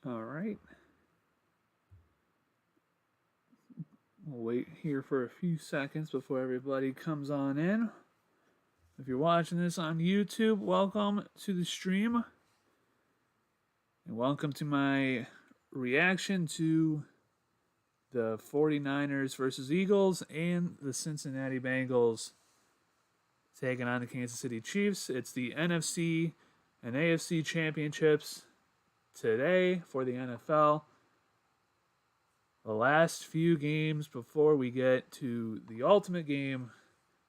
All right. We'll wait here for a few seconds before everybody comes on in. If you're watching this on YouTube, welcome to the stream. And welcome to my reaction to the 49ers versus Eagles and the Cincinnati Bengals taking on the Kansas City Chiefs. It's the NFC and AFC championships today for the NFL. The last few games before we get to the ultimate game,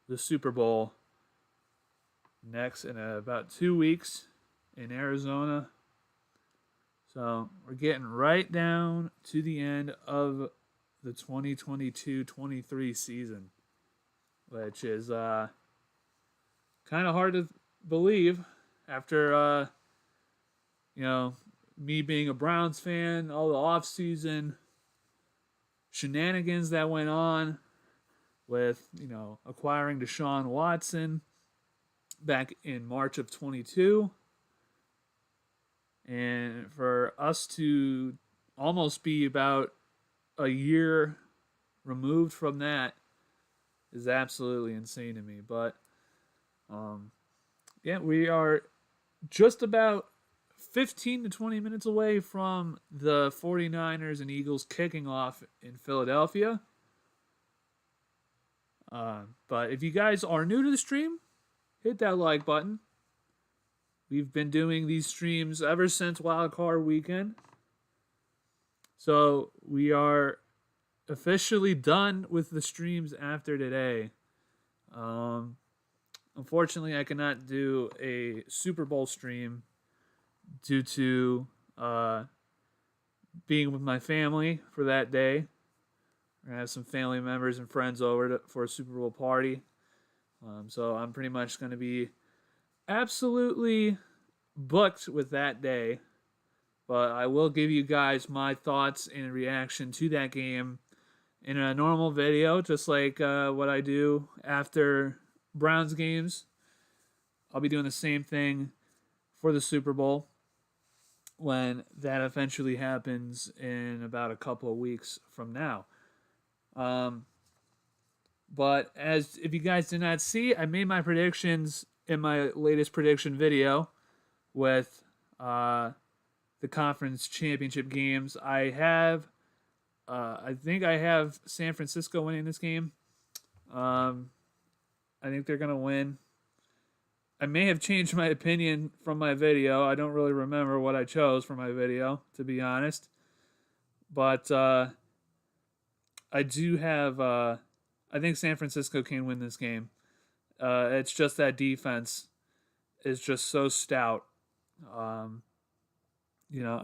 the Super Bowl, next in about 2 weeks in Arizona. So we're getting right down to the end of the 2022-23 season, which is kind of hard to believe after, me being a Browns fan, all the off-season shenanigans that went on with, acquiring Deshaun Watson back in March of 22. And for us to almost be about a year removed from that is absolutely insane to me. But, we are just about 15 to 20 minutes away from the 49ers and Eagles kicking off in Philadelphia. But if you guys are new to the stream, hit that like button. We've been doing these streams ever since Wild Card Weekend. So we are officially done with the streams after today. Unfortunately, I cannot do a Super Bowl stream due to being with my family for that day. We're going to have some family members and friends over for a Super Bowl party. So I'm pretty much going to be absolutely booked with that day. But I will give you guys my thoughts and reaction to that game in a normal video, just like what I do after Browns games. I'll be doing the same thing for the Super Bowl when that eventually happens in about a couple of weeks from now. But if you guys did not see, I made my predictions in my latest prediction video with the conference championship games. I think I have San Francisco winning this game. I think they're going to win. I may have changed my opinion from my video. I don't really remember what I chose for my video, to be honest. But I do have... I think San Francisco can win this game. It's just that defense is just so stout. I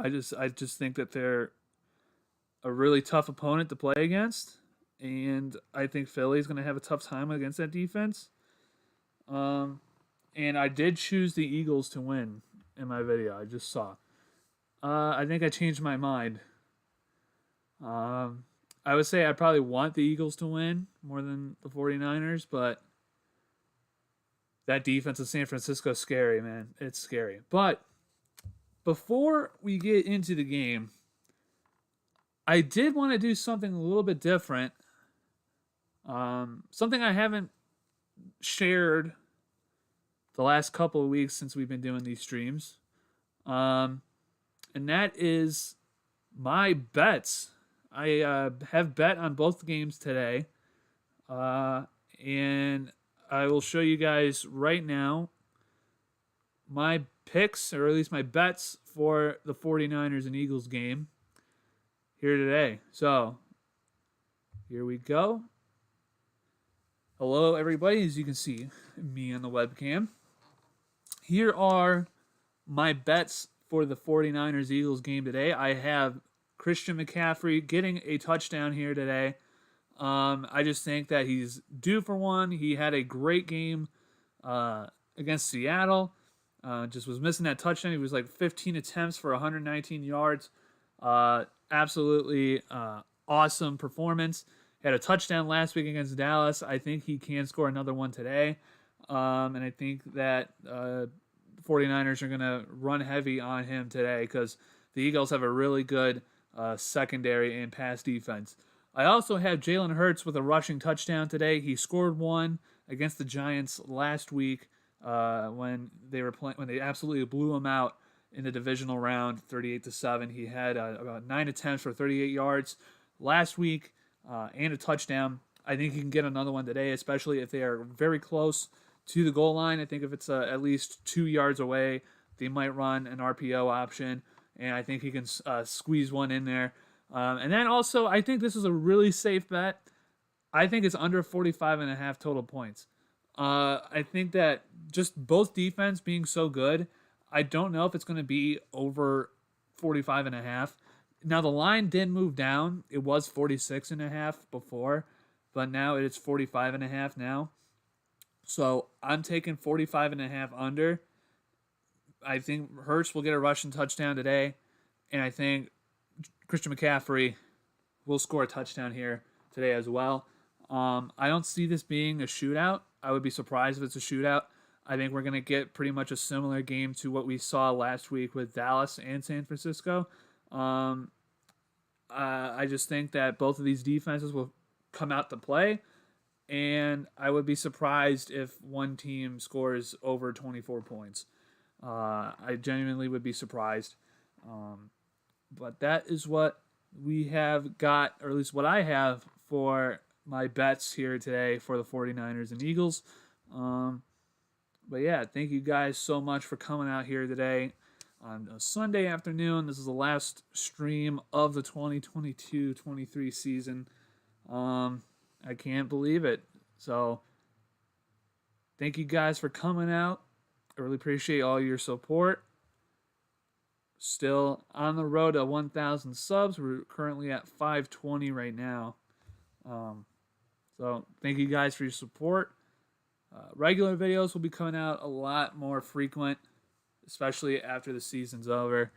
just think that they're a really tough opponent to play against, and I think Philly's going to have a tough time against that defense. And I did choose the Eagles to win in my video. I just saw. I think I changed my mind. I would say I probably want the Eagles to win more than the 49ers, but that defense of San Francisco is scary, man. It's scary. But before we get into the game, I did want to do something a little bit different. Something I haven't shared the last couple of weeks since we've been doing these streams. And that is my bets. I have bet on both games today. And I will show you guys right now my picks, or at least my bets for the 49ers and Eagles game here today. So, here we go. Hello, everybody. As you can see me on the webcam. Here are my bets for the 49ers Eagles game today. I have Christian McCaffrey getting a touchdown here today. I just think that he's due for one. He had a great game against Seattle. Just was missing that touchdown. He was like 15 attempts for 119 yards. Absolutely awesome performance. He had a touchdown last week against Dallas. I think he can score another one today. And I think that 49ers are going to run heavy on him today because the Eagles have a really good secondary and pass defense. I also have Jalen Hurts with a rushing touchdown today. He scored one against the Giants last week when they were when they absolutely blew them out in the divisional round, 38-7. He had about 9 attempts for 38 yards last week and a touchdown. I think he can get another one today, especially if they are very close to the goal line. I think if it's at least 2 yards away, they might run an RPO option, and I think he can squeeze one in there. And then also, I think this is a really safe bet. I think it's under 45.5 total points. I think that just both defense being so good, I don't know if it's going to be over 45.5. Now, the line did move down. It was 46.5 before, but now it's 45.5 now. So I'm taking 45.5 under. I think Hurts will get a rushing touchdown today, and I think Christian McCaffrey will score a touchdown here today as well. I don't see this being a shootout. I would be surprised if it's a shootout. I think we're going to get pretty much a similar game to what we saw last week with Dallas and San Francisco. I just think that both of these defenses will come out to play, and I would be surprised if one team scores over 24 points. I genuinely would be surprised. But that is what we have got, or at least what I have for my bets here today for the 49ers and Eagles. But yeah, thank you guys so much for coming out here today on a Sunday afternoon. This is the last stream of the 2022-23 season. I can't believe it. So thank you guys for coming out. I really appreciate all your support. Still on the road to 1,000 subs. We're currently at 520 right now. So thank you guys for your support. Regular videos will be coming out a lot more frequent, especially after the season's over.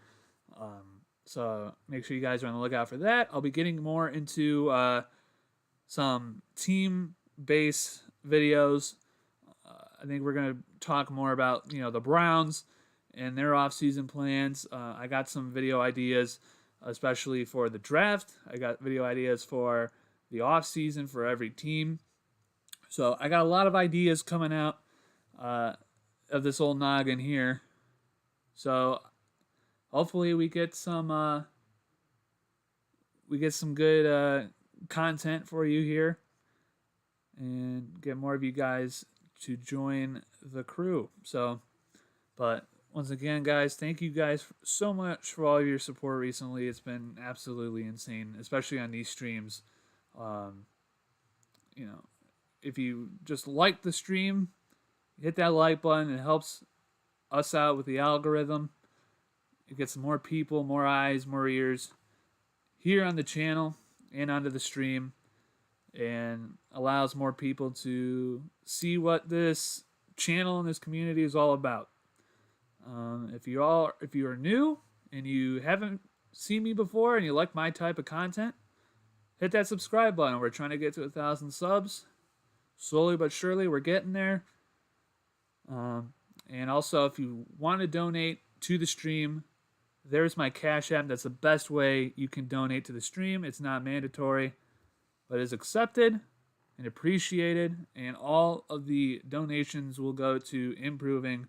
So make sure you guys are on the lookout for that. I'll be getting more into some team-based videos. I think we're going to talk more about, the Browns and their off-season plans. I got some video ideas, especially for the draft. I got video ideas for the off-season for every team. So I got a lot of ideas coming out of this old noggin here. So hopefully we get some good content for you here and get more of you guys to join the crew. So, but once again, guys, thank you guys so much for all of your support recently. It's been absolutely insane, especially on these streams. If you just like the stream, hit that like button. It helps us out with the algorithm. It gets more people, more eyes, more ears here on the channel and onto the stream, and allows more people to see what this channel and this community is all about. If you are new and you haven't seen me before and you like my type of content, hit that subscribe button. We're trying to get to 1,000 subs. Slowly but surely, we're getting there. And also, if you want to donate to the stream, there's my Cash App. That's the best way you can donate to the stream. It's not mandatory, but is accepted and appreciated. And all of the donations will go to improving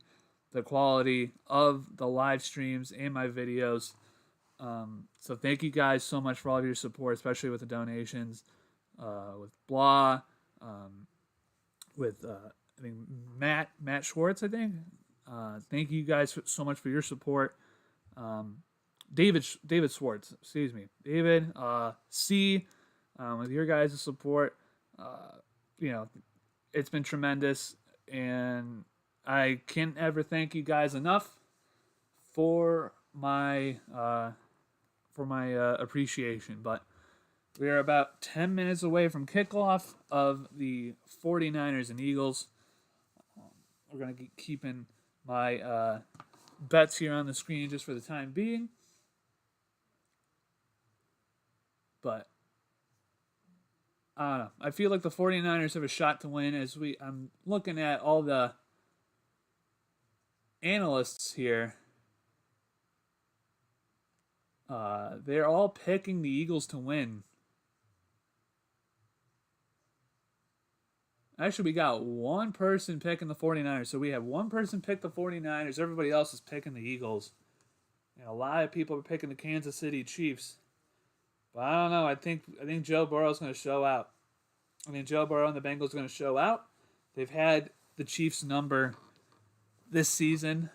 the quality of the live streams and my videos. So thank you guys so much for all of your support, especially with the donations, with Blah, with I think Matt Schwartz, I think. Thank you guys so much for your support. David Schwartz, excuse me. David, C, with your guys' support, it's been tremendous, and I can't ever thank you guys enough for my appreciation. But we are about 10 minutes away from kickoff of the 49ers and Eagles. We're going to keep keeping my bets here on the screen just for the time being. But I don't know. I feel like the 49ers have a shot to win I'm looking at all the analysts here. They're all picking the Eagles to win. Actually, we got one person picking the 49ers. So we have one person pick the 49ers. Everybody else is picking the Eagles. And a lot of people are picking the Kansas City Chiefs. But I don't know. I think Joe Burrow's going to show out. I mean, Joe Burrow and the Bengals are going to show out. They've had the Chiefs' number this season.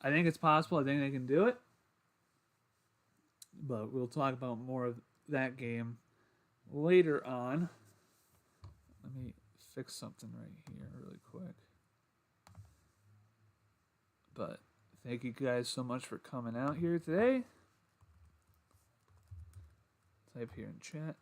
I think it's possible. I think they can do it. But we'll talk about more of that game later on. Let me fix something right here really quick. But thank you guys so much for coming out here today. Type here in chat.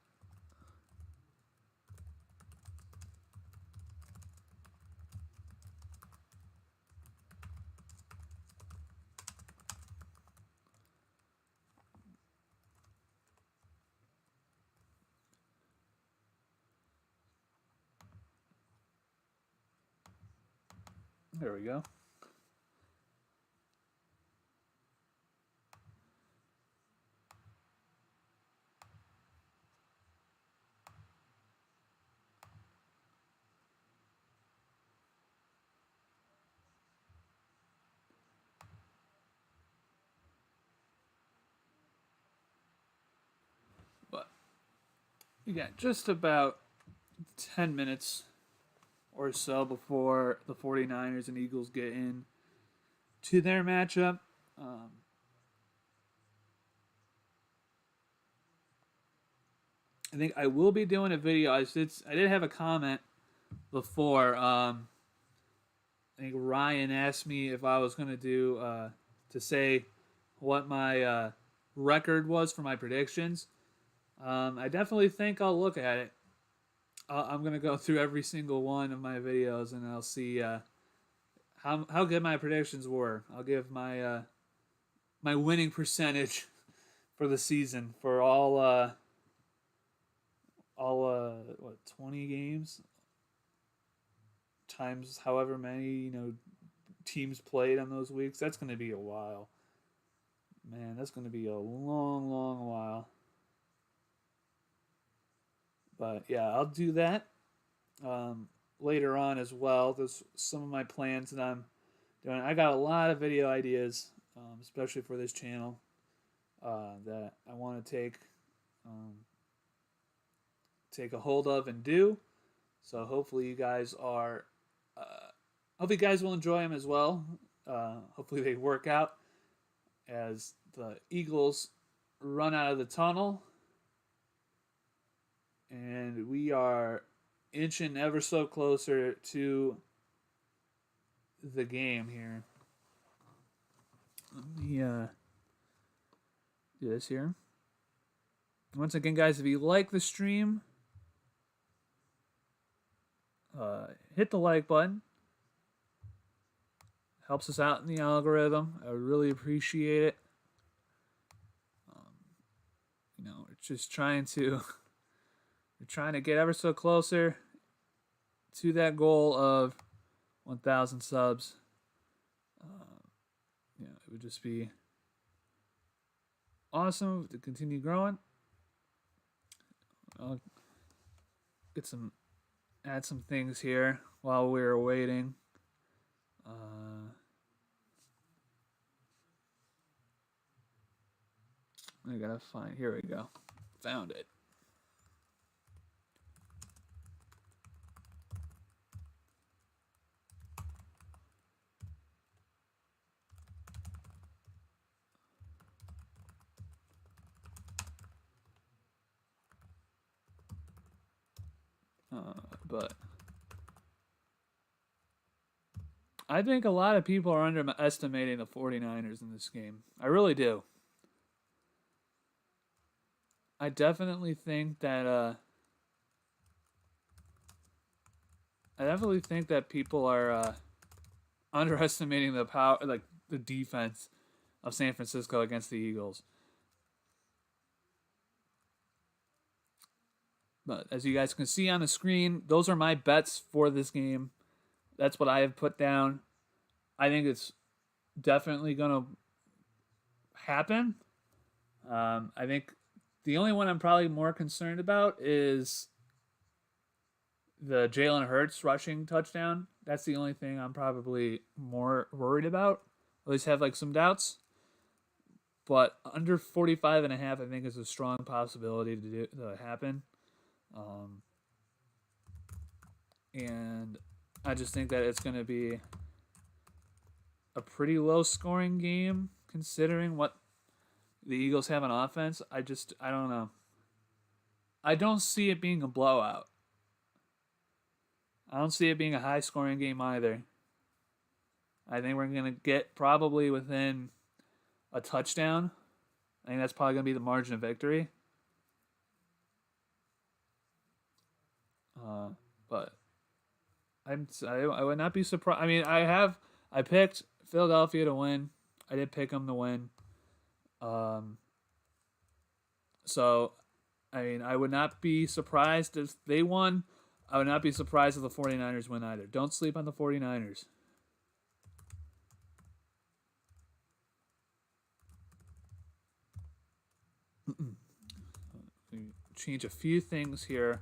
There we go. But you got just about 10 minutes or so before the 49ers and Eagles get in to their matchup. I think I will be doing a video. I did have a comment before. I think Ryan asked me if I was going to do to say what my record was for my predictions. I definitely think I'll look at it. I'm going to go through every single one of my videos and I'll see how good my predictions were. I'll give my my winning percentage for the season for all 20 games times however many teams played on those weeks. That's going to be a while. Man, that's going to be a long, long while. But yeah, I'll do that later on as well. There's some of my plans that I'm doing. I got a lot of video ideas, especially for this channel, that I want to take a hold of and do. So hopefully you guys are. Hope you guys will enjoy them as well. Hopefully they work out as the Eagles run out of the tunnel. And we are inching ever so closer to the game here. Let me do this here. Once again, guys, if you like the stream, hit the like button. Helps us out in the algorithm. I really appreciate it. We're just trying to get ever so closer to that goal of 1,000 subs. It would just be awesome to continue growing. I'll add some things here while we're waiting. I gotta find. Here we go. Found it. But I think a lot of people are underestimating the 49ers in this game. I really do. I definitely think that people are underestimating the power, like the defense of San Francisco against the Eagles. But as you guys can see on the screen, those are my bets for this game. That's what I have put down. I think it's definitely going to happen. I think the only one I'm probably more concerned about is the Jalen Hurts rushing touchdown. That's the only thing I'm probably more worried about. At least have like some doubts. But under 45.5, I think is a strong possibility to happen. And I just think that it's going to be a pretty low scoring game considering what the Eagles have on offense. I don't know. I don't see it being a blowout. I don't see it being a high scoring game either. I think we're going to get probably within a touchdown. I think that's probably going to be the margin of victory. But I would not be surprised. I mean, I picked Philadelphia to win. I did pick them to win. So, I mean, I would not be surprised if they won. I would not be surprised if the 49ers win either. Don't sleep on the 49ers. Change a few things here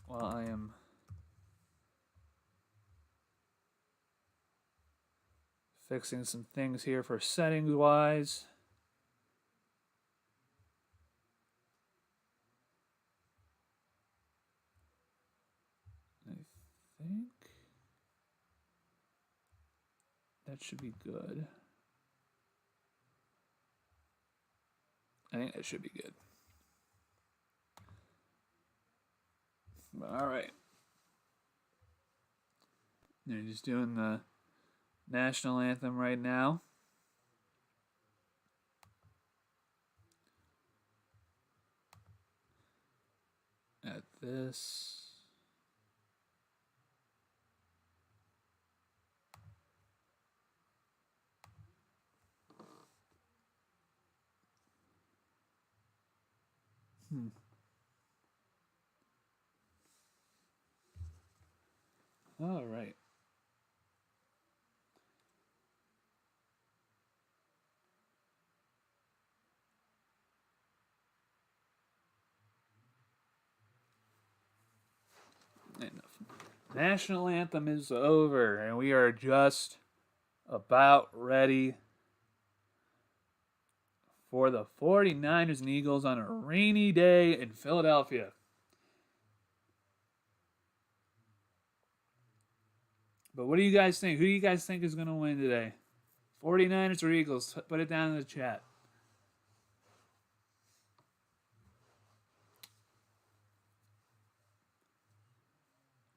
while I am fixing some things here for settings wise. I think that should be good. I think that should be good. All right. They're just doing the national anthem right now. At this. All right. Enough. National anthem is over, and we are just about ready for the 49ers and Eagles on a rainy day in Philadelphia. But what do you guys think? Who do you guys think is going to win today? 49ers or Eagles? Put it down in the chat.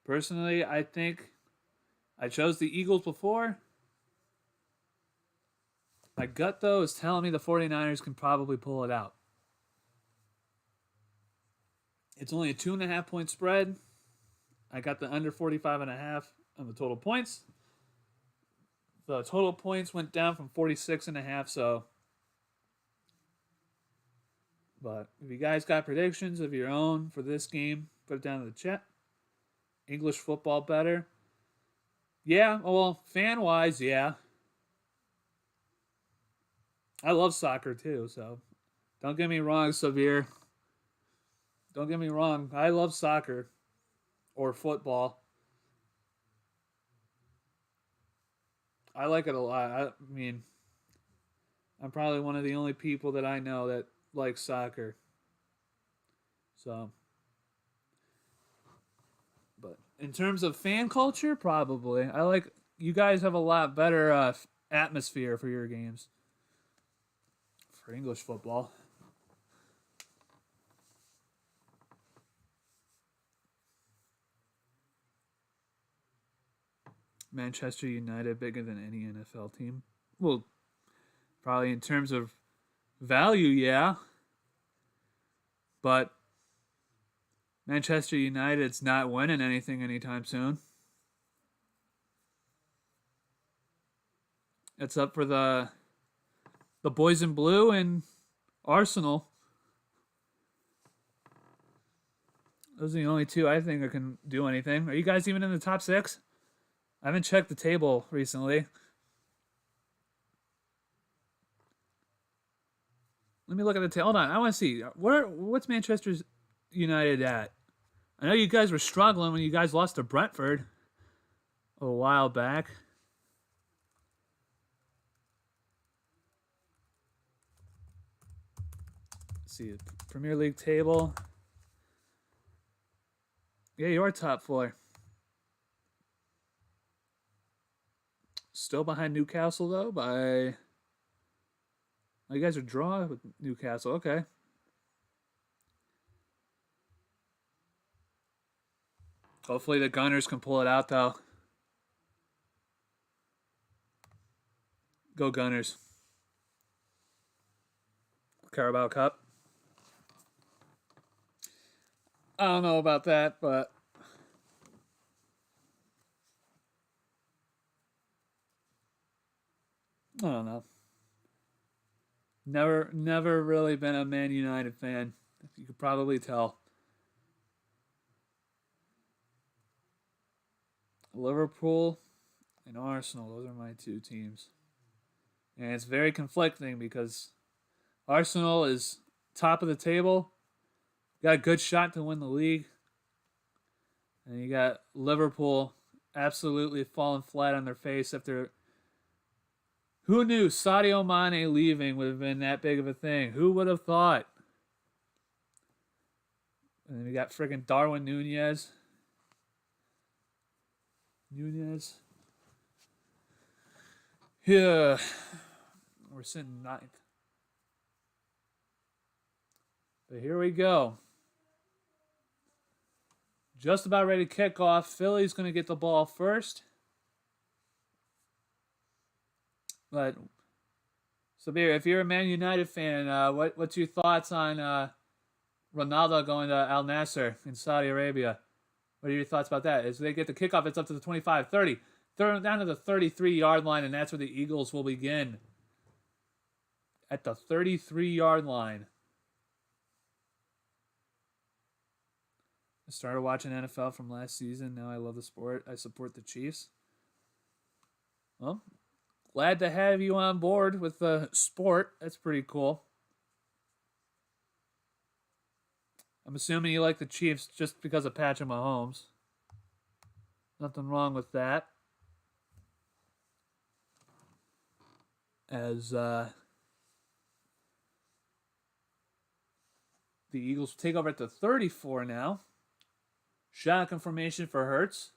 Personally, I think I chose the Eagles before. My gut, though, is telling me the 49ers can probably pull it out. It's only a 2.5 point spread. I got the under 45.5 on the total points. The total points went down from 46.5, so. But if you guys got predictions of your own for this game, put it down in the chat. English football better? Yeah, well, fan-wise, yeah. I love soccer too, so don't get me wrong, Severe. Don't get me wrong. I love soccer or football. I like it a lot. I mean, I'm probably one of the only people that I know that likes soccer. So, but in terms of fan culture, probably. You guys have a lot better atmosphere for your games. For English football. Manchester United bigger than any NFL team? Well, probably in terms of value, yeah. But Manchester United's not winning anything anytime soon. It's up for the boys in blue and Arsenal. Those are the only two I think that can do anything. Are you guys even in the top 6? I haven't checked the table recently. Let me look at the table. Hold on. I want to see. What's Manchester United at? I know you guys were struggling when you guys lost to Brentford a while back. Let's see. Premier League table. Yeah, you are top 4. Still behind Newcastle, though, by... Oh, you guys are drawing with Newcastle. Okay. Hopefully the Gunners can pull it out, though. Go Gunners. Carabao Cup. I don't know about that, but... I don't know. Never really been a Man United fan. You could probably tell. Liverpool and Arsenal, those are my 2 teams. And it's very conflicting because Arsenal is top of the table. Got a good shot to win the league. And you got Liverpool absolutely falling flat on their face after... Who knew Sadio Mane leaving would have been that big of a thing? Who would have thought? And then we got friggin' Darwin Nunez. Yeah. We're sitting 9th. But here we go. Just about ready to kick off. Philly's going to get the ball first. But, Sabir, if you're a Man United fan, what's your thoughts on Ronaldo going to Al Nassr in Saudi Arabia? What are your thoughts about that? As they get the kickoff, it's up to the 25, 30. Throw them down to the 33-yard line, and that's where the Eagles will begin. At the 33-yard line. I started watching NFL from last season. Now I love the sport. I support the Chiefs. Well, glad to have you on board with the sport. That's pretty cool. I'm assuming you like the Chiefs just because of Patrick Mahomes. Nothing wrong with that. As the Eagles take over at the 34 now. Shotgun formation for Hurts.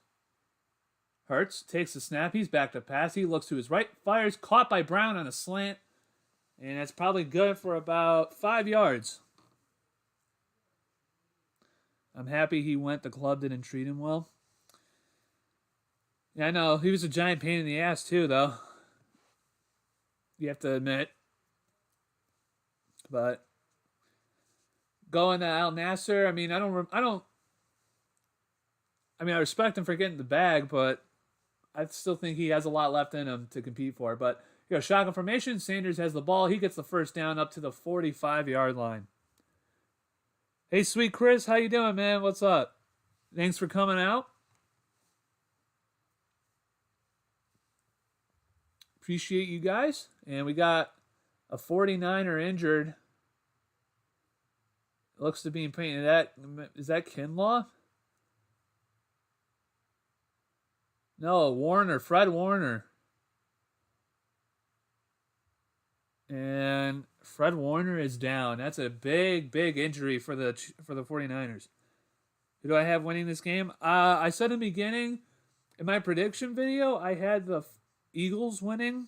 Hurts takes the snap. He's back to pass. He looks to his right. Fires. Caught by Brown on a slant. And that's probably good for about 5 yards. I'm happy he went. The club didn't treat him well. Yeah, I know. He was a giant pain in the ass, too, though. You have to admit. But going to Al Nassr, I mean, I respect him for getting the bag, but I still think he has a lot left in him to compete for. But, shotgun formation. Sanders has the ball. He gets the first down up to the 45-yard line. Hey, sweet Chris, how you doing, man? What's up? Thanks for coming out. Appreciate you guys. And we got a 49er injured. Looks to be in pain. Is that Kinlaw? No, Warner, Fred Warner. And Fred Warner is down. That's a big injury for the 49ers. Who do I have winning this game? I said in the beginning, in my prediction video, I had the Eagles winning.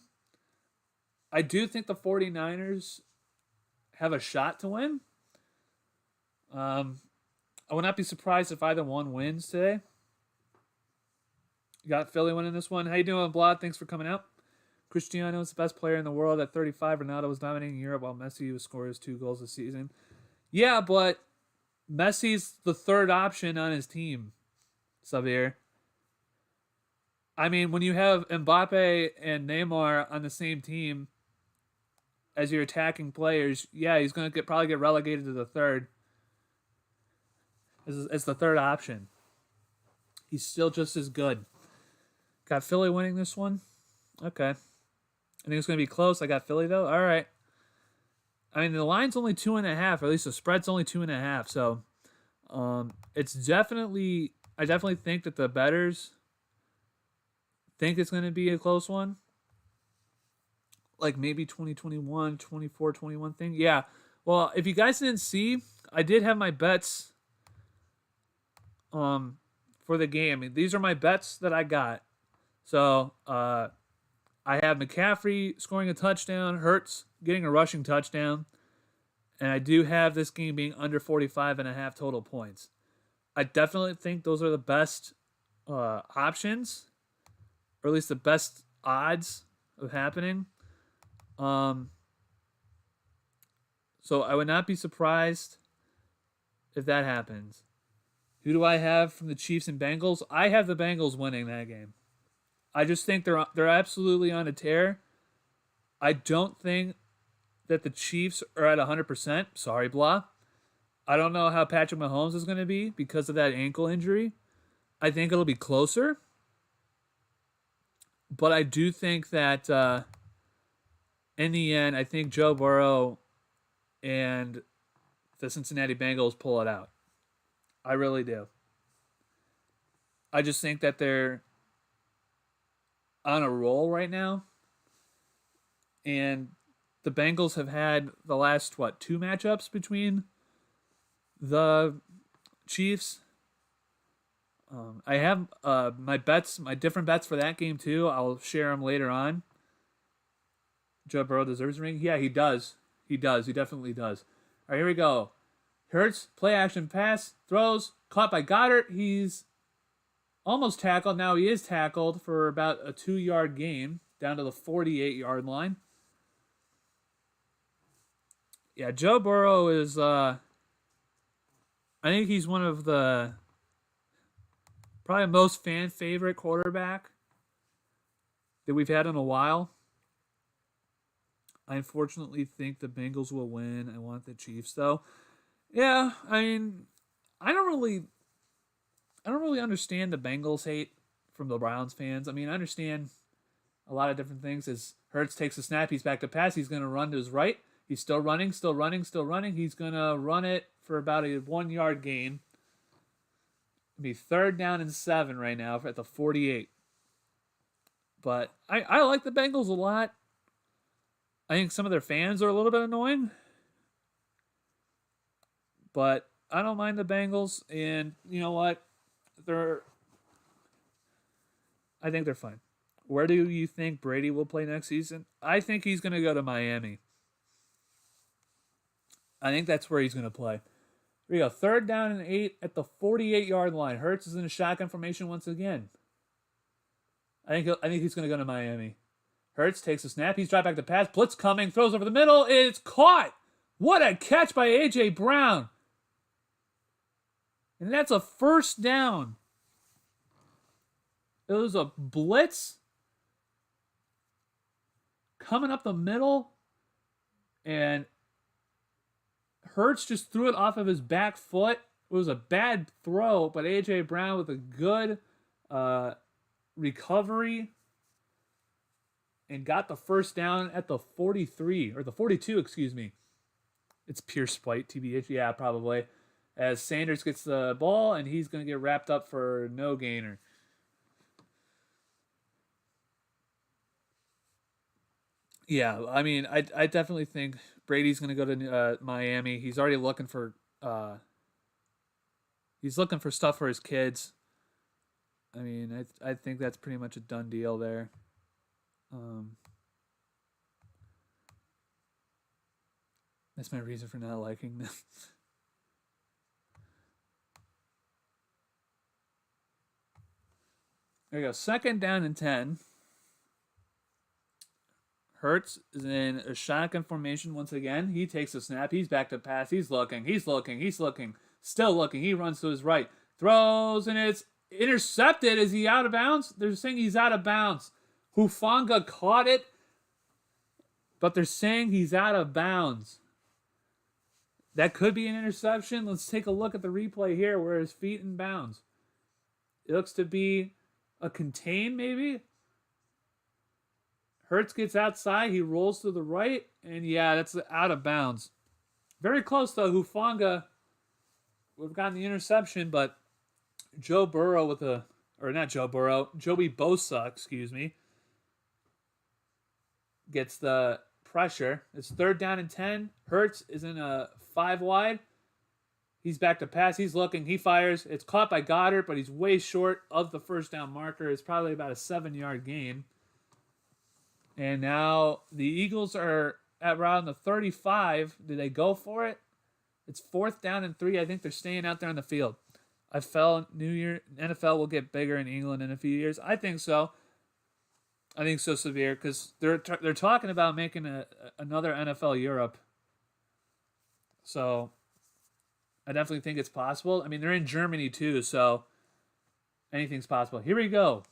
I do think the 49ers have a shot to win. I would not be surprised if either one wins today. You got Philly winning this one. How you doing, Blad? Thanks for coming out. Cristiano is the best player in the world at 35. Ronaldo was dominating Europe while Messi was scores 2 goals this season. Yeah, but Messi's the third option on his team, Xavier. I mean, when you have Mbappe and Neymar on the same team as your attacking players, yeah, he's going to probably get relegated to the third. As the third option. He's still just as good. Got Philly winning this one? Okay. I think it's going to be close. I got Philly, though? All right. I mean, the line's only 2.5, or at least the spread's only 2.5. So it's definitely, I definitely think that the bettors think it's going to be a close one. Like maybe 2021, 24, 21 thing. Yeah. Well, if you guys didn't see, I did have my bets for the game. I mean, these are my bets that I got. So I have McCaffrey scoring a touchdown, Hurts getting a rushing touchdown, and I do have this game being under 45.5 total points. I definitely think those are the best options, or at least the best odds of happening. So I would not be surprised if that happens. Who do I have from the Chiefs and Bengals? I have the Bengals winning that game. I just think they're absolutely on a tear. I don't think that the Chiefs are at 100%. Sorry, blah. I don't know how Patrick Mahomes is going to be because of that ankle injury. I think it'll be closer. But I do think that in the end, I think Joe Burrow and the Cincinnati Bengals pull it out. I really do. I just think that they're on a roll right now. And the Bengals have had the last, 2 matchups between the Chiefs. I have my different bets for that game too. I'll share them later on. Joe Burrow deserves a ring. Yeah, he does. He definitely does. All right, here we go. Hurts, play action pass, throws, caught by Goddard. He's almost tackled. Now he is tackled for about a 2-yard gain down to the 48-yard line. Yeah, Joe Burrow is, I think he's one of the probably most fan favorite quarterback that we've had in a while. I unfortunately think the Bengals will win. I want the Chiefs though. Yeah, I mean, I don't really understand the Bengals hate from the Browns fans. I mean, I understand a lot of different things. As Hurts takes a snap, he's back to pass. He's going to run to his right. He's still running. He's going to run it for about a 1-yard gain. It'll be 3rd down and 7 right now at the 48. But I like the Bengals a lot. I think some of their fans are a little bit annoying. But I don't mind the Bengals. And you know what? I think they're fine. Where do you think Brady will play next season? I think he's going to go to Miami. I think that's where he's going to play. Here we go. 3rd down and 8 at the 48-yard line. Hurts is in a shotgun formation once again. I think he's going to go to Miami. Hurts takes a snap. He's dropped back to pass. Blitz coming. Throws over the middle. It's caught. What a catch by A.J. Brown. And that's a 1st down. It was a blitz coming up the middle. And Hurts just threw it off of his back foot. It was a bad throw, but A.J. Brown with a good recovery and got the 1st down at the 43, or the 42, excuse me. It's pure spite, TBH. Yeah, probably. As Sanders gets the ball, and he's going to get wrapped up for no gainer. Yeah, I mean, I definitely think Brady's going to go to Miami. He's already looking for stuff for his kids. I mean, I think that's pretty much a done deal there. That's my reason for not liking them. There you go. 2nd down and 10. Hurts is in a shotgun formation once again. He takes a snap. He's back to pass. He's looking. Still looking. He runs to his right. Throws, and it's intercepted. Is he out of bounds? They're saying he's out of bounds. Hufanga caught it, but they're saying he's out of bounds. That could be an interception. Let's take a look at the replay here where his feet in bounds. It looks to be a contain, maybe. Hurts gets outside. He rolls to the right. And yeah, that's out of bounds. Very close, though. Hufanga would have gotten the interception, but Joe Burrow with a... Or not Joe Burrow. Joey Bosa, excuse me. Gets the pressure. It's 3rd down and 10. Hurts is in a 5 wide. He's back to pass. He's looking. He fires. It's caught by Goddard, but he's way short of the first down marker. It's probably about a 7-yard gain. And now the Eagles are at around the 35. Do they go for it? It's 4th down and 3. I think they're staying out there on the field. I felt NFL will get bigger in England in a few years. I think so. I think so severe because they're talking about making another NFL Europe. So I definitely think it's possible. I mean, they're in Germany too, so anything's possible. Here we go.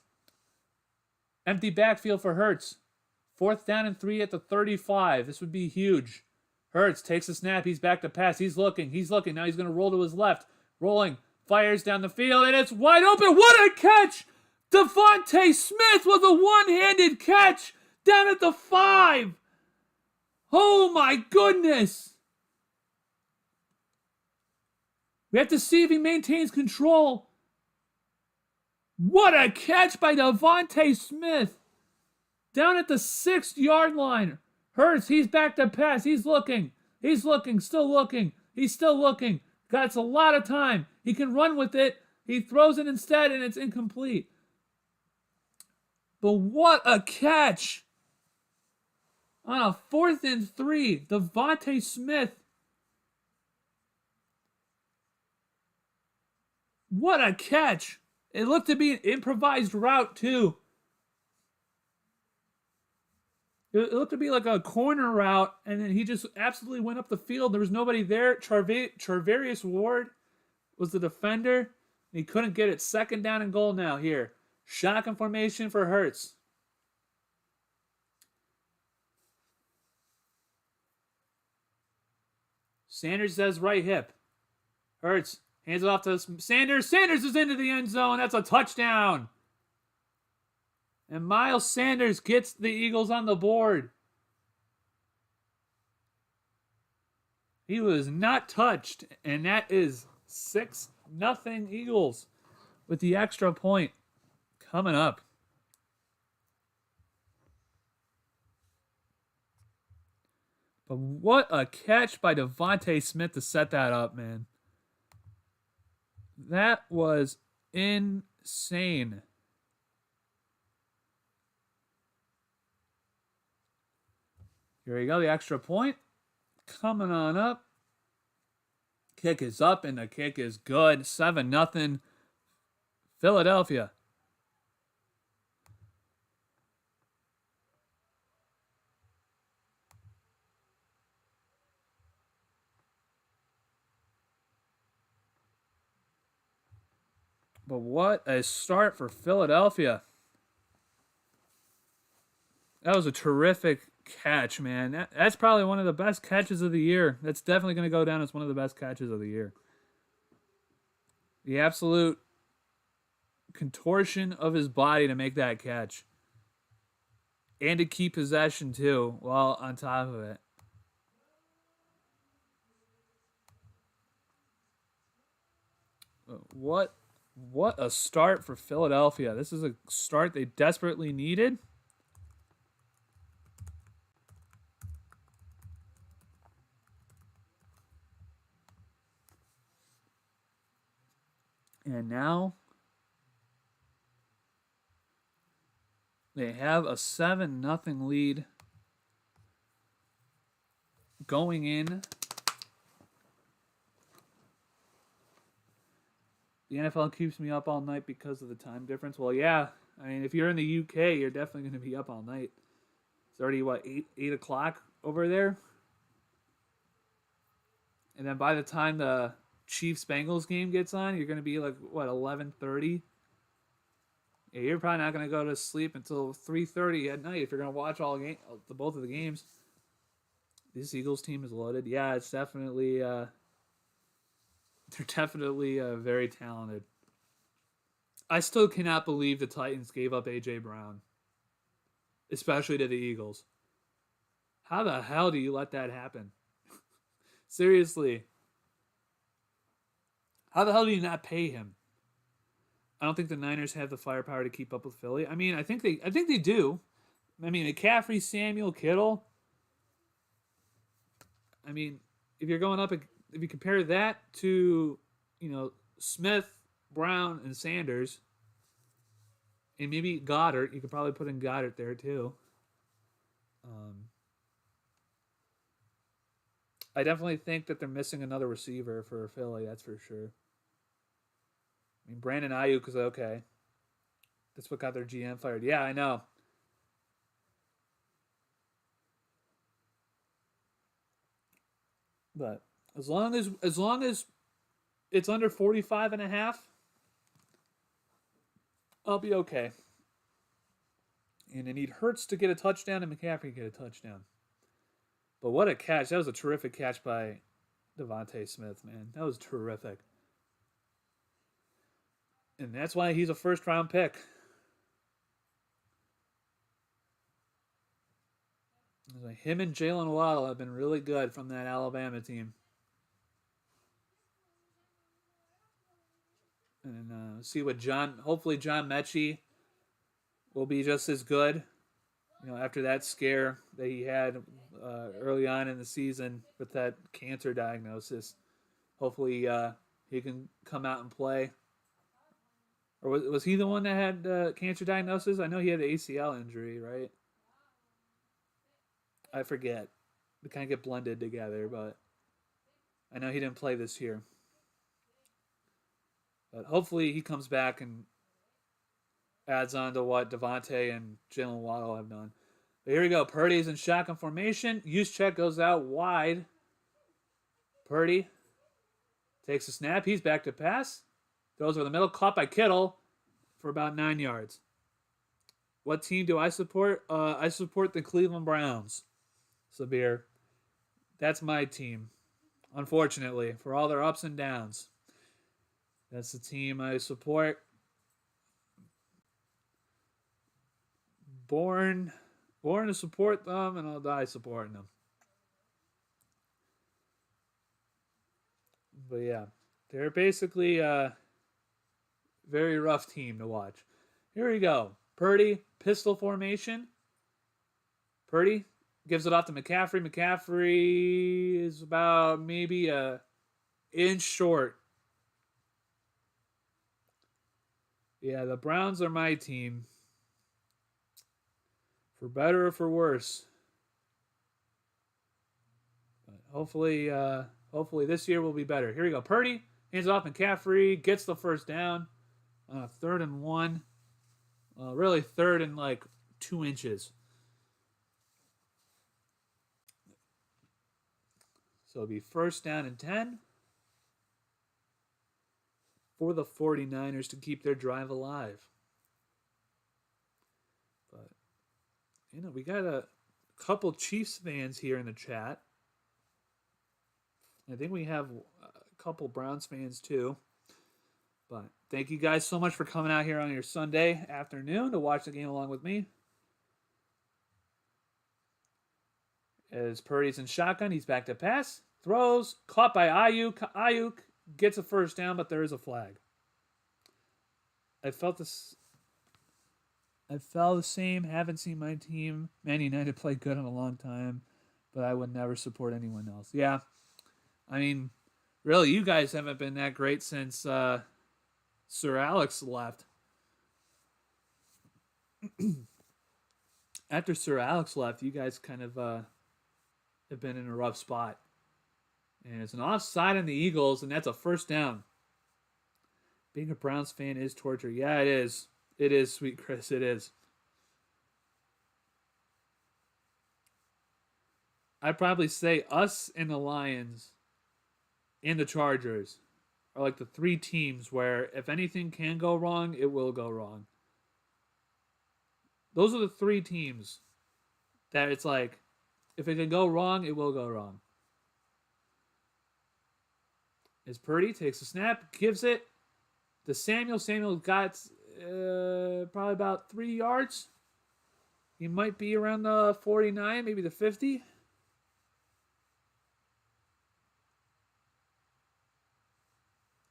Empty backfield for Hurts. 4th down and 3 at the 35. This would be huge. Hurts takes a snap. He's back to pass. He's looking. Now he's going to roll to his left. Rolling. Fires down the field, and it's wide open. What a catch! Devontae Smith with a one-handed catch down at the 5. Oh, my goodness. We have to see if he maintains control. What a catch by Devontae Smith. Down at the 6-yard line. Hurts, he's back to pass. He's looking, still looking. He's still looking. Got a lot of time. He can run with it. He throws it instead, and it's incomplete. But what a catch. On a 4th and 3, Devontae Smith. What a catch. It looked to be an improvised route, too. It looked to be like a corner route, and then he just absolutely went up the field. There was nobody there. Charvarius Ward was the defender, and he couldn't get it. 2nd down and goal now here. Shotgun formation for Hurts. Sanders says right hip. Hurts hands it off to Sanders. Sanders is into the end zone. That's a touchdown. And Miles Sanders gets the Eagles on the board. He was not touched. And that is 6-0 Eagles with the extra point coming up. But what a catch by Devontae Smith to set that up, man. That was insane. Here we go, the extra point. Coming on up. Kick is up, and the kick is good. 7-0 Philadelphia. But what a start for Philadelphia. That was a terrific catch, man. That's probably one of the best catches of the year. That's definitely going to go down as one of the best catches of the year. The absolute contortion of his body to make that catch. And to keep possession, too, while on top of it. What a start for Philadelphia. This is a start they desperately needed. And now they have a 7-0 lead going in. The NFL keeps me up all night because of the time difference. Well, yeah. I mean, if you're in the UK, you're definitely going to be up all night. It's already, 8 o'clock over there? And then by the time the Chiefs-Bengals game gets on, you're going to be 11:30? Yeah, you're probably not going to go to sleep until 3:30 at night if you're going to watch both of the games. This Eagles team is loaded. Yeah, it's definitely... they're definitely very talented. I still cannot believe the Titans gave up A.J. Brown. especially to the Eagles. How the hell do you let that happen? Seriously. How the hell do you not pay him? I don't think the Niners have the firepower to keep up with Philly. I mean, I think they do. I mean, McCaffrey, Samuel, Kittle. I mean, if you're going up, if you compare that to, Smith, Brown, and Sanders, and maybe Goddard, you could probably put in Goddard there too. I definitely think that they're missing another receiver for Philly. That's for sure. I mean, Brandon Ayuk is okay. That's what got their GM fired. Yeah, I know. But as long as it's under 45 and a half, I'll be okay. And I need Hurts to get a touchdown and McCaffrey to get a touchdown. But what a catch. That was a terrific catch by Devontae Smith, man. That was terrific. And that's why he's a first-round pick. Him and Jalen Waddle have been really good from that Alabama team. And see what hopefully John Mechie will be just as good. After that scare that he had early on in the season with that cancer diagnosis, hopefully he can come out and play. Or was he the one that had cancer diagnosis? I know he had an ACL injury, right? I forget. They kind of get blended together, but I know he didn't play this year. But hopefully he comes back and adds on to what Devontae and Jalen Waddle have done. But here we go. Purdy's in shotgun formation. Juszczyk goes out wide. Purdy takes a snap. He's back to pass. Throws over the middle. Caught by Kittle for about 9 yards. What team do I support? I support the Cleveland Browns. Sabir. That's my team. Unfortunately, for all their ups and downs. That's the team I support. Born to support them, and I'll die supporting them. But yeah, they're basically a very rough team to watch. Here we go. Purdy, pistol formation. Purdy gives it off to McCaffrey. McCaffrey is about maybe an inch short. Yeah, the Browns are my team. For better or for worse. But hopefully this year will be better. Here we go. Purdy hands it off. McCaffrey gets the first down. 3rd and 1. Really 3rd and like 2 inches. So it'll be 1st down and 10 for the 49ers to keep their drive alive. But, we got a couple Chiefs fans here in the chat. I think we have a couple Browns fans too. But thank you guys so much for coming out here on your Sunday afternoon to watch the game along with me. As Purdy's in shotgun, he's back to pass. Throws, caught by Ayuk. Ayuk gets a first down, but there is a flag. I felt the same. Haven't seen my team, Man United, play good in a long time, but I would never support anyone else. Yeah, I mean, really, you guys haven't been that great since Sir Alex left. After Sir Alex left, you guys kind of have been in a rough spot. And it's an offside on the Eagles, and that's a first down. Being a Browns fan is torture. Yeah, it is. It is, sweet Chris. It is. I'd probably say us and the Lions and the Chargers are like the 3 teams where if anything can go wrong, it will go wrong. Those are the 3 teams that it's like, if it can go wrong, it will go wrong. As Purdy takes a snap, gives it to Samuel. Samuel got probably about 3 yards. He might be around the 49, maybe the 50.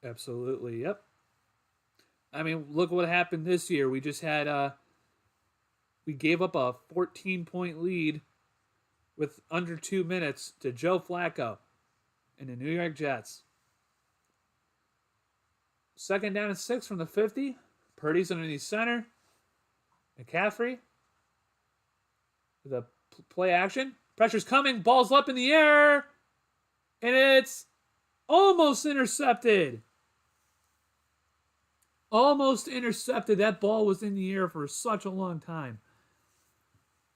Absolutely, yep. I mean, look what happened this year. We just had we gave up a 14-point lead with under 2 minutes to Joe Flacco and the New York Jets. Second down and 6 from the 50. Purdy's underneath center. McCaffrey with a play action. Pressure's coming. Ball's up in the air. And it's almost intercepted. Almost intercepted. That ball was in the air for such a long time.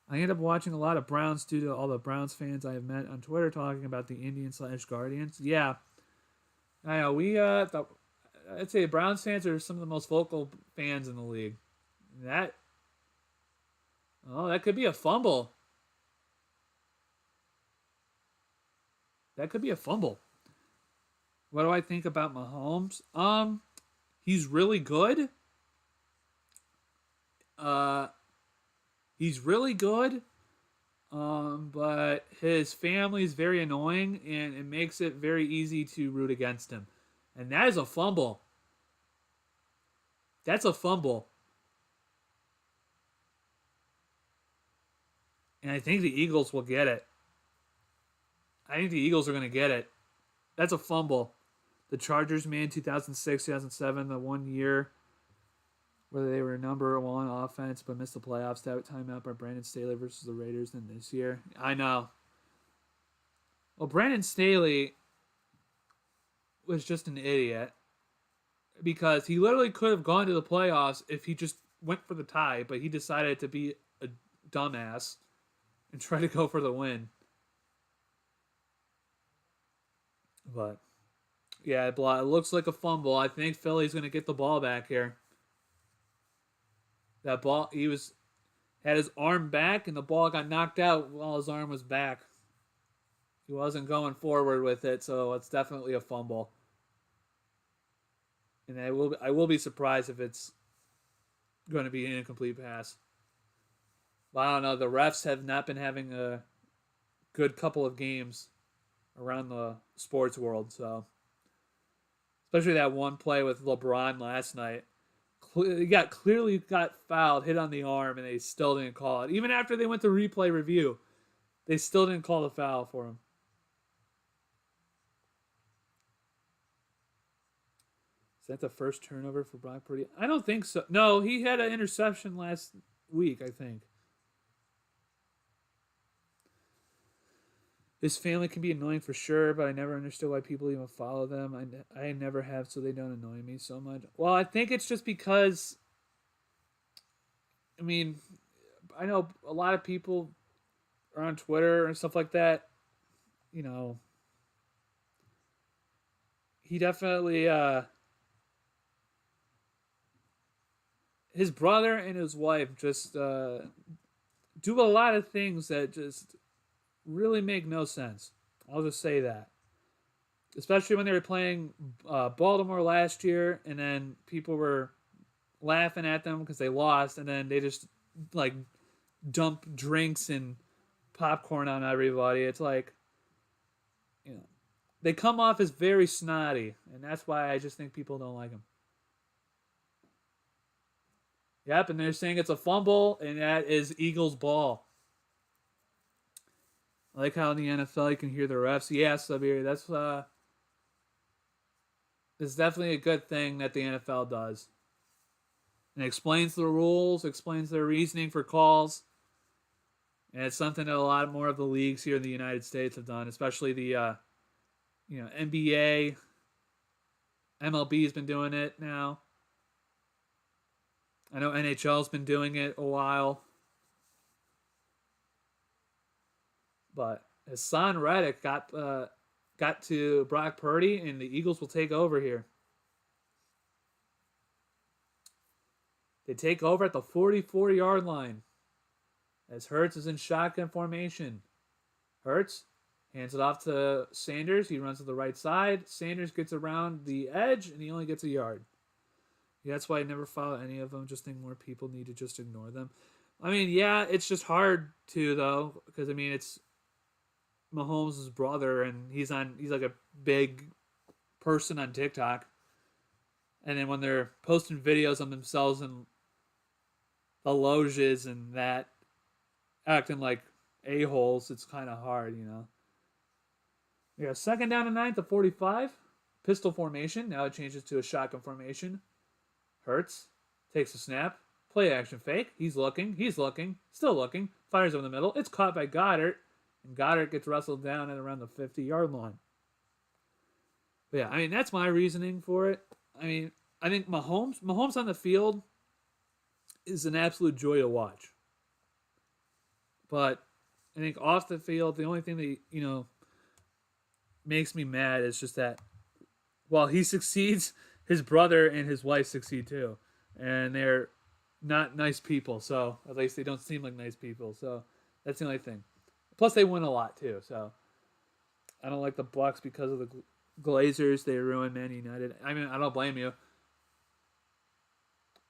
I ended up watching a lot of Browns due to all the Browns fans I have met on Twitter talking about the Indians/Guardians. Yeah. I know. I'd say the Browns fans are some of the most vocal fans in the league. That could be a fumble. That could be a fumble. What do I think about Mahomes? He's really good. He's really good. But his family is very annoying, and it makes it very easy to root against him. And that is a fumble. That's a fumble. And I think the Eagles will get it. I think the Eagles are going to get it. That's a fumble. The Chargers, man, 2006, 2007, the 1 year where they were number one offense but missed the playoffs. That time out by Brandon Staley versus the Raiders. Then this year, I know. Well, Brandon Staley was just an idiot because he literally could have gone to the playoffs if he just went for the tie, but he decided to be a dumbass and try to go for the win. But yeah, it looks like a fumble. I think Philly's going to get the ball back here. That ball, had his arm back, and the ball got knocked out while his arm was back. He wasn't going forward with it, so it's definitely a fumble. And I will be surprised if it's going to be an incomplete pass. But I don't know. The refs have not been having a good couple of games around the sports world, so especially that one play with LeBron last night. He clearly got fouled, hit on the arm, and they still didn't call it. Even after they went to replay review, they still didn't call the foul for him. Is that the first turnover for Brock Purdy? I don't think so. No, he had an interception last week, I think. His family can be annoying for sure, but I never understood why people even follow them. I never have, so they don't annoy me so much. Well, I think it's just because, I mean, I know a lot of people are on Twitter and stuff like that. You know, he definitely, his brother and his wife just do a lot of things that just really make no sense. I'll just say that. Especially when they were playing Baltimore last year, and then people were laughing at them because they lost, and then they just like dump drinks and popcorn on everybody. It's like, you know, they come off as very snotty, and that's why I just think people don't like them. Yep, and they're saying it's a fumble, and that is Eagles ball. I like how in the NFL you can hear the refs. Yeah, Sabir, it's definitely a good thing that the NFL does. And it explains the rules, explains their reasoning for calls. And it's something that a lot more of the leagues here in the United States have done, especially the NBA. MLB has been doing it now. I know NHL's been doing it a while. But Hassan Reddick got to Brock Purdy, and the Eagles will take over here. They take over at the 44-yard line as Hurts is in shotgun formation. Hurts hands it off to Sanders. He runs to the right side. Sanders gets around the edge, and he only gets a yard. Yeah, that's why I never follow any of them. Just think more people need to just ignore them. I mean, yeah, it's just hard to though, because I mean, it's Mahomes' brother, and he's like a big person on TikTok, and then when they're posting videos on themselves in the loges and that acting like a-holes, it's kind of hard, you know. Yeah, second down and 9 to 45. Pistol formation. Now it changes to a shotgun formation. Hurts takes a snap. Play action fake. He's looking. He's looking. Still looking. Fires over the middle. It's caught by Goddard. And Goddard gets wrestled down at around the 50-yard line. But yeah, I mean, that's my reasoning for it. I mean, I think Mahomes on the field is an absolute joy to watch. But I think off the field, the only thing that, you know, makes me mad is just that while he succeeds, his brother and his wife succeed too. And they're not nice people. So at least they don't seem like nice people. So that's the only thing. Plus they win a lot too. So I don't like the Bucs because of the Glazers. They ruined Man United. I mean, I don't blame you.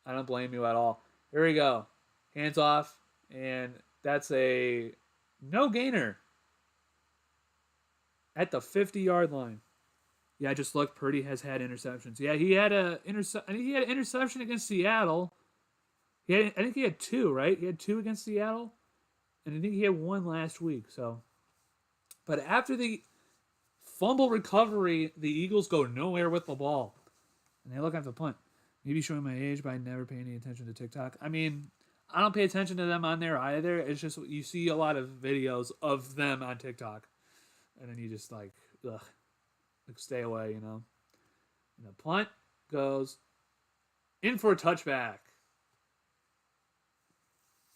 I don't blame you at all. Here we go. Hands off. And that's a no gainer at the 50-yard line. Yeah, I just looked. Purdy has had interceptions. Yeah, he had I think he had an interception against Seattle. I think he had 2, right? He had 2 against Seattle, and I think he had 1 last week. So, but after the fumble recovery, the Eagles go nowhere with the ball, and they look at the punt. Maybe showing my age, but I never pay any attention to TikTok. I mean, I don't pay attention to them on there either. It's just you see a lot of videos of them on TikTok, and then you just like, ugh. Like, stay away, you know. And the punt goes in for a touchback.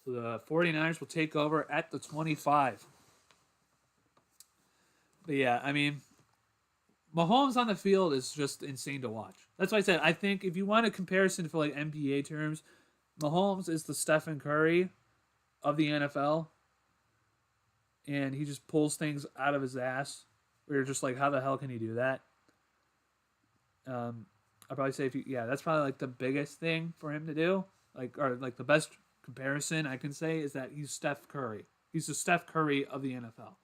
So the 49ers will take over at the 25. But yeah, I mean, Mahomes on the field is just insane to watch. That's why I said, I think if you want a comparison for like NBA terms, Mahomes is the Stephen Curry of the NFL. And he just pulls things out of his ass. You're just like, how the hell can he do that? I'd probably say that's probably like the biggest thing for him to do. Like, or like the best comparison I can say is that he's Steph Curry. He's the Steph Curry of the NFL.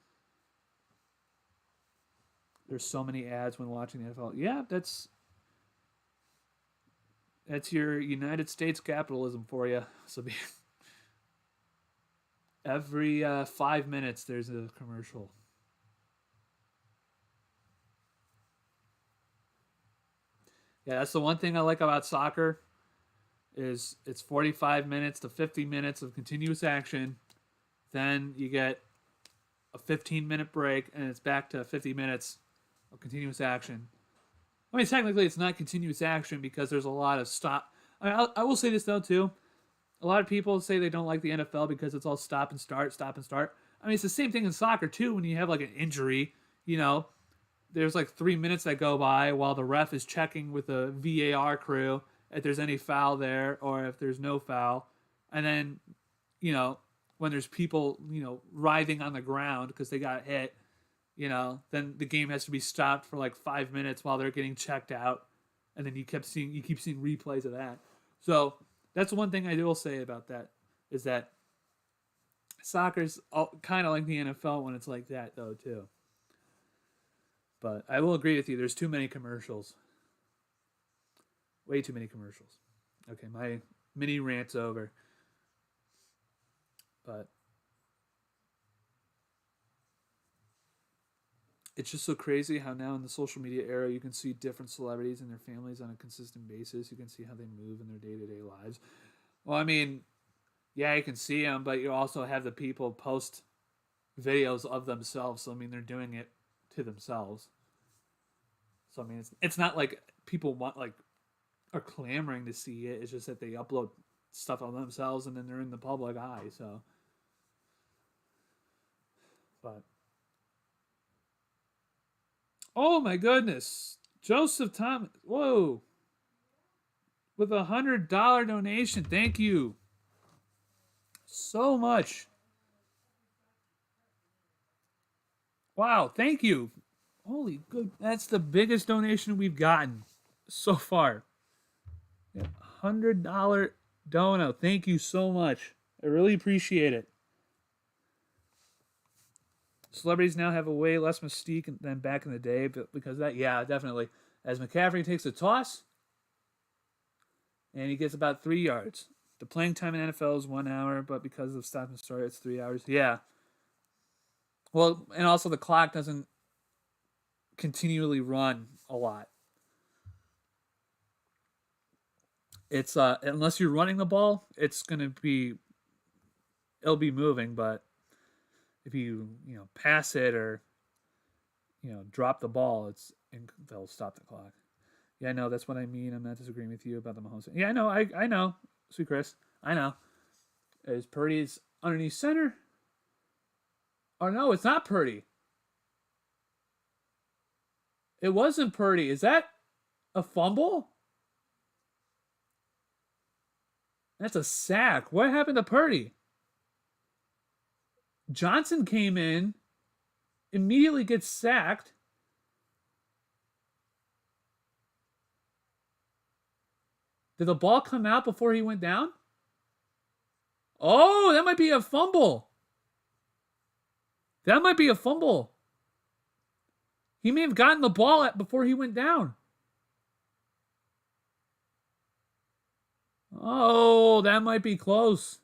There's so many ads when watching the NFL. Yeah, that's your United States capitalism for you. So every 5 minutes there's a commercial. Yeah, that's the one thing I like about soccer is it's 45 minutes to 50 minutes of continuous action. Then you get a 15-minute break, and it's back to 50 minutes of continuous action. I mean, technically, it's not continuous action because there's a lot of stop. I will say this, though, too. A lot of people say they don't like the NFL because it's all stop and start, stop and start. I mean, it's the same thing in soccer, too, when you have, like, an injury, you know. There's like 3 minutes that go by while the ref is checking with the VAR crew if there's any foul there or if there's no foul. And then, you know, when there's people, you know, writhing on the ground because they got hit, you know, then the game has to be stopped for like 5 minutes while they're getting checked out. And then you keep seeing replays of that. So that's one thing I will say about that is that soccer's kind of like the NFL when it's like that, though, too. But I will agree with you. There's too many commercials. Way too many commercials. Okay, my mini rant's over. But it's just so crazy how now in the social media era you can see different celebrities and their families on a consistent basis. You can see how they move in their day-to-day lives. Well, I mean, yeah, you can see them, but you also have the people post videos of themselves. So, I mean, they're doing it to themselves. So I mean, it's not like people are clamoring to see it. It's just that they upload stuff on themselves and then they're in the public eye. So, but oh my goodness, Joseph Thomas, whoa, with $100 donation. Thank you so much. Wow, thank you. Holy good. That's the biggest donation we've gotten so far. $100 dono. Thank you so much. I really appreciate it. Celebrities now have a way less mystique than back in the day, but because that, yeah, definitely. As McCaffrey takes a toss, and he gets about 3 yards. The playing time in NFL is 1 hour, but because of stop and start, it's 3 hours. Yeah. Well, and also the clock doesn't continually run a lot. It's unless you're running the ball, it'll be moving, but if you pass it or drop the ball, they'll stop the clock. Yeah, I know that's what I mean. I'm not disagreeing with you about the Mahomes. Yeah, I know. I know, sweet Chris. I know. Is Purdy's underneath center? Oh no, it's not Purdy. It wasn't Purdy. Is that a fumble? That's a sack. What happened to Purdy? Johnson came in, immediately gets sacked. Did the ball come out before he went down? Oh, that might be a fumble. That might be a fumble. He may have gotten the ball before he went down. Oh, that might be close.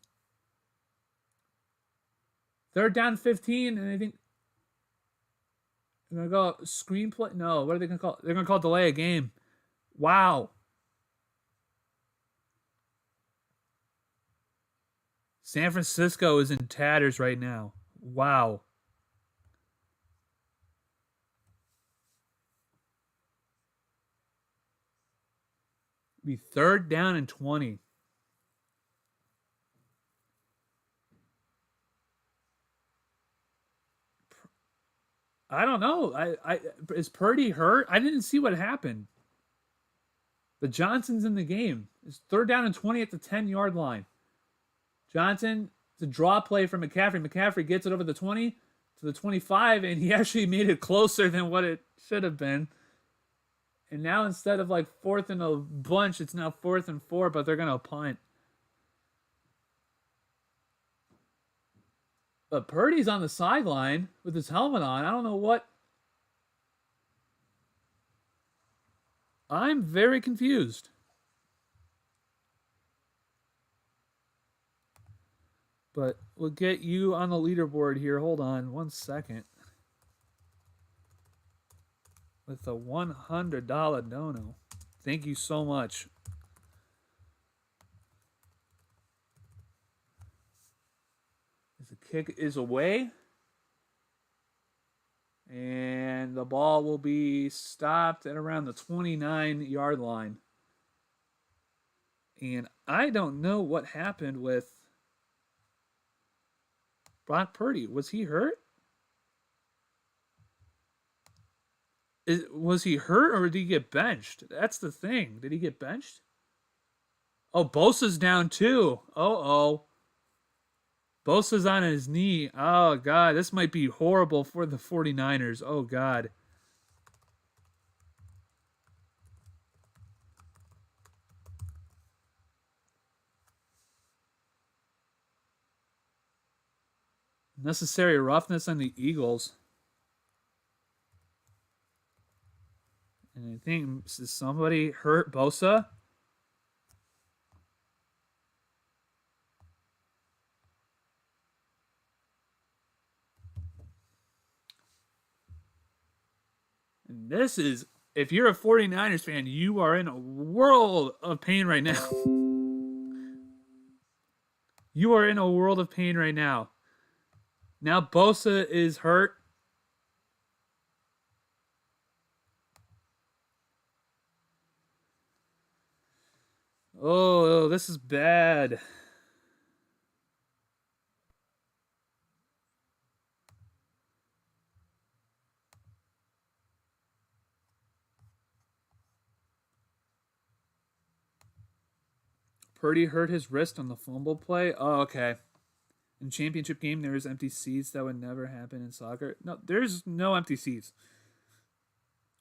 They're down 15, and I think they're going to go screenplay. No, what are they going to call? They're going to call delay a game. Wow. San Francisco is in tatters right now. Wow. Be 3rd down and 20. I don't know. Is Purdy hurt? I didn't see what happened. The Johnson's in the game. It's 3rd down and 20 at the 10-yard line. Johnson, it's a draw play from McCaffrey. McCaffrey gets it over the 20 to the 25, and he actually made it closer than what it should have been. And now instead of like 4th and a bunch, it's now 4th and 4, but they're going to punt. But Purdy's on the sideline with his helmet on. I don't know what. I'm very confused. But we'll get you on the leaderboard here. Hold on 1 second. With a $100 dono. Thank you so much. The kick is away. And the ball will be stopped at around the 29-yard line. And I don't know what happened with Brock Purdy. Was he hurt? Was he hurt or did he get benched? That's the thing. Did he get benched? Oh, Bosa's down too. Oh. Bosa's on his knee. Oh, God. This might be horrible for the 49ers. Oh, God. Necessary roughness on the Eagles. And I think somebody hurt Bosa. And this is, if you're a 49ers fan, you are in a world of pain right now. You are in a world of pain right now. Now Bosa is hurt. Oh, this is bad. Purdy hurt his wrist on the fumble play. Oh, okay. In championship game, there is empty seats. That would never happen in soccer. No, there's no empty seats.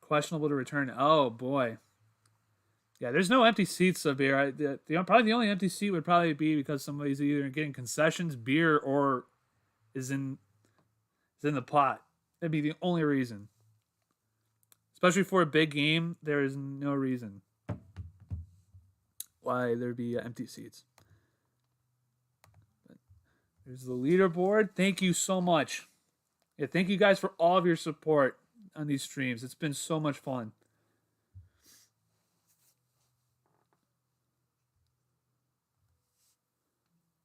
Questionable to return. Oh, boy. Yeah, there's no empty seats of beer. Probably the only empty seat would probably be because somebody's either getting concessions, beer, or is in the pot. That'd be the only reason. Especially for a big game, there is no reason why there'd be empty seats. But there's the leaderboard. Thank you so much. Yeah, thank you guys for all of your support on these streams. It's been so much fun.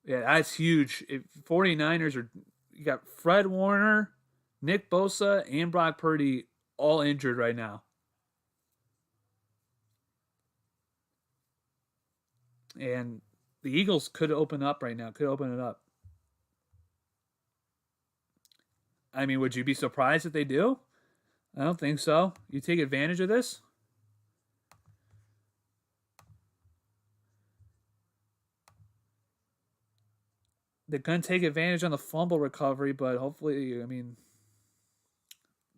Yeah, that's huge. 49ers are, you got Fred Warner, Nick Bosa, and Brock Purdy all injured right now. And the Eagles could open up right now, could open it up. I mean, would you be surprised if they do? I don't think so. You take advantage of this? They're going to take advantage on the fumble recovery, but hopefully, I mean,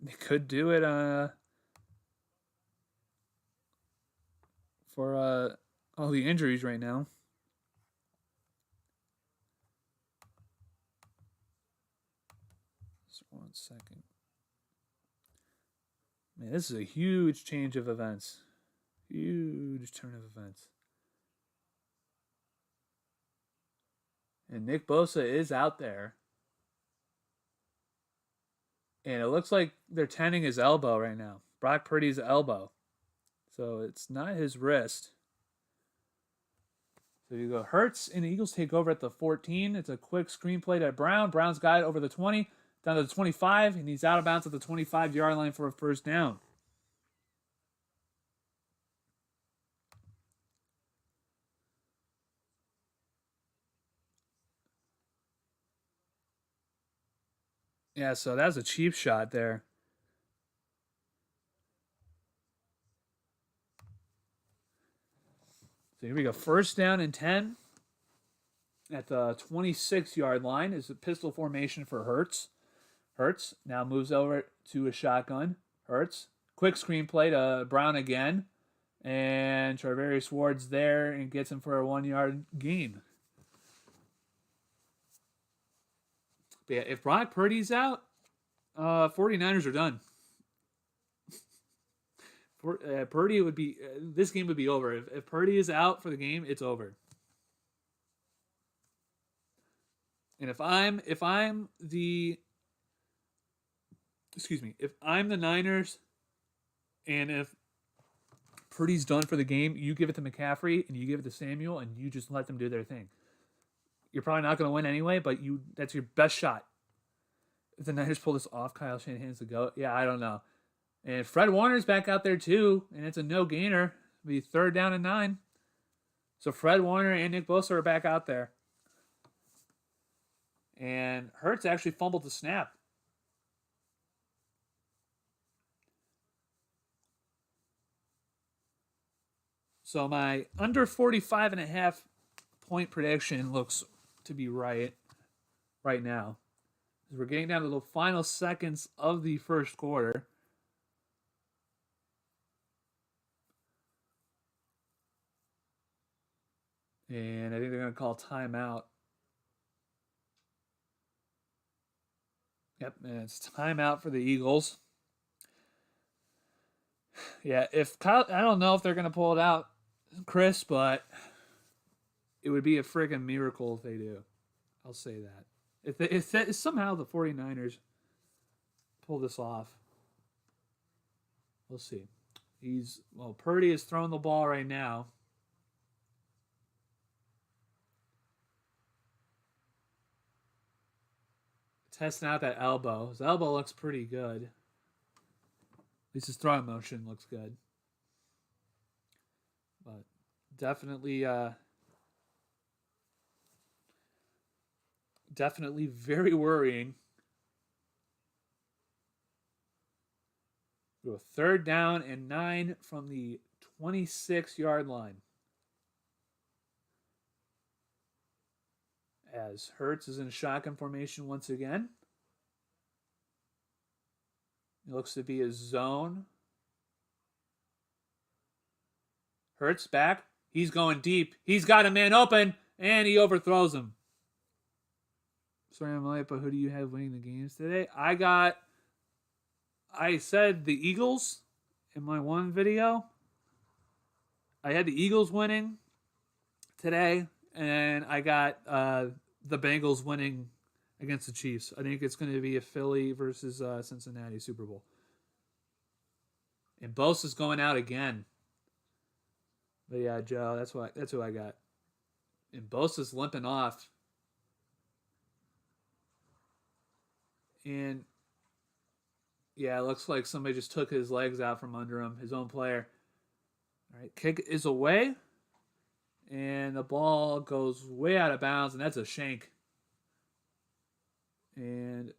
they could do it for all the injuries right now. Just 1 second. Man, this is a huge change of events. Huge turn of events. And Nick Bosa is out there. And it looks like they're tending his elbow right now. Brock Purdy's elbow. So it's not his wrist. So you go Hurts, and the Eagles take over at the 14. It's a quick screen play to Brown. Brown's got it over the 20, down to the 25, and he's out of bounds at the 25-yard line for a first down. Yeah, so that was a cheap shot there. So here we go. First down and 10 at the 26-yard line is a pistol formation for Hurts. Hurts now moves over to a shotgun. Hurts. Quick screen play to Brown again. And Charvarius Ward's there and gets him for a 1-yard gain. But yeah, if Brock Purdy's out, 49ers are done. Purdy would be this game would be over. If Purdy is out for the game, it's over. And if I'm the Niners, and if Purdy's done for the game, you give it to McCaffrey and you give it to Samuel and you just let them do their thing. You're probably not going to win anyway, but that's your best shot. If the Niners pull this off, Kyle Shanahan's the GOAT. Yeah, I don't know. And Fred Warner's back out there too, and it's a no-gainer. It'll be 3rd down and 9. So Fred Warner and Nick Bosa are back out there. And Hurts actually fumbled the snap. So my under 45.5 point prediction looks to be right now. As we're getting down to the final seconds of the first quarter. And I think they're going to call timeout. Yep, and it's timeout for the Eagles. Yeah, I don't know if they're going to pull it out, Chris, but it would be a friggin' miracle if they do. I'll say that. If somehow the 49ers pull this off, we'll see. Purdy is throwing the ball right now. Testing out that elbow. His elbow looks pretty good. At least his throwing motion looks good. But definitely very worrying. Go 3rd down and 9 from the 26-yard line. As Hurts is in shotgun formation once again. It looks to be a zone. Hurts back. He's going deep. He's got a man open, and he overthrows him. Sorry, I'm late, but who do you have winning the games today? I said the Eagles in my one video. I had the Eagles winning today, and I got the Bengals winning against the Chiefs. I think it's going to be a Philly versus Cincinnati Super Bowl. And Bosa's going out again. But yeah, Joe, that's who I got. And Bosa's limping off. And yeah, it looks like somebody just took his legs out from under him, his own player. All right, kick is away. And the ball goes way out of bounds, and that's a shank. And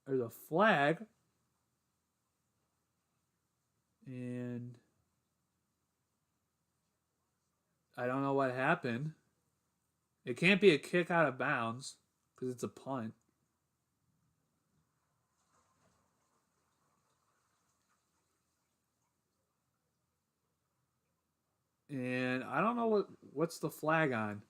there's a flag. And I don't know what happened. It can't be a kick out of bounds because it's a punt. And I don't know what's the flag on.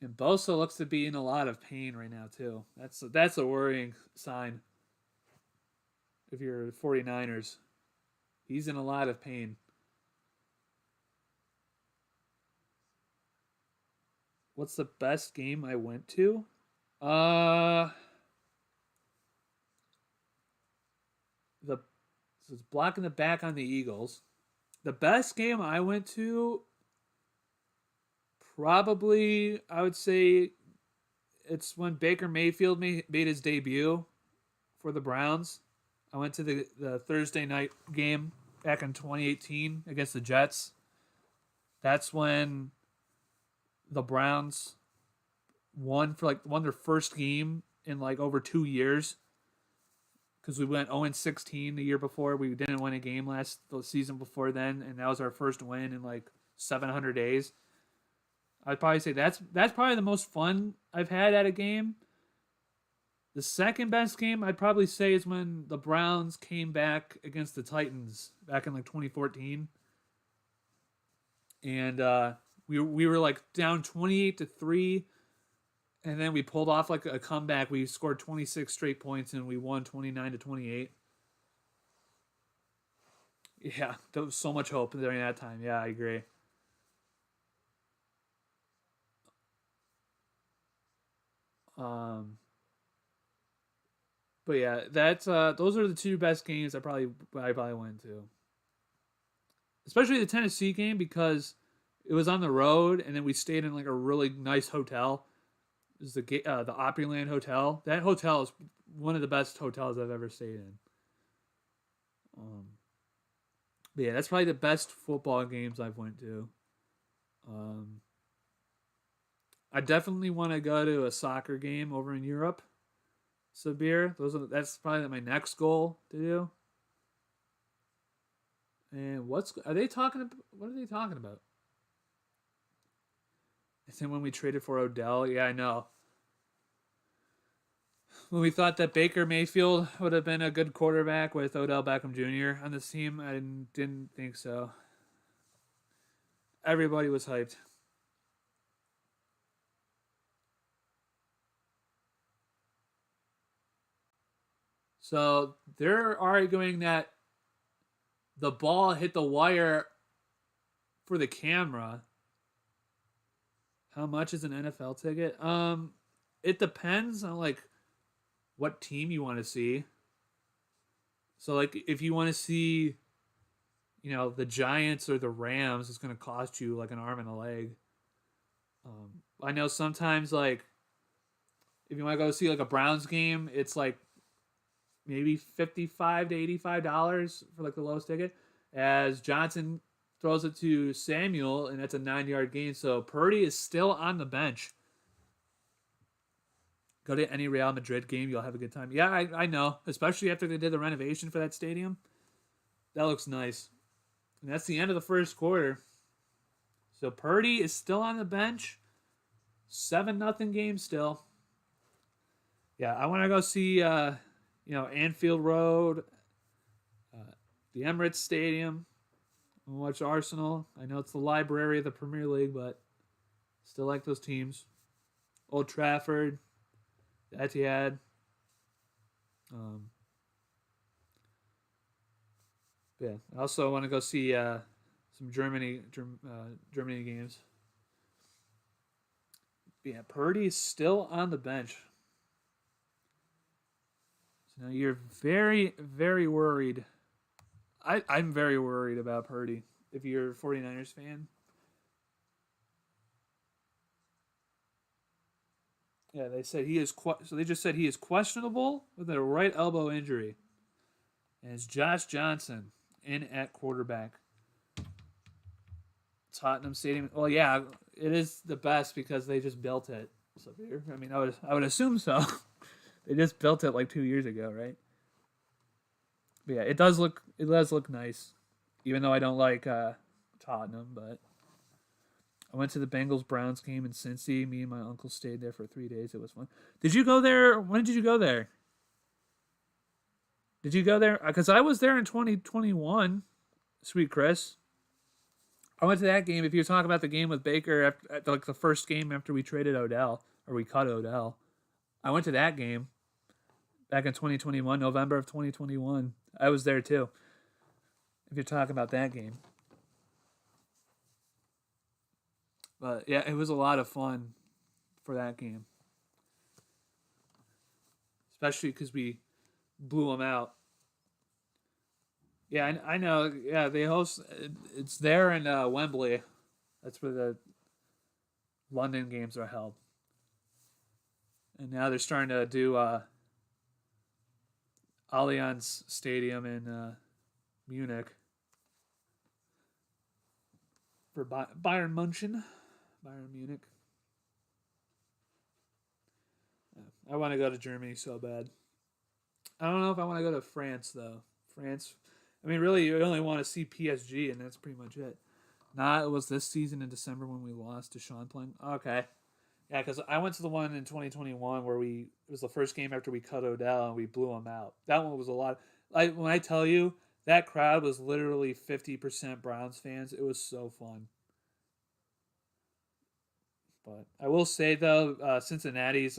And Bosa looks to be in a lot of pain right now too. That's a worrying sign. If you're 49ers, he's in a lot of pain. What's the best game I went to? So it's blocking the back on the Eagles. The best game I went to, probably, I would say, it's when Baker Mayfield made his debut for the Browns. I went to the Thursday night game back in 2018 against the Jets. That's when the Browns won their first game in over 2 years. Because we went 0-16 the year before. We didn't win a game the season before then, and that was our first win in 700 days. I'd probably say that's probably the most fun I've had at a game. The second best game I'd probably say is when the Browns came back against the Titans back in 2014. And we were down 28-3. And then we pulled off a comeback. We scored 26 straight points and we won 29-28. Yeah, there was so much hope during that time. Yeah, I agree. But yeah, that's those are the two best games I probably went to. Especially the Tennessee game because it was on the road and then we stayed in a really nice hotel. It was the Opryland Hotel. That hotel is one of the best hotels I've ever stayed in. But yeah, that's probably the best football games I've went to. I definitely want to go to a soccer game over in Europe. Sabir, that's probably my next goal to do. And what are they talking about? I think when we traded for Odell, yeah, I know. When we thought that Baker Mayfield would have been a good quarterback with Odell Beckham Jr. on this team, I didn't think so. Everybody was hyped. So they're arguing that the ball hit the wire for the camera. How much is an NFL ticket? It depends on what team you want to see. So if you want to see, the Giants or the Rams, it's going to cost you an arm and a leg. I know sometimes if you want to go see a Browns game, it's maybe $55 to $85 for the lowest ticket. As Johnson throws it to Samuel, and that's a 9-yard gain. So Purdy is still on the bench. Go to any Real Madrid game, you'll have a good time. Yeah, I know. Especially after they did the renovation for that stadium. That looks nice. And that's the end of the first quarter. So Purdy is still on the bench. 7-0 game still. Yeah, I want to go see, Anfield Road. the Emirates Stadium. We'll watch Arsenal. I know it's the library of the Premier League, but still like those teams. Old Trafford, Etihad. Yeah, I also want to go see some Germany games. Yeah, Purdy's still on the bench. So now you're very, very worried. I'm very worried about Purdy if you're a 49ers fan. Yeah, they said he is so they just said he is questionable with a right elbow injury. And it's Josh Johnson in at quarterback. Tottenham Stadium. Well, yeah, it is the best because they just built it. So I mean, I would assume so. They just built it like 2 years ago, right? But yeah, it does look nice, even though I don't like Tottenham. But I went to the Bengals Browns game in Cincy. Me and my uncle stayed there for 3 days. It was fun. Did you go there? When did you go there? Did you go there? Because I was there in 2021. Sweet Chris. I went to that game. If you're talking about the game with Baker, like the first game after we traded Odell, or we cut Odell, I went to that game back in 2021, November of 2021. I was there too. If you're talking about that game. But yeah, it was a lot of fun for that game. Especially because we blew them out. Yeah, I know. Yeah, they host. It's there in Wembley. That's where the London games are held. And now they're starting to do Allianz Stadium in Munich for Bayern München. Bayern Munich. I want to go to Germany so bad. I don't know if I want to go to France though. France. I mean, really, you only want to see PSG, and that's pretty much it. Nah, it was this season in December when we lost to Sean playing. Okay. Yeah, because I went to the one in 2021 where it was the first game after we cut Odell and we blew him out. That one was a lot. When I tell you, that crowd was literally 50% Browns fans. It was so fun. But I will say, though, Cincinnati's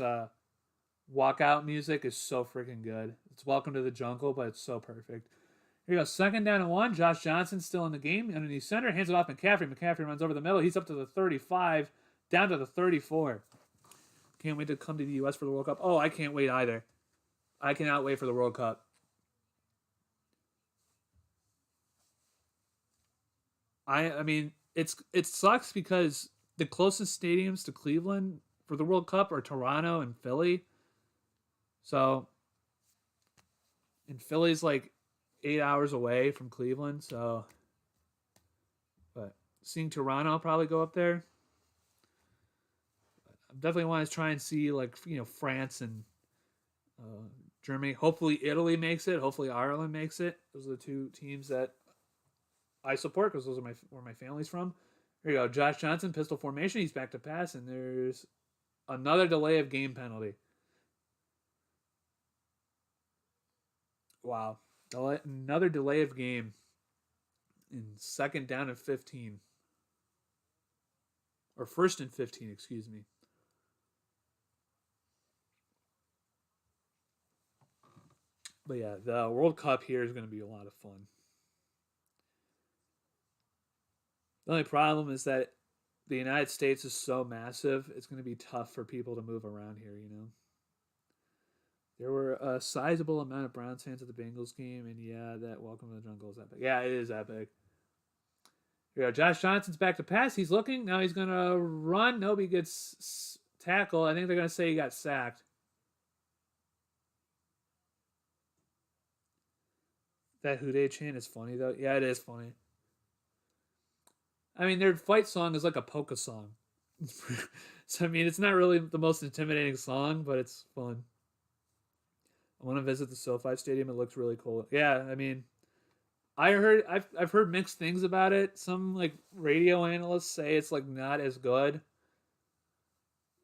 walkout music is so freaking good. It's Welcome to the Jungle, but it's so perfect. Here you go. 2nd down and 1. Josh Johnson still in the game. Underneath center. Hands it off McCaffrey. McCaffrey runs over the middle. He's up to the 35. Down to the 34. Can't wait to come to the U.S. for the World Cup. Oh, I can't wait either. I cannot wait for the World Cup. I mean, it sucks because the closest stadiums to Cleveland for the World Cup are Toronto and Philly. So, and Philly's like 8 hours away from Cleveland. So, but seeing Toronto, I'll probably go up there. I definitely want to try and see France and Germany. Hopefully Italy makes it. Hopefully Ireland makes it. Those are the two teams that I support because those are where my family's from. Here you go. Josh Johnson, pistol formation. He's back to pass, and there's another delay of game penalty. Wow. Another delay of game in 2nd down and 15. Or 1st and 15, excuse me. But yeah, the World Cup here is going to be a lot of fun. The only problem is that the United States is so massive, it's going to be tough for people to move around here, There were a sizable amount of Browns fans at the Bengals game, and yeah, that Welcome to the Jungle is epic. Yeah, it is epic. Here we go. Josh Johnson's back to pass. He's looking. Now he's going to run. Nope, he gets tackled. I think they're going to say he got sacked. That Houday chant is funny, though. Yeah, it is funny. I mean, their fight song is like a polka song. So, I mean, it's not really the most intimidating song, but it's fun. I want to visit the SoFi Stadium. It looks really cool. Yeah, I mean, I've heard mixed things about it. Some radio analysts say it's not as good.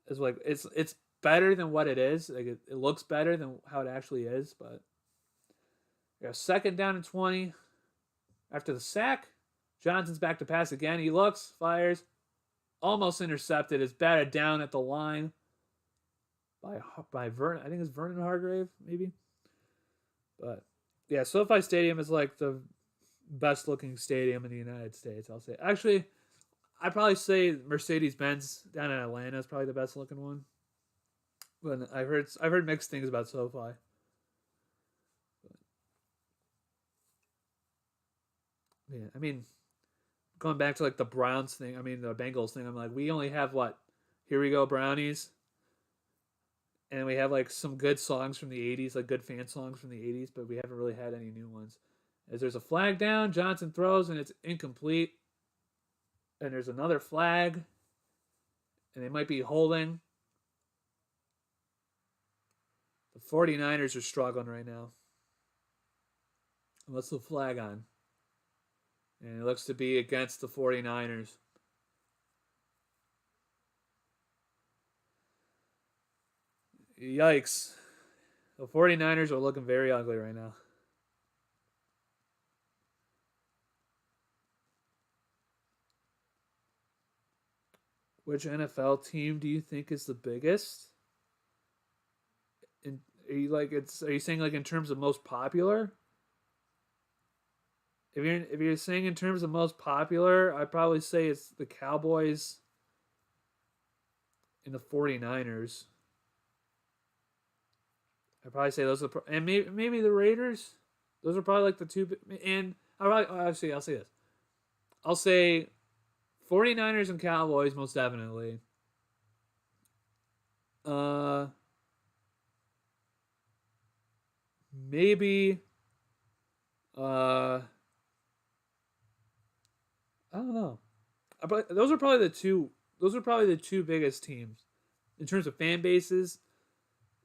It's better than what it is. It looks better than how it actually is, but yeah, 2nd down and 20. After the sack, Johnson's back to pass again. He looks, fires, almost intercepted. It's batted down at the line by Vernon. I think it's Vernon Hargrave, maybe. But yeah, SoFi Stadium is like the best looking stadium in the United States. I'll say. Actually, I'd probably say Mercedes-Benz down in Atlanta is probably the best looking one. But I've heard mixed things about SoFi. Yeah, I mean, going back to like the Browns thing. I mean, the Bengals thing. I'm like, we only have what? Here we go, Brownies, and we have like some good songs from the '80s, like good fan songs from the '80s, but we haven't really had any new ones. As there's a flag down, Johnson throws and it's incomplete, and there's another flag, and they might be holding. The 49ers are struggling right now. What's the flag on? And it looks to be against the 49ers. Yikes. The 49ers are looking very ugly right now. Which NFL team do you think is the biggest? Are you saying like in terms of most popular? If you're saying in terms of most popular, I'd probably say it's the Cowboys and the 49ers. I'd probably say those are and maybe the Raiders. Those are probably like the two. And I'll say this. I'll say 49ers and Cowboys most definitely. Uh maybe I don't know. But those are probably the two. Those are probably the two biggest teams in terms of fan bases.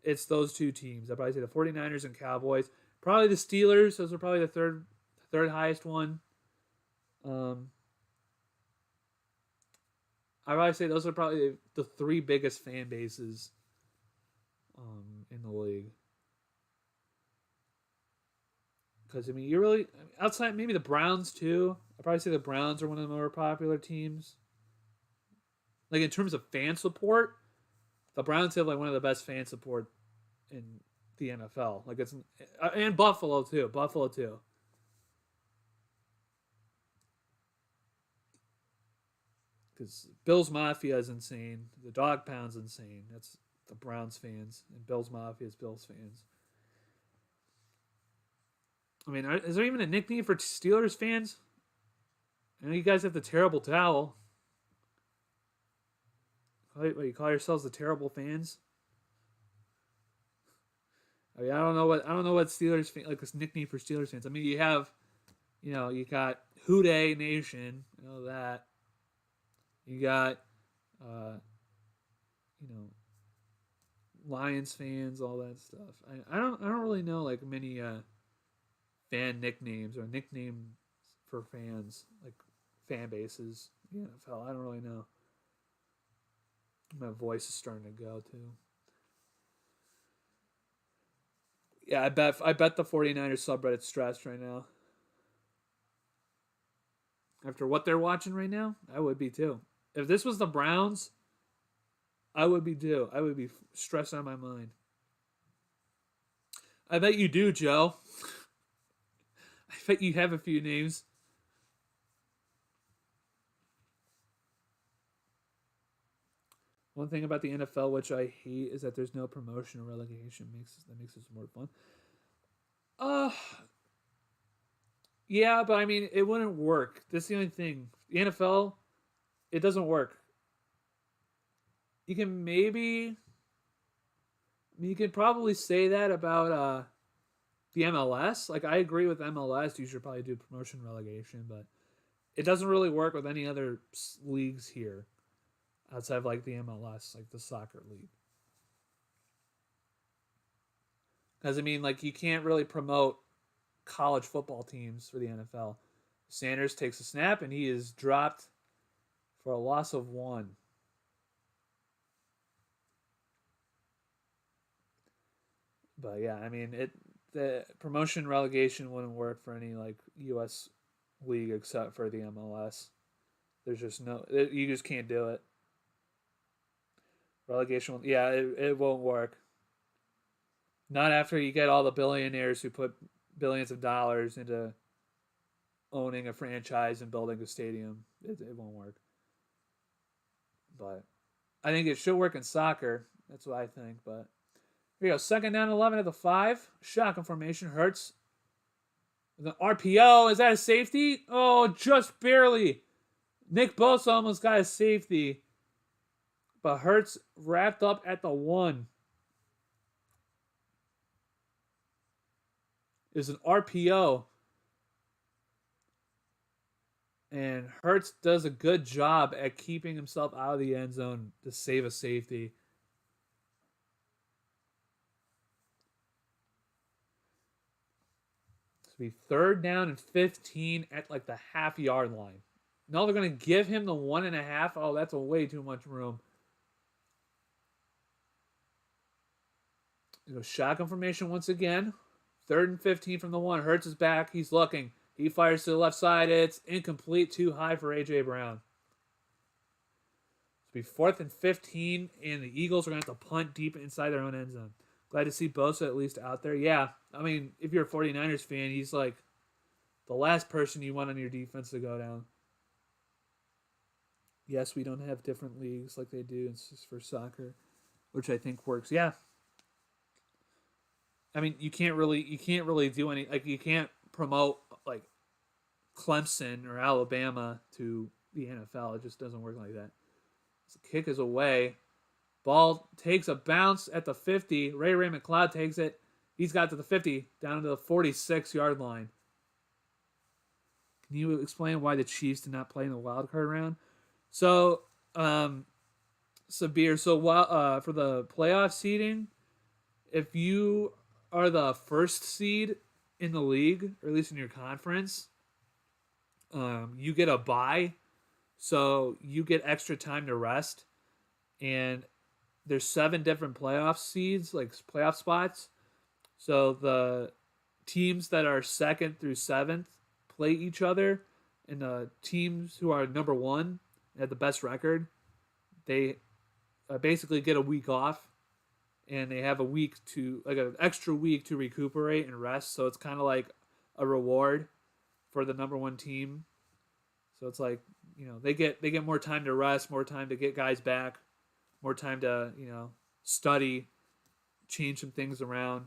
It's those two teams. I'd probably say the 49ers and Cowboys. Probably the Steelers. Those are probably the third highest one. I'd probably say those are probably the three biggest fan bases in the league. Because I mean, you really outside maybe the Browns too. I'd probably say the Browns are one of the more popular teams. Like in terms of fan support, the Browns have like one of the best fan support in the NFL. Like it's and Buffalo too. Buffalo too. Because Bills Mafia is insane. The Dog Pound's insane. That's the Browns fans, and Bills Mafia is Bills fans. I mean, is there even a nickname for Steelers fans? I know you guys have the terrible towel. What, you call yourselves the terrible fans? I mean, I don't know what Steelers like this nickname for Steelers fans. I mean, you got Houday Nation, you know that. You got, uh, you know, Lions fans, all that stuff. I don't really know like many fan nicknames or nicknames for fans like fan bases. The NFL. I don't really know. My voice is starting to go too. Yeah, I bet the 49ers subreddit's stressed right now. After what they're watching right now, I would be too. If this was the Browns, I would be too. I would be stressed out of my mind. I bet you do, Joe. I bet you have a few names. One thing about the NFL which I hate is that there's no promotion or relegation. That makes this more fun. Uh yeah, but I mean it wouldn't work. That's the only thing. The NFL, it doesn't work. You can maybe you can probably say that about the MLS. Like I agree with MLS, you should probably do promotion relegation, but it doesn't really work with any other leagues here outside of like the MLS, like the soccer league. Because I mean, like you can't really promote college football teams for the NFL. Sanders takes a snap and he is dropped for a loss of one. But yeah, I mean the promotion relegation wouldn't work for any like U.S. league except for the MLS. There's just you just can't do it. Relegation, yeah, it won't work. Not after you get all the billionaires who put billions of dollars into owning a franchise and building a stadium. It won't work. But I think it should work in soccer. That's what I think. But here you go. Second down 11 at the 5. Shotgun formation. Hurts. The RPO. Is that a safety? Oh, just barely. Nick Bosa almost got a safety. But Hurts wrapped up at the 1. Is an RPO. And Hurts does a good job at keeping himself out of the end zone to save a safety. This will be 3rd down and 15 at like the half-yard line. No, they're going to give him the 1.5. Oh, that's a way too much room. You go shotgun formation once again. 3rd and 15 from the 1. Hurts is back. He's looking. He fires to the left side. It's incomplete. Too high for A.J. Brown. It'll be 4th and 15, and the Eagles are going to have to punt deep inside their own end zone. Glad to see Bosa at least out there. Yeah, I mean, if you're a 49ers fan, he's like the last person you want on your defense to go down. Yes, we don't have different leagues like they do for soccer, which I think works. Yeah. I mean, you can't really do any, like, you can't promote like Clemson or Alabama to the NFL. It just doesn't work like that. So the kick is away. Ball takes a bounce at the 50. Ray McLeod takes it. He's got to the 50, down to the 46-yard line. Can you explain why the Chiefs did not play in the wild card round? So, Sabir, for the playoff seeding, if you are the first seed in the league, or at least in your conference, you get a bye, so you get extra time to rest. And there's 7 different playoff seeds, like playoff spots. So the teams that are 2nd through 7th play each other, and the teams who are number 1 at the best record, they basically get a week off, and they have an extra week to recuperate and rest. So it's kind of like a reward for the number 1 team. So it's like, they get more time to rest, more time to get guys back, more time to, study, change some things around.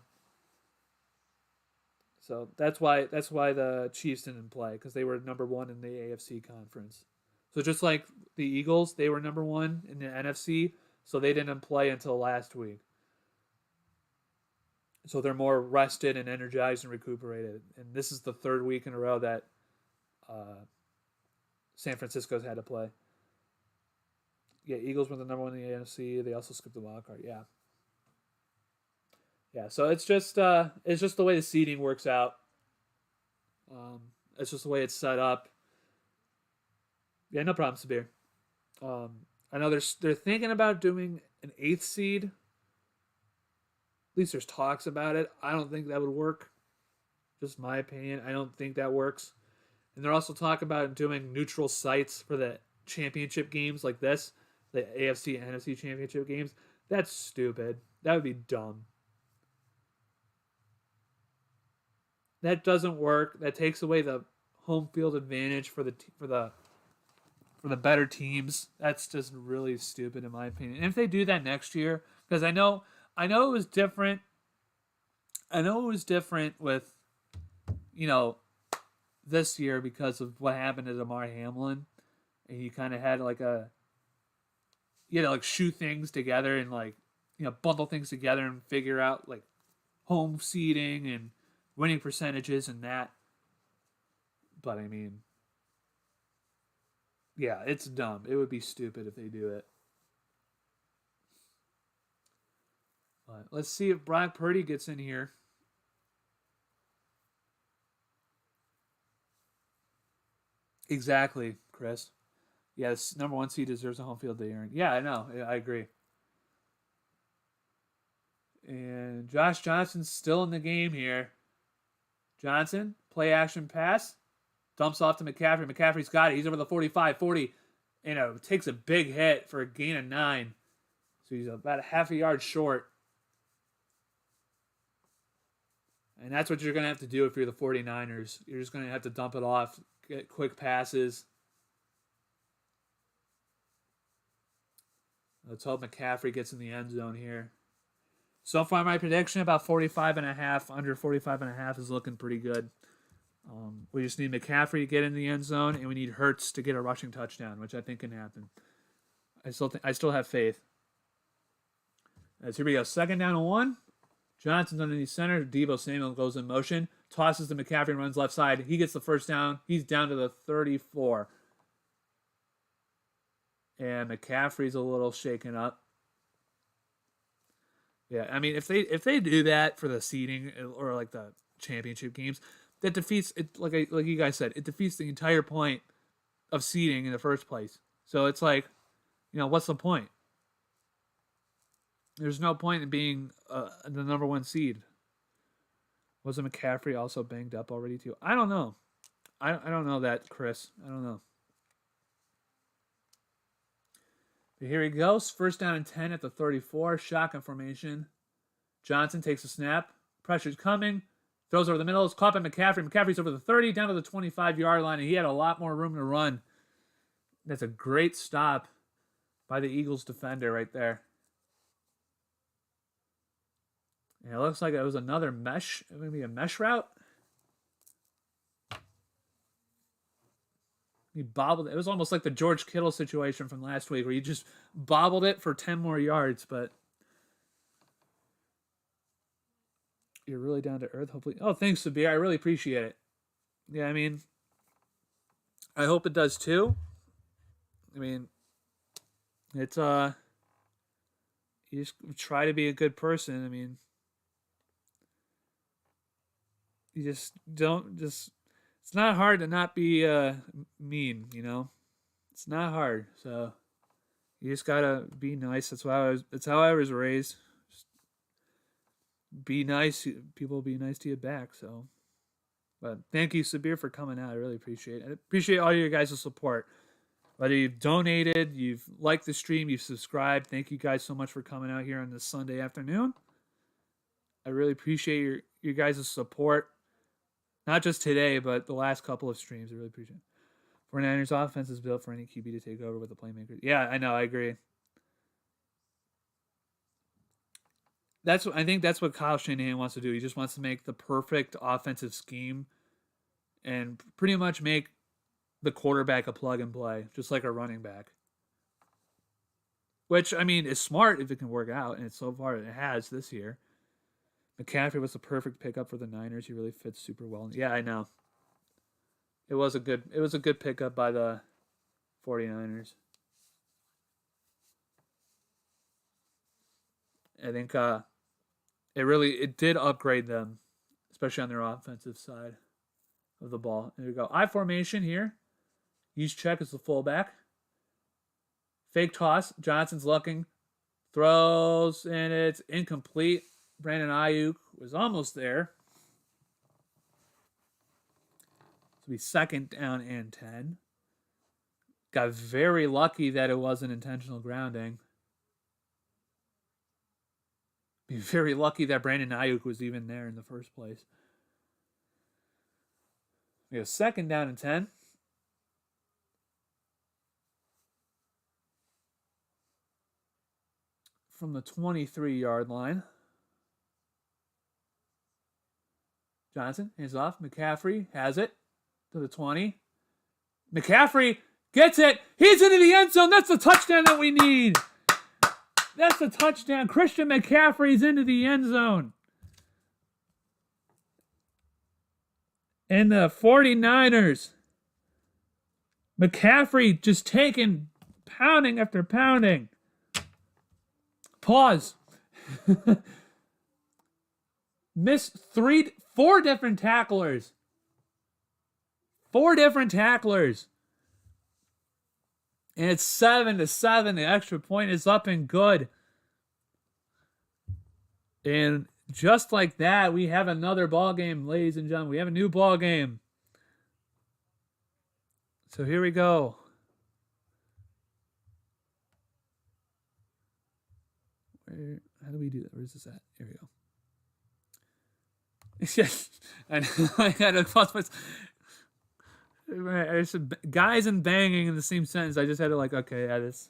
So that's why the Chiefs didn't play, because they were number 1 in the AFC conference. So just like the Eagles, they were number 1 in the NFC, so they didn't play until last week. So they're more rested and energized and recuperated. And this is the 3rd week in a row that San Francisco's had to play. Yeah, Eagles were the number 1 in the NFC. They also skipped the wild card. Yeah. Yeah, so it's just the way the seeding works out. It's just the way it's set up. Yeah, no problem, Sabir. I know they're thinking about doing an 8th seed. At least there's talks about it. I don't think that would work. Just my opinion. I don't think that works. And they're also talking about doing neutral sites for the championship games like this, the AFC and NFC championship games. That's stupid. That would be dumb. That doesn't work. That takes away the home field advantage for the better teams. That's just really stupid in my opinion. And if they do that next year, because I know it was different. I know it was different with, this year because of what happened to Damar Hamlin, and you kind of had you had to shoe things together and bundle things together and figure out home seating and winning percentages and that. But I mean, yeah, it's dumb. It would be stupid if they do it. But let's see if Brock Purdy gets in here. Exactly, Chris. Yeah, this number 1 seed deserves a home field advantage. Yeah, I know. I agree. And Josh Johnson's still in the game here. Johnson, play action pass. Dumps off to McCaffrey. McCaffrey's got it. He's over the 45, 40. Takes a big hit for a gain of 9. So he's about a half a yard short. And that's what you're going to have to do if you're the 49ers. You're just going to have to dump it off, get quick passes. Let's hope McCaffrey gets in the end zone here. So far, my prediction about 45.5, under 45.5 is looking pretty good. We just need McCaffrey to get in the end zone, and we need Hurts to get a rushing touchdown, which I think can happen. I still have faith. As here we go, 2nd down and 1. Johnson's underneath center. Deebo Samuel goes in motion, tosses to McCaffrey and runs left side. He gets the first down. He's down to the 34. And McCaffrey's a little shaken up. Yeah, I mean, if they do that for the seeding or like the championship games, that defeats it. Like you guys said, it defeats the entire point of seeding in the first place. So it's like, what's the point? There's no point in being the number 1 seed. Wasn't McCaffrey also banged up already too? I don't know. I don't know that, Chris. I don't know. But here he goes. 1st down and 10 at the 34. Shotgun formation. Johnson takes a snap. Pressure's coming. Throws over the middle. It's caught by McCaffrey. McCaffrey's over the 30, down to the 25-yard line, and he had a lot more room to run. That's a great stop by the Eagles defender right there. And it looks like it was another mesh. Maybe a mesh route. He bobbled it. It was almost like the George Kittle situation from last week where you just bobbled it for 10 more yards, but you're really down to earth, hopefully. Oh, thanks, Sabir. I really appreciate it. Yeah, I mean, I hope it does too. I mean, it's, you just try to be a good person. I mean, you just don't it's not hard to not be mean, It's not hard. So you just gotta be nice. That's how I was raised. Just be nice. People will be nice to you back. So, but thank you, Sabir, for coming out. I really appreciate it. I appreciate all your guys' support. Whether you've donated, you've liked the stream, you've subscribed. Thank you guys so much for coming out here on this Sunday afternoon. I really appreciate your guys' support. Not just today, but the last couple of streams. I really appreciate it. 49ers offense is built for any QB to take over with the playmakers. Yeah, I know. I agree. I think that's what Kyle Shanahan wants to do. He just wants to make the perfect offensive scheme and pretty much make the quarterback a plug and play, just like a running back. Which, I mean, is smart if it can work out, and so far it has this year. McCaffrey was the perfect pickup for the Niners. He really fits super well. Yeah, I know. It was a good pickup by the 49ers. I think it did upgrade them, especially on their offensive side of the ball. There we go. I formation here. Use check as the fullback. Fake toss. Johnson's looking. Throws, and it's incomplete. Brandon Ayuk was almost there. This will be 2nd down and 10. Got very lucky that it wasn't intentional grounding. Be very lucky that Brandon Ayuk was even there in the first place. We have 2nd down and 10. From the 23-yard line. Johnson hands off. McCaffrey has it to the 20. McCaffrey gets it. He's into the end zone. That's the touchdown that we need. That's the touchdown. Christian McCaffrey's into the end zone. And the 49ers. McCaffrey just taking pounding after pounding. Pause. Missed 4 different tacklers. 4 different tacklers. And it's 7-7. The extra point is up and good. And just like that, we have another ball game, ladies and gentlemen. We have a new ball game. So here we go. How do we do that? Where is this at? Here we go. Yes, I know. I had to pause my. I said guys and banging in the same sentence. I just had to okay, yeah, this.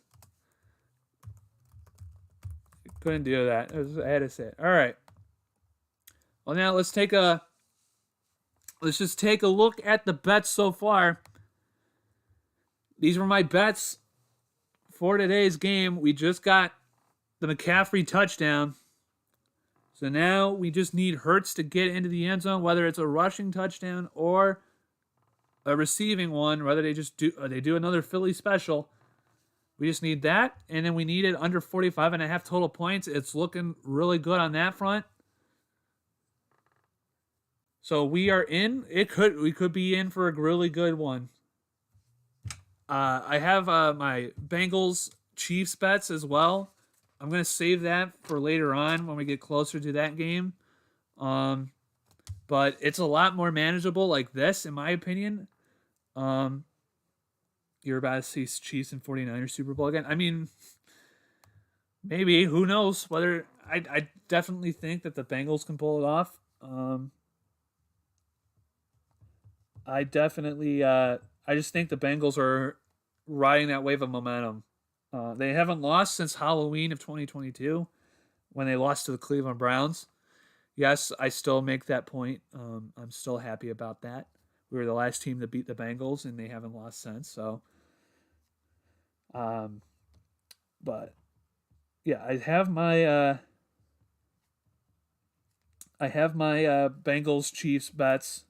Couldn't do that. I had to say it. All right. Well, now let's just take a look at the bets so far. These were my bets for today's game. We just got the McCaffrey touchdown. So now we just need Hurts to get into the end zone, whether it's a rushing touchdown or a receiving one, whether they do another Philly special. We just need that, and then we needed under 45.5 total points. It's looking really good on that front. So we are in. We could be in for a really good one. I have my Bengals Chiefs bets as well. I'm gonna save that for later on when we get closer to that game. But it's a lot more manageable like this, in my opinion. You're about to see Chiefs and 49ers Super Bowl again. I mean, maybe. Who knows? Whether I definitely think that the Bengals can pull it off. I just think the Bengals are riding that wave of momentum. They haven't lost since Halloween of 2022 when they lost to the Cleveland Browns. Yes, I still make that point. I'm still happy about that. We were the last team to beat the Bengals, and they haven't lost since. So, but yeah, I have my Bengals Chiefs bets.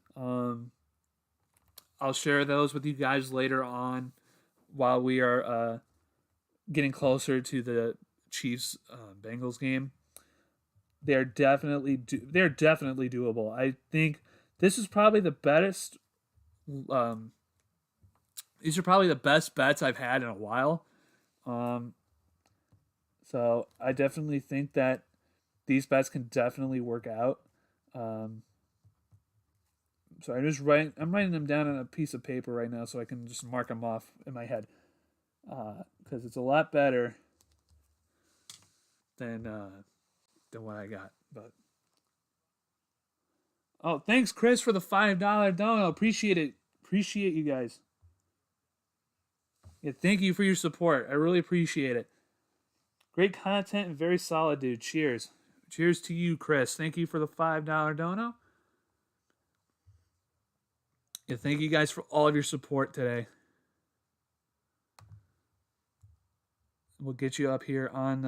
I'll share those with you guys later on while we are getting closer to the Chiefs Bengals game. They're definitely doable. I think this is probably the best. These are probably the best bets I've had in a while. So I definitely think that these bets can definitely work out. So I'm writing them down on a piece of paper right now so I can just mark them off in my head. Because it's a lot better than what I got. But thanks, Chris, for the $5 dono. Appreciate it. Appreciate you guys. Yeah, thank you for your support. I really appreciate it. Great content and very solid, dude. Cheers. Cheers to you, Chris. Thank you for the $5 dono. Yeah, thank you guys for all of your support today. We'll get you up here on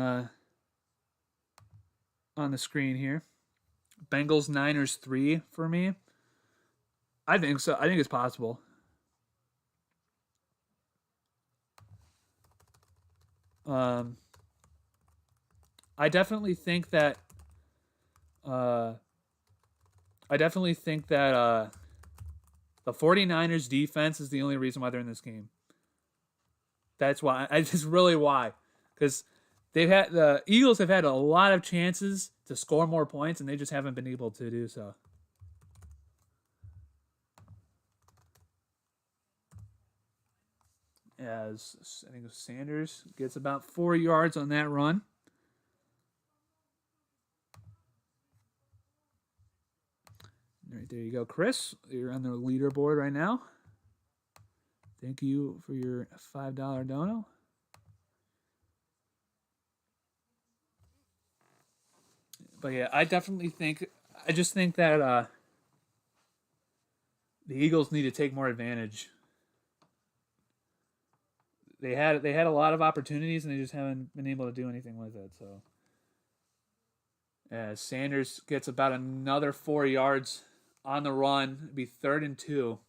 the screen here. Bengals Niners 3 for me. I think so. I think it's possible. I definitely think that the 49ers defense is the only reason why they're in this game. That's why. It's really why. Because the Eagles have had a lot of chances to score more points, and they just haven't been able to do so. As I think Sanders gets about 4 yards on that run. Right, there you go, Chris. You're on the leaderboard right now. Thank you for your $5 dono. But yeah, I just think that the Eagles need to take more advantage. They had a lot of opportunities and they just haven't been able to do anything with it. So, Sanders gets about another 4 yards on the run. It'd be 3rd and 2.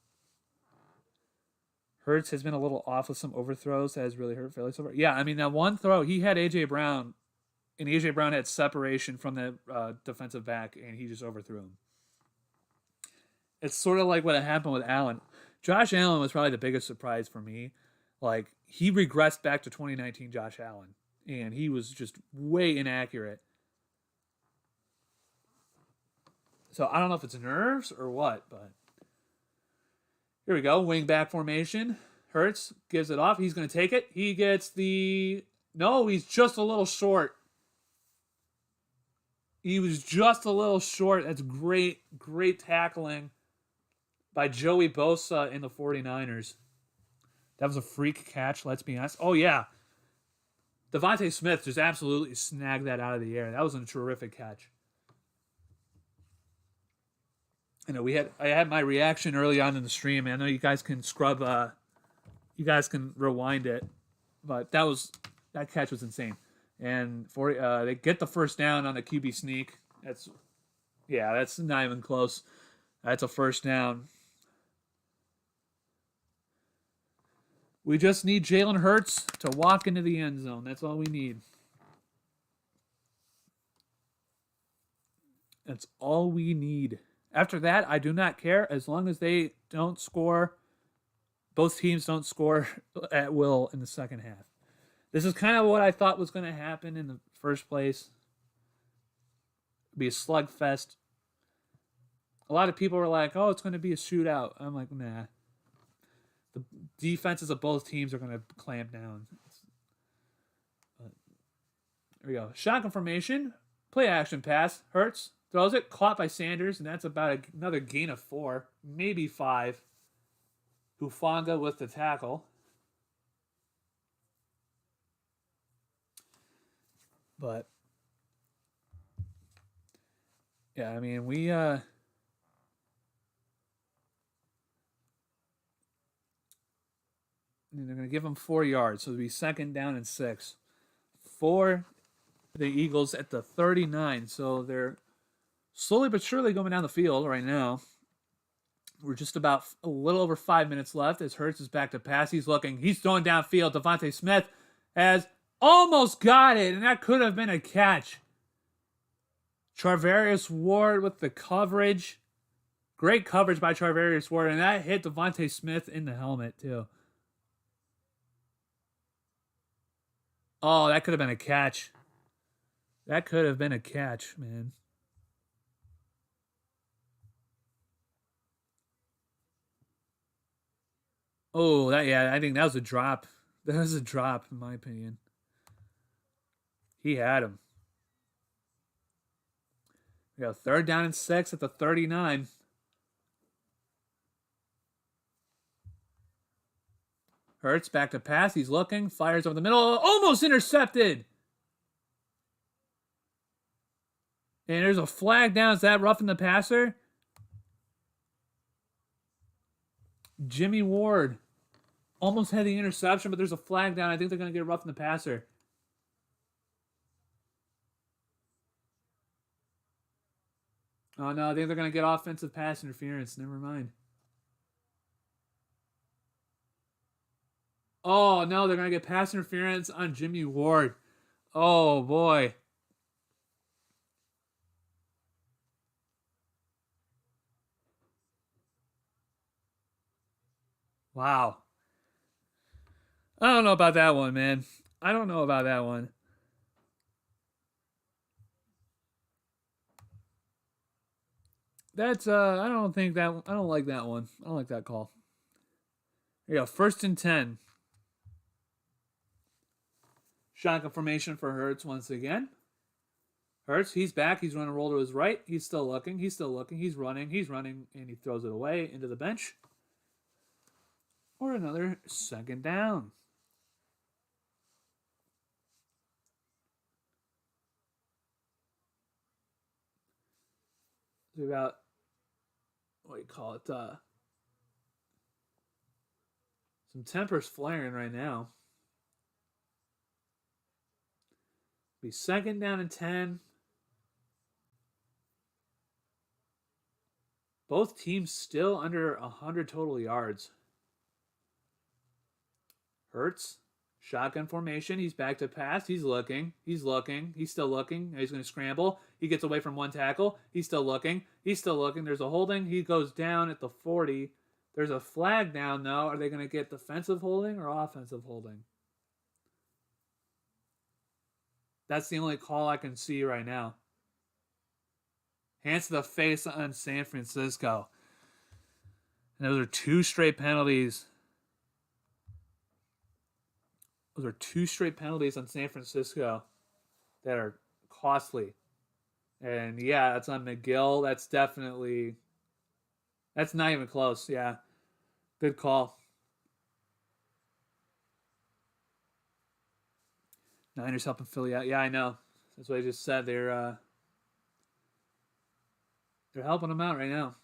Hurts has been a little off with some overthrows that has really hurt Philly so far. Yeah, I mean, that one throw, he had A.J. Brown, and A.J. Brown had separation from the defensive back, and he just overthrew him. It's sort of like what happened with Allen. Josh Allen was probably the biggest surprise for me. Like, he regressed back to 2019 Josh Allen, and he was just way inaccurate. So I don't know if it's nerves or what, but here we go. Wing back formation. Hurts gives it off. He's going to take it. He gets the... No, he's just a little short. He was just a little short. That's great, great tackling by Joey Bosa in the 49ers. That was a freak catch, let's be honest. Oh, yeah. Devontae Smith just absolutely snagged that out of the air. That was a terrific catch. I know I had my reaction early on in the stream. I know you guys can you guys can rewind it, but that catch was insane. And they get the first down on the QB sneak. That's not even close. That's a first down. We just need Jalen Hurts to walk into the end zone. That's all we need. That's all we need. After that, I do not care as long as they don't score. Both teams don't score at will in the second half. This is kind of what I thought was going to happen in the first place. It'd be a slugfest. A lot of people were like, "Oh, it's going to be a shootout." I'm like, nah. The defenses of both teams are going to clamp down. But there we go. Shotgun formation. Play action pass. Hurts. Throws it. Caught by Sanders. And that's about another gain of 4. Maybe 5. Hufanga with the tackle. But yeah, I mean, they're going to give them 4 yards, so it'll be second down and 6 for the Eagles at the 39. So they're slowly but surely going down the field right now. We're just about a little over 5 minutes left as Hurts is back to pass. He's throwing downfield. Devontae Smith has almost got it, and that could have been a catch. Charvarius Ward with the coverage. Great coverage by Charvarius Ward, and that hit Devontae Smith in the helmet, too. Oh, that could have been a catch. That could have been a catch, man. Oh, I think that was a drop. That was a drop, in my opinion. He had him. We got third down and 6 at the 39. Hurts back to pass. He's looking. Fires over the middle. Almost intercepted. And there's a flag down. Is that roughing the passer? Jimmy Ward almost had the interception, but there's a flag down. I think they're going to get roughing the passer. Oh, no. I think they're going to get offensive pass interference. Never mind. Oh, no. They're going to get pass interference on Jimmy Ward. Oh, boy. Wow. I don't know about that one, man. I don't know about that one. That's I don't like that one. I don't like that call. There you go. 1st and 10. Shotgun formation for Hurts once again. Hurts, he's back. He's running a roll to his right. He's still looking. He's running, and he throws it away into the bench. Or another second down. So about, what do you call it? Some tempers flaring right now. Be second down and 10. Both teams still under 100 total yards. Hurts, shotgun formation. He's back to pass. He's looking. He's still looking. He's going to scramble. He gets away from one tackle. He's still looking. There's a holding. He goes down at the 40. There's a flag down, though. Are they going to get defensive holding or offensive holding? That's the only call I can see right now. Hands to the face on San Francisco. And those are 2 straight penalties. Those are 2 straight penalties on San Francisco that are costly. And yeah, that's on McGill. That's not even close. Yeah. Good call. Niners helping Philly out. Yeah, I know. That's what I just said. They're helping them out right now.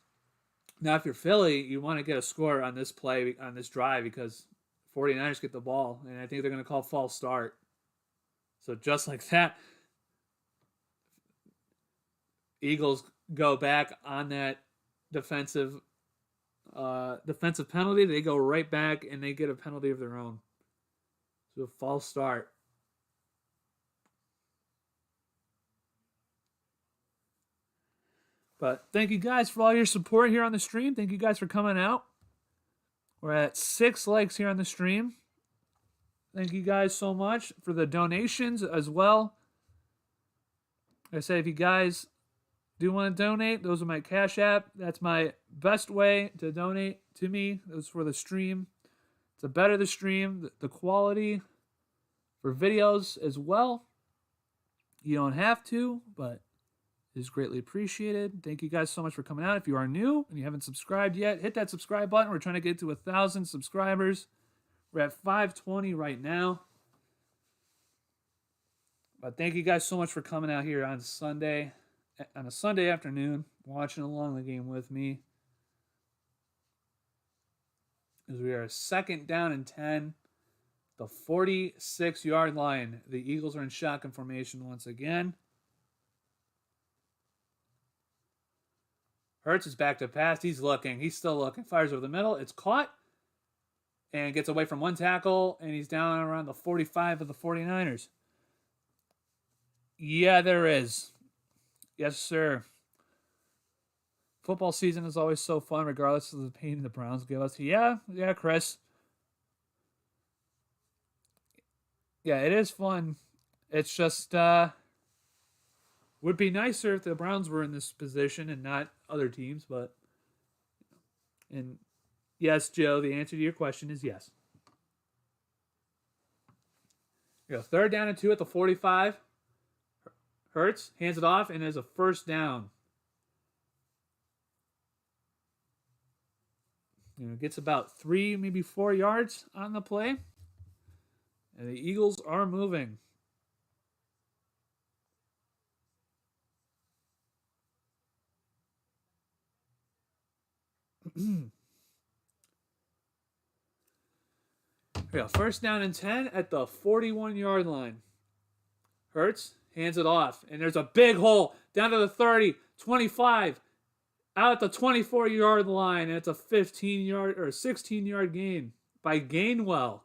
Now, if you're Philly, you want to get a score on this play, on this drive, because 49ers get the ball, and I think they're going to call false start. So just like that, Eagles go back on that defensive penalty. They go right back, and they get a penalty of their own. So false start. But thank you guys for all your support here on the stream. Thank you guys for coming out. We're at 6 likes here on the stream. Thank you guys so much for the donations as well. Like I said, if you guys do want to donate, those are my Cash App. That's my best way to donate to me. Those for the stream. To better the stream, the quality for videos as well. You don't have to, but it is greatly appreciated. Thank you guys so much for coming out. If you are new and you haven't subscribed yet, hit that subscribe button. We're trying to get to 1,000 subscribers. We're at 520 right now. But thank you guys so much for coming out here on a Sunday afternoon, watching along the game with me. As we are 2nd down and 10, the 46-yard line. The Eagles are in shotgun formation once again. Hurts is back to pass. He's looking. He's still looking. Fires over the middle. It's caught. And gets away from one tackle. And he's down around the 45 of the 49ers. Yeah, there is. Yes, sir. Football season is always so fun, regardless of the pain the Browns give us. Yeah, Chris. Yeah, it is fun. It's just would be nicer if the Browns were in this position and not other teams, but and yes, Joe, the answer to your question is yes. You go 3rd down and 2 at the 45. Hurts hands it off and there's a 1st down. Gets about 3, maybe 4 yards on the play. And the Eagles are moving. Yeah, 1st down and 10 at the 41-yard line. Hurts hands it off. And there's a big hole down to the 30, 25, out at the 24-yard line. And it's a 15-yard or 16-yard gain by Gainwell.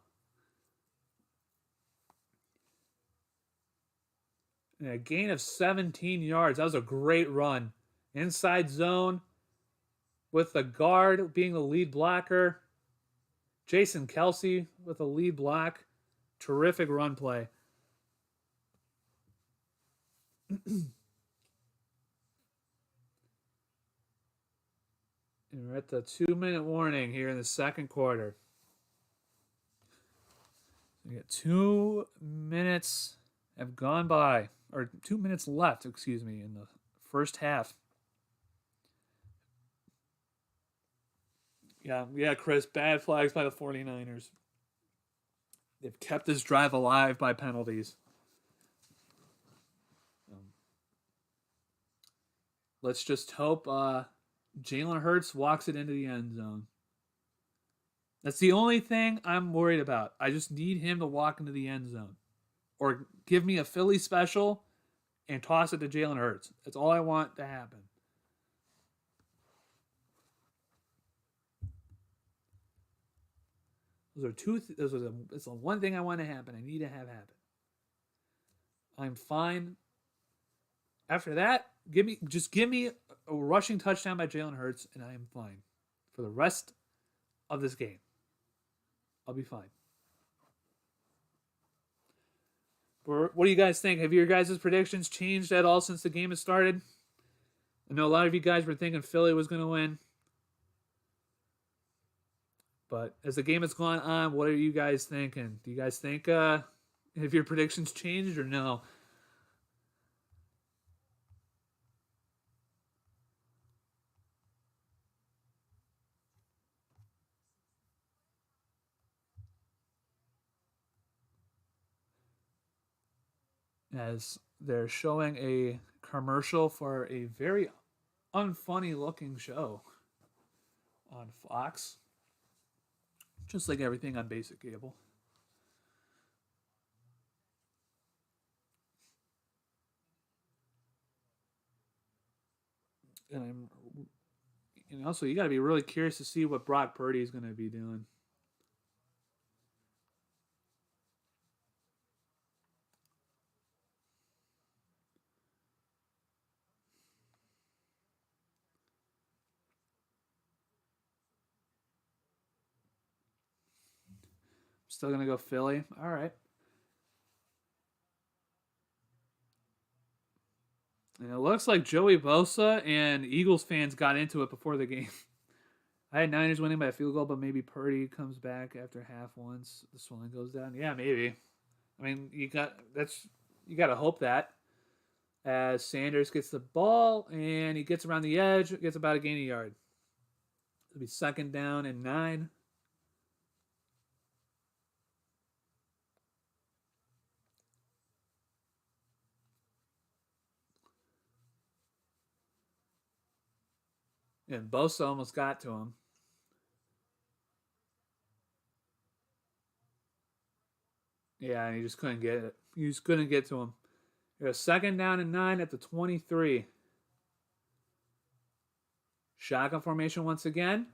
And a gain of 17 yards. That was a great run. Inside zone with the guard being the lead blocker. Jason Kelsey with a lead block. Terrific run play. And we're at the 2-minute warning here in the 2nd quarter. We got 2 minutes have gone by, or 2 minutes left, in the 1st half. Yeah, Chris, bad flags by the 49ers. They've kept this drive alive by penalties. Let's just hope Jalen Hurts walks it into the end zone. That's the only thing I'm worried about. I just need him to walk into the end zone. Or give me a Philly special and toss it to Jalen Hurts. That's all I want to happen. It's the one thing I want to happen. I need to have happen. I'm fine. After that, give me a rushing touchdown by Jalen Hurts, and I am fine for the rest of this game. I'll be fine. What do you guys think? Have your guys' predictions changed at all since the game has started? I know a lot of you guys were thinking Philly was going to win. But as the game has gone on, what are you guys thinking? Do you guys think have your predictions changed or no? As they're showing a commercial for a very unfunny looking show on Fox, just like everything on basic cable. And so you got to be really curious to see what Brock Purdy is going to be doing. Still going to go Philly. All right. And it looks like Joey Bosa and Eagles fans got into it before the game. I had Niners winning by a field goal, but maybe Purdy comes back after half once the swelling goes down. Yeah, maybe. I mean, you got to hope that. As Sanders gets the ball and he gets around the edge, gets about a gain of yard. It'll be 2nd down and 9. And Bosa almost got to him. Yeah, and he just couldn't get it. He just couldn't get to him. There's 2nd down and 9 at the 23. Shotgun formation once again.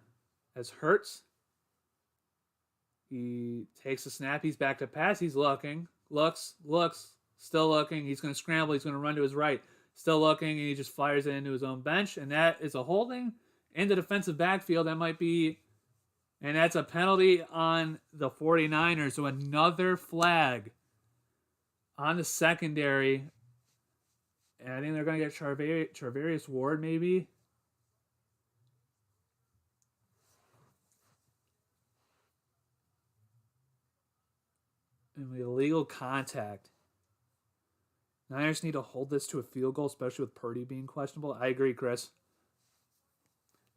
As Hurts. He takes a snap. He's back to pass. He's looking. Looks. Still looking. He's going to scramble. He's going to run to his right. Still looking, and he just fires it into his own bench. And that is a holding in the defensive backfield. That might be, and that's a penalty on the 49ers. So another flag on the secondary. And I think they're going to get Charvarius Ward maybe. And the illegal contact. Niners need to hold this to a field goal, especially with Purdy being questionable. I agree, Chris.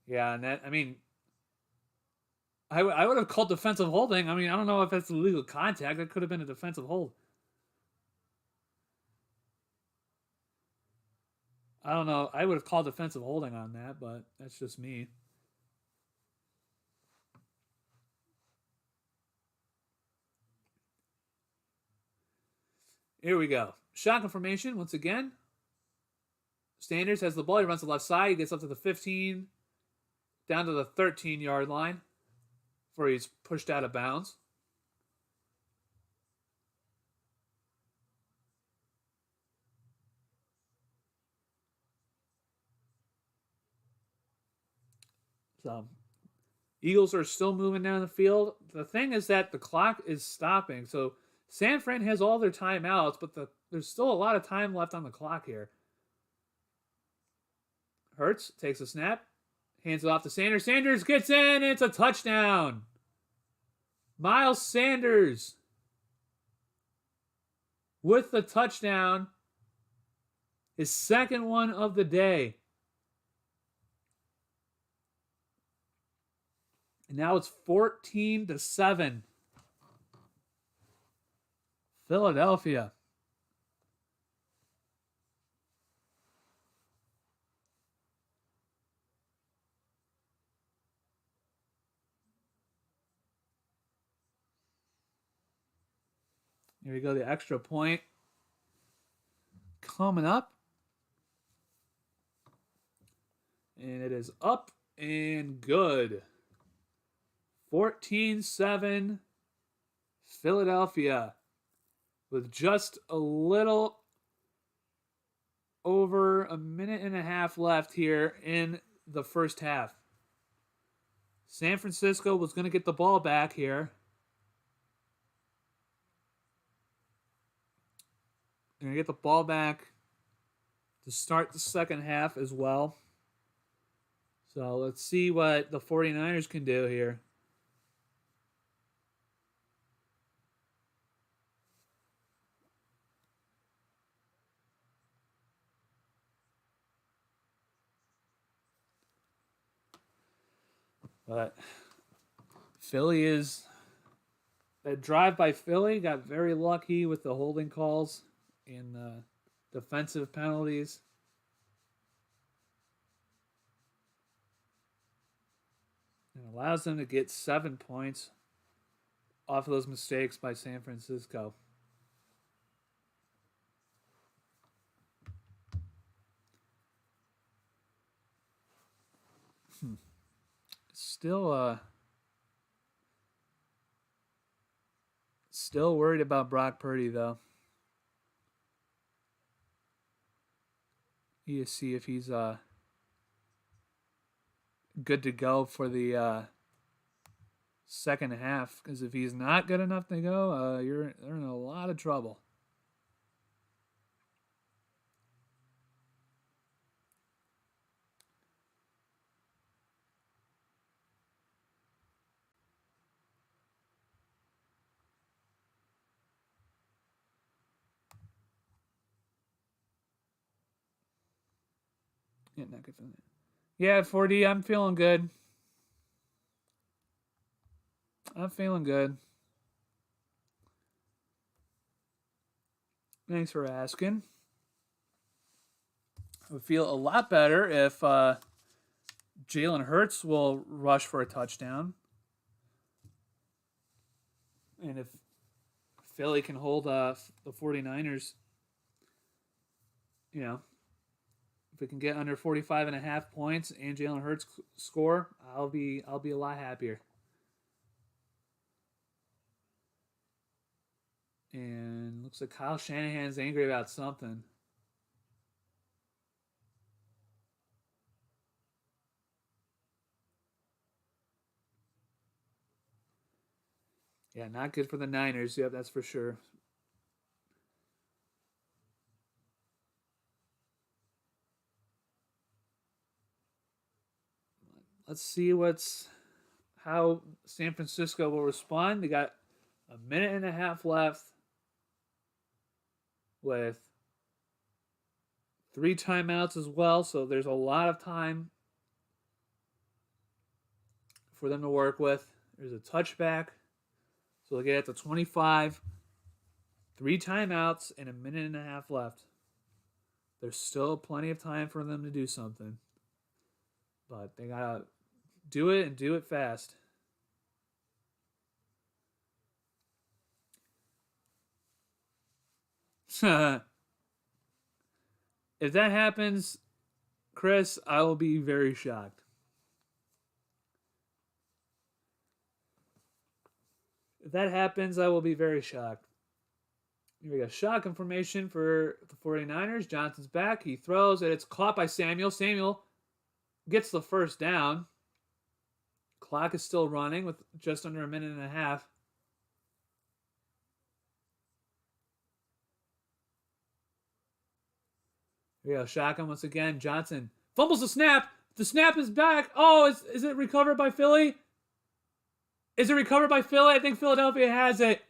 Yeah, and that, I mean, I would have called defensive holding. I mean, I don't know if that's illegal contact. That could have been a defensive hold. I don't know. I would have called defensive holding on that, but that's just me. Here we go. Shotgun formation once again. Sanders has the ball. He runs the left side. He gets up to the 15, down to the 13-yard line before he's pushed out of bounds. So, Eagles are still moving down the field. The thing is that the clock is stopping. So, San Fran has all their timeouts, but there's still a lot of time left on the clock here. Hurts takes a snap, hands it off to Sanders. Sanders gets in, and it's a touchdown. Miles Sanders with the touchdown. His 2nd one of the day. And now it's 14-7. Philadelphia. Here we go, the extra point coming up. And it is up and good. 14-7 Philadelphia with just a little over a minute and a half left here in the first half. San Francisco was going to get the ball back here. They're going to get the ball back to start the second half as well. So let's see what the 49ers can do here. But Philly is... That drive by Philly got very lucky with the holding calls and defensive penalties. It allows them to get 7 points off of those mistakes by San Francisco. Still worried about Brock Purdy, though. You see if he's good to go for the second half. Because if he's not good enough to go, you're in a lot of trouble. Yeah, not good for that. Yeah, 4D, I'm feeling good. I'm feeling good. Thanks for asking. I would feel a lot better if Jalen Hurts will rush for a touchdown. And if Philly can hold the 49ers, you know, if it can get under 45.5 points and Jalen Hurts score, I'll be a lot happier. And looks like Kyle Shanahan's angry about something. Yeah, not good for the Niners. Yep, that's for sure. Let's see how San Francisco will respond. They got a minute and a half left with 3 timeouts as well, so there's a lot of time for them to work with. There's a touchback, so they'll get it to 25. 3 timeouts and a minute and a half left. There's still plenty of time for them to do something, but they gotta do it and do it fast. If that happens, Chris, I will be very shocked. If that happens, I will be very shocked. Here we go. Shock information for the 49ers. Johnson's back. He throws, and it's caught by Samuel. Samuel gets the first down. Clock is still running with just under a minute and a half. Here we go. Shotgun once again. Johnson fumbles the snap. The snap is back. Oh, is it recovered by Philly? Is it recovered by Philly? I think Philadelphia has it.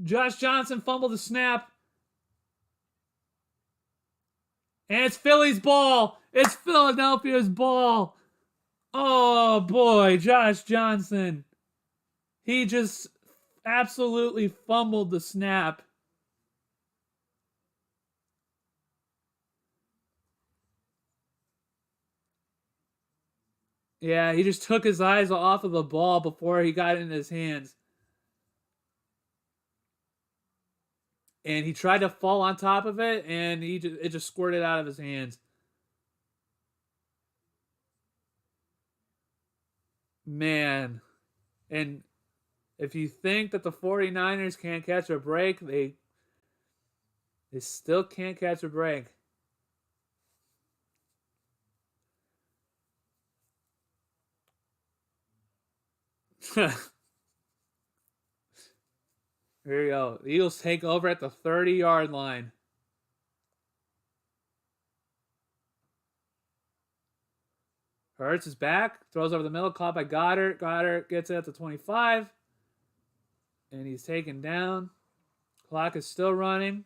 Josh Johnson fumbled the snap. And it's Philly's ball. It's Philadelphia's ball. Oh, boy. Josh Johnson. He just absolutely fumbled the snap. Yeah, he just took his eyes off of the ball before he got it in his hands. And he tried to fall on top of it, and it just squirted out of his hands. Man. And if you think that the 49ers can't catch a break, they still can't catch a break. Here we go. The Eagles take over at the 30-yard line. Hurts is back. Throws over the middle. Caught by Goddard. Goddard gets it at the 25. And he's taken down. Clock is still running.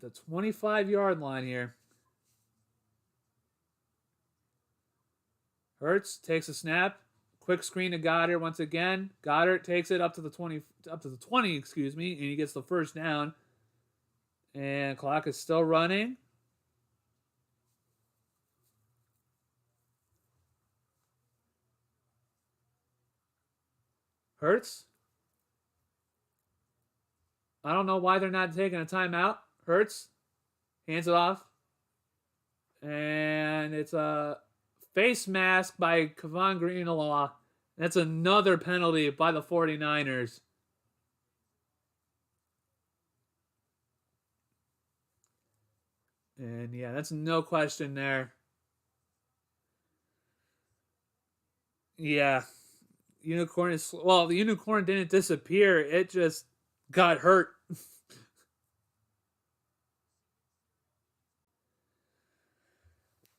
at the 25-yard line here. Hurts takes a snap. Quick screen to Goddard once again. Goddard takes it up to the 20, excuse me, and he gets the first down. And clock is still running. Hurts. I don't know why they're not taking a timeout. Hurts. Hands it off. And it's a face mask by Kevon Greenlaw. That's another penalty by the 49ers. And yeah, that's no question there. Yeah. Unicorn is, well, the unicorn didn't disappear. It just got hurt.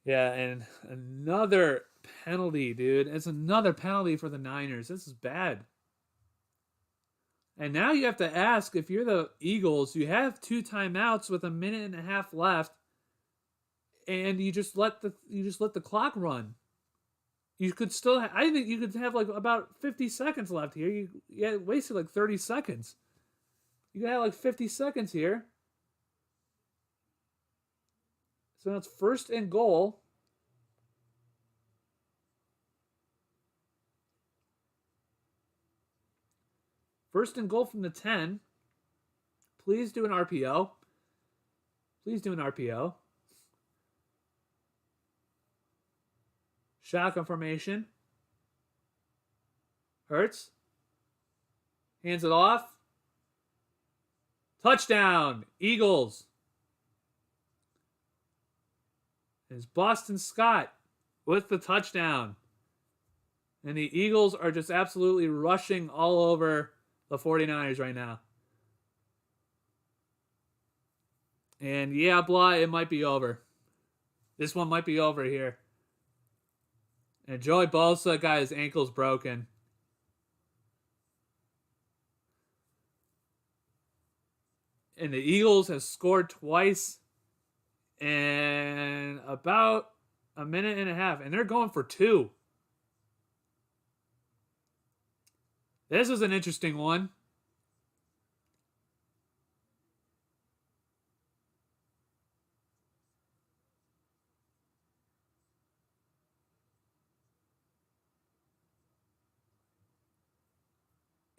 Yeah, and another penalty, dude. It's another penalty for the Niners. This is bad. And now you have to ask, if you're the Eagles, you have 2 timeouts with a minute and a half left, and you just let the clock run. You could still, I think you could have like about 50 seconds left here. You wasted like 30 seconds. You could have like 50 seconds here. So now it's 1st and goal. First and goal from the 10. Please do an RPO. Please do an RPO. Shotgun formation. Hurts. Hands it off. Touchdown, Eagles. It's Boston Scott with the touchdown. And the Eagles are just absolutely rushing all over the 49ers right now. And yeah, blah, it might be over. This one might be over here. And Joey Bosa got his ankles broken. And the Eagles have scored twice in about a minute and a half. And they're going for 2. This is an interesting one.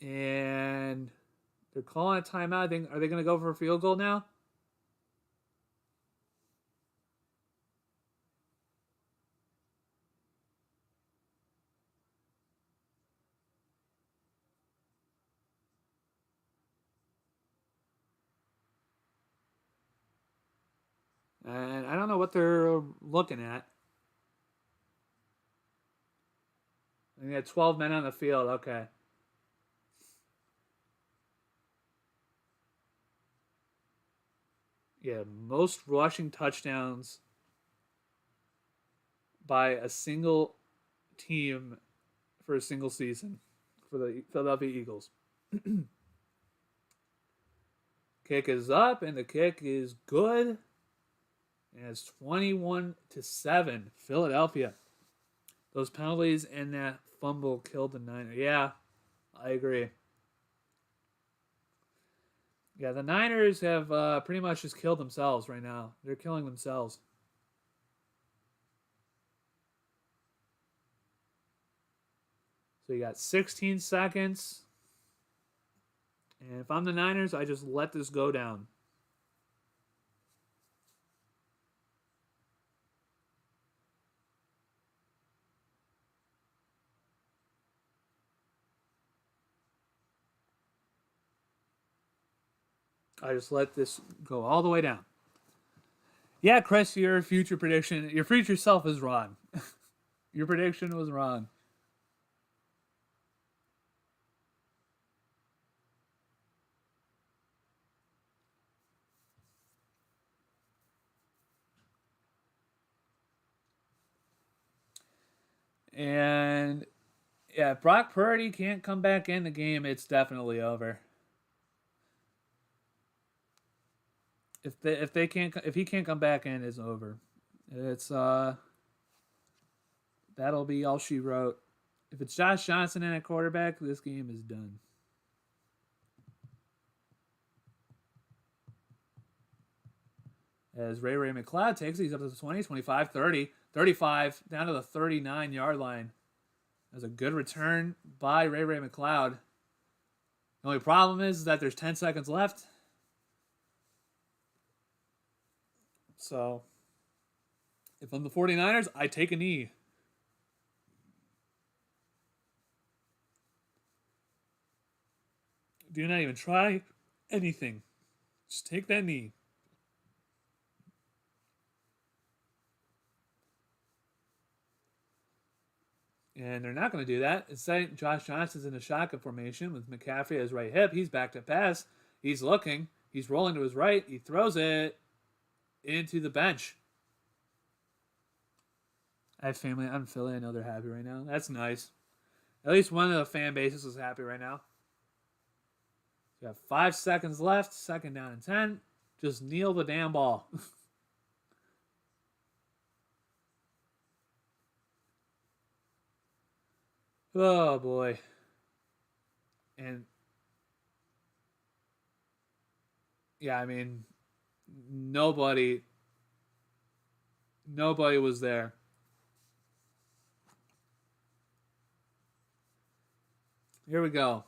And they're calling a timeout. Are they going to go for a field goal now? And I don't know what they're looking at. They had 12 men on the field. Okay. Yeah, most rushing touchdowns by a single team for a single season for the Philadelphia Eagles. Kick is up, and the kick is good. And it's 21-7, Philadelphia. Those penalties and that fumble killed the Niners. Yeah, I agree. Yeah, the Niners have pretty much just killed themselves right now. They're killing themselves. So you got 16 seconds. And if I'm the Niners, I just let this go down. I just let this go all the way down. Yeah, Chris, your future self is wrong. Your prediction was wrong. And yeah, if Brock Purdy can't come back in the game, it's definitely over. If he can't come back in, it's over. It's that'll be all she wrote. If it's Josh Johnson in at quarterback, this game is done. As Ray McLeod takes it, he's up to the 20, 25, 30, 35, down to the 39-yard line. That's a good return by Ray McLeod. The only problem is that there's 10 seconds left. So, if I'm the 49ers, I take a knee. Do not even try anything. Just take that knee. And they're not going to do that. Instead, Josh Johnson's in a shotgun formation with McCaffrey at his right hip. He's back to pass. He's looking. He's rolling to his right. He throws it into the bench. I have family out in Philly. I know they're happy right now. That's nice. At least one of the fan bases is happy right now. You have 5 seconds left. 2nd down and 10. Just kneel the damn ball. Oh, boy. And, yeah, I mean, nobody was there. Here we go.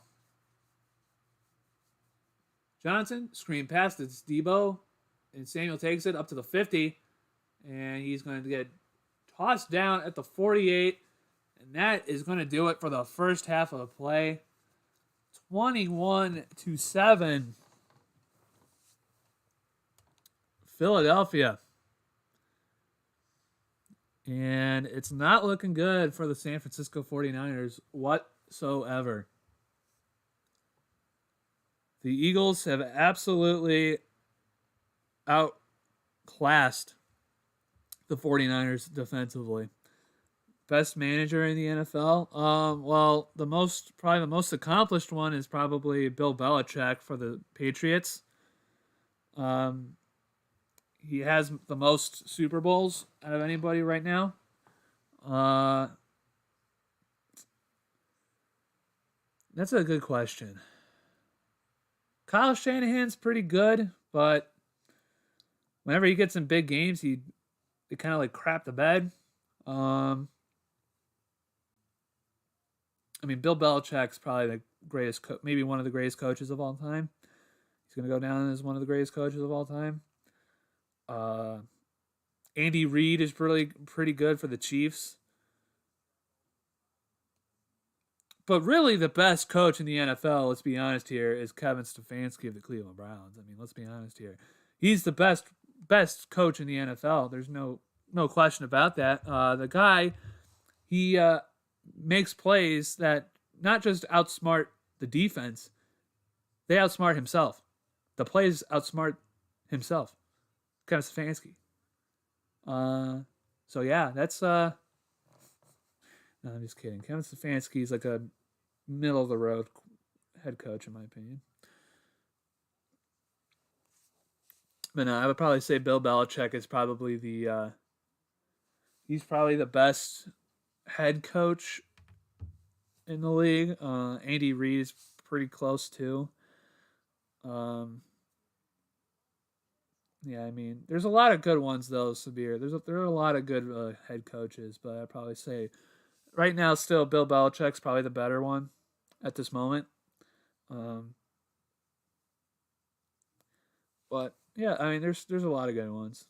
Johnson, screen pass to Debo, and Samuel takes it up to the 50, and he's going to get tossed down at the 48. And that is going to do it for the first half of the play. 21-7. Philadelphia. And it's not looking good for the San Francisco 49ers whatsoever. The Eagles have absolutely outclassed the 49ers defensively. Best manager in the NFL? Well, probably the most accomplished one is probably Bill Belichick for the Patriots. He has the most Super Bowls out of anybody right now. That's a good question. Kyle Shanahan's pretty good, but whenever he gets in big games, they kind of like crap the bed. I mean, Bill Belichick's probably the greatest, maybe one of the greatest coaches of all time. He's going to go down as one of the greatest coaches of all time. Andy Reid is pretty good for the Chiefs. But really, the best coach in the NFL, let's be honest here, is Kevin Stefanski of the Cleveland Browns. I mean, let's be honest here. He's the best coach in the NFL. There's no question about that. The guy, he makes plays that not just outsmart the defense, they outsmart himself. The plays outsmart himself. Kevin Stefanski. So yeah, that's no, I'm just kidding. Kevin Stefanski is like a middle of the road head coach in my opinion. But no, I would probably say Bill Belichick is probably he's probably the best head coach in the league. Andy Reid is pretty close too. Yeah, I mean, there's a lot of good ones though, Sabir. There are a lot of good head coaches, but I'd probably say right now still Bill Belichick's probably the better one at this moment. But yeah, I mean, there's a lot of good ones.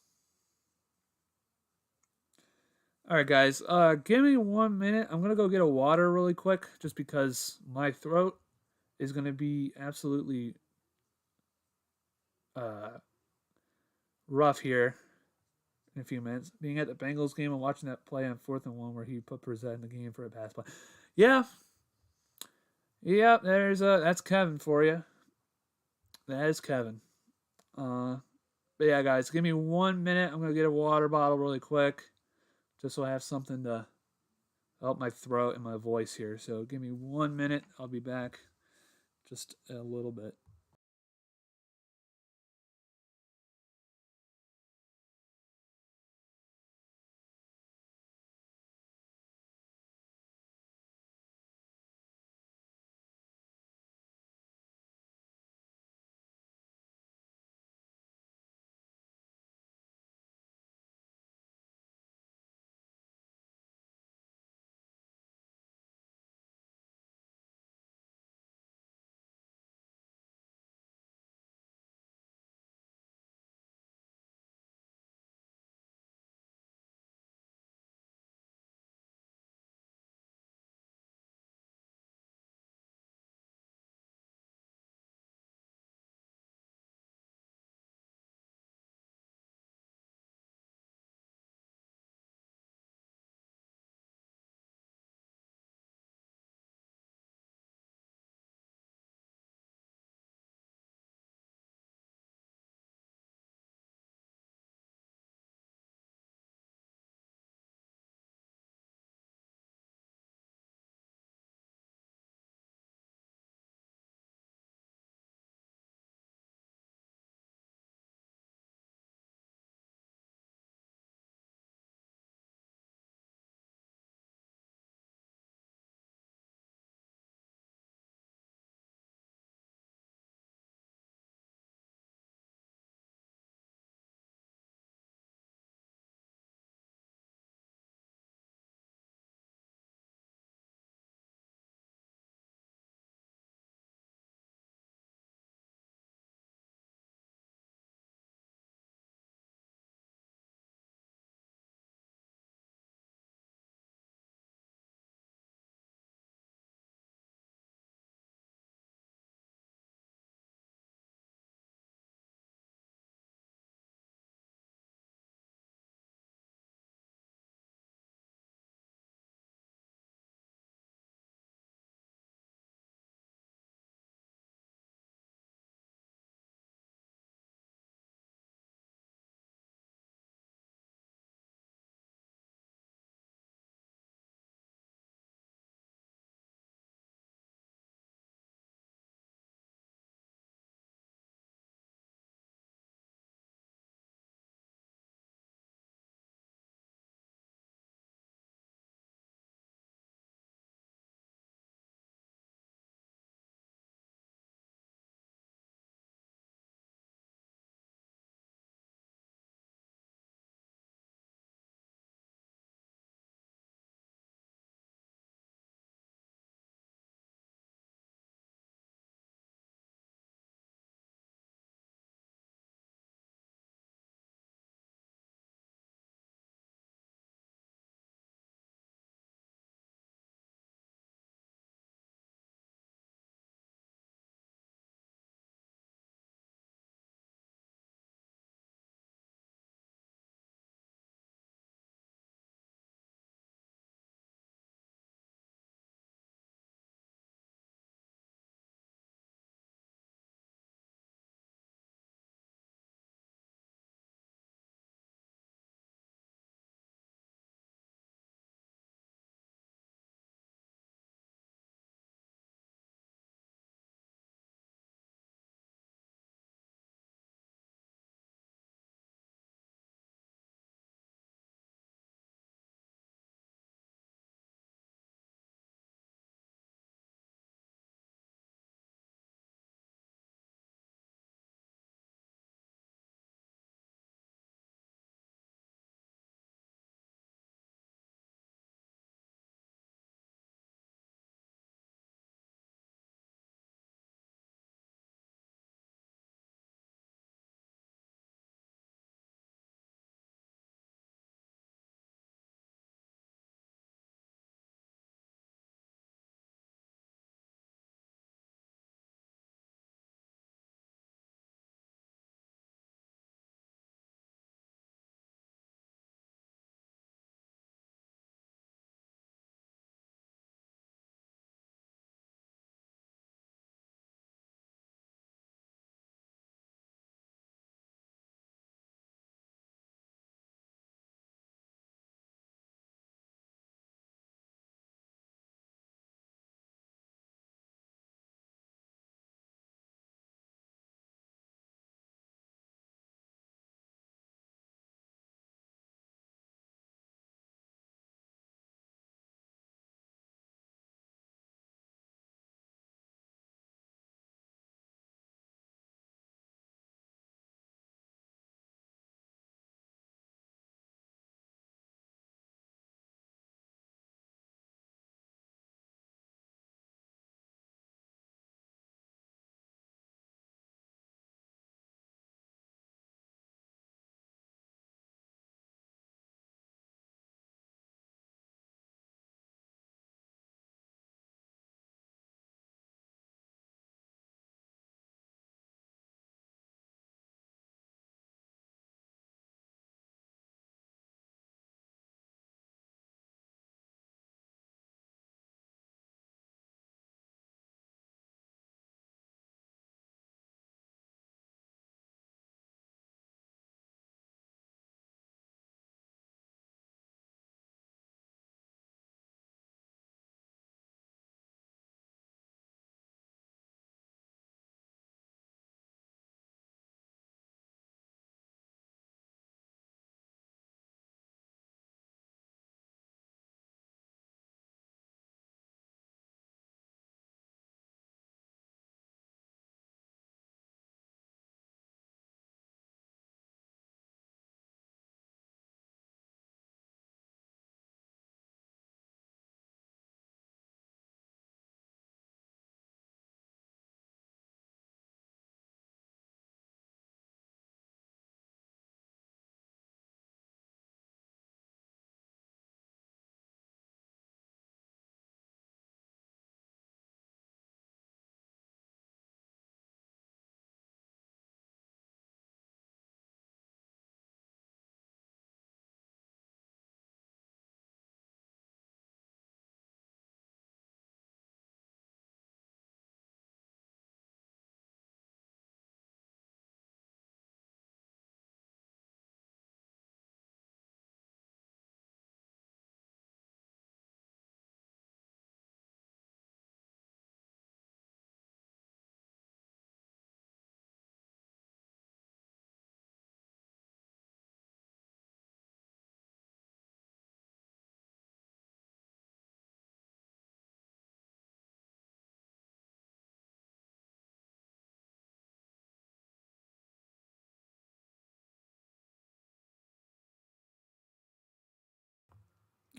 All right, guys. Give me 1 minute. I'm gonna go get a water really quick, just because my throat is gonna be absolutely rough here in a few minutes. Being at the Bengals game and watching that play on 4th and 1 where he put Brissett in the game for a pass play. Yeah. That's Kevin for you. That is Kevin. But yeah, guys, give me 1 minute. I'm gonna get a water bottle really quick, just so I have something to help my throat and my voice here. So give me 1 minute. I'll be back just a little bit.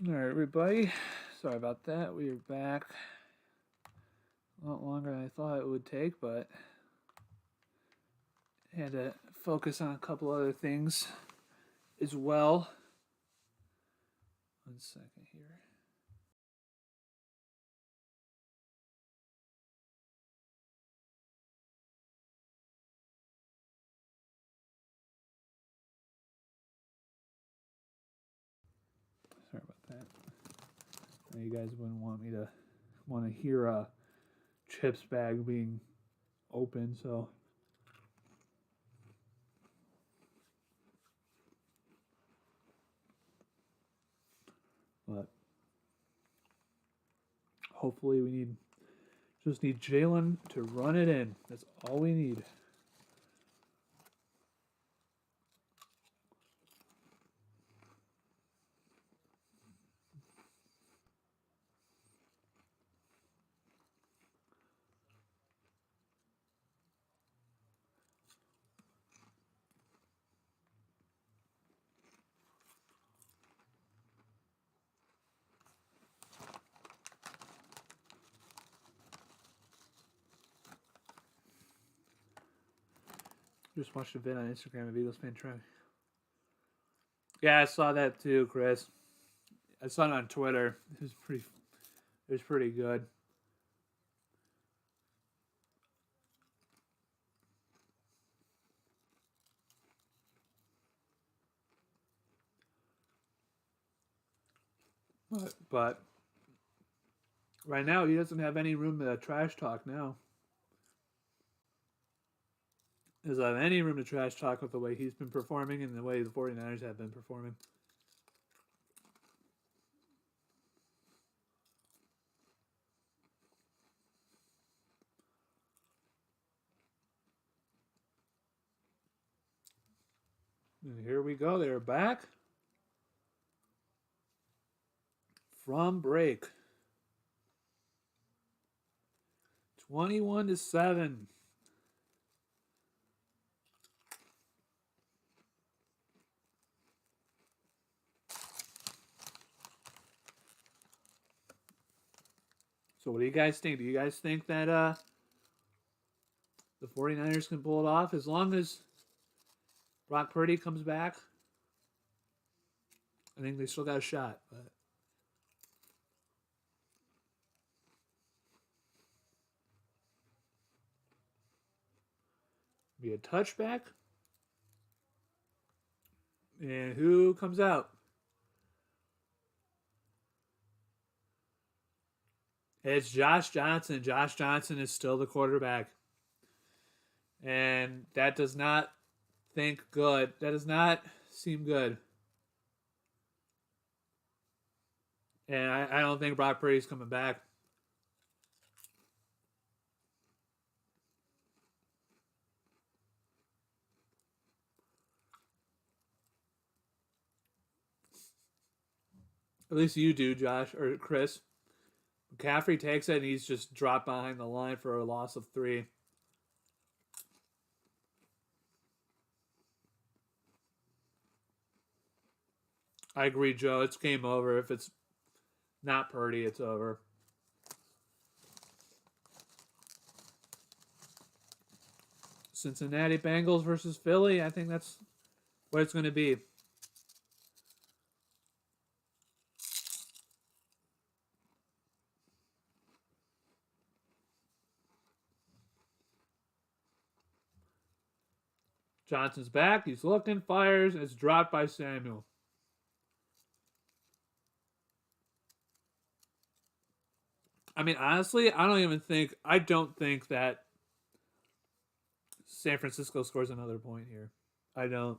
All right, everybody. Sorry about that. We are back. A lot longer than I thought it would take, but had to focus on a couple other things as well. 1 second here. Sorry about that. You guys wouldn't want me to hear a chips bag being open, so but hopefully we just need Jalen to run it in. That's all we need. Just watched a vid on Instagram of Eagles fan trying. Yeah, I saw that too, Chris. I saw it on Twitter. It was pretty good. But right now he doesn't have any room to trash talk now. He doesn't have any room to trash talk with the way he's been performing and the way the 49ers have been performing. And here we go. They're back from break. 21-7. So what do you guys think? Do you guys think that the 49ers can pull it off as long as Brock Purdy comes back? I think they still got a shot, but be a touchback. And who comes out? It's Josh Johnson. Josh Johnson is still the quarterback. And that does not think good. That does not seem good. And I don't think Brock Purdy's coming back. At least you do, Josh or Chris. McCaffrey takes it and he's just dropped behind the line for a loss of 3. I agree, Joe. It's game over. If it's not Purdy, it's over. Cincinnati Bengals versus Philly. I think that's what it's going to be. Johnson's back. He's looking, fires. It's dropped by Samuel. I mean, honestly, I don't think that San Francisco scores another point here. I don't.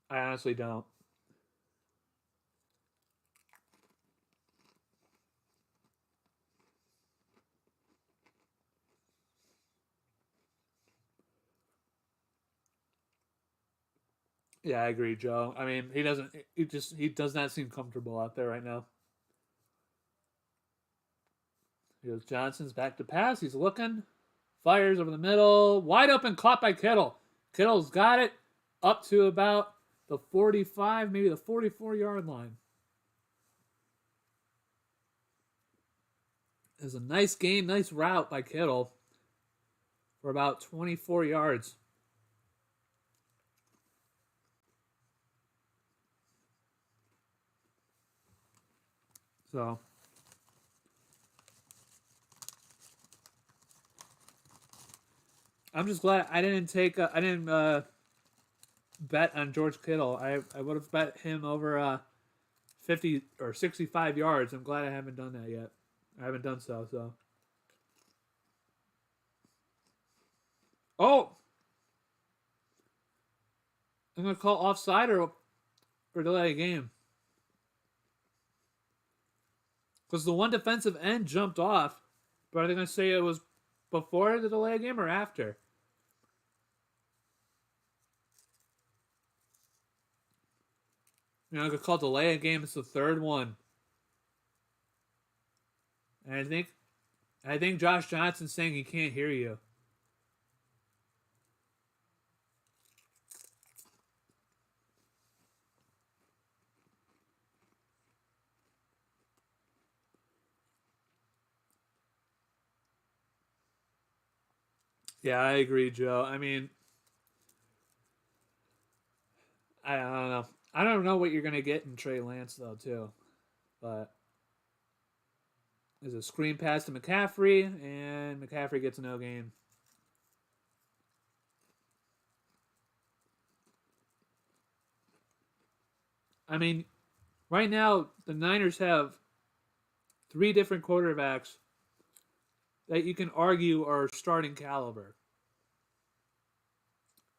I honestly don't. Yeah, I agree, Joe. I mean, he does not seem comfortable out there right now. He goes, Johnson's back to pass. He's looking. Fires over the middle. Wide open, caught by Kittle. Kittle's got it. up to about the 45, maybe the 44-yard line. It was a nice game, nice route by Kittle for about 24 yards. So I'm just glad I didn't bet on George Kittle. I would have bet him over 50 or 65 yards. I'm glad I haven't done that yet. I haven't done so. Oh, I'm gonna call offside or delay a game because the one defensive end jumped off. But are they gonna say it was before the delay game or after? I could call delay a game. It's the third one, and I think Josh Johnson's saying he can't hear you. Yeah, I agree, Joe. I mean, I don't know. I don't know what you're gonna get in Trey Lance though, too. But there's a screen pass to McCaffrey, and McCaffrey gets no gain. I mean, right now the Niners have 3 different quarterbacks that you can argue are starting caliber.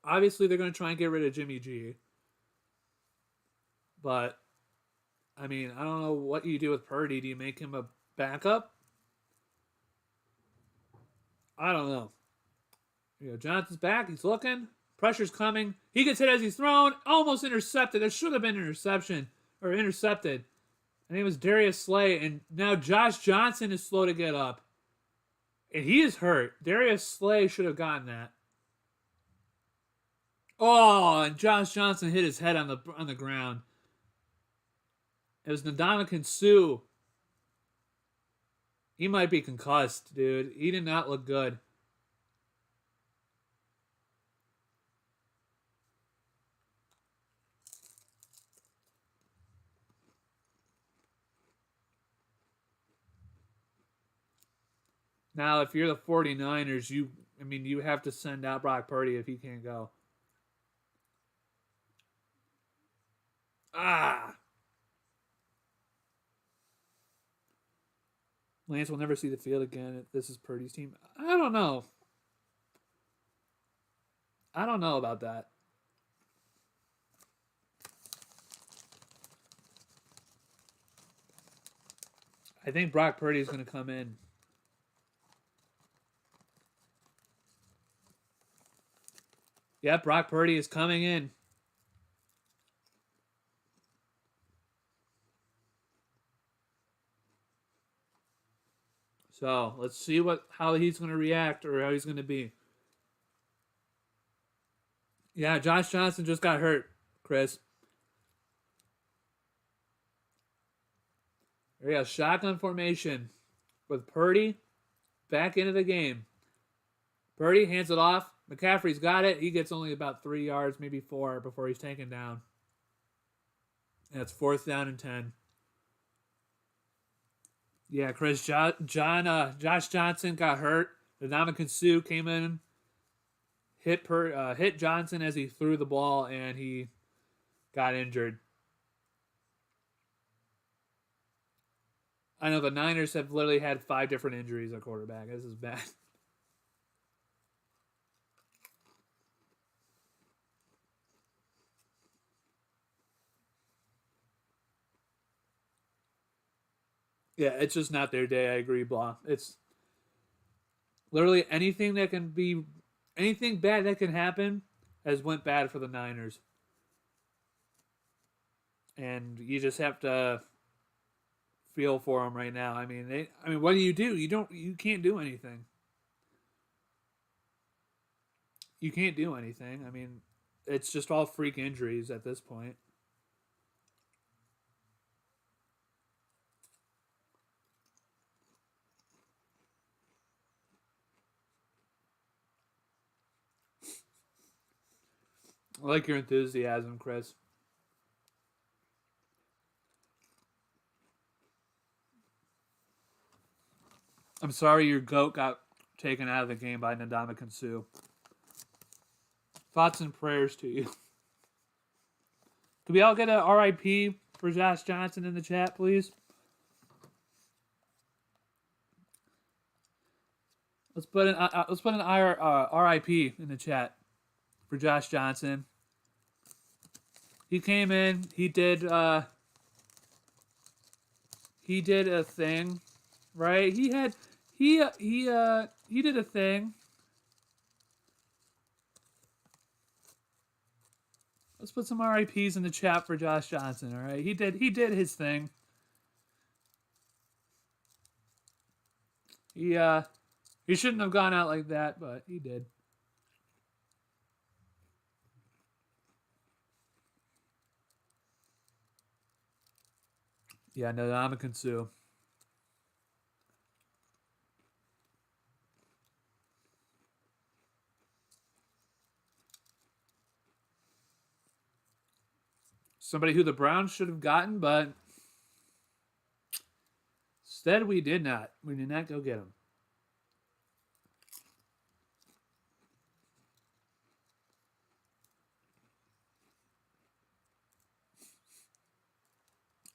Obviously, they're going to try and get rid of Jimmy G. But, I mean, I don't know what you do with Purdy. Do you make him a backup? I don't know. Johnson's back. He's looking. Pressure's coming. He gets hit as he's thrown. Almost intercepted. There should have been intercepted. And it was Darius Slay. And now Josh Johnson is slow to get up. And he is hurt. Darius Slay should have gotten that. Oh, and Josh Johnson hit his head on the ground. It was Ndamukong Suh. He might be concussed, dude. He did not look good. Now, if you're the 49ers, you have to send out Brock Purdy if he can't go. Lance will never see the field again if this is Purdy's team. I don't know. I don't know about that. I think Brock Purdy is going to come in. Yep, Brock Purdy is coming in. So let's see how he's going to react or how he's going to be. Yeah, Josh Johnson just got hurt, Chris. There you go, shotgun formation with Purdy back into the game. Purdy hands it off. McCaffrey's got it. He gets only about 3 yards, maybe 4, before he's taken down. And it's 4th down and 10. Yeah, Chris, Josh Johnson got hurt. Ndamukong Suh came in, hit Johnson as he threw the ball, and he got injured. I know the Niners have literally had 5 different injuries at quarterback. This is bad. Yeah, it's just not their day. I agree, Blah. It's literally anything bad that can happen has went bad for the Niners. And you just have to feel for them right now. I mean, what do? You can't do anything. You can't do anything. I mean, it's just all freak injuries at this point. I like your enthusiasm, Chris. I'm sorry your goat got taken out of the game by Ndamukong Suh. Thoughts and prayers to you. Could we all get a RIP for Josh Johnson in the chat, please? Let's put an RIP in the chat for Josh Johnson. He came in. He did a thing, right? He did a thing. Let's put some RIPs in the chat for Josh Johnson. All right, he did his thing. He shouldn't have gone out like that, but he did. Yeah, no, Ndamukong Suh. Somebody who the Browns should have gotten, but instead we did not. We did not go get him.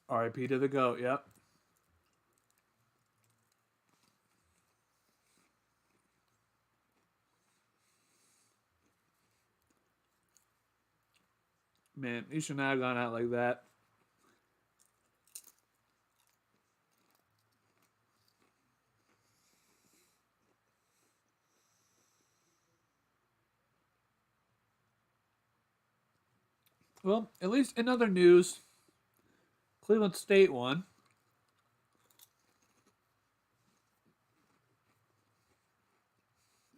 RIP to the GOAT, yep. Man, he should not have gone out like that. Well, at least in other news, Cleveland State won.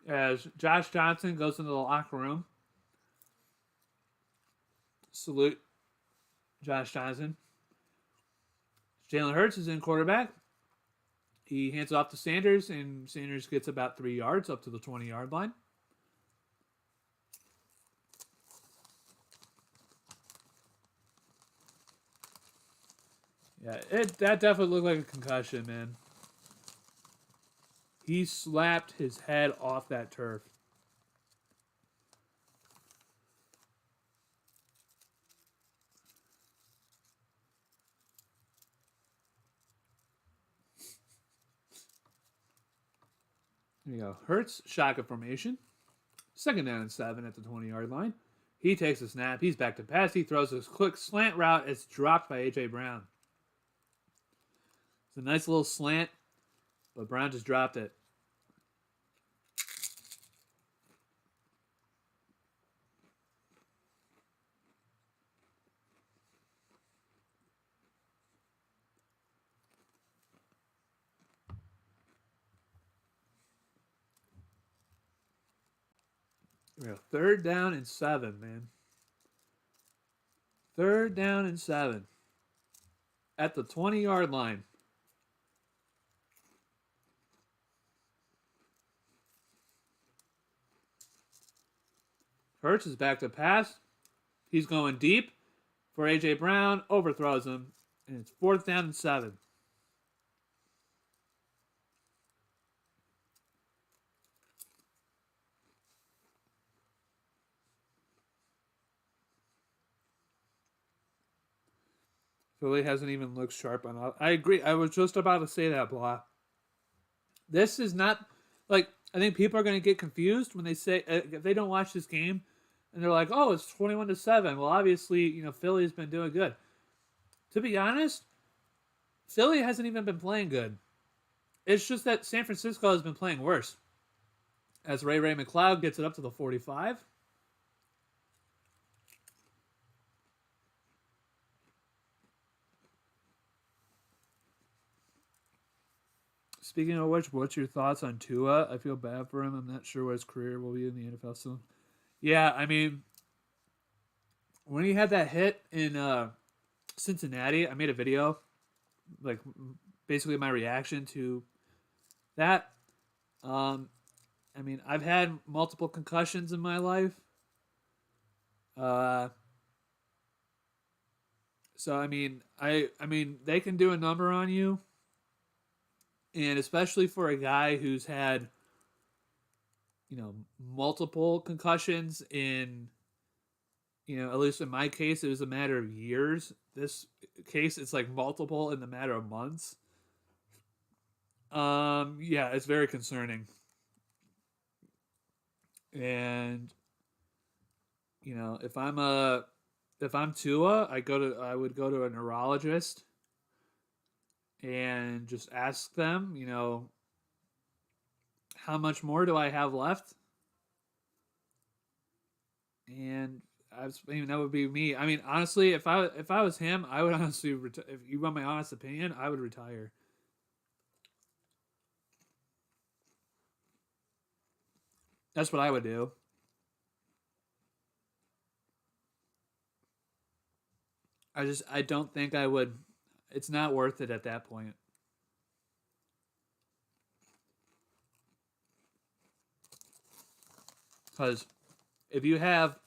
As Josh Johnson goes into the locker room. Salute Josh Johnson. Jalen Hurts is in quarterback. He hands it off to Sanders, and Sanders gets about 3 yards up to the 20-yard line. Yeah, that definitely looked like a concussion, man. He slapped his head off that turf. There you go. Hurts, shotgun formation. 2nd down and 7 at the 20-yard line. He takes a snap. He's back to pass. He throws a quick slant route. It's dropped by A.J. Brown. It's a nice little slant, but Brown just dropped it. Yeah, 3rd down and 7, man. 3rd down and 7 at the 20-yard line. Hurts is back to pass. He's going deep for A.J. Brown. Overthrows him. And it's 4th down and 7. Philly hasn't even looked sharp enough. I agree. I was just about to say that, Blah. This is not, like, I think people are going to get confused when they say, if they don't watch this game, and they're like, oh, it's 21-7. Well, obviously, Philly's been doing good. To be honest, Philly hasn't even been playing good. It's just that San Francisco has been playing worse. As Ray McLeod gets it up to the 45. Speaking of which, what's your thoughts on Tua? I feel bad for him. I'm not sure what his career will be in the NFL soon. Yeah, I mean, when he had that hit in Cincinnati, I made a video, like basically my reaction to that. Um, I mean, I've had multiple concussions in my life. Uh, so I mean, they can do a number on you, and especially for a guy who's had, multiple concussions in, at least in my case, it was a matter of years. This case, it's like multiple in the matter of months. Yeah, it's very concerning. And if I'm Tua, I would go to a neurologist and just ask them, how much more do I have left? And that would be me. I mean, honestly, if I was him, I would honestly if you want my honest opinion, I would retire. That's what I would do. I don't think I would. It's not worth it at that point. Because if you have,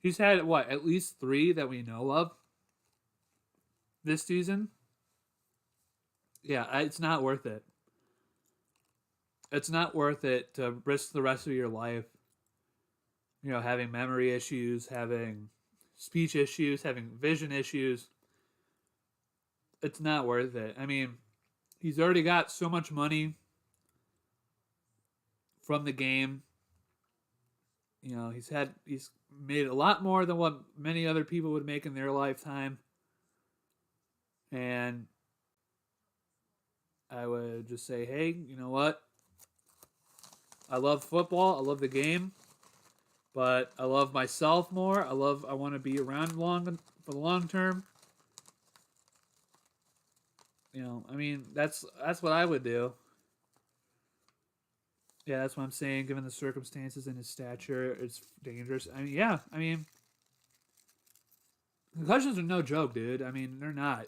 he's had what, at least three that we know of this season. Yeah, it's not worth it. It's not worth it to risk the rest of your life, having memory issues, having speech issues, having vision issues. It's not worth it. I mean, he's already got so much money from the game. He's made a lot more than what many other people would make in their lifetime. And I would just say, hey, you know what? I love football. I love the game, but I love myself more. I want to be around for the long term. I mean, that's what I would do. Yeah, that's what I'm saying. Given the circumstances and his stature, it's dangerous. I mean, yeah. I mean, concussions are no joke, dude. I mean, they're not.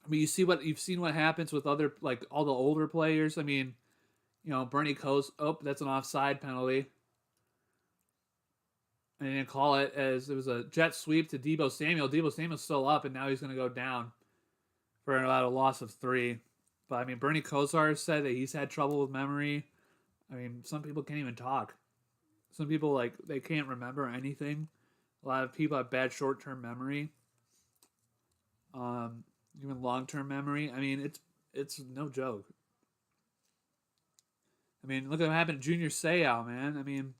I mean, you've seen what happens with other, like, all the older players. I mean, Bernie Kos. Oh, that's an offside penalty. And they didn't call it, as it was a jet sweep to Deebo Samuel. Deebo Samuel's still up, and now he's going to go down for about a loss of 3. But I mean, Bernie Kosar said that he's had trouble with memory. I mean, some people can't even talk. Some people, like, they can't remember anything. A lot of people have bad short-term memory. Even long-term memory. I mean, it's no joke. I mean, look at what happened to Junior Seau, man. I mean,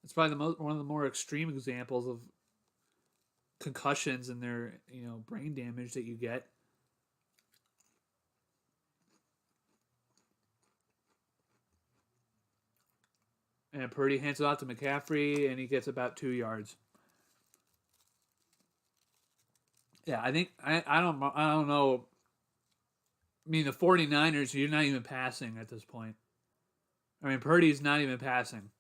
it's probably one of the more extreme examples of concussions and their brain damage that you get. And Purdy hands it off to McCaffrey, and he gets about 2 yards. Yeah, I think I don't know. I mean, the 49ers, you're not even passing at this point. I mean, Purdy's not even passing.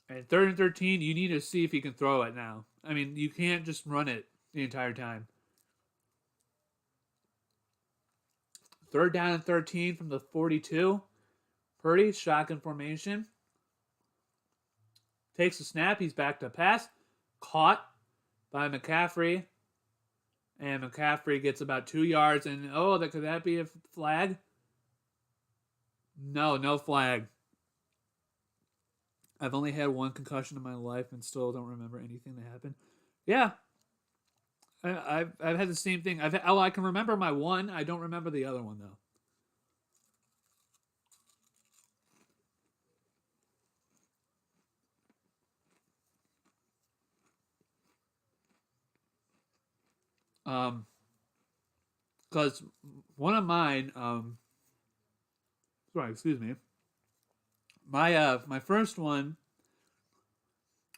And 3rd and 13, you need to see if he can throw it now. I mean, you can't just run it the entire time. 3rd down and 13 from the 42. Purdy, shotgun formation. Takes the snap. He's back to pass. Caught by McCaffrey. And McCaffrey gets about 2 yards. And, could that be a flag? No flag. I've only had one concussion in my life and still don't remember anything that happened. Yeah. I've had the same thing. I can remember my one. I don't remember the other one, though. Because one of mine, sorry, excuse me. My first one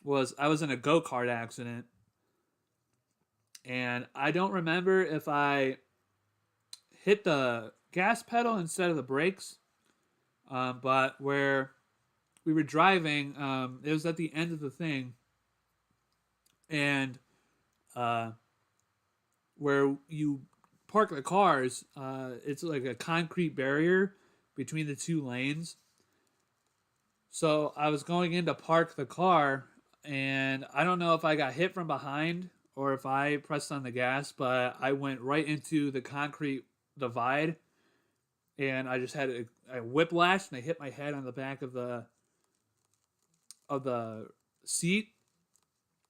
was I was in a go-kart accident, and I don't remember if I hit the gas pedal instead of the brakes. But where we were driving, it was at the end of the thing, and where you park the cars, it's like a concrete barrier between the two lanes. So I was going in to park the car, and I don't know if I got hit from behind or if I pressed on the gas, but I went right into the concrete divide, and I just had a whiplash, and I hit my head on the back of the seat,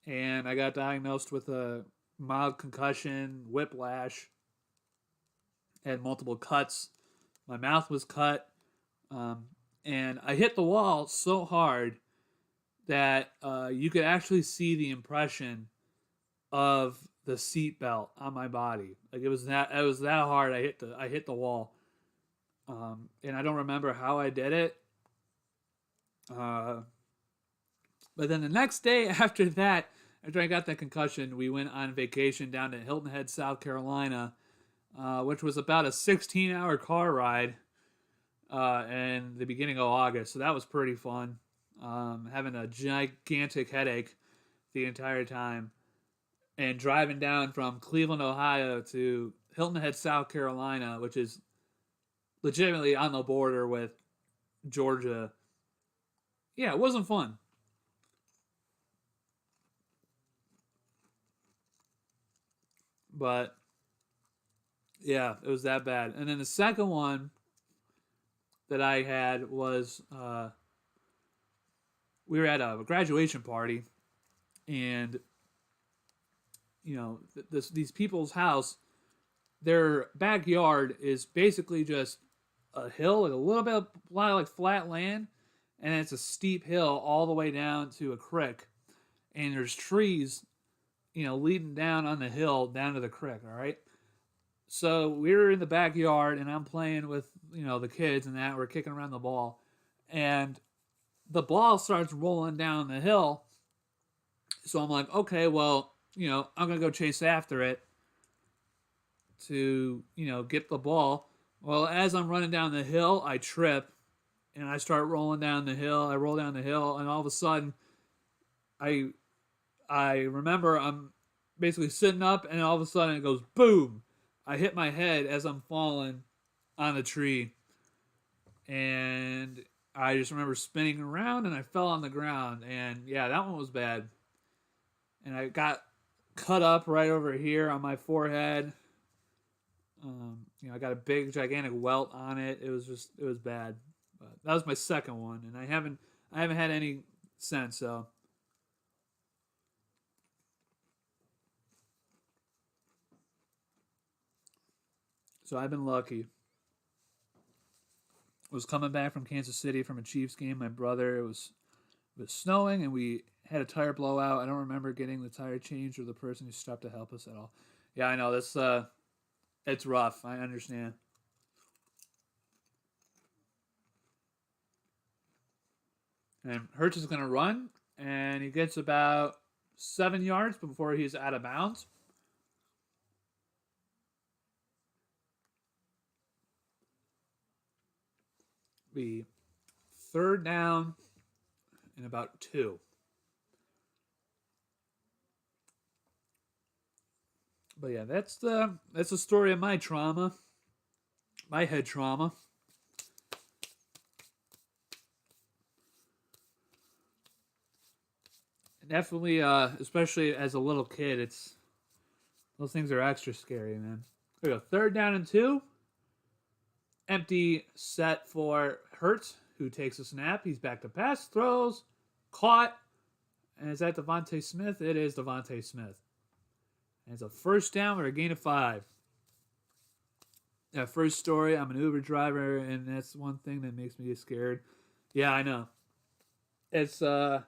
and I got diagnosed with a mild concussion, whiplash, and multiple cuts. My mouth was cut, and I hit the wall so hard that you could actually see the impression of the seat belt on my body. Like it was that hard. I hit the wall, and I don't remember how I did it. But then the next day after that, after I got that concussion, we went on vacation down to Hilton Head, South Carolina, which was about a 16-hour car ride in the beginning of August. So that was pretty fun. Having a gigantic headache the entire time. And driving down from Cleveland, Ohio to Hilton Head, South Carolina, which is legitimately on the border with Georgia. Yeah, it wasn't fun. But yeah, it was that bad. And then the second one that I had was we were at a graduation party, and these people's house, their backyard is basically just a hill, like a little bit of like flat land, and it's a steep hill all the way down to a creek, and there's trees, leading down on the hill down to the creek. All right. So we were in the backyard, and I'm playing with the kids, and that we're kicking around the ball, and the ball starts rolling down the hill. So I'm like, okay, well, I'm gonna go chase after it to get the ball. Well, as I'm running down the hill, I trip, and I start rolling down the hill. I roll down the hill, and all of a sudden, I remember I'm basically sitting up, and all of a sudden it goes boom. I hit my head as I'm falling on a tree, and I just remember spinning around, and I fell on the ground, and yeah, that one was bad. And I got cut up right over here on my forehead. I got a big, gigantic welt on it. It was bad. But that was my second one, and I haven't had any since. So I've been lucky. I was coming back from Kansas City from a Chiefs game. My brother, it was snowing, and we had a tire blowout. I don't remember getting the tire changed or the person who stopped to help us at all. Yeah, I know this. It's rough. I understand. And Hurts is going to run, and he gets about 7 yards before he's out of bounds. Be third down and about 2. But yeah, that's the story of my trauma, my head trauma. And definitely, especially as a little kid, those things are extra scary, man. There we go, third down and 2. Empty set for Hurts, who takes a snap. He's back to pass, throws, caught, and is that Devontae Smith? It is Devontae Smith. And it's a first down or a gain of 5. That first story, I'm an Uber driver, and that's one thing that makes me scared. Yeah, I know. It's yeah,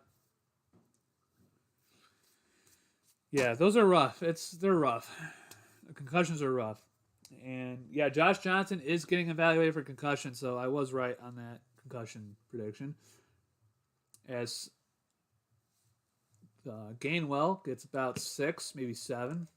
those are rough. They're rough. The concussions are rough. And yeah, Josh Johnson is getting evaluated for concussion, so I was right on that concussion prediction. As Gainwell gets about 6, maybe 7.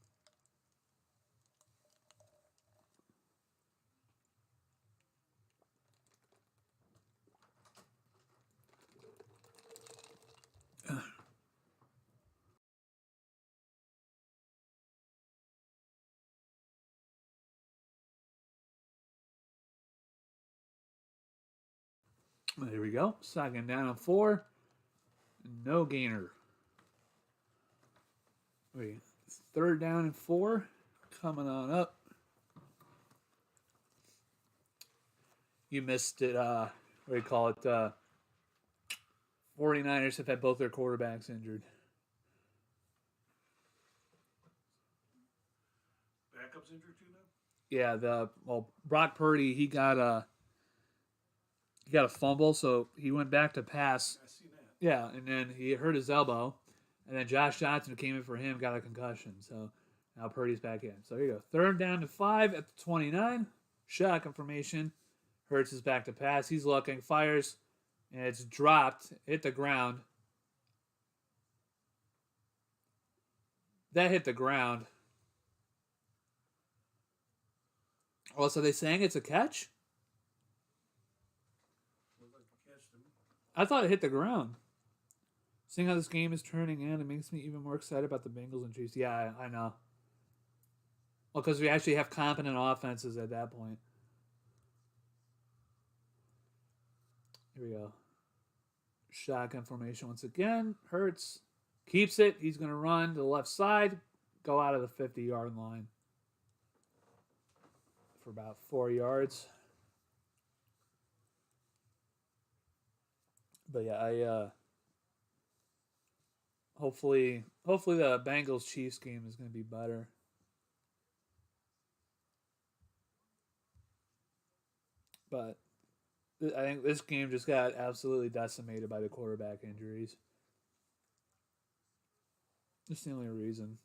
There we go. Second down and 4. No gainer. Wait, third down and 4. Coming on up. You missed it. What do you call it? 49ers have had both their quarterbacks injured. Backup's injured too now? Yeah, Brock Purdy, he got a fumble, so he went back to pass. I see that. Yeah, and then he hurt his elbow, and then Josh Johnson came in for him, got a concussion. So now Purdy's back in. So here you go. Third down to 5 at the 29. Shotgun formation. Hurts is back to pass. He's looking, fires, and it's dropped, hit the ground. That hit the ground. Oh, so they saying it's a catch? Looked like the catch to me. I thought it hit the ground. Seeing how this game is turning in, it makes me even more excited about the Bengals and Chiefs. Yeah, I know. Well, because we actually have competent offenses at that point. Here we go. Shotgun formation once again. Hurts. Keeps it. He's going to run to the left side. Go out of the 50-yard line. For about 4 yards. But yeah, hopefully the Bengals Chiefs game is going to be better. But I think this game just got absolutely decimated by the quarterback injuries. That's the only reason.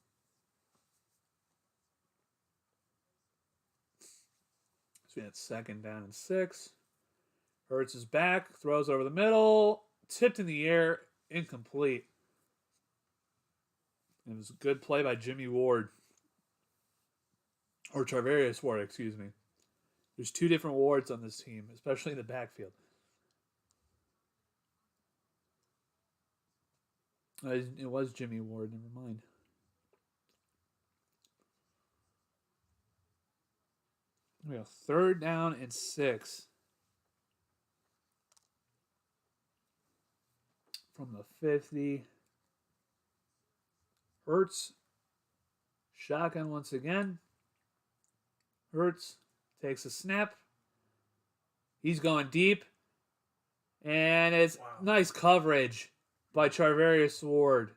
So we had second down and 6. Hurts is back, throws over the middle, tipped in the air, incomplete. It was a good play by Jimmy Ward. Or Charvarius Ward, excuse me. There's 2 different Wards on this team, especially in the backfield. It was Jimmy Ward, never mind. We go third down and 6. From the 50. Hurts. Shotgun once again. Hurts takes a snap. He's going deep. And it's nice coverage by Charvarius Ward.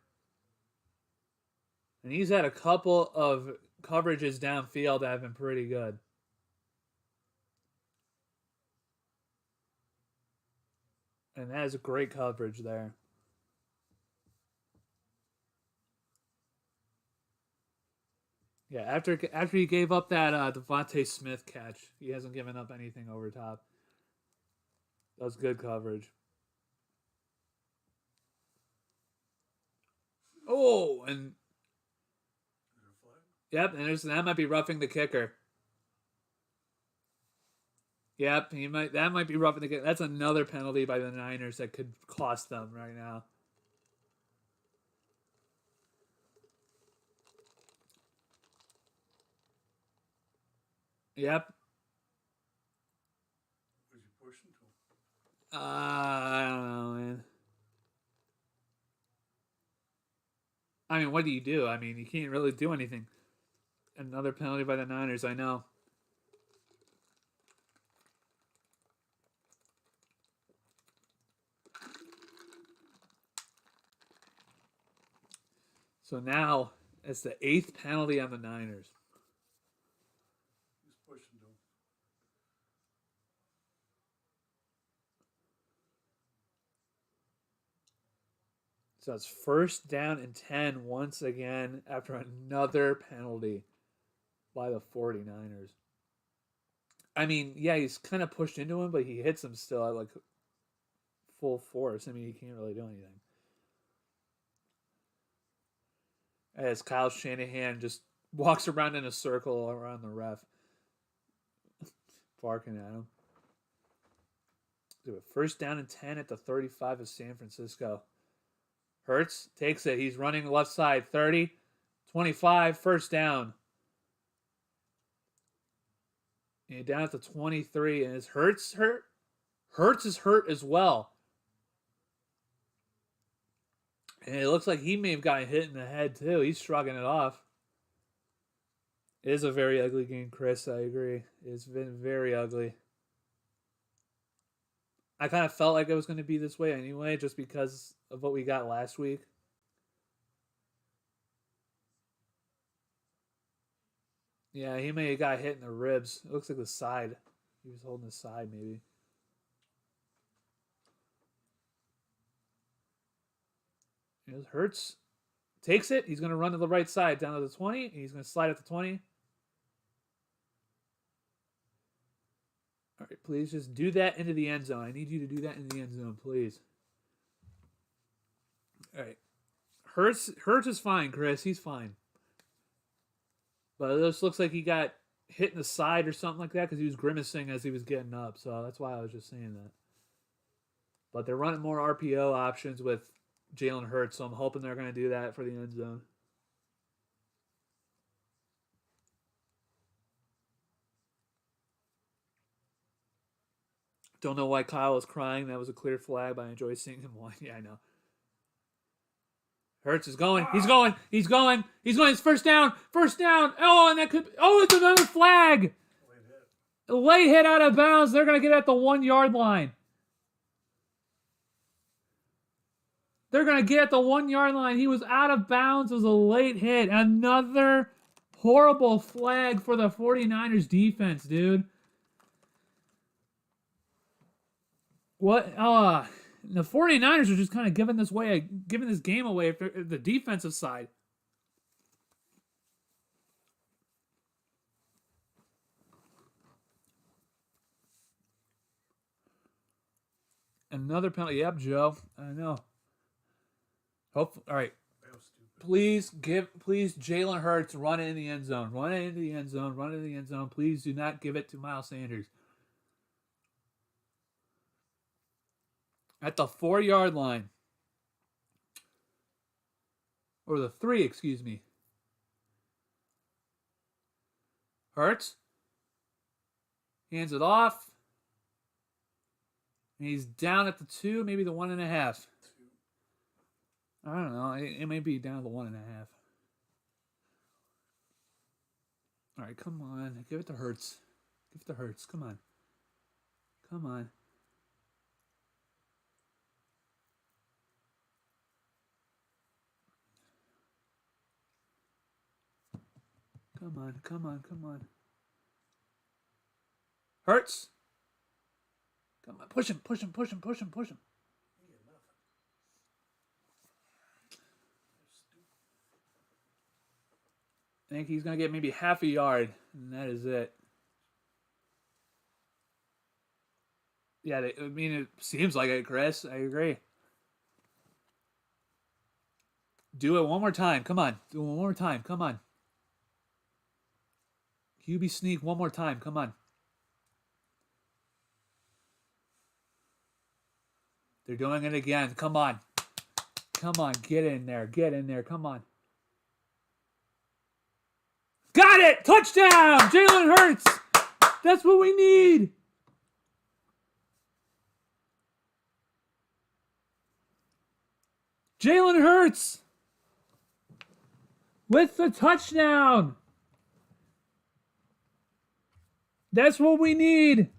And he's had a couple of coverages downfield that have been pretty good. And that is a great coverage there. Yeah, after he gave up that Devontae Smith catch, he hasn't given up anything over top. That was good coverage. Oh, and yep, and that might be roughing the kicker. Yep, that might be roughing the kicker. That's another penalty by the Niners that could cost them right now. Yep. Was he pushing to him? I don't know, man. I mean, what do you do? I mean, you can't really do anything. Another penalty by the Niners, I know. So now it's the 8th penalty on the Niners. He's pushing to him. So it's first down and 10 once again after another penalty by the 49ers. I mean, yeah, he's kind of pushed into him, but he hits him still at like full force. I mean, he can't really do anything. As Kyle Shanahan just walks around in a circle around the ref, barking at him. Do it. First down and 10 at the 35 of San Francisco. Hurts takes it. He's running left side. 30, 25, first down. And down at the 23. And is Hurts hurt? Hurts is hurt as well. And it looks like he may have gotten hit in the head, too. He's shrugging it off. It is a very ugly game, Chris. I agree. It's been very ugly. I kind of felt like it was going to be this way anyway, just because of what we got last week. Yeah, he may have got hit in the ribs. It looks like the side. He was holding the side, maybe. It hurts. Takes it. He's going to run to the right side, down to the 20. He's going to slide at the 20. All right, please just do that into the end zone. I need you to do that into the end zone, please. All right. Hurts is fine, Chris. He's fine. But it just looks like he got hit in the side or something like that because he was grimacing as he was getting up. So that's why I was just saying that. But they're running more RPO options with Jalen Hurts, so I'm hoping they're going to do that for the end zone. Don't know why Kyle was crying. That was a clear flag, but I enjoy seeing him whine. Yeah, I know. Hurts is going. He's going. He's going. He's going. It's first down. First down. Oh, and that could. Oh, it's another flag. Late hit out of bounds. They're going to get at the 1 yard line. They're going to get at the 1 yard line. He was out of bounds. It was a late hit. Another horrible flag for the 49ers defense, dude. What? The 49ers are just kind of giving this game away for the defensive side. Another penalty. Yep, Joe. I know. All right. Please Jalen Hurts run it in the end zone. Run it into the end zone. Run it in the end zone. Please do not give it to Miles Sanders. At the 4 yard line. Or the 3, excuse me. Hurts. Hands it off. And he's down at the 2, maybe the 1.5. I don't know. It may be down to the 1.5. All right, come on. Give it to Hurts. Give it to Hurts. Come on. Come on. Come on, come on, come on. Hurts. Come on, push him, push him, push him, push him, push him. I think he's going to get maybe half a yard, and that is it. Yeah, I mean, it seems like it, Chris. I agree. Do it one more time. Come on. Do it one more time. Come on. QB sneak one more time. Come on. They're doing it again. Come on. Come on. Get in there. Get in there. Come on. Got it! Touchdown! Jalen Hurts! That's what we need! Jalen Hurts! With the touchdown! That's what we need!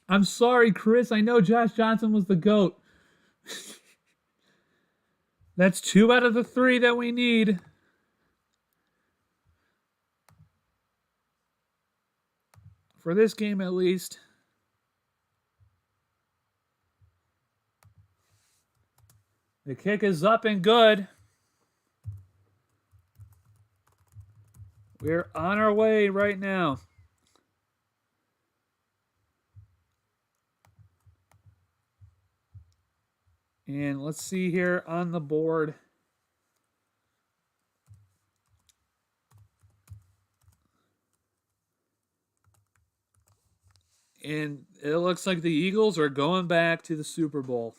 I'm sorry, Chris. I know Josh Johnson was the GOAT. That's 2 out of the 3 that we need. For this game, at least. The kick is up and good. We're on our way right now. And let's see here on the board. And it looks like the Eagles are going back to the Super Bowl.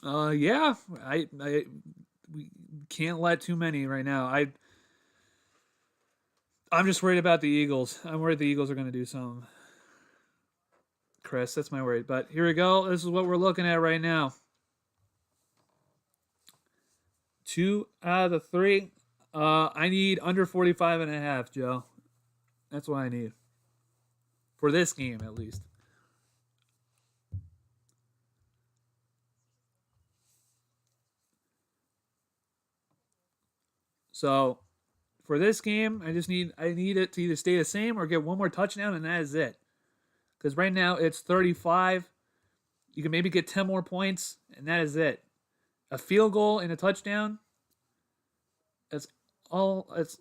Yeah, we can't let too many right now. I'm just worried about the Eagles. I'm worried the Eagles are going to do something. Chris, that's my worry. But here we go. This is what we're looking at right now. 2 out of the 3. I need under 45.5, Joe. That's what I need. For this game, at least. So, for this game, I need it to either stay the same or get one more touchdown, and that is it. Because right now it's 35. You can maybe get 10 more points, and that is it. A field goal and a touchdown. That's all. It's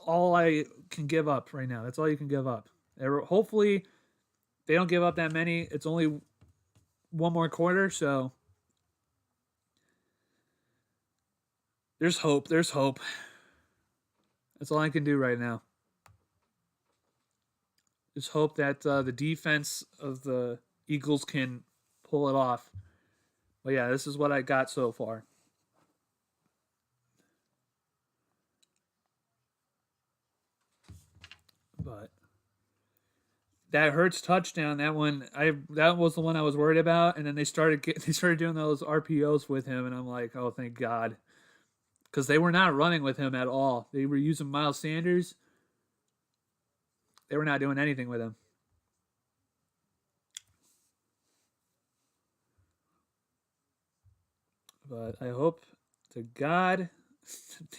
all I can give up right now. That's all you can give up. Hopefully, they don't give up that many. It's only one more quarter, so there's hope. There's hope. That's all I can do right now. Just hope that the defense of the Eagles can pull it off. But yeah, this is what I got so far. But that Hurts touchdown, that was the one I was worried about, and then they started doing those RPOs with him, and I'm like, oh, thank God, because they were not running with him at all. They were using Miles Sanders. They were not doing anything with him. But I hope to God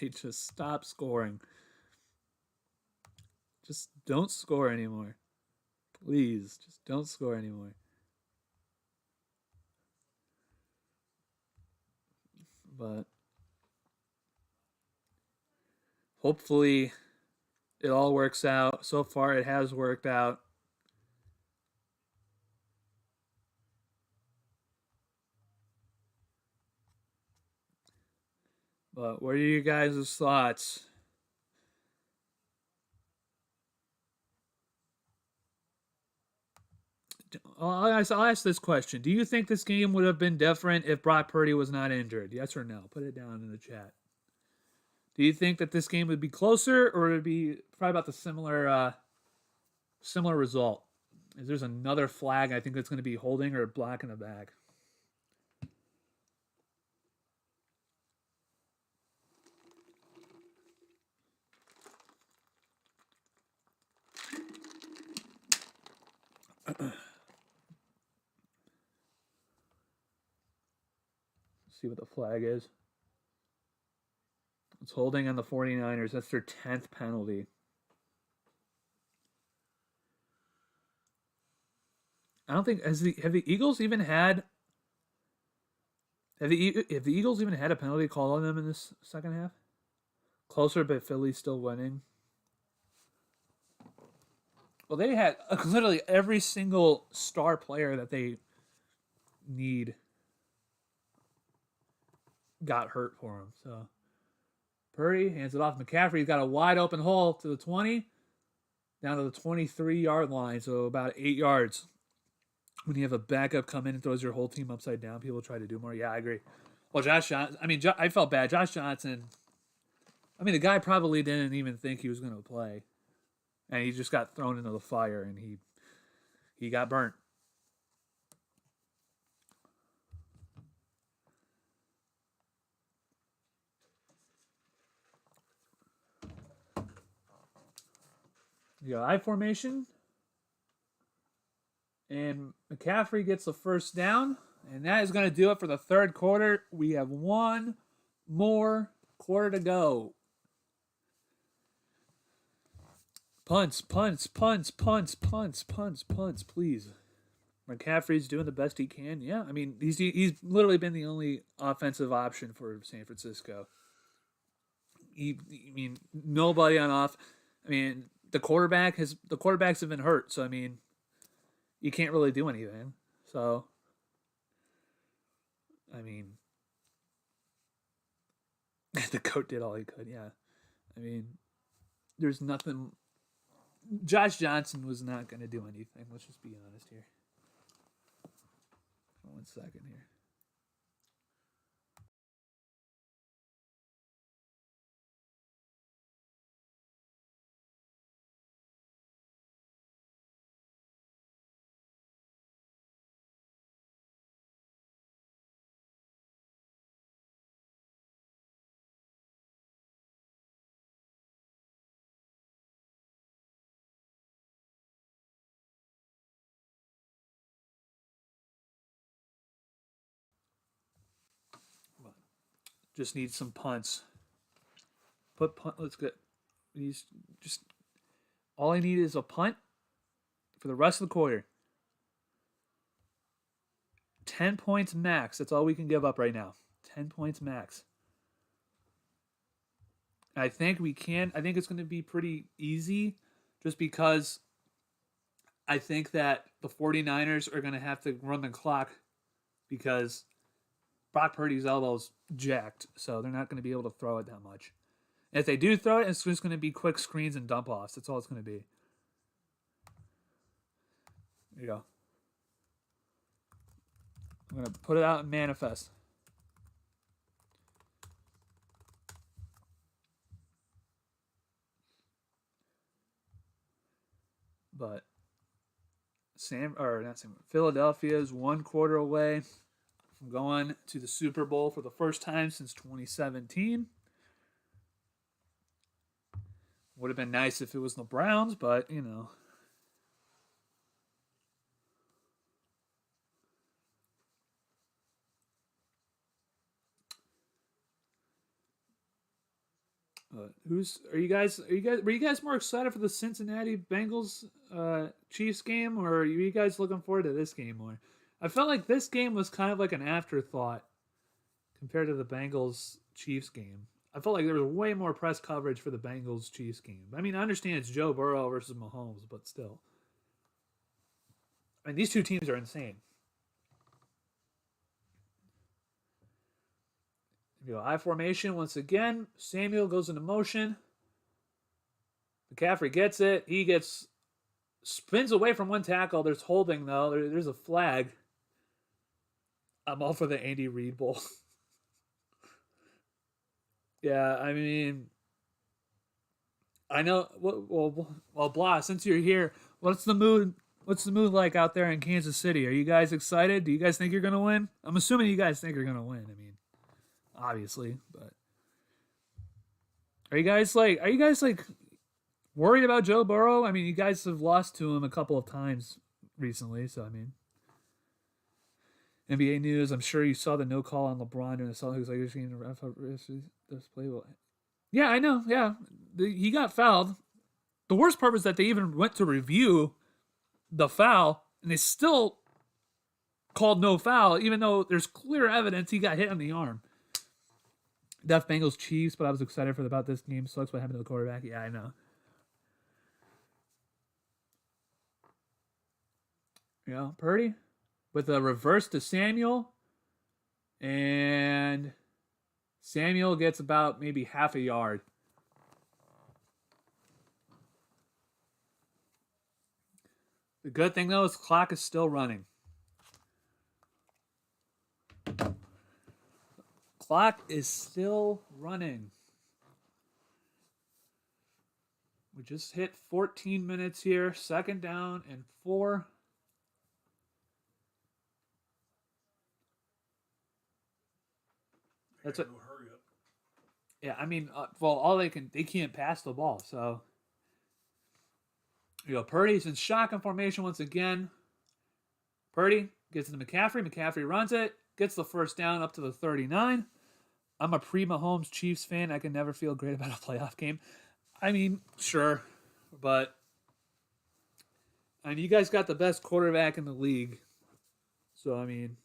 they just stop scoring. Just don't score anymore. Please, just don't score anymore. But hopefully it all works out. So far it has worked out. But what are you guys' thoughts? I'll ask this question. Do you think this game would have been different if Brock Purdy was not injured? Yes or no? Put it down in the chat. Do you think that this game would be closer, or would it be probably about the similar result? Is there's another flag I think that's going to be holding or black in the back? See what the flag is. It's holding on the 49ers. That's their 10th penalty. I don't think have the Eagles even had have the Eagles even had a penalty called on them in this second half? Closer, but Philly's still winning. Well, they had literally every single star player that they need got hurt for him. So Purdy hands it off. McCaffrey's got a wide open hole to the 20, down to the 23-yard line, so about 8 yards. When you have a backup come in and throws your whole team upside down, people try to do more. Yeah, I agree. Well, Josh Johnson, I felt bad. Josh Johnson, the guy probably didn't even think he was going to play. And he just got thrown into the fire, and he got burnt. You got I formation. And McCaffrey gets the first down. And that is going to do it for the third quarter. We have one more quarter to go. Punts, please. McCaffrey's doing the best he can. Yeah, he's literally been the only offensive option for San Francisco. Nobody on off. The quarterbacks have been hurt, so you can't really do anything. So, the coach did all he could. Yeah, there's nothing. Josh Johnson was not going to do anything. Let's just be honest here. 1 second here. just needs some punts. Let's get. He's just. All I need is a punt for the rest of the quarter. 10 points max. That's all we can give up right now. 10 points max. I think we can. I think it's going to be pretty easy just because I think that the 49ers are going to have to run the clock because Brock Purdy's elbow's jacked, so they're not going to be able to throw it that much. And if they do throw it, it's just going to be quick screens and dump offs. That's all it's going to be. There you go. I'm going to put it out and manifest. But Philadelphia is 1 quarter away from going to the Super Bowl for the first time since 2017. Would have been nice if it was the Browns, but, you know. Were you guys more excited for the Cincinnati Bengals Chiefs game, or are you guys looking forward to this game more? I felt like this game was kind of like an afterthought compared to the Bengals Chiefs game. I felt like there was way more press coverage for the Bengals Chiefs game. I mean, I understand it's Joe Burrow versus Mahomes, but still. I mean, these two teams are insane. You know, I formation once again. Samuel goes into motion. McCaffrey gets it. Spins away from one tackle. There's holding, though. There's a flag. I'm all for the Andy Reid Bowl. Yeah, I mean, I know. Well, Blah, since you're here, what's the mood? What's the mood like out there in Kansas City? Are you guys excited? Do you guys think you're gonna win? I'm assuming you guys think you're gonna win. I mean, obviously, but are you guys like worried about Joe Burrow? I mean, you guys have lost to him a couple of times recently, so I mean, NBA news. I'm sure you saw the no call on LeBron during the Celtics Lakers game. The ref does play well. Yeah, I know. Yeah, he got fouled. The worst part was that they even went to review the foul, and they still called no foul, even though there's clear evidence he got hit on the arm. Def Bengals Chiefs, but I was excited about this game. Sucks what happened to the quarterback. Yeah, I know. Yeah, Purdy with a reverse to Samuel, and Samuel gets about maybe half a yard. The good thing, though, is the clock is still running. Clock is still running. We just hit 14 minutes here. 2nd down and 4. That's what. Hurry up. Yeah, I mean, all they can't pass the ball. So, you know, Purdy's in shotgun formation once again. Purdy gets to McCaffrey. McCaffrey runs it, gets the first down up to the 39. I'm a pre-Mahomes Chiefs fan. I can never feel great about a playoff game. I mean, sure, but you guys got the best quarterback in the league. So, I mean,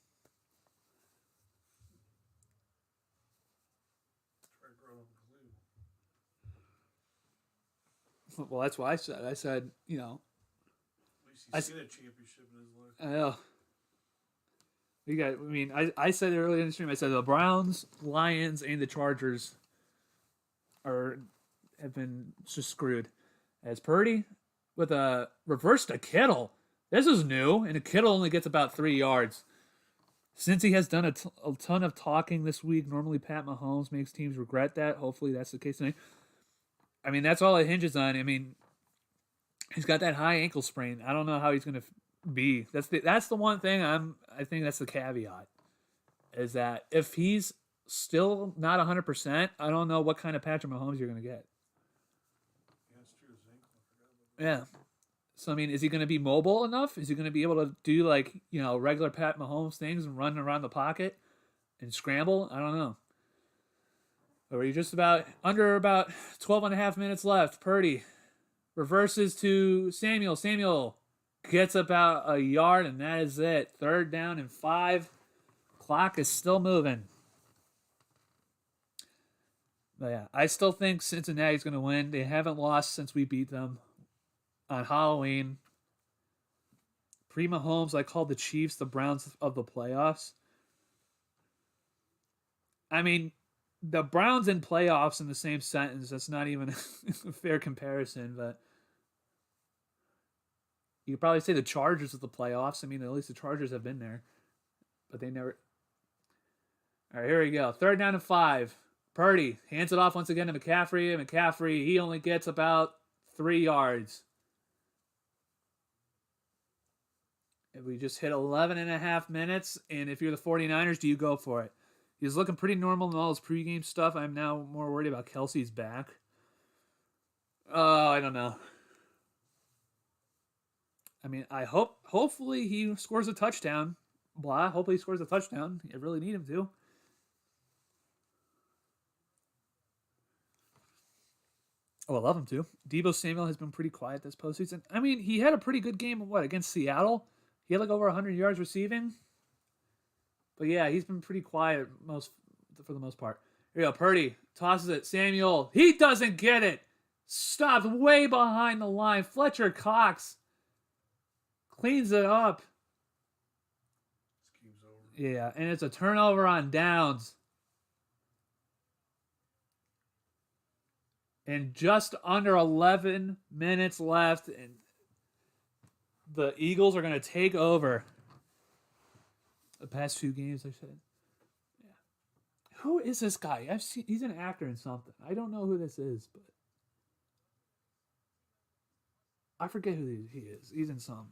well, that's what I said. I said, you know, At least he's seen a championship in his life. I know. I said it earlier in the stream. I said the Browns, Lions, and the Chargers have been just screwed. As Purdy with a reverse to Kittle. This is new, and Kittle only gets about 3 yards. Since he has done a ton of talking this week, normally Pat Mahomes makes teams regret that. Hopefully that's the case tonight. I mean, that's all it hinges on. I mean, he's got that high ankle sprain. I don't know how he's going to be. That's the one thing I think that's the caveat. Is that if he's still not 100%, I don't know what kind of Patrick Mahomes you're going to get. Yeah, it's true. His ankle. Yeah. So, I mean, is he going to be mobile enough? Is he going to be able to do, like, you know, regular Pat Mahomes things and run around the pocket and scramble? I don't know. We're just about 12 and a half minutes left. Purdy reverses to Samuel. Samuel gets about a yard, and that is it. 3rd down and 5. Clock is still moving. But yeah, I still think Cincinnati's going to win. They haven't lost since we beat them on Halloween. Pre-Mahomes, I called the Chiefs the Browns of the playoffs. I mean, the Browns and playoffs in the same sentence, that's not even a fair comparison, but you could probably say the Chargers of the playoffs. I mean, at least the Chargers have been there, but they never. All right, here we go. 3rd down and 5. Purdy hands it off once again to McCaffrey. McCaffrey, he only gets about 3 yards. And we just hit 11 and a half minutes, and if you're the 49ers, do you go for it? He's looking pretty normal in all his pregame stuff. I'm now more worried about Kelsey's back. Oh, I don't know. I mean, hopefully he scores a touchdown. Hopefully he scores a touchdown. I really need him to. Oh, I love him too. Deebo Samuel has been pretty quiet this postseason. I mean, he had a pretty good game, against Seattle? He had like over 100 yards receiving. But yeah, he's been pretty quiet for the most part. Here we go. Purdy tosses it. Samuel. He doesn't get it. Stopped way behind the line. Fletcher Cox cleans it up. This game's over. Yeah, and it's a turnover on downs. And just under 11 minutes left, and the Eagles are going to take over. The past few games, I said. Yeah. Who is this guy? He's an actor in something. I don't know who this is, but I forget who he is. He's in some.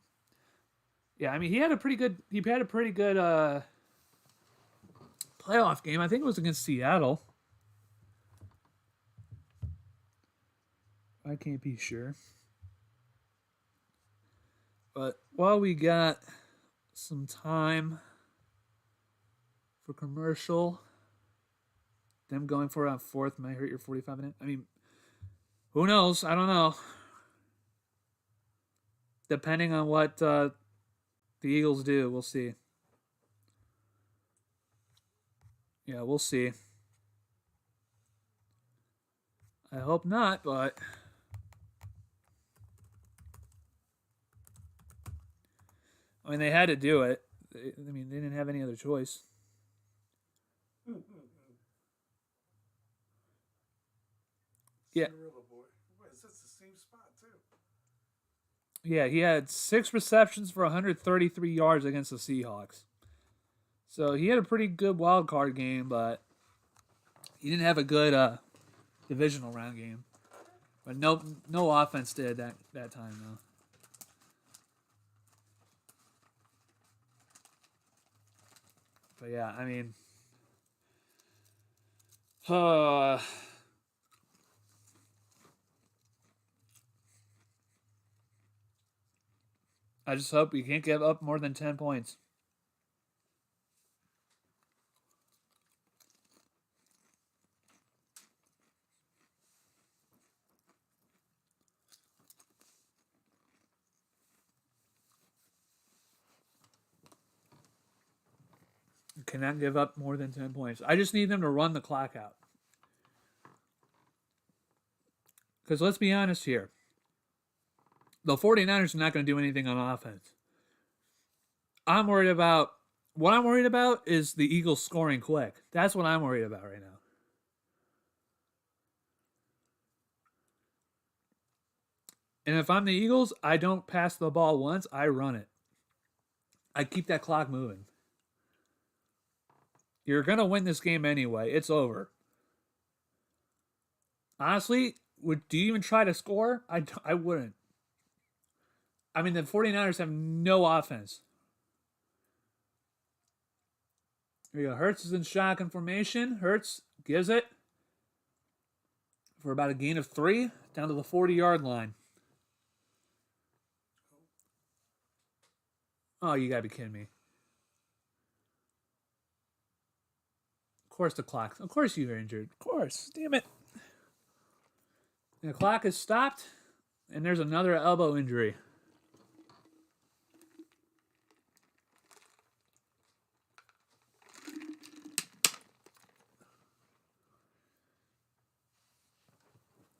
Yeah, I mean, he had a pretty good playoff game. I think it was against Seattle. I can't be sure. But while we got some time for commercial, them going for around 4th might hurt your 45-minute. I mean, who knows? I don't know. Depending on what the Eagles do, we'll see. Yeah, we'll see. I hope not, but I mean, they had to do it. They didn't have any other choice. Yeah. That's the same spot, too. Yeah, he had 6 receptions for 133 yards against the Seahawks. So he had a pretty good wild card game, but he didn't have a good divisional round game. But no offense did that time, though. But yeah, I mean, I just hope we can't give up more than 10 points. Cannot give up more than 10 points. I just need them to run the clock out. Because let's be honest here. The 49ers are not going to do anything on offense. What I'm worried about is the Eagles scoring quick. That's what I'm worried about right now. And if I'm the Eagles, I don't pass the ball once. I run it. I keep that clock moving. You're going to win this game anyway. It's over. Honestly, do you even try to score? I wouldn't. I mean, the 49ers have no offense. Here we go. Hurts is in shotgun formation. Hurts gives it for about a gain of 3 down to the 40-yard line. Oh, you got to be kidding me. course the clock. Of course you were injured. Of course. Damn it. And the clock is stopped, and there's another elbow injury.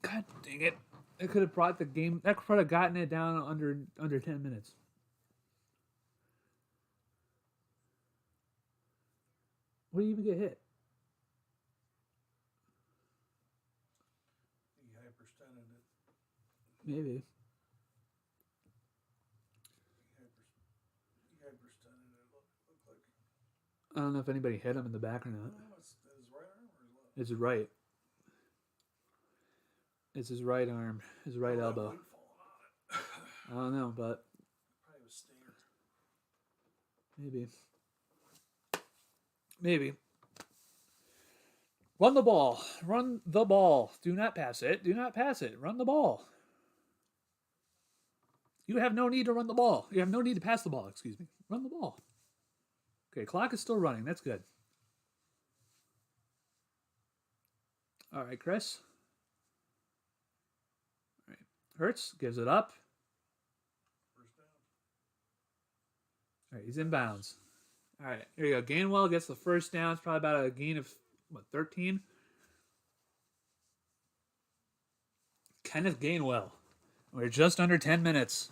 God dang it. It could have brought the game. That could have gotten it down under 10 minutes. What do you even get hit? He hyperextended it. Maybe. He hyperextended it. Looked like. I don't know if anybody hit him in the back or not. Oh, it's his right arm or his left? It's his right. It's his right arm. His right elbow. Weight falling on it. I don't know, but Probably was standard. maybe. Maybe. Run the ball. Run the ball. Do not pass it. Do not pass it. Run the ball. You have no need to run the ball. You have no need to pass the ball, excuse me. Run the ball. Okay, clock is still running. That's good. All right, Chris. All right. Hurts gives it up. First down. All right, he's in bounds. All right, here you go. Gainwell gets the first down. It's probably about a gain of, 13? Kenneth Gainwell. We're just under 10 minutes.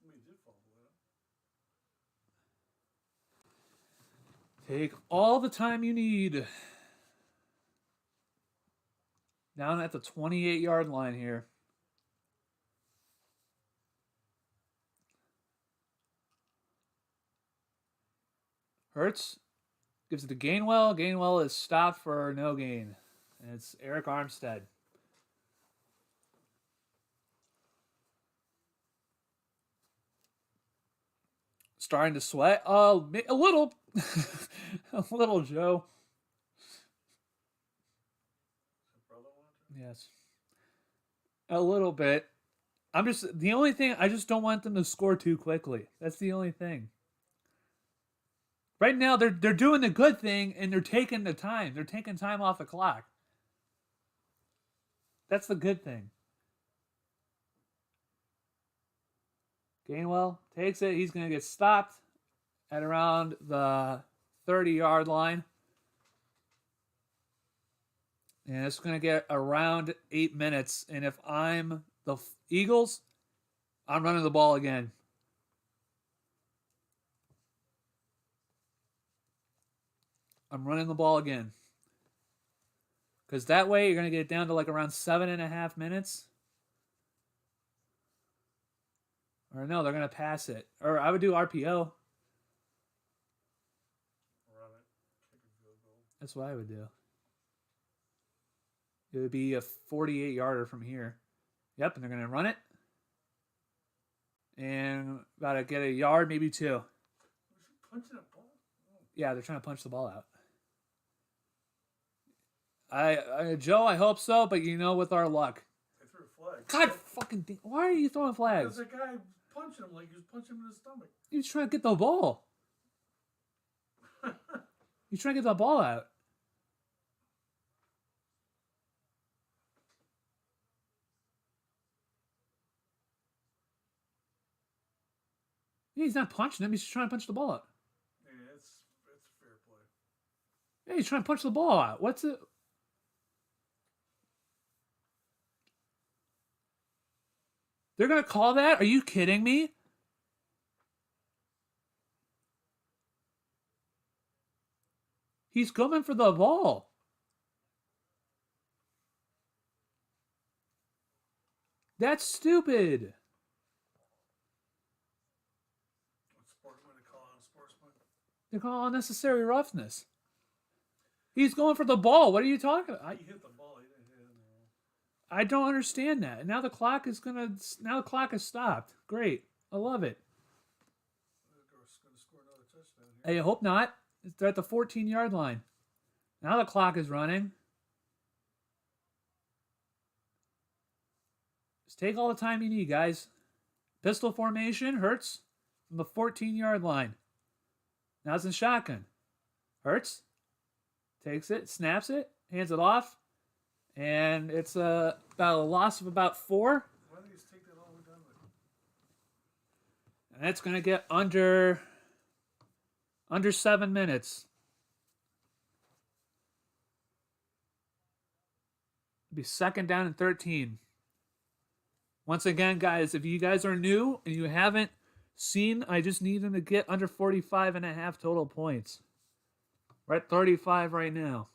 He did fumble it. Take all the time you need. Down at the 28-yard line here. Hurts gives it to Gainwell. Gainwell is stopped for no gain. And it's Eric Armstead. Starting to sweat. A little. A little, Joe. Yes. A little bit. The only thing, I just don't want them to score too quickly. That's the only thing. Right now, they're doing the good thing, and they're taking the time. They're taking time off the clock. That's the good thing. Gainwell takes it. He's going to get stopped at around the 30-yard line. And it's going to get around 8 minutes. And if I'm the Eagles, I'm running the ball again. I'm running the ball again. Because that way you're going to get it down to like around 7.5 minutes. Or no, they're going to pass it. Or I would do RPO. Run it. Kick a field goal. That's what I would do. It would be a 48-yarder from here. Yep, and they're going to run it. And about to get a yard, maybe 2. Was he punching a ball? Oh. Yeah, they're trying to punch the ball out. Joe, I hope so, but with our luck. They threw a flag. God fucking why are you throwing flags? There's a guy punching him like he was punching him in the stomach. He's trying to get the ball. He's trying to get the ball out. Yeah, he's not punching him. He's just trying to punch the ball out. Yeah, it's fair play. Yeah, he's trying to punch the ball out. What's it? They're going to call that? Are you kidding me? He's coming for the ball. That's stupid. What sportsman to call on sportsman? They call unnecessary roughness. He's going for the ball. What are you talking about? He hit the ball. He didn't hit him. I don't understand that. Now the clock is stopped. Great. I love it. They're going to score another touchdown here. Hey, I hope not. They're at the 14-yard line. Now the clock is running. Just take all the time you need, guys. Pistol formation, Hurts from the 14-yard line. Now it's in shotgun. Hurts takes it, snaps it, hands it off, and it's about a loss of about 4. Why don't you just take that all we're done with? And that's going to get under 7 minutes. It'll be 2nd down and 13. Once again, guys, if you guys are new and you haven't seen, I just need them to get under 45.5 total points. We're at 35 right now.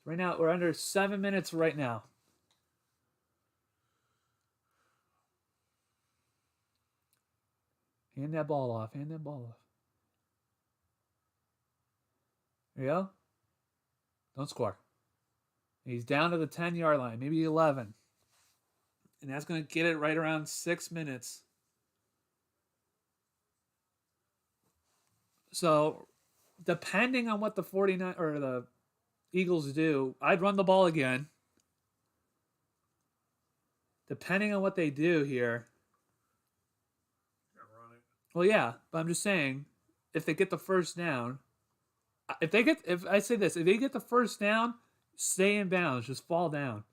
Right now, we're under 7 minutes right now. Hand that ball off. Hand that ball off. There you go. Don't score. He's down to the 10-yard line, maybe 11. And that's going to get it right around 6 minutes. So, depending on what the 49 or the Eagles do, I'd run the ball again. Depending on what they do here. Yeah, run it. Well, yeah, but I'm just saying, if they get the first down, if they get the first down, stay in bounds, just fall down.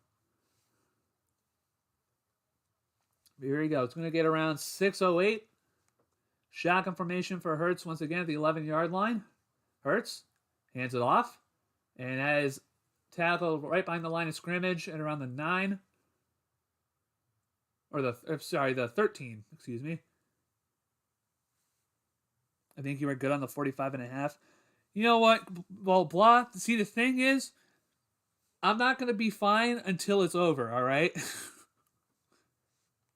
Here we go. It's going to get around 6:08. Shotgun formation for Hurts once again at the 11-yard line. Hurts hands it off, and that is tackled right behind the line of scrimmage at around the 9, or the 13. Excuse me. I think you were good on the 45.5. You know what? Well, blah. See, the thing is, I'm not going to be fine until it's over, all right?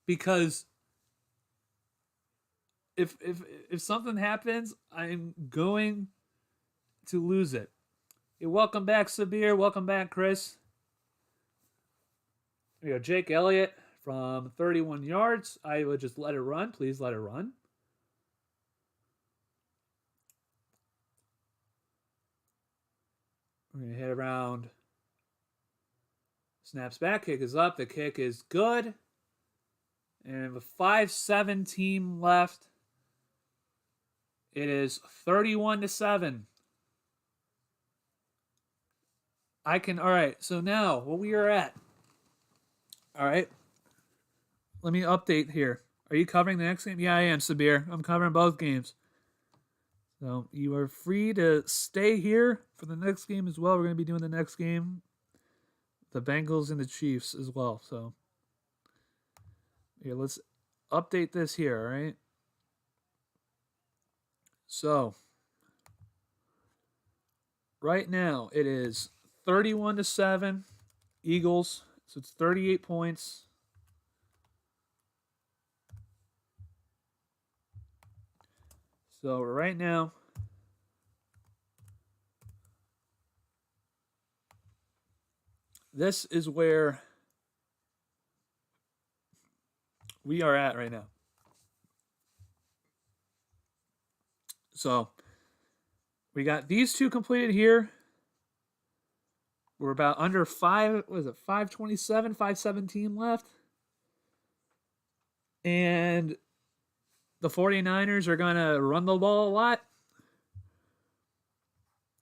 Because if something happens, I'm going to lose it. Hey, welcome back, Sabir. Welcome back, Chris. We go, Jake Elliott from 31 yards. I would just let it run. Please let it run. We're going to hit around. Snaps back. Kick is up. The kick is good. And with 5:17 left, it is 31-7. All right, so now what we are at. All right. Let me update here. Are you covering the next game? Yeah, I am, Sabir. I'm covering both games. So you are free to stay here for the next game as well. We're going to be doing the next game, the Bengals and the Chiefs as well. So here, let's update this here, all right? So right now it is 31-7 Eagles. So it's 38 points. So right now, this is where we are at right now. So we got these two completed here. We're about under 5:27, 5:17 left. And the 49ers are going to run the ball a lot.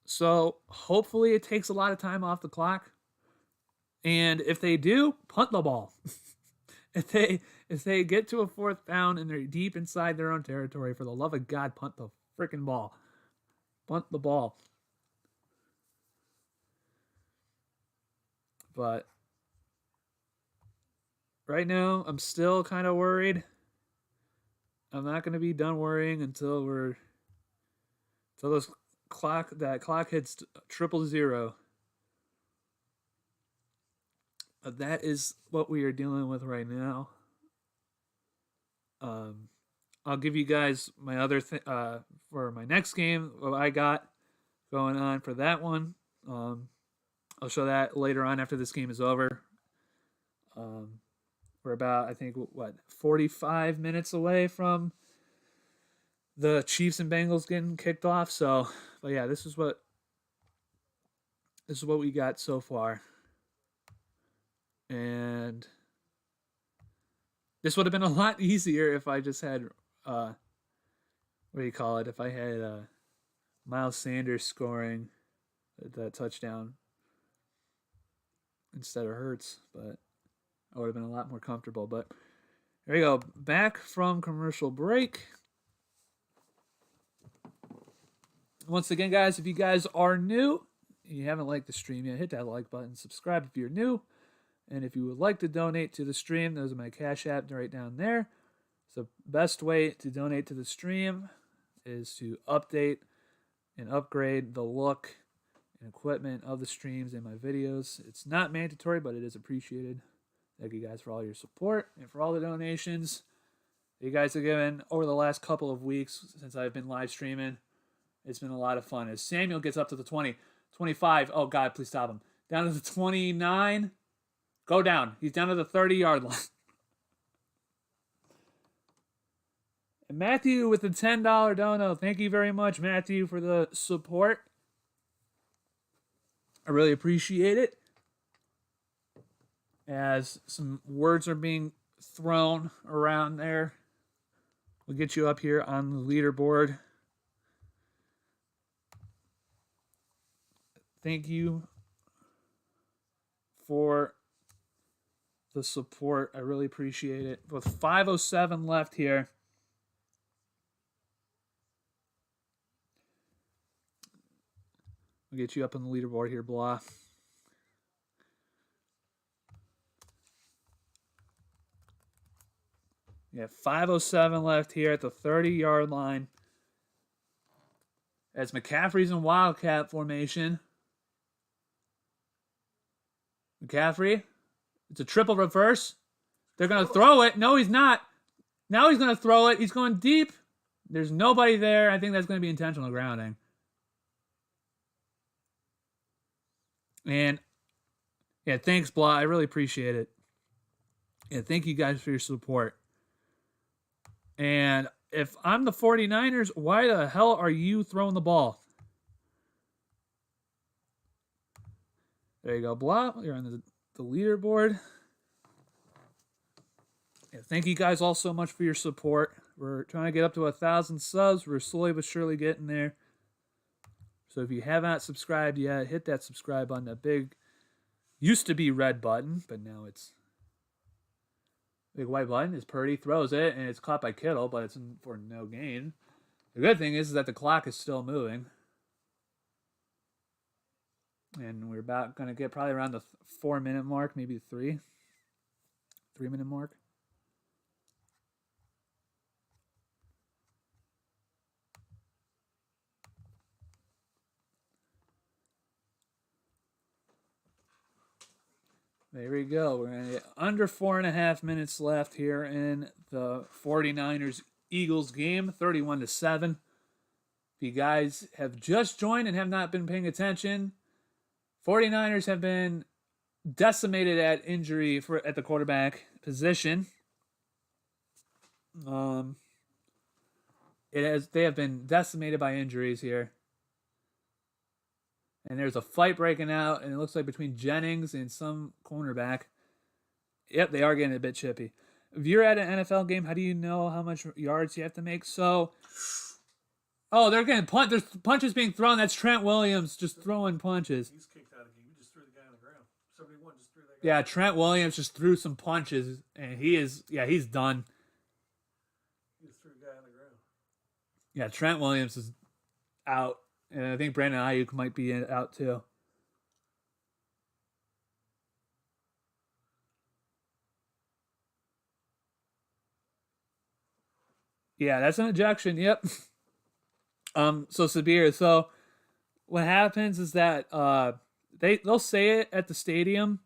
So hopefully it takes a lot of time off the clock. And if they do, punt the ball. If they get to a 4th down and they're deep inside their own territory, for the love of God, punt the freaking ball. Punt the ball. But right now, I'm still kind of worried. I'm not going to be done worrying until that clock hits 000. But that is what we are dealing with right now. I'll give you guys my other for my next game, what I got going on for that one. I'll show that later on after this game is over. We're about, I think, 45 minutes away from the Chiefs and Bengals getting kicked off. So, but yeah, this is what we got so far. And This would have been a lot easier if I just had, what do you call it? If I had Miles Sanders scoring that touchdown instead of Hurts, but I would have been a lot more comfortable. But there you go. Back from commercial break. Once again, guys, if you guys are new, you haven't liked the stream yet, hit that like button. Subscribe if you're new. And if you would like to donate to the stream, those are my Cash App right down there. So the best way to donate to the stream is to update and upgrade the look and equipment of the streams and my videos. It's not mandatory, but it is appreciated. Thank you guys for all your support and for all the donations that you guys have given over the last couple of weeks since I've been live streaming. It's been a lot of fun. As Samuel gets up to the 20, 25, oh God, please stop him. Down to the 29. Go down. He's down to the 30-yard line. And Matthew with the $10 dono. Thank you very much, Matthew, for the support. I really appreciate it. As some words are being thrown around there, we'll get you up here on the leaderboard. Thank you for the support. I really appreciate it. With 5:07 left here, we'll get you up on the leaderboard here, blah. Yeah, 5:07 left here at the 30-yard line. As McCaffrey's in Wildcat formation. McCaffrey. It's a triple reverse. They're going to throw it. No, he's not. Now he's going to throw it. He's going deep. There's nobody there. I think that's going to be intentional grounding. And, yeah, thanks, Blah. I really appreciate it. Yeah, thank you guys for your support. And if I'm the 49ers, why the hell are you throwing the ball? There you go, Blah. You're on the leaderboard. Yeah, thank you guys all so much for your support. We're trying to get up to 1,000 subs. We're slowly but surely getting there. So if you have not subscribed yet, hit that subscribe button. That big, used to be red button, but now it's big white button. Is Purdy throws it, and it's caught by Kittle, but it's for no gain. The good thing is that the clock is still moving. And we're about going to get probably around the 4-minute mark, maybe 3-minute mark. There we go. We're going to get under 4.5 minutes left here in the 49ers-Eagles game, 31-7. If you guys have just joined and have not been paying attention, 49ers have been decimated at injury at the quarterback position. They have been decimated by injuries here. And there's a fight breaking out, and it looks like between Jennings and some cornerback. Yep, they are getting a bit chippy. If you're at an NFL game, how do you know how much yards you have to make? So, they're getting there's punches being thrown. That's Trent Williams just throwing punches. He's kicked out of the game. He just threw the guy on the ground. 71 just threw that guy. Yeah, Trent Williams just threw some punches, and he's done. He just threw the guy on the ground. Yeah, Trent Williams is out. And I think Brandon Ayuk might be out too. Yeah, that's an ejection. Yep. So Sabir. So what happens is that they'll say it at the stadium.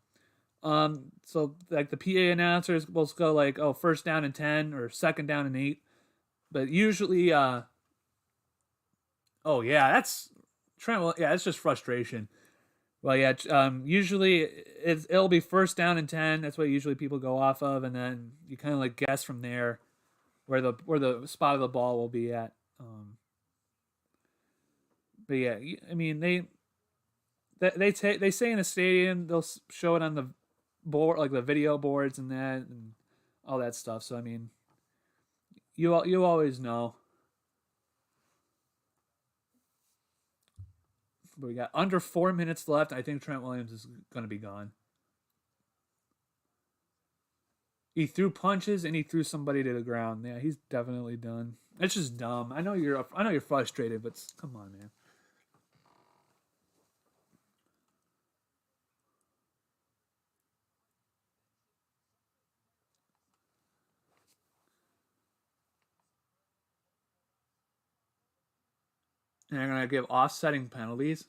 So like the PA announcers will go like, oh, 1st down and 10 or 2nd down and 8. But usually oh, yeah, that's Trent. Yeah, it's just frustration. Well, yeah, usually it'll be 1st down and 10. That's what usually people go off of, and then you kind of like guess from there where the spot of the ball will be at. But yeah, I mean they say in a stadium they'll show it on the board, like the video boards and that, and all that stuff. So I mean, you always know. But we got under 4 minutes left. I think Trent Williams is going to be gone. He threw punches and he threw somebody to the ground. Yeah, he's definitely done. It's just dumb. I know you're frustrated, but come on, man. And they're gonna give offsetting penalties.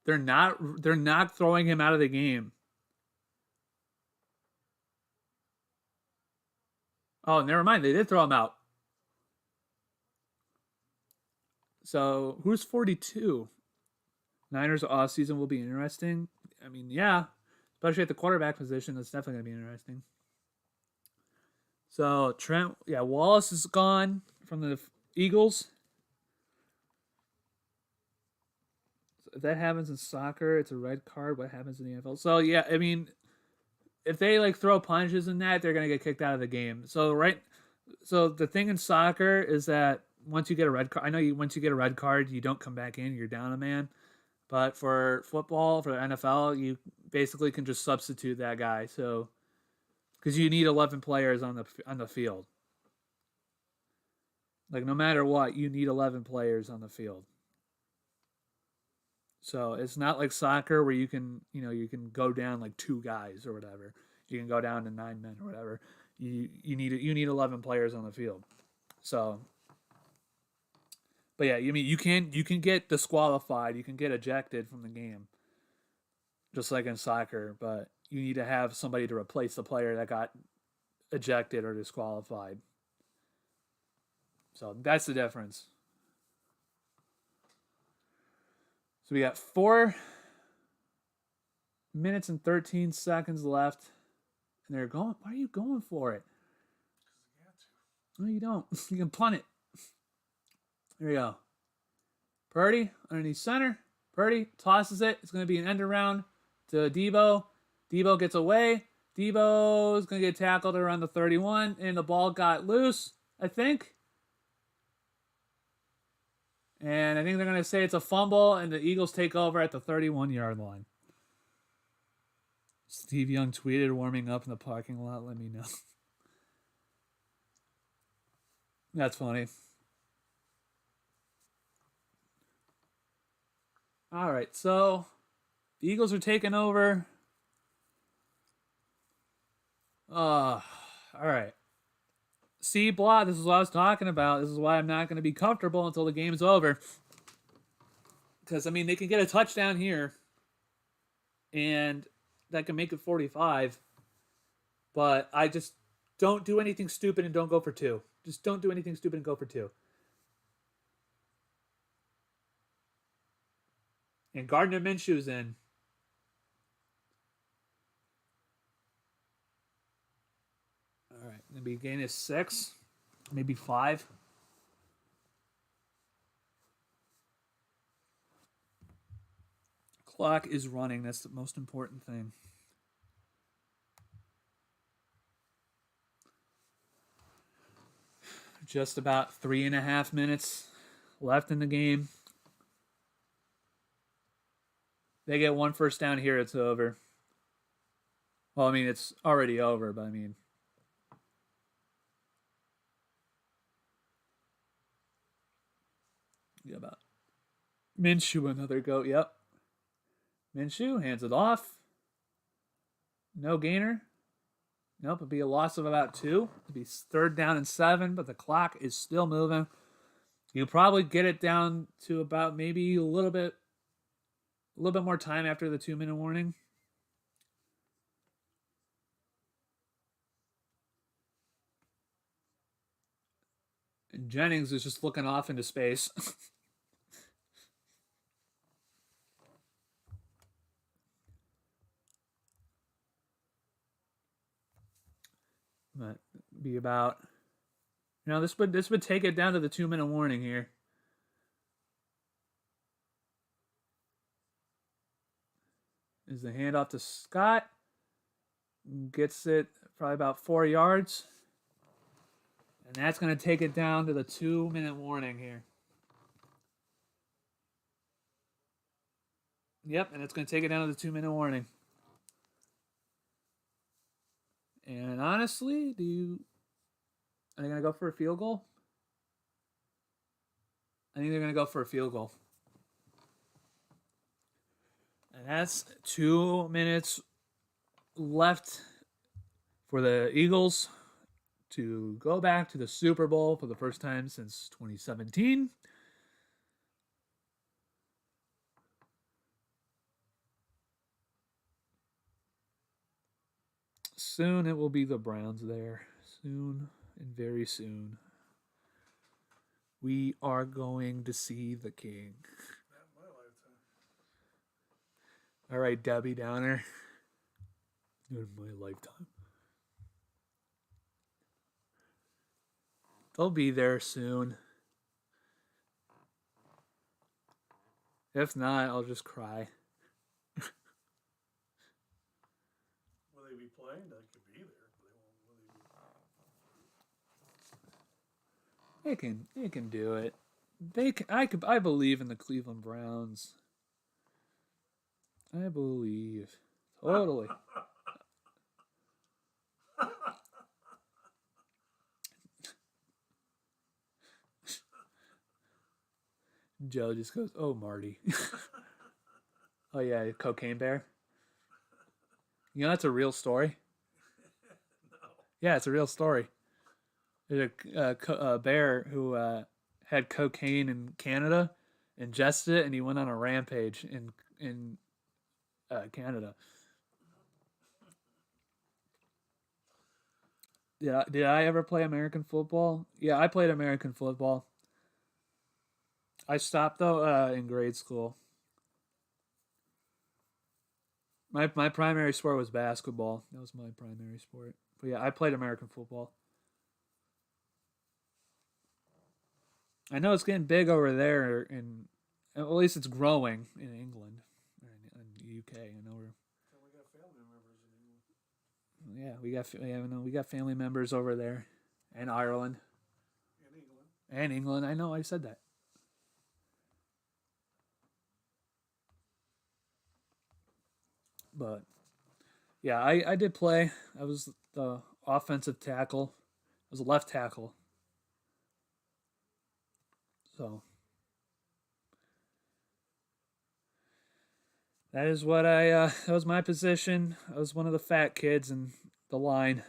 They're not throwing him out of the game. Oh, never mind. They did throw him out. So who's 42? Niners off season will be interesting. I mean, yeah, especially at the quarterback position, that's definitely gonna be interesting. So Trent, yeah, Wallace is gone from the Eagles. So if that happens in soccer, it's a red card. What happens in the NFL? So yeah, I mean, if they like throw punches in that, they're gonna get kicked out of the game. So the thing in soccer is that once you get a red card, I know once you get a red card, you don't come back in. You're down a man. But for football, for the NFL, you basically can just substitute that guy. So because you need 11 players on the field. Like no matter what, you need 11 players on the field. So it's not like soccer where you can go down like two guys or whatever. You can go down to 9 men or whatever. You need 11 players on the field. So, but yeah, you mean you can get disqualified, you can get ejected from the game, just like in soccer. But you need to have somebody to replace the player that got ejected or disqualified. So that's the difference. So we got 4 minutes and 13 seconds left. And they're going, why are you going for it? No, you don't. You can punt it. There you go. Purdy underneath center. Purdy tosses it. It's going to be an end around to Debo. Debo gets away. Debo is going to get tackled around the 31, and the ball got loose, I think. And I think they're going to say it's a fumble, and the Eagles take over at the 31-yard line. Steve Young tweeted, warming up in the parking lot. Let me know. That's funny. All right, so the Eagles are taking over. All right. See, blah, this is what I was talking about. This is why I'm not going to be comfortable until the game's over. Because, I mean, they can get a touchdown here, and that can make it 45. But I just don't do anything stupid and don't go for two. Just don't do anything stupid and go for two. And Gardner Minshew's in. All right, gonna be gain is 6, maybe 5. Clock is running. That's the most important thing. Just about 3.5 minutes left in the game. They get one first down here, it's over. Well, I mean, it's already over, but I mean. Yeah, about Minshew, another goat, yep. Minshew hands it off. No gainer. Nope, it'd be a loss of about 2. It'd be 3rd down and 7, but the clock is still moving. You probably get it down to about maybe a little bit more time after the 2-minute warning. And Jennings is just looking off into space. But be about, this would take it down to the 2-minute warning here. is the handoff to Scott. Gets it probably about 4 yards. And that's going to take it down to the 2-minute warning here. Yep, and it's going to take it down to the 2-minute warning. And honestly, are they going to go for a field goal? I think they're going to go for a field goal. And that's 2 minutes left for the Eagles to go back to the Super Bowl for the first time since 2017. Soon it will be the Browns there. Soon and very soon. We are going to see the King. Not in my lifetime. All right, Debbie Downer. In my lifetime. They'll be there soon. If not, I'll just cry. Will they be playing? They could be there. But They can do it. I believe in the Cleveland Browns. I believe. Totally. Joe just goes, "Oh, Marty." Oh yeah, Cocaine Bear. You know that's a real story. No. Yeah, it's a real story. There's a bear who had cocaine in Canada, ingested it, and he went on a rampage in Canada. Yeah, did I ever play American football? Yeah, I played American football. I stopped though in grade school. My primary sport was basketball. That was my primary sport. But yeah, I played American football. I know it's getting big over there, at least it's growing in England or in the UK. I know we got family members in England. we got family members over there, and Ireland, and England. I know I said that. But yeah, I did play. I was the offensive tackle. I was a left tackle. So that is what that was my position. I was one of the fat kids in the line. Time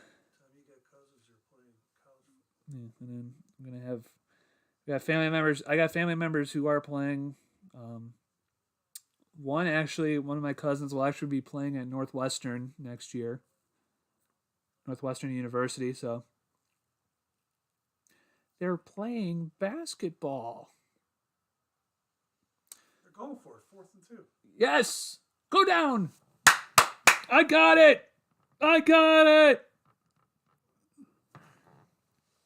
you got cousins, you're playing college. Yeah, and then I'm gonna have got family members. I got family members who are playing. One of my cousins will actually be playing at Northwestern next year. Northwestern University, so they're playing basketball. They're going for it, 4th and 2. Yes! Go down! I got it! I got it!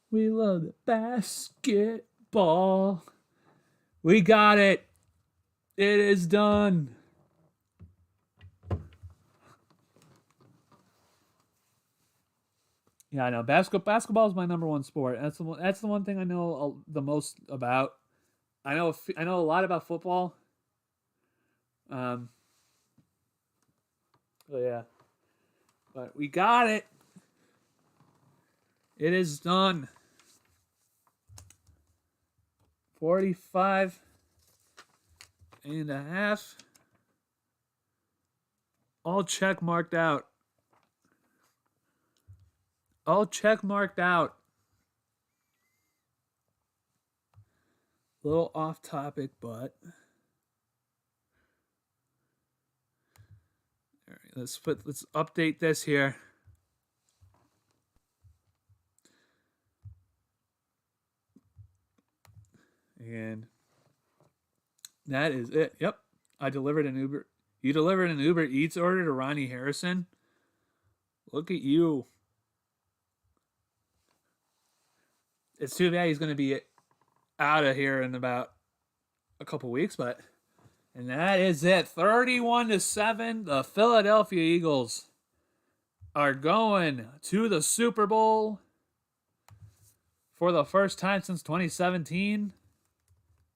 We love the basketball. We got it. It is done. Yeah, I know. Basketball is my number one sport. That's the one thing I know the most about. I know a lot about football. But yeah. But we got it. It is done. 45.5. All check marked out. All check marked out. A little off topic, but all right, let's update this here. And that is it. Yep. I delivered an Uber. You delivered an Uber Eats order to Ronnie Harrison. Look at you. It's too bad he's going to be out of here in about a couple weeks, but And that is it. 31-7. The Philadelphia Eagles are going to the Super Bowl for the first time since 2017.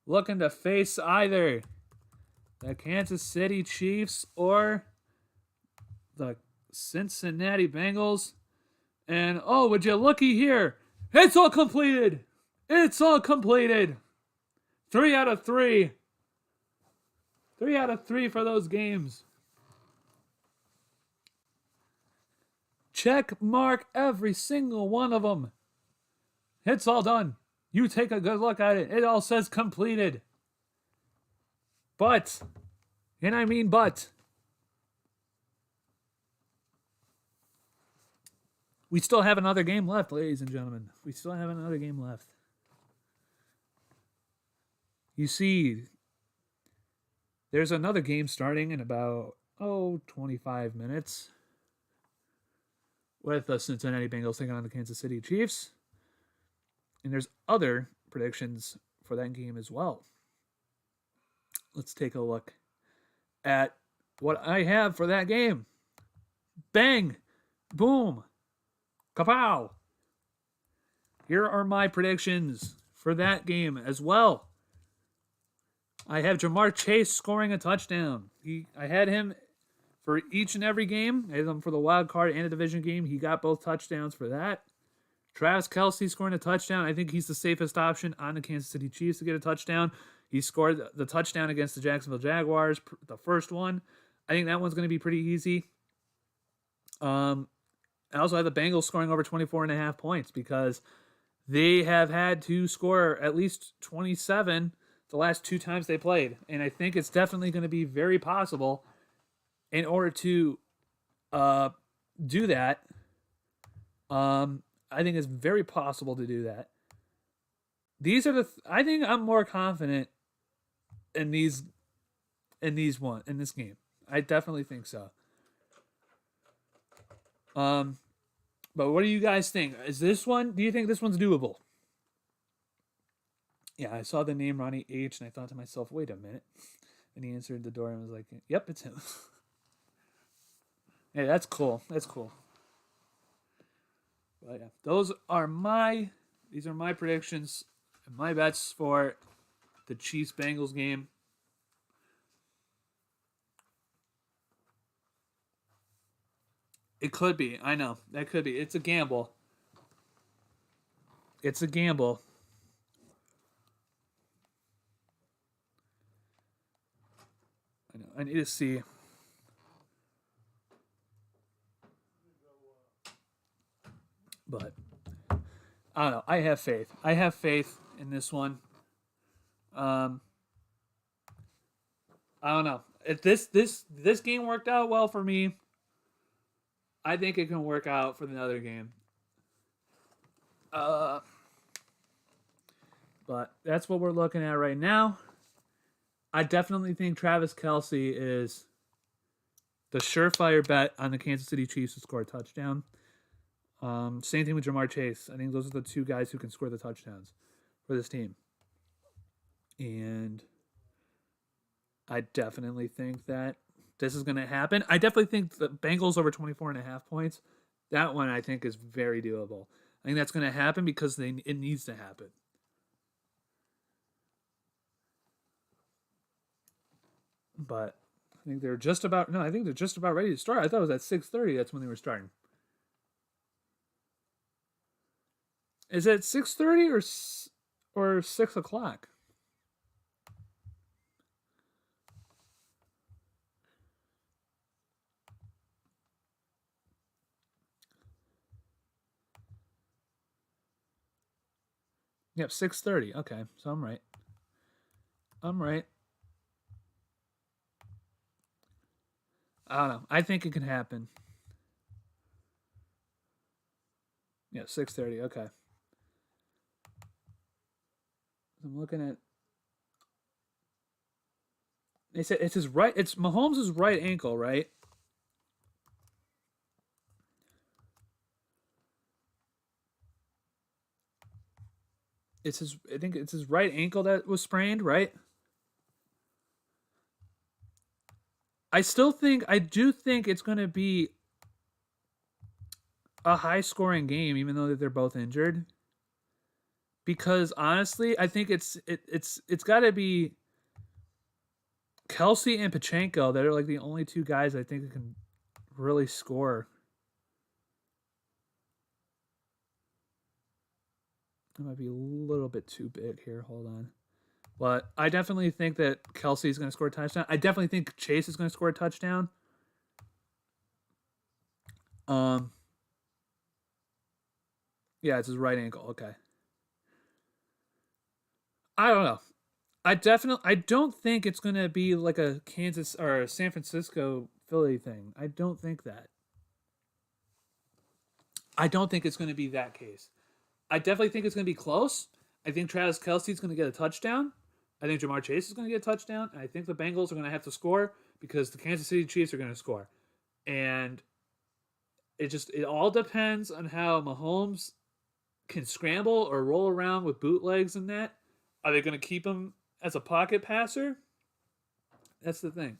Looking to face either the Kansas City Chiefs or the Cincinnati Bengals. And oh, would you looky here? It's all completed. It's all completed. 3 out of 3. 3 out of 3 for those games. Check mark every single one of them. It's all done. You take a good look at it. It all says completed. But, and I mean but, we still have another game left, ladies and gentlemen. We still have another game left. You see, there's another game starting in about, 25 minutes with the Cincinnati Bengals taking on the Kansas City Chiefs. And there's other predictions for that game as well. Let's take a look at what I have for that game. Bang! Boom! Kapow! Here are my predictions for that game as well. I have Jamar Chase scoring a touchdown. I had him for each and every game. I had him for the wild card and a division game. He got both touchdowns for that. Travis Kelce scoring a touchdown. I think he's the safest option on the Kansas City Chiefs to get a touchdown. He scored the touchdown against the Jacksonville Jaguars, the first one. I think that one's going to be pretty easy. I also have the Bengals scoring over 24.5 points because they have had to score at least 27 the last 2 times they played. And I think it's definitely going to be very possible in order to do that. I think it's very possible to do that. These are I think I'm more confident in this game. I definitely think so. But what do you guys think? Do you think this one's doable? Yeah, I saw the name Ronnie H and I thought to myself, wait a minute. And he answered the door and was like, yep, it's him. Hey, that's cool. That's cool. But yeah, these are my predictions and my bets for the Chiefs-Bengals game. It could be. I know. That could be. It's a gamble. It's a gamble. I know. I need to see. But I don't know. I have faith. I have faith in this one. I don't know. If this game worked out well for me, I think it can work out for the other game. But that's what we're looking at right now. I definitely think Travis Kelce is the surefire bet on the Kansas City Chiefs to score a touchdown. Same thing with Jamar Chase. I think those are the 2 guys who can score the touchdowns for this team. And I definitely think that this is going to happen. I definitely think the Bengals over 24.5 points, that one I think is very doable. I think that's going to happen because it needs to happen. But I think they're just about ready to start. I thought it was at 6:30. That's when they were starting. Is it 6:30 or 6 o'clock? Yep, 6:30. Okay, so I'm right. I don't know. I think it can happen. Yeah, 6:30. Okay. I'm looking at. They said it's his right. It's Mahomes' right ankle, right? I think it's his right ankle that was sprained, right? I do think it's going to be a high scoring game, even though they're both injured. Because honestly, I think it's got to be Kelsey and Pachenko that are like the only two guys I think that can really score. It might be a little bit too big here. Hold on. But I definitely think that Kelsey is going to score a touchdown. I definitely think Chase is going to score a touchdown. Yeah, it's his right ankle. Okay. I don't know. I don't think it's going to be like a Kansas or a San Francisco Philly thing. I don't think that. I don't think it's going to be that case. I definitely think it's going to be close. I think Travis Kelsey is going to get a touchdown. I think Jamar Chase is going to get a touchdown. And I think the Bengals are going to have to score because the Kansas City Chiefs are going to score. And it all depends on how Mahomes can scramble or roll around with bootlegs and that. Are they going to keep him as a pocket passer? That's the thing.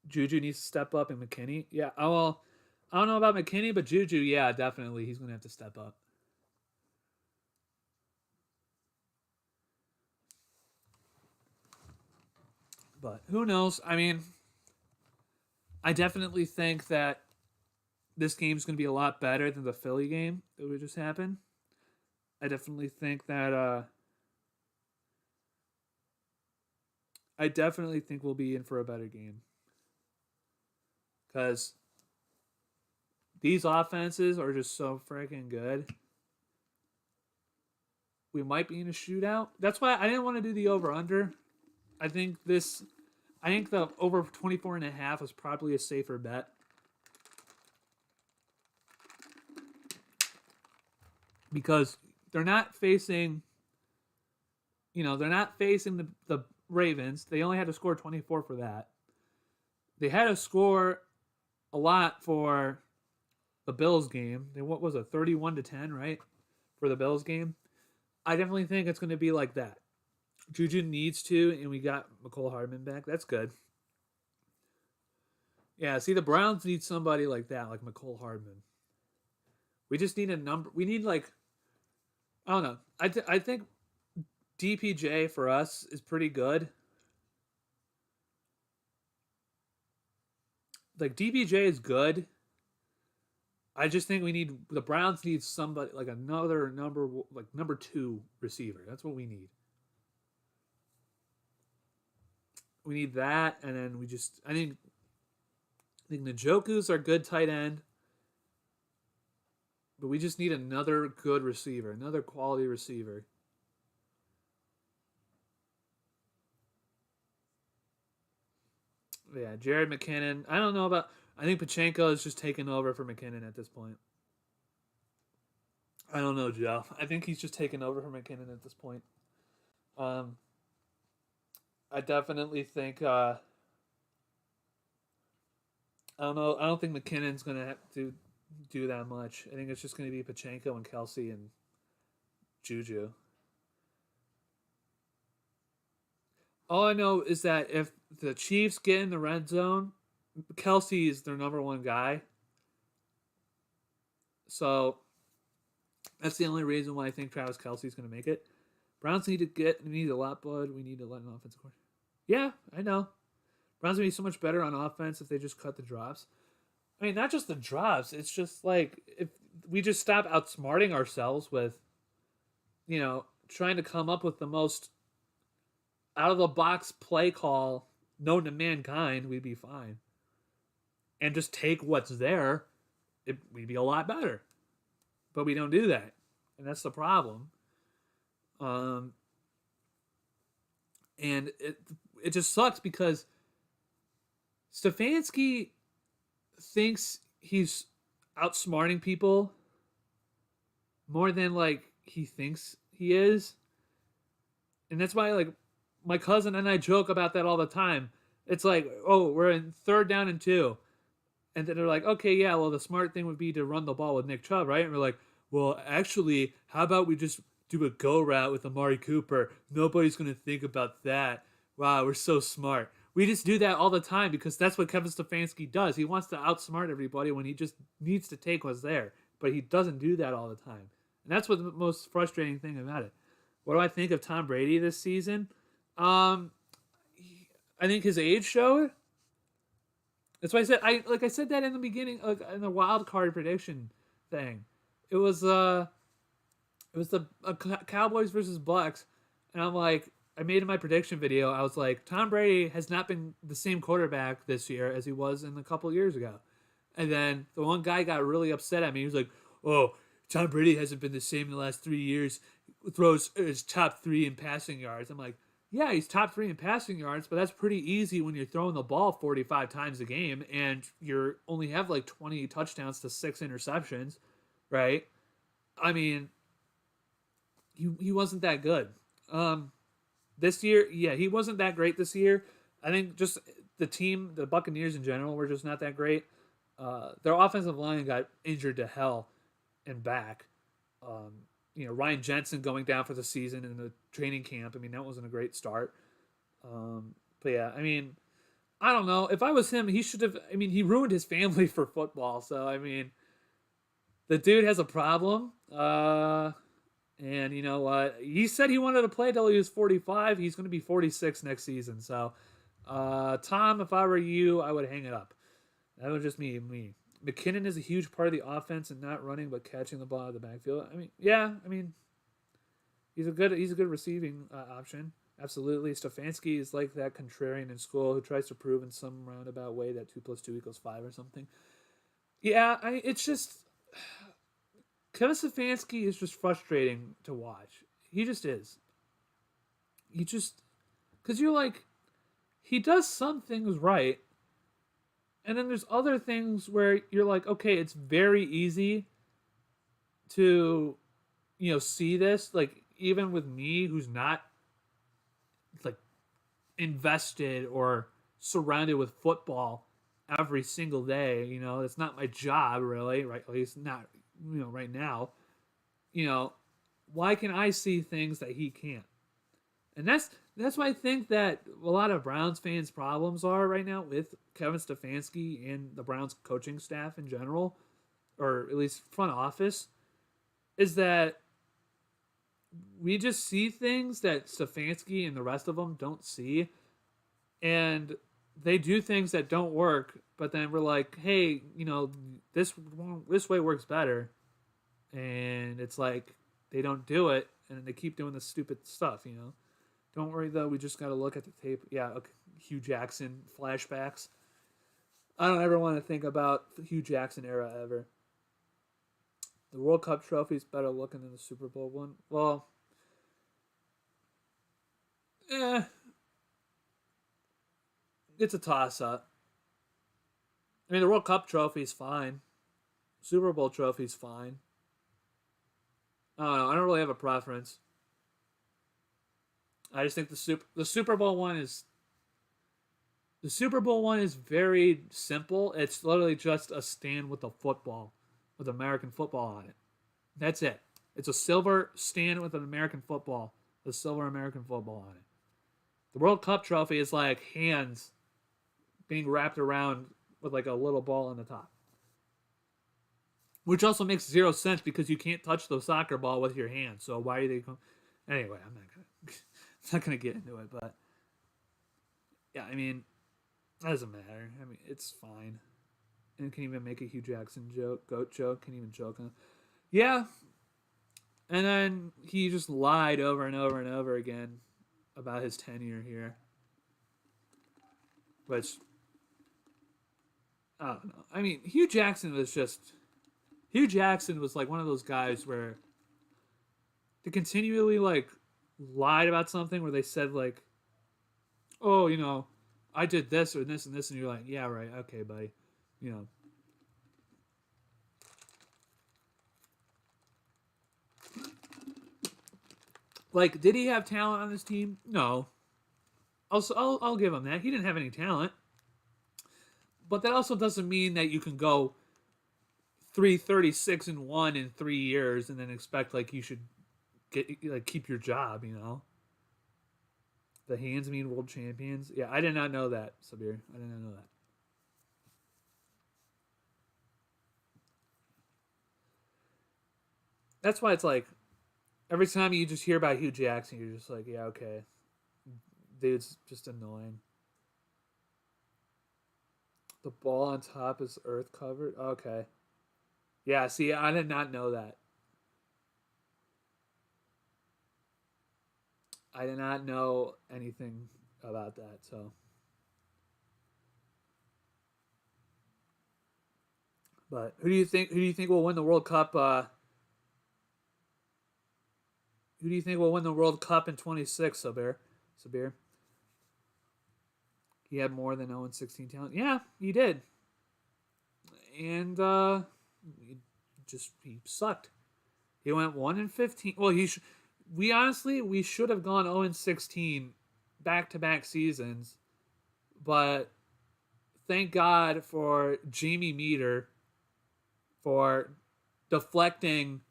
Juju needs to step up, and McKinney. Yeah, well, I don't know about McKinney, but Juju, yeah, definitely, he's going to have to step up. But who knows? I mean, I definitely think that this game is going to be a lot better than the Philly game that would just happen. I definitely think that I definitely think we'll be in for a better game. Because these offenses are just so freaking good. We might be in a shootout. That's why I didn't want to do the over-under. I think the over 24.5 is probably a safer bet. Because they're not facing, the Ravens. They only had to score 24 for that. They had to score a lot for the Bills game. What was it, 31-10, right? For the Bills game. I definitely think it's going to be like that. Juju needs to, and we got McCole Hardman back. That's good. Yeah, see, the Browns need somebody like that, like McCole Hardman. We just need a number. We need, like, I don't know. I think DPJ for us is pretty good. Like, DPJ is good. I just think the Browns need somebody, like another number 2 receiver. That's what we need. We need that, and then I think Njoku's our good tight end, but we just need another good receiver, another quality receiver. Yeah, Jared McKinnon. I don't know about. I think Pachenko is just taking over for McKinnon at this point. I don't know, Joe. I think he's just taking over for McKinnon at this point. I definitely think. I don't know. I don't think McKinnon's gonna have to do that much. I think it's just gonna be Pachenko and Kelsey and Juju. All I know is that if the Chiefs get in the red zone, Kelsey is their number 1 guy. So that's the only reason why I think Travis Kelsey is going to make it. Browns need a lot, bud. We need to let an offensive coordinator. Yeah, I know. Browns would be so much better on offense if they just cut the drops. I mean, not just the drops. It's just like if we just stop outsmarting ourselves with, trying to come up with the most out of the box play call known to mankind, we'd be fine. And just take what's there, we'd be a lot better. But we don't do that, and that's the problem. And it just sucks because Stefanski thinks he's outsmarting people more than like he thinks he is, and that's why like my cousin and I joke about that all the time. It's like, oh, we're in 3rd down and 2. And then they're like, okay, yeah, well, the smart thing would be to run the ball with Nick Chubb, right? And we're like, well, actually, how about we just do a go route with Amari Cooper? Nobody's going to think about that. Wow, we're so smart. We just do that all the time because that's what Kevin Stefanski does. He wants to outsmart everybody when he just needs to take what's there, but he doesn't do that all the time. And that's what the most frustrating thing about it. What do I think of Tom Brady this season? Um, I think his age showed. That's why I said I said that in the beginning, in the wild card prediction thing. It was the Cowboys versus Bucks, and I'm like, I made in my prediction video. I was like, Tom Brady has not been the same quarterback this year as he was in a couple years ago. And then the one guy got really upset at me. He was like, "Oh, Tom Brady hasn't been the same in the last 3 years. Throws his top three in passing yards." I'm like, "Yeah, he's top three in passing yards, but that's pretty easy when you're throwing the ball 45 times a game and you only have like 20 touchdowns to 6 interceptions, right?" I mean, he wasn't that good. This year, yeah, he wasn't that great this year. I think just the team, the Buccaneers in general, were just not that great. Their offensive line got injured to hell and back. Ryan Jensen going down for the season in the training camp. I mean, that wasn't a great start. But yeah, I mean, I don't know. If I was him, he should have. I mean, he ruined his family for football. So I mean, the dude has a problem. And you know what? He said he wanted to play till he was 45. He's going to be 46 next season. So, Tom, if I were you, I would hang it up. That was just me. McKinnon is a huge part of the offense and not running but catching the ball out of the backfield. I mean, yeah. I mean, he's a good receiving option. Absolutely. Stefanski is like that contrarian in school who tries to prove in some roundabout way that 2 + 2 = 5 or something. Yeah, it's just Kevin Stefanski is just frustrating to watch. He just is. Because you're like, he does some things right, and then there's other things where you're like, okay, it's very easy to, see this. Like, even with me, who's not, like, invested or surrounded with football every single day, it's not my job, really, right? At least not, right now. Why can I see things that he can't? And that's why I think that a lot of Browns fans' problems are right now with Kevin Stefanski and the Browns coaching staff in general, or at least front office, is that we just see things that Stefanski and the rest of them don't see, and they do things that don't work. But then we're like, hey, this way works better, and it's like they don't do it, and they keep doing the stupid stuff. Don't worry, though. We just got to look at the tape. Yeah, okay. Hugh Jackson flashbacks. I don't ever want to think about the Hugh Jackson era ever. The World Cup trophy is better looking than the Super Bowl one. Well, it's a toss-up. I mean, the World Cup trophy is fine. Super Bowl trophy is fine. I don't know. I don't really have a preference. I just think the Super Bowl one is very simple. It's literally just a stand with a football, with American football on it. That's it. It's a silver stand with an American football, a silver American football on it. The World Cup trophy is like hands being wrapped around with like a little ball on the top. Which also makes 0 sense because you can't touch the soccer ball with your hand. So why are they going? Anyway, I'm not gonna get into it, but yeah, I mean, that doesn't matter. I mean, it's fine. And can even make a Hugh Jackson goat joke. Can even joke on it. Yeah. And then he just lied over and over and over again about his tenure here. Which, I don't know. I mean, Hugh Jackson was like one of those guys where they continually like lied about something where they said like, oh, I did this or this and this, and you're like, yeah, right, okay, buddy, Like, did he have talent on this team? No. I'll give him that. He didn't have any talent. But that also doesn't mean that you can go 336-1 in 3 years and then expect like you should keep your job. The hands mean world champions. Yeah, I did not know that, Sabir. I did not know that. That's why it's like every time you just hear about Hugh Jackson, you're just like, yeah, okay, dude's just annoying. The ball on top is earth covered. Okay, yeah. See, I did not know that. I did not know anything about that. So, but who do you think? Who do you think will win the World Cup? Who do you think will win the World Cup in 26? Sabir. Sabir. He had more than 0-16 talent. Yeah, he did. And he sucked. He went 1-15. Well, we should have gone 0-16 back-to-back seasons, but thank God for Jamie Meter for deflecting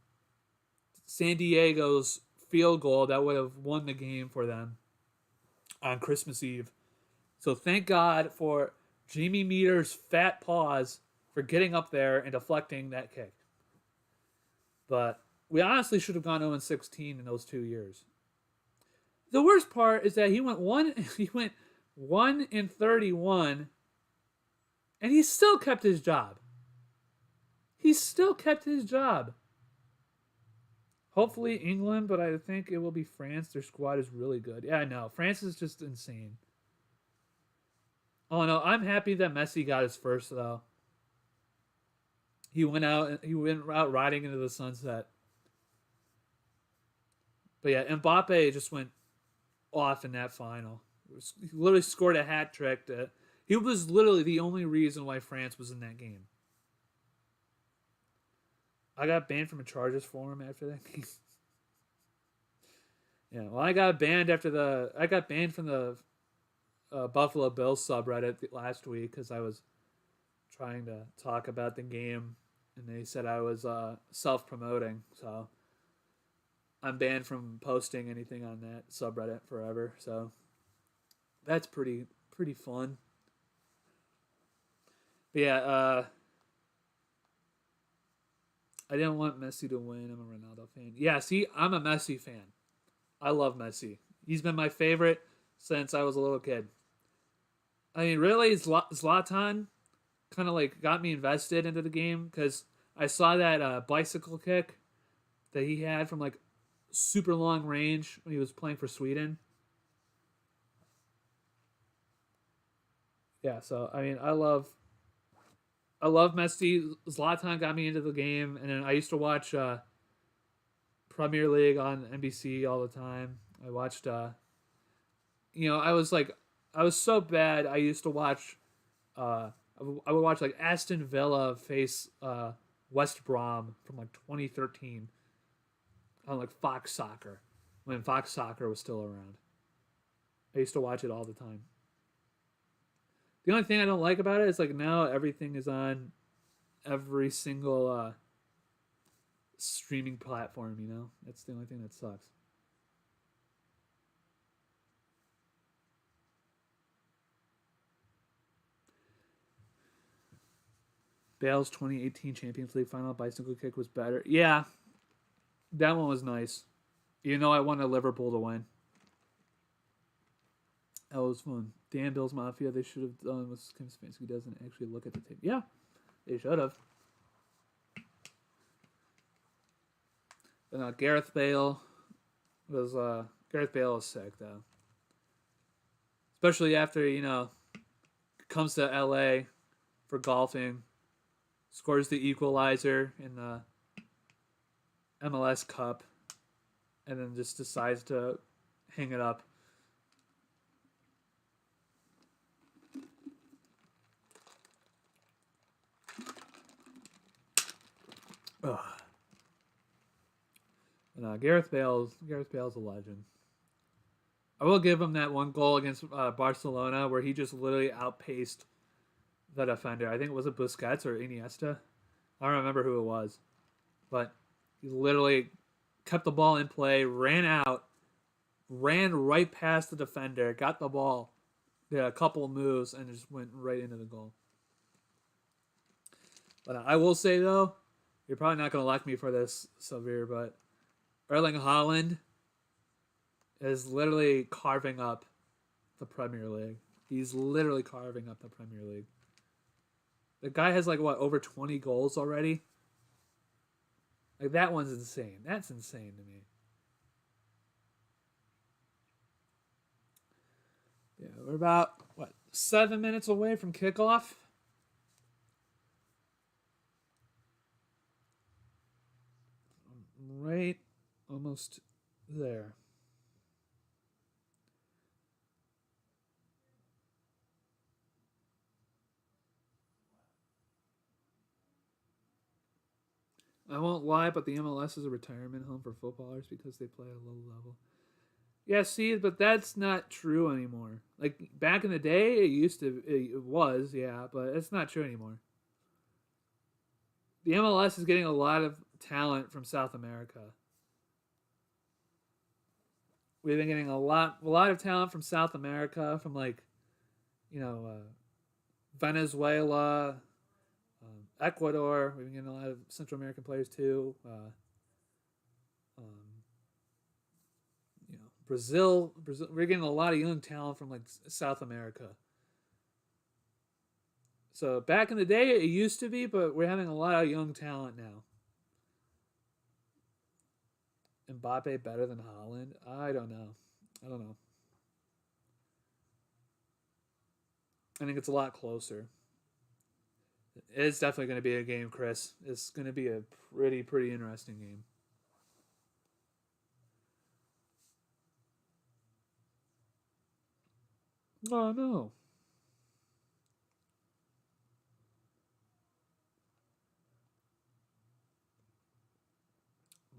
San Diego's field goal that would have won the game for them on Christmas Eve. So thank God for Jamie Meter's fat paws for getting up there and deflecting that kick. But we honestly should have gone 0-16 in those 2 years. The worst part is that he went 1-31, and he still kept his job. He still kept his job. Hopefully England, but I think it will be France. Their squad is really good. Yeah, I know. France is just insane. Oh no, I'm happy that Messi got his first though. He went out riding into the sunset. But yeah, Mbappe just went off in that final. He literally scored a hat trick. He was literally the only reason why France was in that game. I got banned from a Chargers forum after that game. Yeah, well, I got banned from the Buffalo Bills subreddit last week because I was trying to talk about the game, and they said I was self-promoting. So I'm banned from posting anything on that subreddit forever. So that's pretty fun. But yeah, I didn't want Messi to win. I'm a Ronaldo fan. Yeah, see, I'm a Messi fan. I love Messi. He's been my favorite since I was a little kid. I mean, really, Zlatan kind of like got me invested into the game because I saw that bicycle kick that he had from like super long range when he was playing for Sweden. Yeah, so I mean, I love Messi. Zlatan got me into the game, and then I used to watch Premier League on NBC all the time. I watched, I was so bad. I used to watch, I would watch like Aston Villa face West Brom from like 2013 on like Fox Soccer when Fox Soccer was still around. I used to watch it all the time. The only thing I don't like about it is like now everything is on every single streaming platform, you know? That's the only thing that sucks. Bale's 2018 Champions League final bicycle kick was better. Yeah, that one was nice. You know I wanted Liverpool to win. That was fun. Damn Bills Mafia, they should have done what Kim Stefanski doesn't actually look at the tape. Yeah, they should have. But Gareth Bale is sick though. Especially after, comes to LA for golfing, scores the equalizer in the MLS Cup, and then just decides to hang it up. Ugh. Gareth Bale's a legend. I will give him that one goal against Barcelona where he just literally outpaced the defender. I think it was Busquets or Iniesta. I don't remember who it was, but he literally kept the ball in play, ran out, ran right past the defender, got the ball, did a couple of moves, and just went right into the goal. But I will say, though, you're probably not going to like me for this, Severe, but Erling Haaland is literally carving up the Premier League. He's literally carving up the Premier League. The guy has over 20 goals already. Like, that one's insane. That's insane to me. Yeah, we're about 7 minutes away from kickoff. Right, almost there. I won't lie, but the MLS is a retirement home for footballers because they play at a low level. Yeah, see, but that's not true anymore. Like, back in the day, it was, yeah, but it's not true anymore. The MLS is getting a lot of talent from South America. We've been getting a lot of talent from South America, from Venezuela, Ecuador. We've been getting a lot of Central American players too. Brazil. We're getting a lot of young talent from South America. So back in the day, it used to be, but we're having a lot of young talent now. Mbappe better than Haaland? I don't know. I think it's a lot closer. It's definitely going to be a game, Chris. It's going to be a pretty interesting game. Oh, no.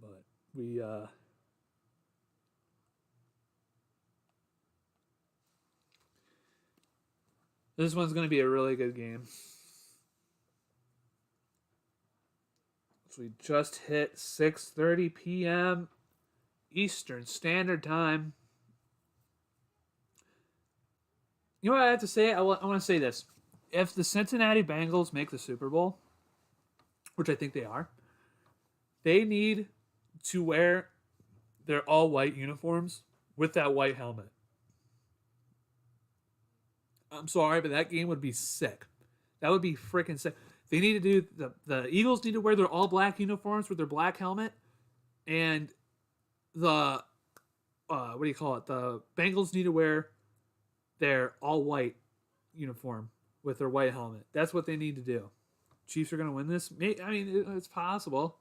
But we, this one's going to be a really good game. So we just hit 6:30 p.m. Eastern Standard Time. You know what I have to say? I want to say this. If the Cincinnati Bengals make the Super Bowl, which I think they are, they need to wear their all-white uniforms with that white helmet. I'm sorry, but that game would be sick. That would be freaking sick. They need to do the Eagles need to wear their all-black uniforms with their black helmet, and the the Bengals need to wear their all-white uniform with their white helmet. That's what they need to do. Chiefs are going to win this. I mean, it's possible.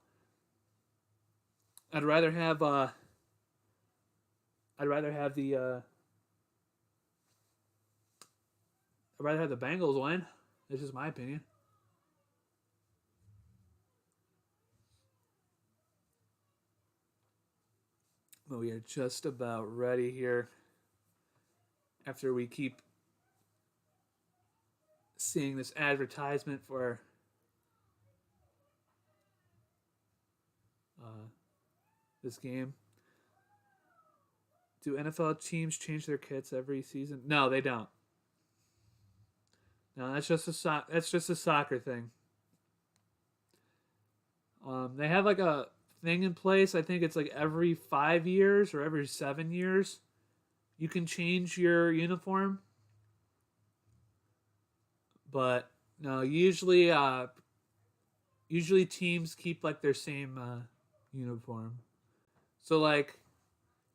I'd rather have the Bengals win. This is my opinion. Well, we are just about ready here. After we keep seeing this advertisement for this game. Do NFL teams change their kits every season? No, they don't. No, that's just a soccer thing. They have a thing in place. I think it's every 5 years or every 7 years, you can change your uniform. But no, usually teams keep their same uniform. So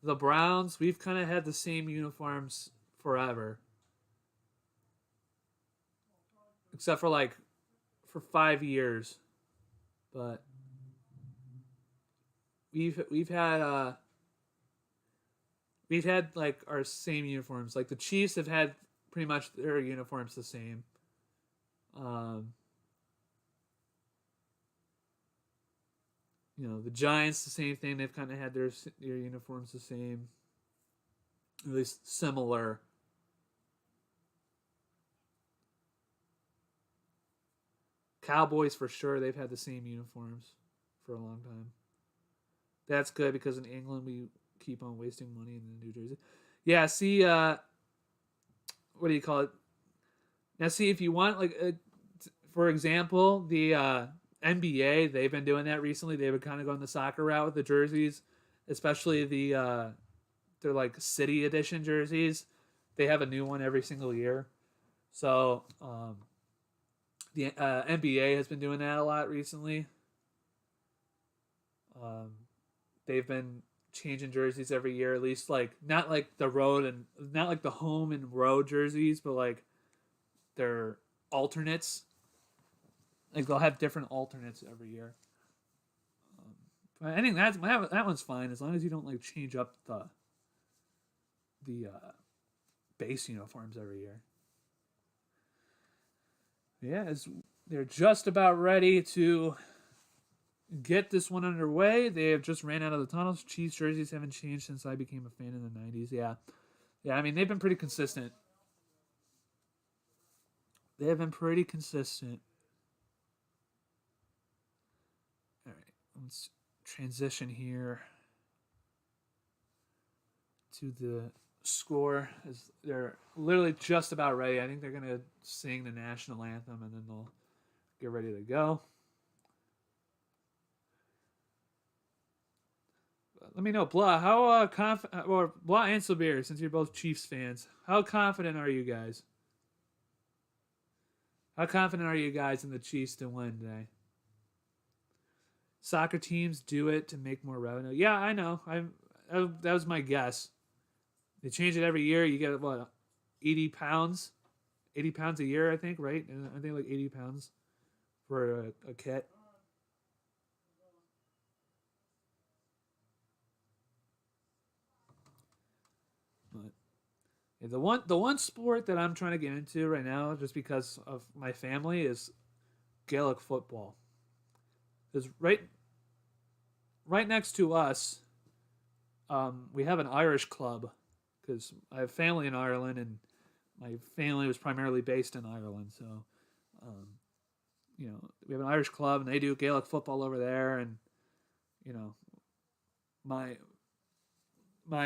the Browns, we've kind of had the same uniforms forever, except for for 5 years. But we've had our same uniforms. Like the Chiefs have had pretty much their uniforms the same. The Giants, the same thing. They've kind of had their uniforms the same, at least similar. Cowboys, for sure, they've had the same uniforms for a long time. That's good because in England we keep on wasting money in the New Jersey. Yeah, see, what do you call it? Now, see, if you want, like, for example, the NBA, they've been doing that recently. They've been kind of going the soccer route with the jerseys, especially they're like city edition jerseys. They have a new one every single year. So the NBA has been doing that a lot recently. Um, they've been changing jerseys every year, at least like not like the road and not like the home and road jerseys, but like their alternates. Like they'll have different alternates every year. But I think that one's fine as long as you don't like change up the base uniforms every year. Yeah, they're just about ready to get this one underway. They have just ran out of the tunnels. Chiefs jerseys haven't changed since I became a fan in the 90s. Yeah. I mean, they've been pretty consistent. All right, let's transition here to the score. As they're literally just about ready. I think they're going to sing the national anthem and then they'll get ready to go. Let me know, Blah, how confident, or Blah and Sabir, since you're both Chiefs fans, how confident are you guys? How confident are you guys in the Chiefs to win today? Soccer teams do it to make more revenue. Yeah, I know. That was my guess. They change it every year. You get what, 80 pounds, 80 pounds a year, I think, right? I think like 80 pounds for a kit. But yeah, the one sport that I'm trying to get into right now, just because of my family, is Gaelic football. Because right next to us, we have an Irish club. Because I have family in Ireland, and my family was primarily based in Ireland. So, we have an Irish club, and they do Gaelic football over there. And you know, my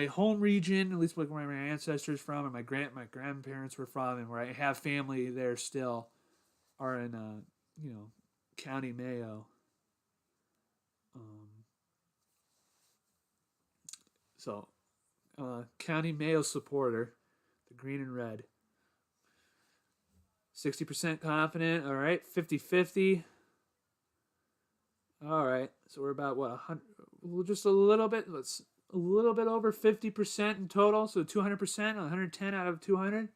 home region, at least where my ancestors from, and my grandparents were from, and where I have family there still, are in County Mayo. So County Mayo supporter, the green and red. 60% confident. All right, 50-50. All right, so we're about what 100, just a little bit. Let's a little bit over 50% in total. So 200%, 110 out of 200.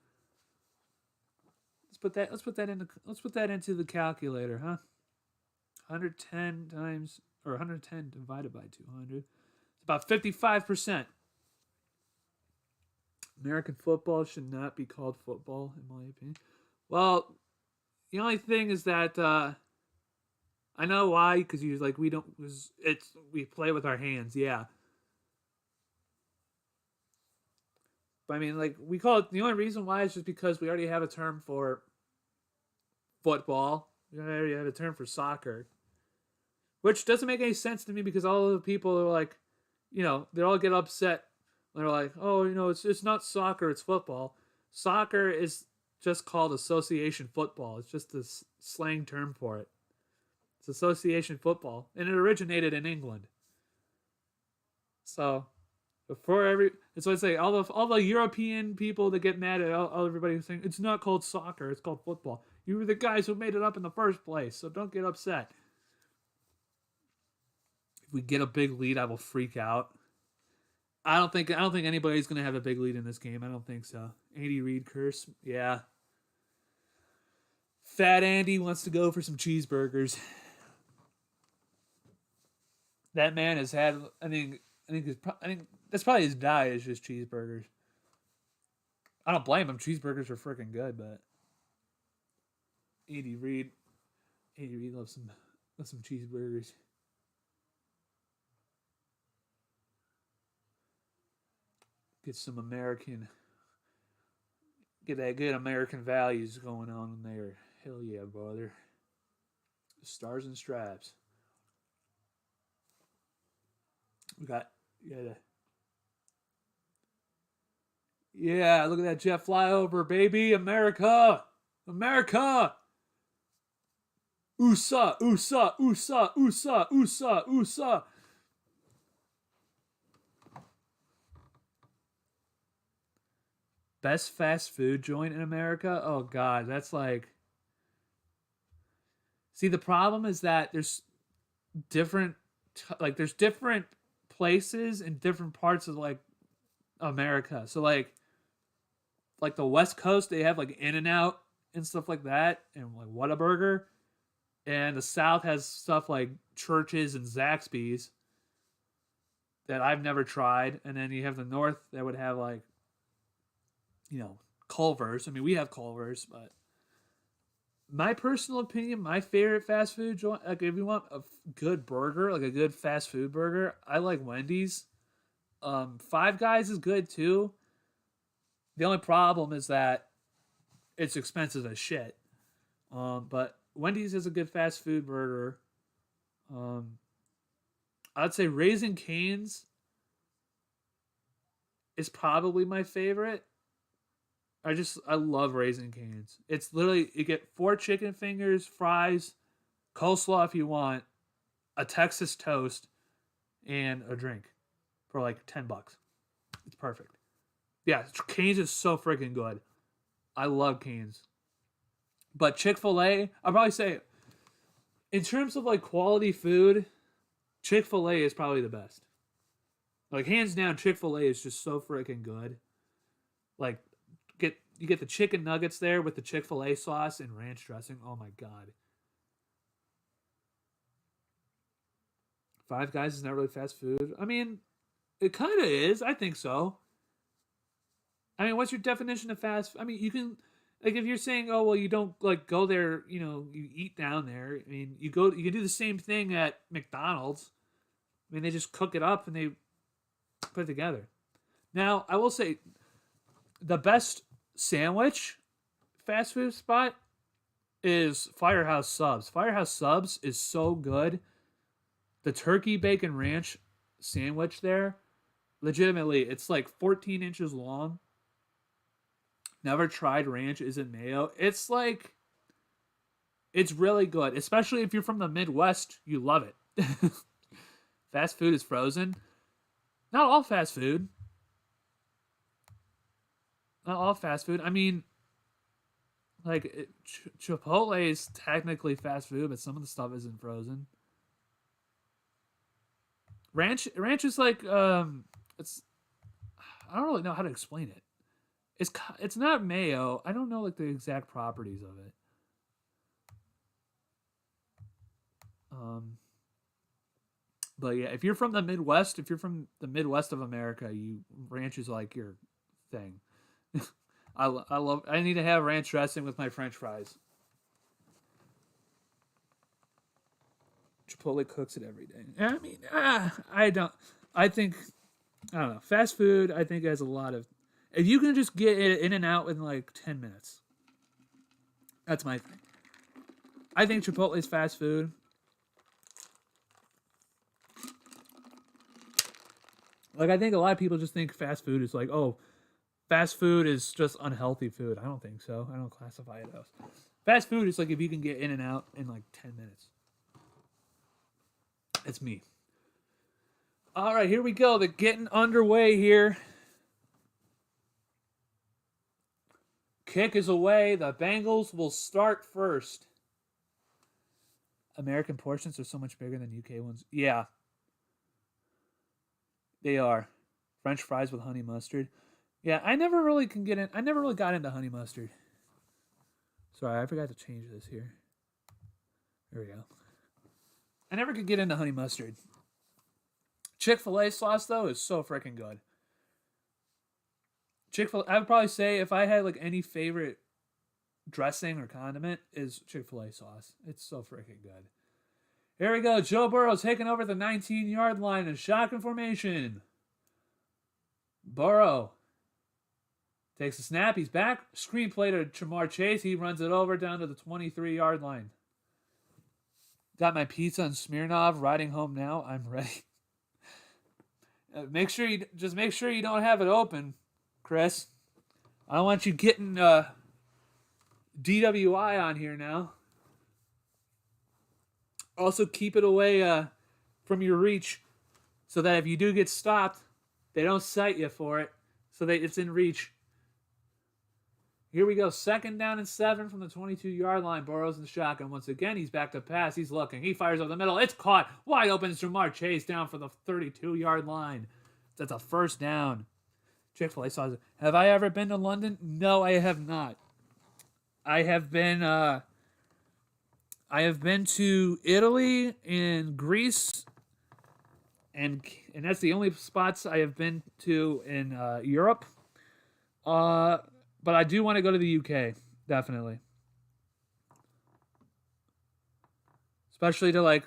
Let's put that into the calculator, huh? 110 times or 110 divided by 200. It's about 55%. American football should not be called football, in my opinion. Well, the only thing is that I know why, because we play with our hands, yeah. But I mean, like we call it. The only reason why is just because we already have a term for football. We already have a term for soccer, which doesn't make any sense to me because all of the people are like, they all get upset. They're like, oh, it's not soccer, it's football. Soccer is just called association football. It's just a slang term for it. It's association football, and it originated in England. So, that's what I say. All the European people that get mad at all everybody saying it's not called soccer, it's called football. You were the guys who made it up in the first place, so don't get upset. If we get a big lead, I will freak out. I don't think anybody's gonna have a big lead in this game. I don't think so. Andy Reid curse, yeah. Fat Andy wants to go for some cheeseburgers. That man has had. I think that's probably his diet is just cheeseburgers. I don't blame him. Cheeseburgers are freaking good, but Andy Reid loves some cheeseburgers. Get that good American values going on in there. Hell yeah, brother. Stars and stripes. We got Yeah, look at that jet flyover, baby. America. America. USA, USA, USA, USA, USA, USA. Best fast food joint in America? Oh, God. That's like. See, the problem is that different, there's different places in different parts of, like, America. So, like the West Coast, they have, like, In-N-Out and stuff like that, and, like, Whataburger. And the South has stuff like Church's and Zaxby's that I've never tried. And then you have the North that would have, like, Culver's. I mean, we have Culver's, but my personal opinion, my favorite fast food joint, like if you want a good burger, like a good fast food burger, I like Wendy's. Five Guys is good too. The only problem is that it's expensive as shit. But Wendy's is a good fast food burger. I'd say Raising Cane's is probably my favorite. I love Raising Cane's. It's literally, you get 4 chicken fingers, fries, coleslaw if you want, a Texas toast, and a drink for like $10. It's perfect. Yeah, Cane's is so freaking good. I love Cane's. But Chick-fil-A, I'd probably say, in terms of like quality food, Chick-fil-A is probably the best. Like, hands down, Chick-fil-A is just so freaking good. Like, you get the chicken nuggets there with the Chick-fil-A sauce and ranch dressing. Oh my God. Five Guys is not really fast food. I mean, it kind of is. I think so. I mean, what's your definition of fast? I mean, you can, like, if you're saying, oh well, you don't like go there, you eat down there. I mean, you can do the same thing at McDonald's. I mean, they just cook it up and they put it together. Now, I will say, the best sandwich fast food spot is Firehouse Subs. Firehouse Subs is so good. The turkey bacon ranch sandwich there, legitimately, it's like 14 inches long. Never tried ranch, isn't mayo. It's really good, especially if you're from the Midwest. You love it. Fast food is frozen. Not all fast food. Not all fast food. I mean, like, Chipotle is technically fast food, but some of the stuff isn't frozen. Ranch is like, it's, I don't really know how to explain it. It's not mayo. I don't know like the exact properties of it. But yeah, if you're from the Midwest, of America, ranch is like your thing. I need to have ranch dressing with my French fries. Chipotle cooks it every day. I mean, I don't know. Fast food, I think, has a lot of, if you can just get it in and out in like 10 minutes. That's my thing. I think Chipotle is fast food. Like, I think a lot of people just think fast food is like, oh, fast food is just unhealthy food. I don't think so. I don't classify it as. Fast food is like if you can get in and out in like 10 minutes. It's me. All right, here we go. They're getting underway here. Kick is away. The Bengals will start first. American portions are so much bigger than UK ones. Yeah. They are. French fries with honey mustard. Yeah, I never really got into honey mustard. Sorry, I forgot to change this here. There we go. I never could get into honey mustard. Chick-fil-A sauce, though, is so freaking good. I would probably say if I had like any favorite dressing or condiment is Chick-fil-A sauce. It's so freaking good. Here we go. Joe Burrow taking over the 19-yard line in shotgun formation. Burrow takes a snap. He's back. Screen play to Jamar Chase. He runs it over down to the 23-yard line. Got my pizza and Smirnoff. Riding home now. I'm ready. Make sure you don't have it open, Chris. I don't want you getting DWI on here now. Also, keep it away from your reach so that if you do get stopped, they don't cite you for it. So that it's in reach. Here we go. 2nd down and 7 from the 22-yard line. Burrows in the shotgun. Once again, he's back to pass. He's looking. He fires over the middle. It's caught. Wide open. Jamar Chase down for the 32-yard line. That's a 1st down. Chick-fil-A saws it. Have I ever been to London? No, I have not. I have been to Italy and Greece, and that's the only spots I have been to in Europe. But I do want to go to the UK, definitely. Especially to like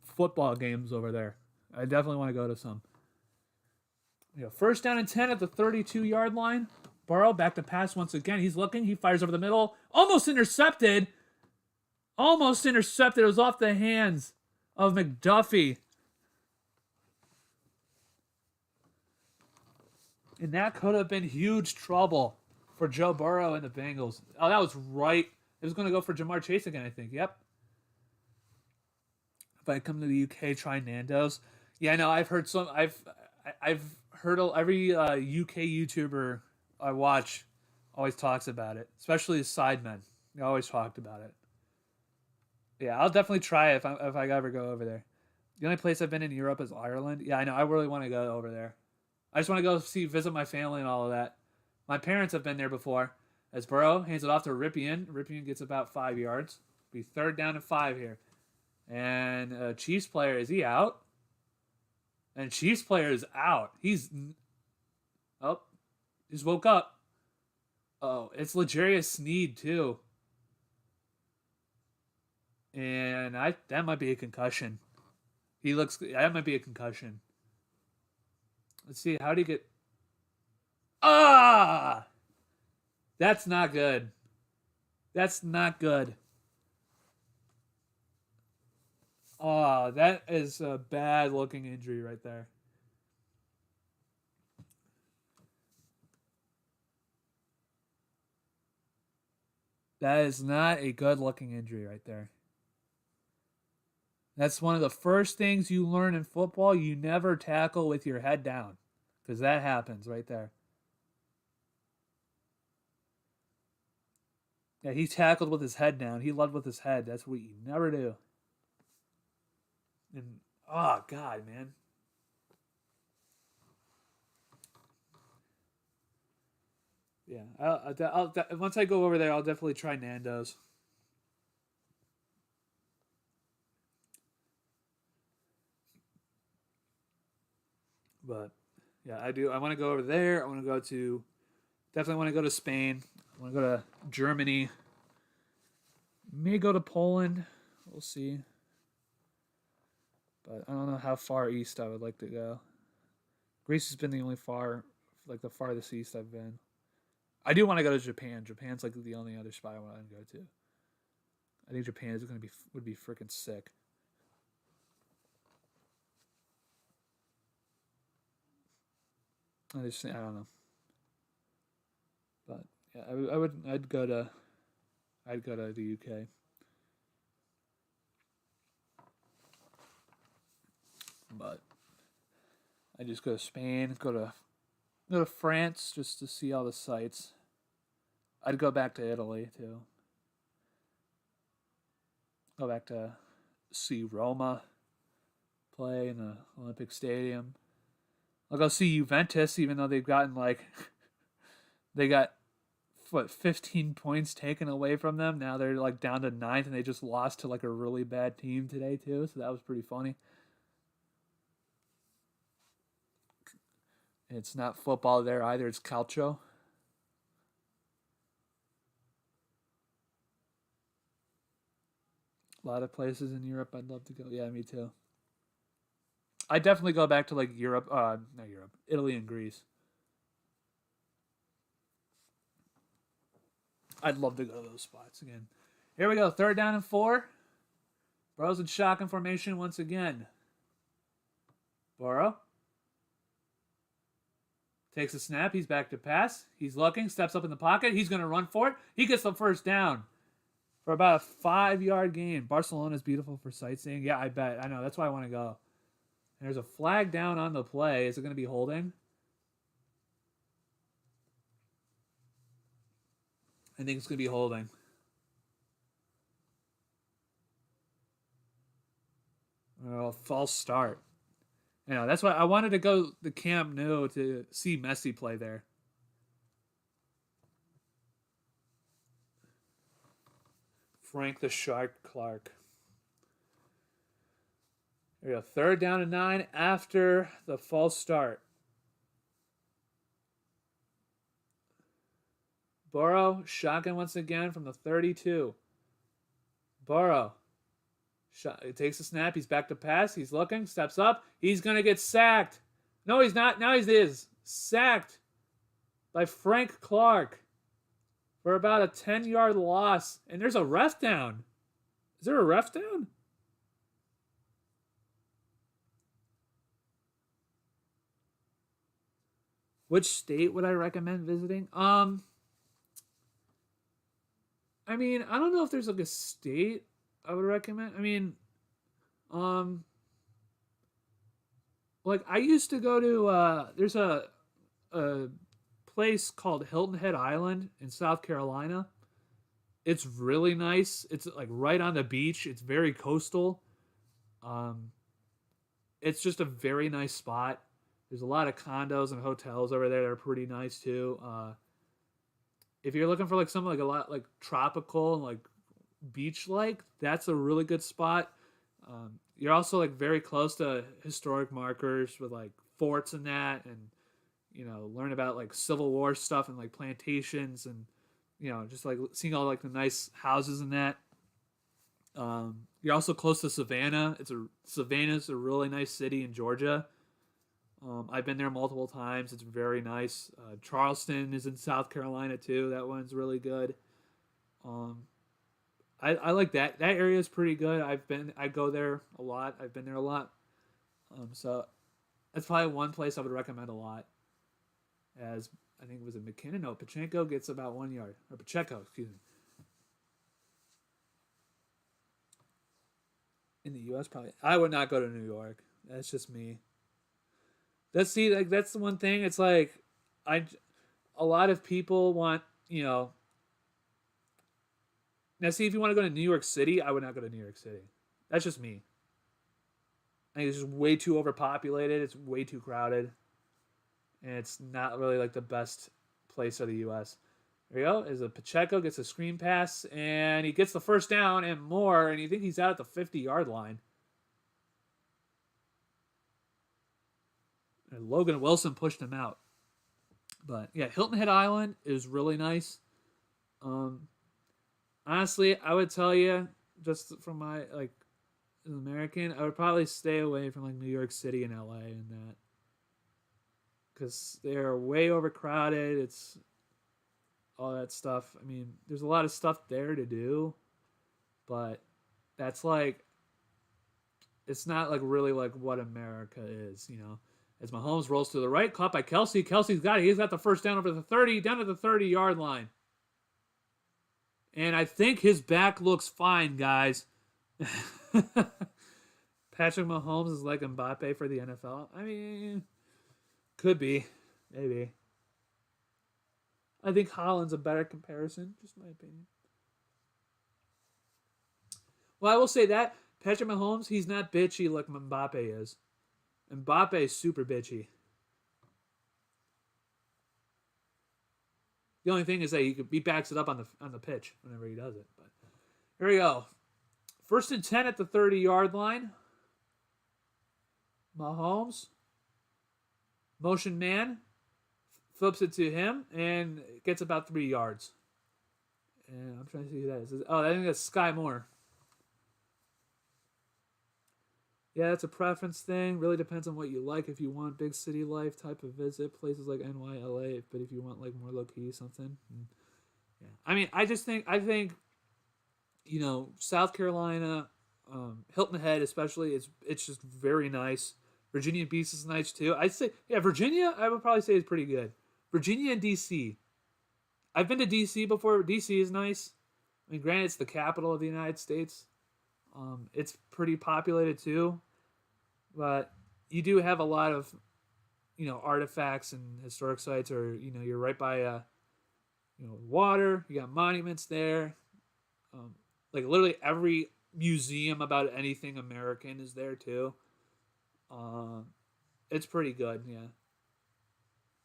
football games over there. I definitely want to go to some. 1st down and 10 at the 32-yard line. Burrow back to pass once again. He's looking. He fires over the middle. Almost intercepted. It was off the hands of McDuffie. And that could have been huge trouble for Joe Burrow and the Bengals. Oh, that was right. It was going to go for Jamar Chase again, I think. Yep. If I come to the UK, try Nando's. Yeah, I know. I've heard every UK YouTuber I watch always talks about it, especially the Sidemen. They always talked about it. Yeah, I'll definitely try it if I ever go over there. The only place I've been in Europe is Ireland. Yeah, I know. I really want to go over there. I just want to go visit my family and all of that. My parents have been there before. As Burrow hands it off to Ripien. Ripien gets about 5 yards. Be 3rd down and 5 here. And Chiefs player, is he out? And Chiefs player is out. He's woke up. Oh, it's L'Jarius Sneed too. And that might be a concussion. That might be a concussion. Let's see, how do you get... Ah! That's not good. That's not good. Oh, that is a bad looking injury right there. That is not a good looking injury right there. That's one of the first things you learn in football. You never tackle with your head down, because that happens right there. Yeah, he tackled with his head down. He led with his head. That's what you never do. And oh God, man. Yeah, I'll once I go over there, I'll definitely try Nando's. But yeah, I do. I want to go over there. I want to go to, definitely want to go to Spain. I want to go to Germany. May go to Poland. We'll see. But I don't know how far east I would like to go. Greece has been the only the farthest east I've been. I do want to go to Japan. Japan's like the only other spot I want to go to. I think Japan would be freaking sick. I don't know. But yeah, I'd go to the UK. But I just go to Spain, go to France just to see all the sights. I'd go back to Italy too. Go back to see Roma play in the Olympic Stadium. I'll go see Juventus, even though they've gotten they got 15 points taken away from them. Now they're down to 9th, and they just lost to a really bad team today too. So that was pretty funny. It's not football there either. It's calcio. A lot of places in Europe I'd love to go. Yeah, me too. I'd definitely go back to Europe. Not Europe. Italy and Greece. I'd love to go to those spots again. Here we go. 3rd down and 4. Burrow's in shotgun formation once again. Burrow. Takes a snap. He's back to pass. He's looking. Steps up in the pocket. He's going to run for it. He gets the first down for about a 5-yard gain. Barcelona is beautiful for sightseeing. Yeah, I bet. I know. That's why I want to go. And there's a flag down on the play. Is it going to be holding? I think it's going to be holding. Oh, false start. You know, that's why I wanted to go to Camp Nou to see Messi play there. Frank the Shark Clark. There we go. 3rd down and 9 after the false start. Burrow, shotgun once again from the 32. Burrow. It takes a snap. He's back to pass. He's looking. Steps up. He's going to get sacked. No, he's not. Now he is. Sacked by Frank Clark for about a 10-yard loss. And there's a ref down. Is there a ref down? Which state would I recommend visiting? I mean, I don't know if there's like a state I would recommend. I mean, like I used to go to there's a place called Hilton Head Island in South Carolina. It's really nice. It's like right on the beach. It's very coastal. It's just a very nice spot. There's a lot of condos and hotels over there that are pretty nice too. If you're looking for like something like a lot like tropical and like beach like, that's a really good spot. You're also like very close to historic markers with like forts and that, and you know, learn about like Civil War stuff and like plantations, and you know, just like seeing all like the nice houses and that. You're also close to Savannah. Savannah's a really nice city in Georgia. I've been there multiple times. It's very nice. Charleston is in South Carolina too. That one's really good. I like that. That area is pretty good. I go there a lot. I've been there a lot. So that's probably one place I would recommend a lot. As I think it was McKinnon. No, Pacheco gets about 1 yard. Or Pacheco, excuse me. In the U.S., probably. I would not go to New York. That's just me. That's the one thing. It's like a lot of people want, you know. Now, see, if you want to go to New York City, I would not go to New York City. That's just me. I think it's just way too overpopulated. It's way too crowded. And it's not really like the best place of the U.S. There you go. Is a Pacheco gets a screen pass, and he gets the first down and more, and you think he's out at the 50-yard line. And Logan Wilson pushed him out. But yeah, Hilton Head Island is really nice. Honestly, I would tell you, just from my like as an American, I would probably stay away from like New York City and LA and that, because they're way overcrowded. It's all that stuff. I mean, there's a lot of stuff there to do, but that's like, it's not like really like what America is, you know. As Mahomes rolls to the right, caught by Kelsey. Kelsey's got it. He's got the first down over the 30, down to the 30-yard line. And I think his back looks fine, guys. Patrick Mahomes is like Mbappe for the NFL. I mean, could be. Maybe. I think Holland's a better comparison. Just my opinion. Well, I will say that. Patrick Mahomes, he's not bitchy like Mbappe is. Mbappe is super bitchy. The only thing is that he backs it up on the pitch whenever he does it. But here we go. 1st and 10 at the 30-yard line. Mahomes. Motion man. Flips it to him and gets about 3 yards. And I'm trying to see who that is. Oh, I think that's Sky Moore. Yeah, that's a preference thing. Really depends on what you like. If you want big city life type of visit, places like NY, LA. But if you want like more low key something, yeah. I mean, I think, you know, South Carolina, Hilton Head especially, it's just very nice. Virginia Beach is nice too. I'd say, yeah, Virginia, I would probably say is pretty good. Virginia and DC. I've been to DC before. DC is nice. I mean, granted, it's the capital of the United States. It's pretty populated too, but you do have a lot of, artifacts and historic sites, or you're right by water. You got monuments there. Like literally every museum about anything American is there too. It's pretty good, yeah.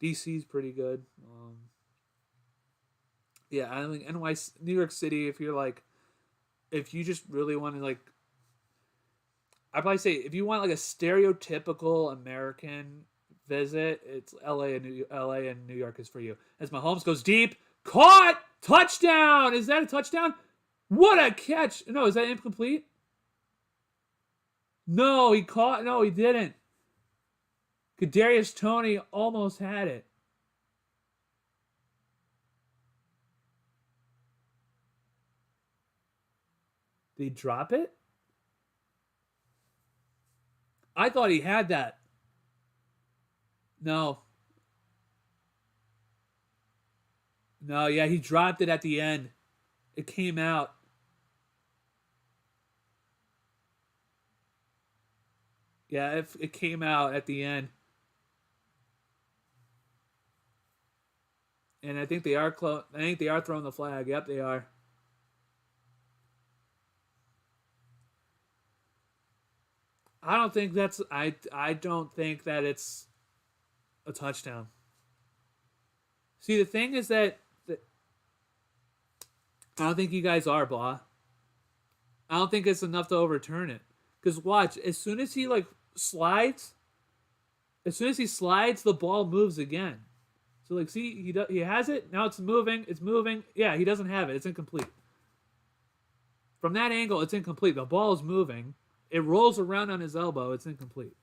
DC's pretty good. Yeah, I think NYC, New York City. If you just really want to I'd probably say if you want like a stereotypical American visit, it's LA and New York is for you. As Mahomes goes deep, caught, touchdown. Is that a touchdown? What a catch! No, is that incomplete? No, he caught. No, he didn't. Kadarius Toney almost had it. Did he drop it? I thought he had that. No. No, yeah, he dropped it at the end. It came out. Yeah, it came out at the end. And I think they are throwing the flag. Yep, they are. I don't think that it's a touchdown. See, the thing is that I don't think you guys are, blah. I don't think it's enough to overturn it. Because watch, as soon as he slides, the ball moves again. So see, he has it. Now it's moving. It's moving. Yeah, he doesn't have it. It's incomplete. From that angle, it's incomplete. The ball is moving. It rolls around on his elbow. It's incomplete.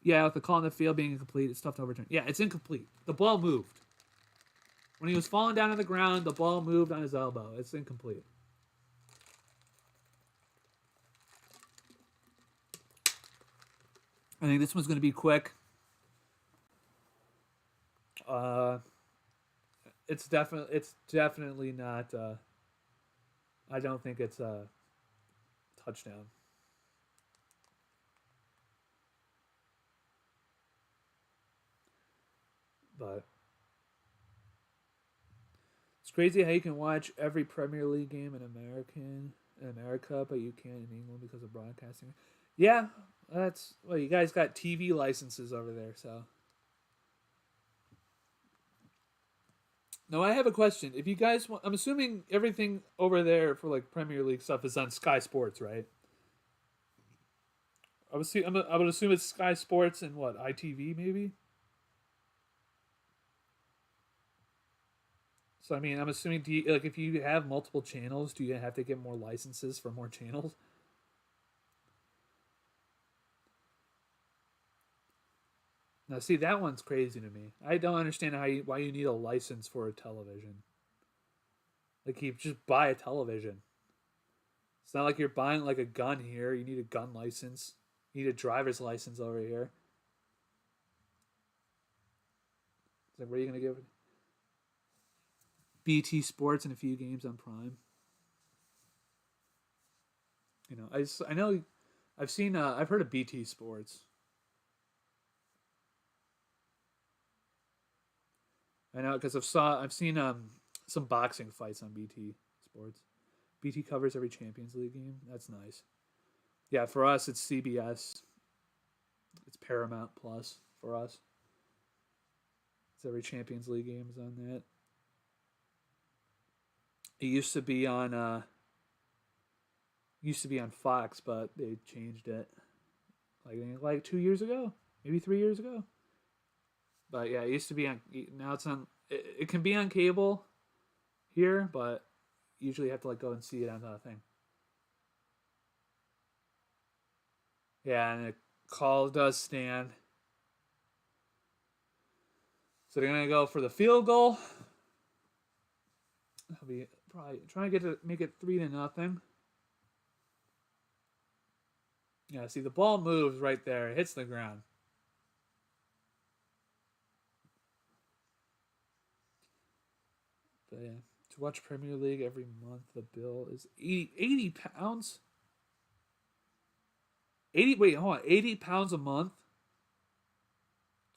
Yeah, with the call on the field being incomplete, it's tough to overturn. Yeah, it's incomplete. The ball moved. When he was falling down on the ground, the ball moved on his elbow. It's incomplete. I think this one's going to be quick. It's definitely not. I don't think it's a touchdown. But it's crazy how you can watch every Premier League game in America, but you can't in England because of broadcasting. Yeah, you guys got TV licenses over there, so. No, I have a question. If you guys want, I'm assuming everything over there for Premier League stuff is on Sky Sports, right? I would assume it's Sky Sports and what, ITV maybe? So I mean, I'm assuming if you have multiple channels, do you have to get more licenses for more channels? Now, see, that one's crazy to me. I don't understand why you need a license for a television. You just buy a television. It's not like you're buying a gun here. You need a gun license. You need a driver's license over here. It's what are you gonna give it? BT Sports and a few games on Prime. I know, I've heard of BT Sports. I know because I've seen some boxing fights on BT Sports. BT covers every Champions League game. That's nice. Yeah, for us it's CBS. It's Paramount Plus for us. It's every Champions League game is on that. It used to be on Fox, but they changed it like 2 years ago, maybe 3 years ago. But yeah, it used to be on. Now it's on. It can be on cable here, but usually you have to go and see it on the thing. Yeah, and the call does stand. So they're gonna go for the field goal. That'll be probably trying to make it 3-0. Yeah, see, the ball moves right there. It hits the ground. But yeah, to watch Premier League every month, the bill is 80 pounds. 80, wait, hold on. 80 pounds a month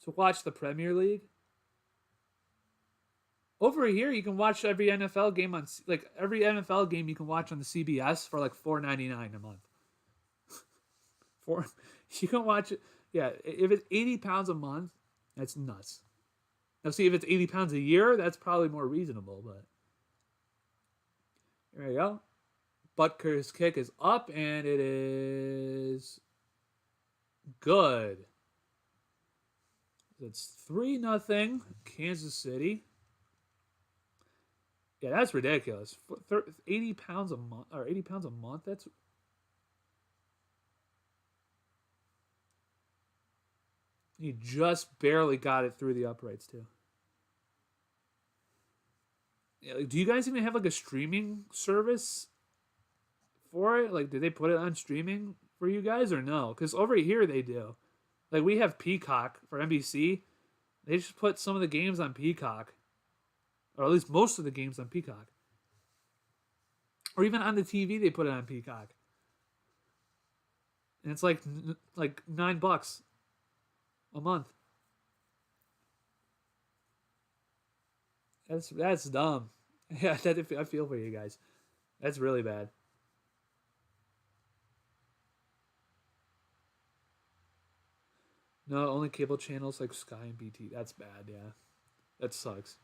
to watch the Premier League? Over here, you can watch every NFL game on, like, every NFL game you can watch on the CBS for like $4.99 a month. For You can watch it. Yeah, if it's 80 pounds a month, that's nuts. Now, see, if it's 80 pounds a year, that's probably more reasonable, but there you go. Butker's kick is up, and it is good. It's 3-0 Kansas City. Yeah, that's ridiculous. 80 pounds a month, or 80 pounds a month. That's he just barely got it through the uprights too. Yeah, like, do you guys even have like a streaming service for it? Like, did they put it on streaming for you guys or no? Because over here they do. Like, we have Peacock for NBC. They just put some of the games on Peacock, or at least most of the games on Peacock, or even on the TV they put it on Peacock, and it's like $9 a month. That's dumb. Yeah, I feel for you guys. That's really bad. No, only cable channels like Sky and BT. That's bad. Yeah, that sucks.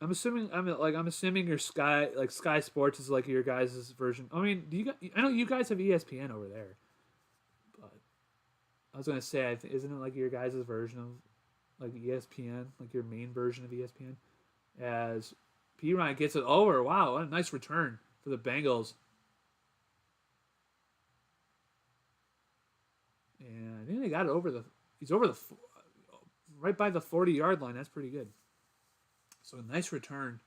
I'm assuming your Sky Sports is like your guys' version. I mean, I know you guys have ESPN over there, but I was gonna say, isn't it like your guys' version of like ESPN, like your main version of ESPN? As P Ryan gets it over. Wow, what a nice return for the Bengals. And I think they got it over the. He's over the right by the 40-yard line. That's pretty good. So a nice return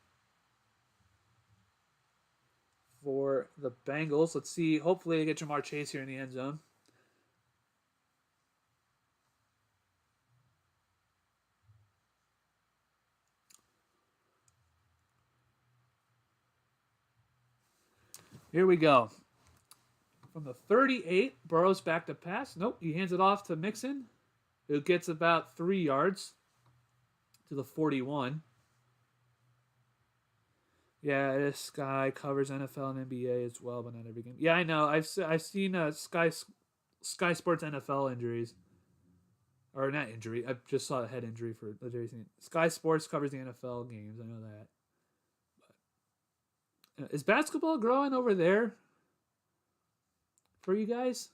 for the Bengals. Let's see. Hopefully, they get Jamar Chase here in the end zone. Here we go. From the 38, Burrows back to pass. Nope, he hands it off to Mixon, who gets about 3 yards to the 41. Yeah, this guy covers NFL and NBA as well, but not every game. Yeah, I know. I've seen Sky Sports NFL injuries, or not injury. I just saw a head injury for Jason. Sky Sports covers the NFL games. I know that. But, is basketball growing over there for you guys?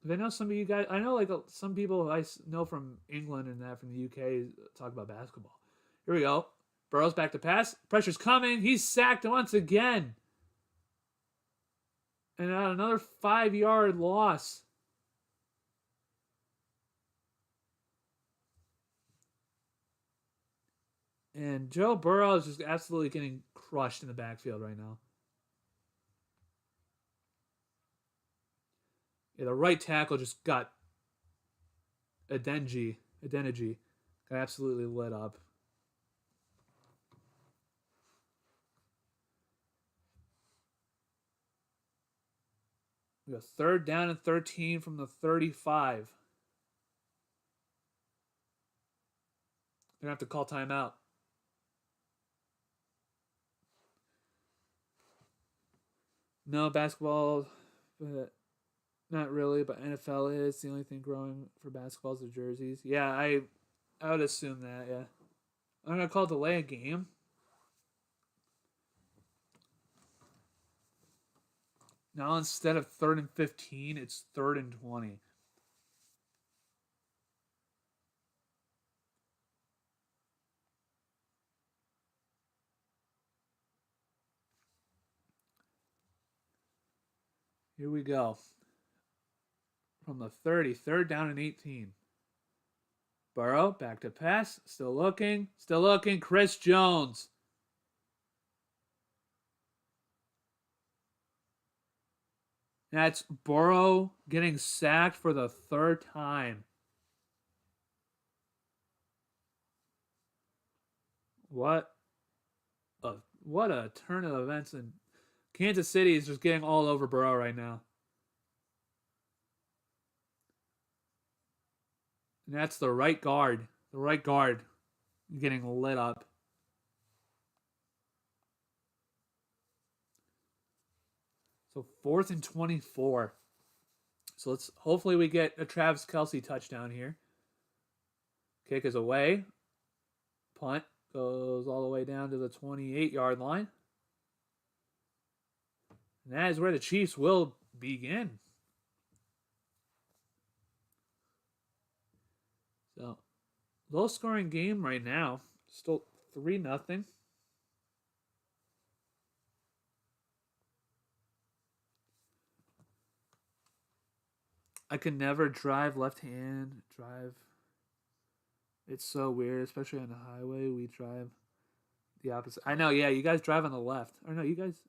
I know some of you guys. I know like some people I know from England and that from the UK talk about basketball. Here we go. Burrow's back to pass. Pressure's coming. He's sacked once again. And another 5-yard loss. And Joe Burrow is just absolutely getting crushed in the backfield right now. Yeah, the right tackle just got Adeniji got absolutely lit up. We got 3rd down and 13 from the 35. They're gonna have to call timeout. No basketball, but not really. But NFL is the only thing growing for basketball is the jerseys. Yeah, I would assume that. Yeah, I'm gonna call delay a game. Now instead of 3rd and 15, it's 3rd and 20. Here we go. From the 30, 3rd down and 18. Burrow back to pass. Still looking. Chris Jones. That's Burrow getting sacked for the third time. What what a turn of events, and Kansas City is just getting all over Burrow right now. And that's the right guard. The right guard getting lit up. So 4th and 24. So let's hopefully we get a Travis Kelce touchdown here. Kick is away. Punt goes all the way down to the 28-yard line. And that is where the Chiefs will begin. So, low scoring game right now. Still 3-0. I can never drive left hand. It's so weird, especially on the highway. We drive the opposite. I know, yeah, you guys drive on the left. Or no, you guys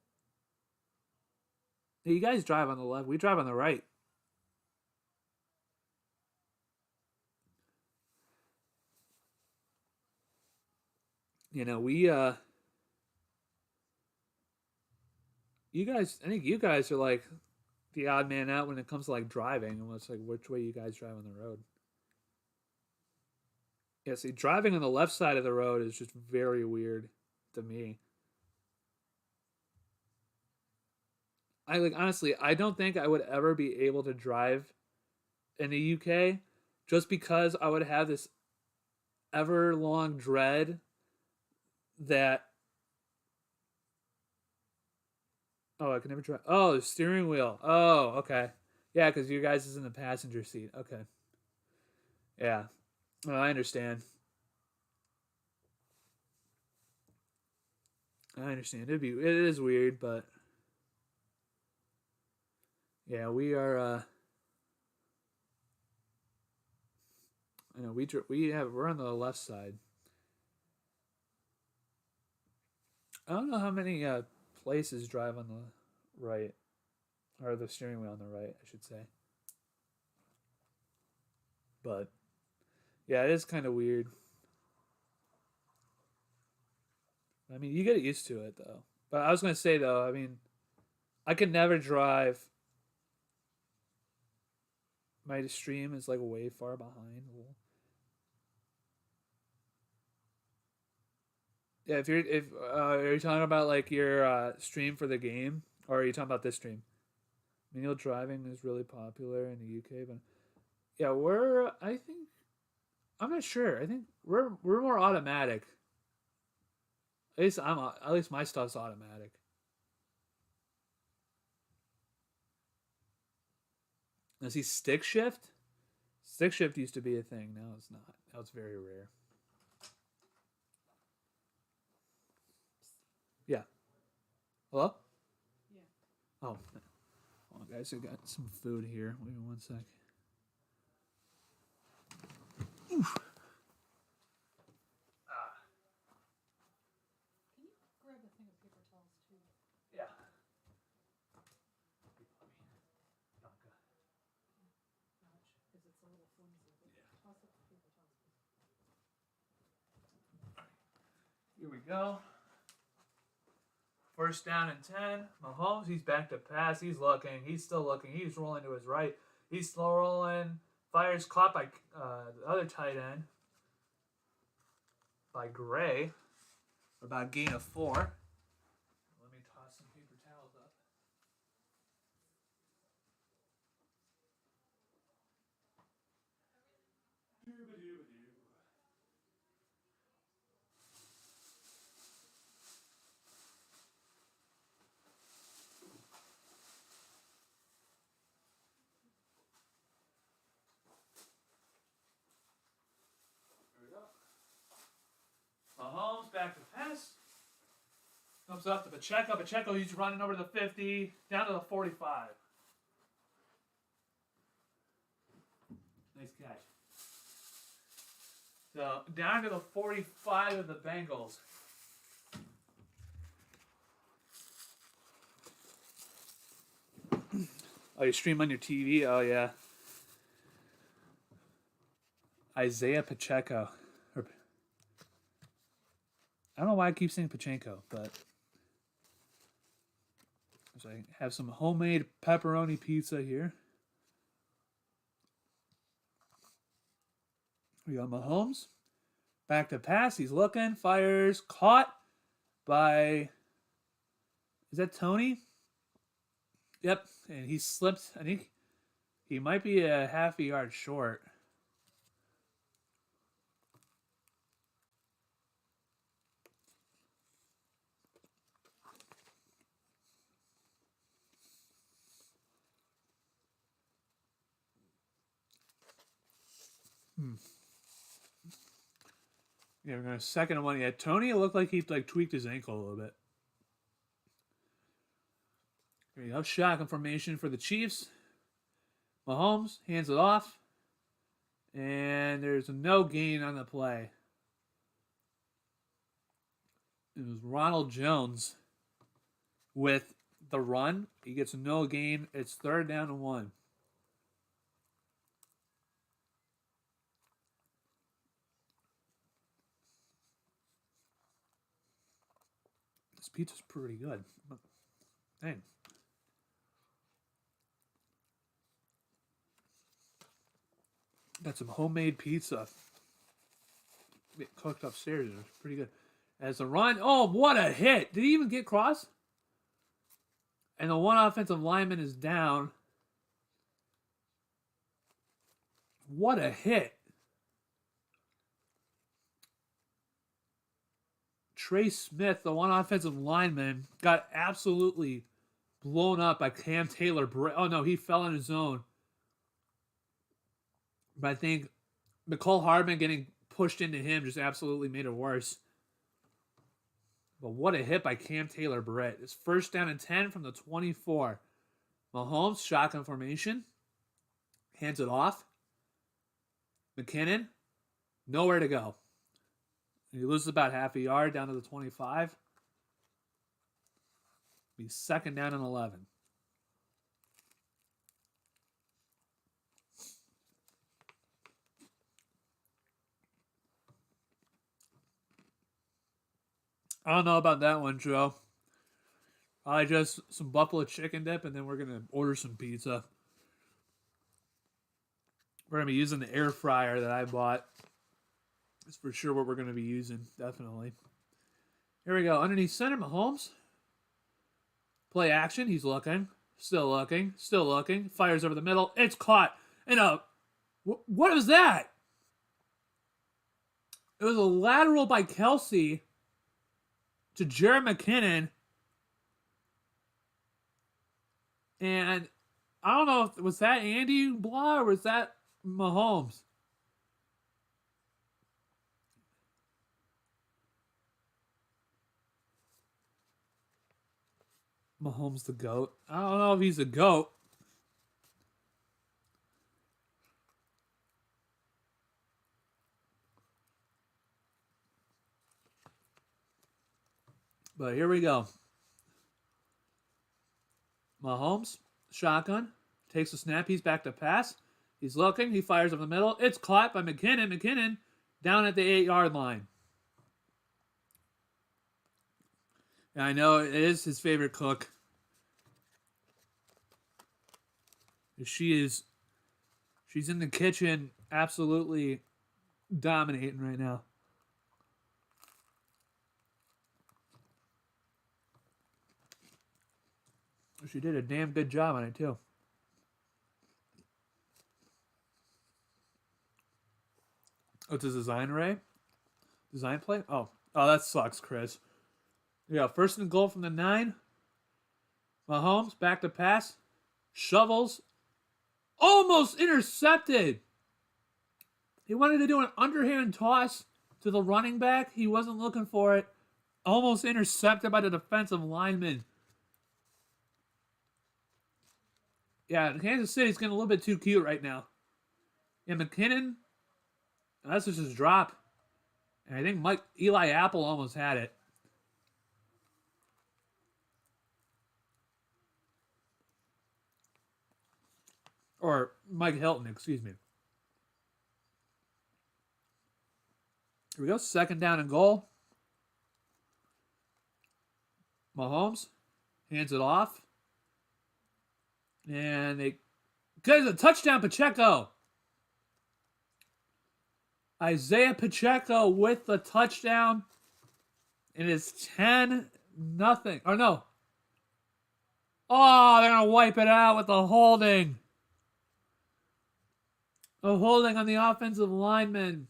drive on the left. We drive on the right. You know, I think you guys are like the odd man out when it comes to like driving, and it's like which way you guys drive on the road. Yeah, see, driving on the left side of the road is just very weird to me. Honestly, I don't think I would ever be able to drive in the UK just because I would have this ever long dread that I can never drive. Oh, the steering wheel. Oh, okay. Yeah, because you guys is in the passenger seat. Okay. Yeah. Well, I understand. It is weird, but yeah, we are. I know we're on the left side. I don't know how many places drive on the right, or the steering wheel on the right, I should say. But yeah, it is kind of weird. I mean, you get used to it though. But I was gonna say though, I mean, I could never drive. My stream is like way far behind. Yeah, if are you talking about like your stream for the game, or are you talking about this stream? Manual driving is really popular in the UK, but yeah, I'm not sure. I think we're more automatic. At least my stuff's automatic. Now see stick shift. Stick shift used to be a thing. Now it's not. Now it's very rare. Yeah. Hello? Yeah. Oh. Hold on, guys. I got some food here. Wait 1 sec. Oof. Can you grab a thing of paper towels too? Yeah. Because it's a little flimsy. Yeah. Toss up the paper towels, please. Here we go. First down and 10. Mahomes, he's back to pass. He's looking. He's still looking. He's rolling to his right. He's slow rolling. Fires caught by the other tight end. By Gray. About a gain of 4. Let me toss some paper towels up. Mahomes back to pass. Comes up to Pacheco. Pacheco, he's running over the 50, down to the 45. Nice catch. So, down to the 45 of the Bengals. Oh, you stream on your TV? Oh, yeah. Isaiah Pacheco. I don't know why I keep saying Pachenko, but so I have some homemade pepperoni pizza here. We got Mahomes. Back to pass. He's looking. Fires. Caught by... Is that Tony? Yep. And he slipped. I think he might be a half a yard short. Yeah, we're going to second one. Yeah, Tony looked like he tweaked his ankle a little bit. Here we go. Shotgun formation for the Chiefs. Mahomes hands it off. And there's no gain on the play. It was Ronald Jones with the run. He gets no gain. It's 3rd down and 1. This pizza's pretty good. Dang. Got some homemade pizza. Get cooked upstairs. It's pretty good. As the run. Oh, what a hit. Did he even get cross? And the one offensive lineman is down. What a hit. Trey Smith, the one offensive lineman, got absolutely blown up by Cam Taylor. Oh, no, he fell in his zone. But I think McCole Hardman getting pushed into him just absolutely made it worse. But what a hit by Cam Taylor Britt. It's 1st down and 10 from the 24. Mahomes, shotgun formation. Hands it off. McKinnon, nowhere to go. He loses about half a yard down to the 25. Be 2nd down and 11. I don't know about that one, Joe. Probably just some buffalo chicken dip, and then we're going to order some pizza. We're going to be using the air fryer that I bought. That's for sure what we're going to be using, definitely. Here we go. Underneath center, Mahomes. Play action. He's looking. Still looking. Still looking. Fires over the middle. It's caught. And what was that? It was a lateral by Kelsey to Jared McKinnon. And I don't know if was that Andy Blah or was that Mahomes? Mahomes the GOAT. I don't know if he's a GOAT. But here we go. Mahomes, shotgun, takes a snap. He's back to pass. He's looking. He fires up the middle. It's caught by McKinnon. McKinnon down at the 8-yard line. And I know it is his favorite cook. She's in the kitchen absolutely dominating right now. She did a damn good job on it, too. Oh, it's a design array? Design play? Oh, that sucks, Chris. Yeah, 1st and goal from the 9. Mahomes, back to pass. Shovels. Almost intercepted. He wanted to do an underhand toss to the running back. He wasn't looking for it. Almost intercepted by the defensive lineman. Yeah, Kansas City's getting a little bit too cute right now. Yeah, McKinnon, that's just his drop. And I think Eli Apple almost had it. Or Mike Hilton, excuse me. Here we go. Second down and goal. Mahomes hands it off. And they get a touchdown, Pacheco. Isaiah Pacheco with the touchdown. It is 10-0. Oh, no. Oh, they're going to wipe it out with the holding. A holding on the offensive lineman.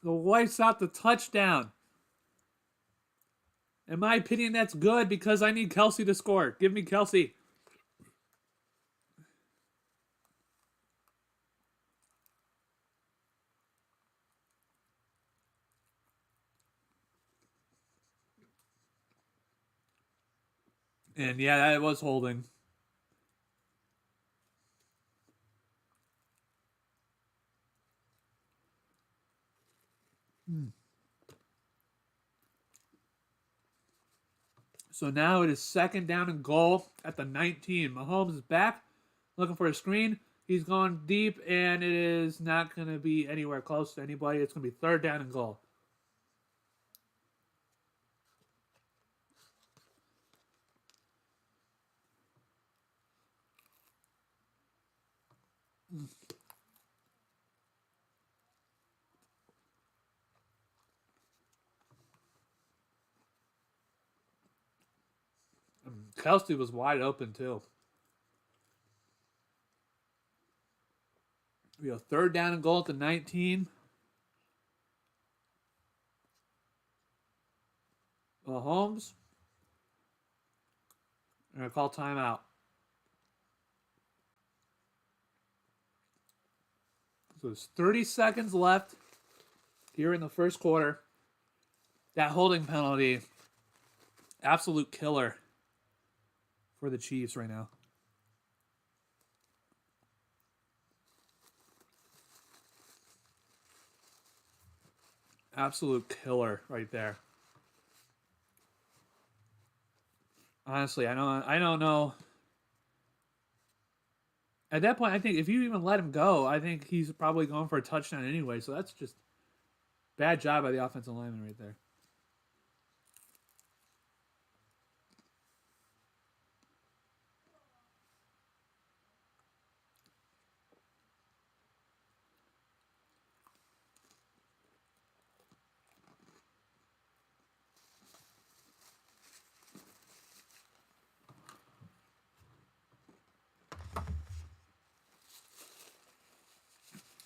The wipes out the touchdown. In my opinion, that's good because I need Kelsey to score. Give me Kelsey. And yeah, that was holding. So now it is second down and goal at the 19. Mahomes is back, looking for a screen. He's gone deep, and it is not going to be anywhere close to anybody. It's going to be third down and goal. Kelsey was wide open, too. We have third down and goal at the 19. Mahomes. I'm going to call timeout. So there's 30 seconds left here in the first quarter. That holding penalty, absolute killer for the Chiefs right now. Absolute killer right there. Honestly, I don't know. At that point, I think if you even let him go, I think he's probably going for a touchdown anyway. So that's just bad job by the offensive lineman right there.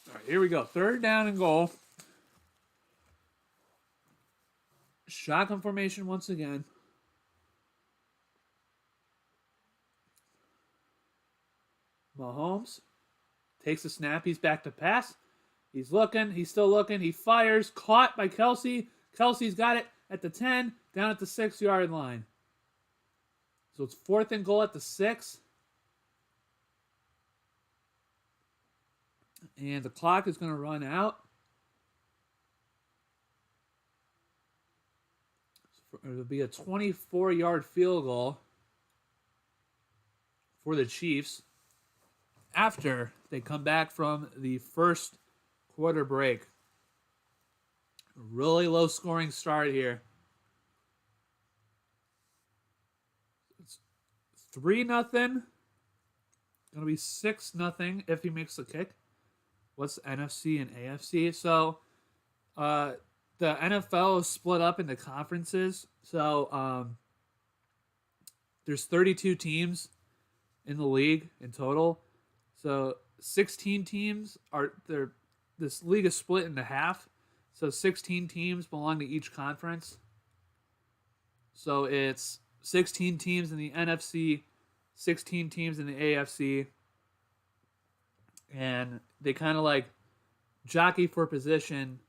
All right, here we go. Third down and goal. Shotgun formation once again. Mahomes takes the snap. He's back to pass. He's looking. He's still looking. He fires. Caught by Kelsey. Kelsey's got it at the 10, down at the 6-yard line. So it's fourth and goal at the 6. And the clock is going to run out. It'll be a 24-yard field goal for the Chiefs after they come back from the first quarter break. Really low scoring start here. It's 3-0. Going to be 6-0 if he makes the kick. What's NFC and AFC? So the NFL is split up into conferences. So there's 32 teams in the league in total. So 16 teams are there. This league is split into half. So 16 teams belong to each conference. So it's 16 teams in the NFC, 16 teams in the AFC. And they kind of like jockey for position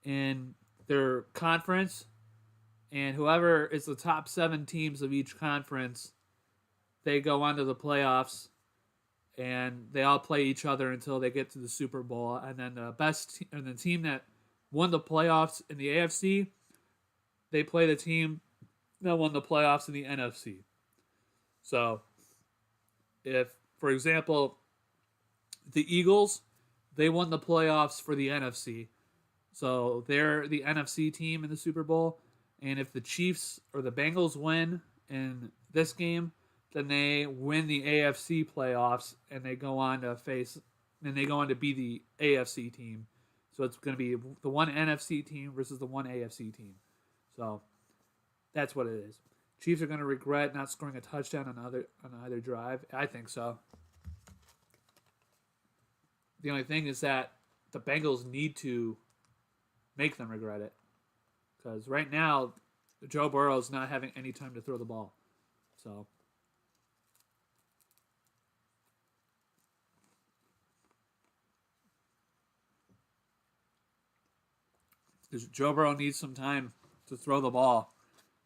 in their conference. And whoever is the top 7 teams of each conference, they go on to the playoffs. And they all play each other until they get to the Super Bowl. And then the team that won the playoffs in the AFC, they play the team that won the playoffs in the NFC. So if for example, the Eagles, they won the playoffs for the NFC. So they're the NFC team in the Super Bowl. And if the Chiefs or the Bengals win in this game, then they win the AFC playoffs and they go on to be the AFC team. So it's going to be the one NFC team versus the one AFC team. So that's what it is. Chiefs are going to regret not scoring a touchdown on either drive. I think so. The only thing is that the Bengals need to make them regret it. Because right now, Joe Burrow is not having any time to throw the ball. So, Joe Burrow needs some time to throw the ball.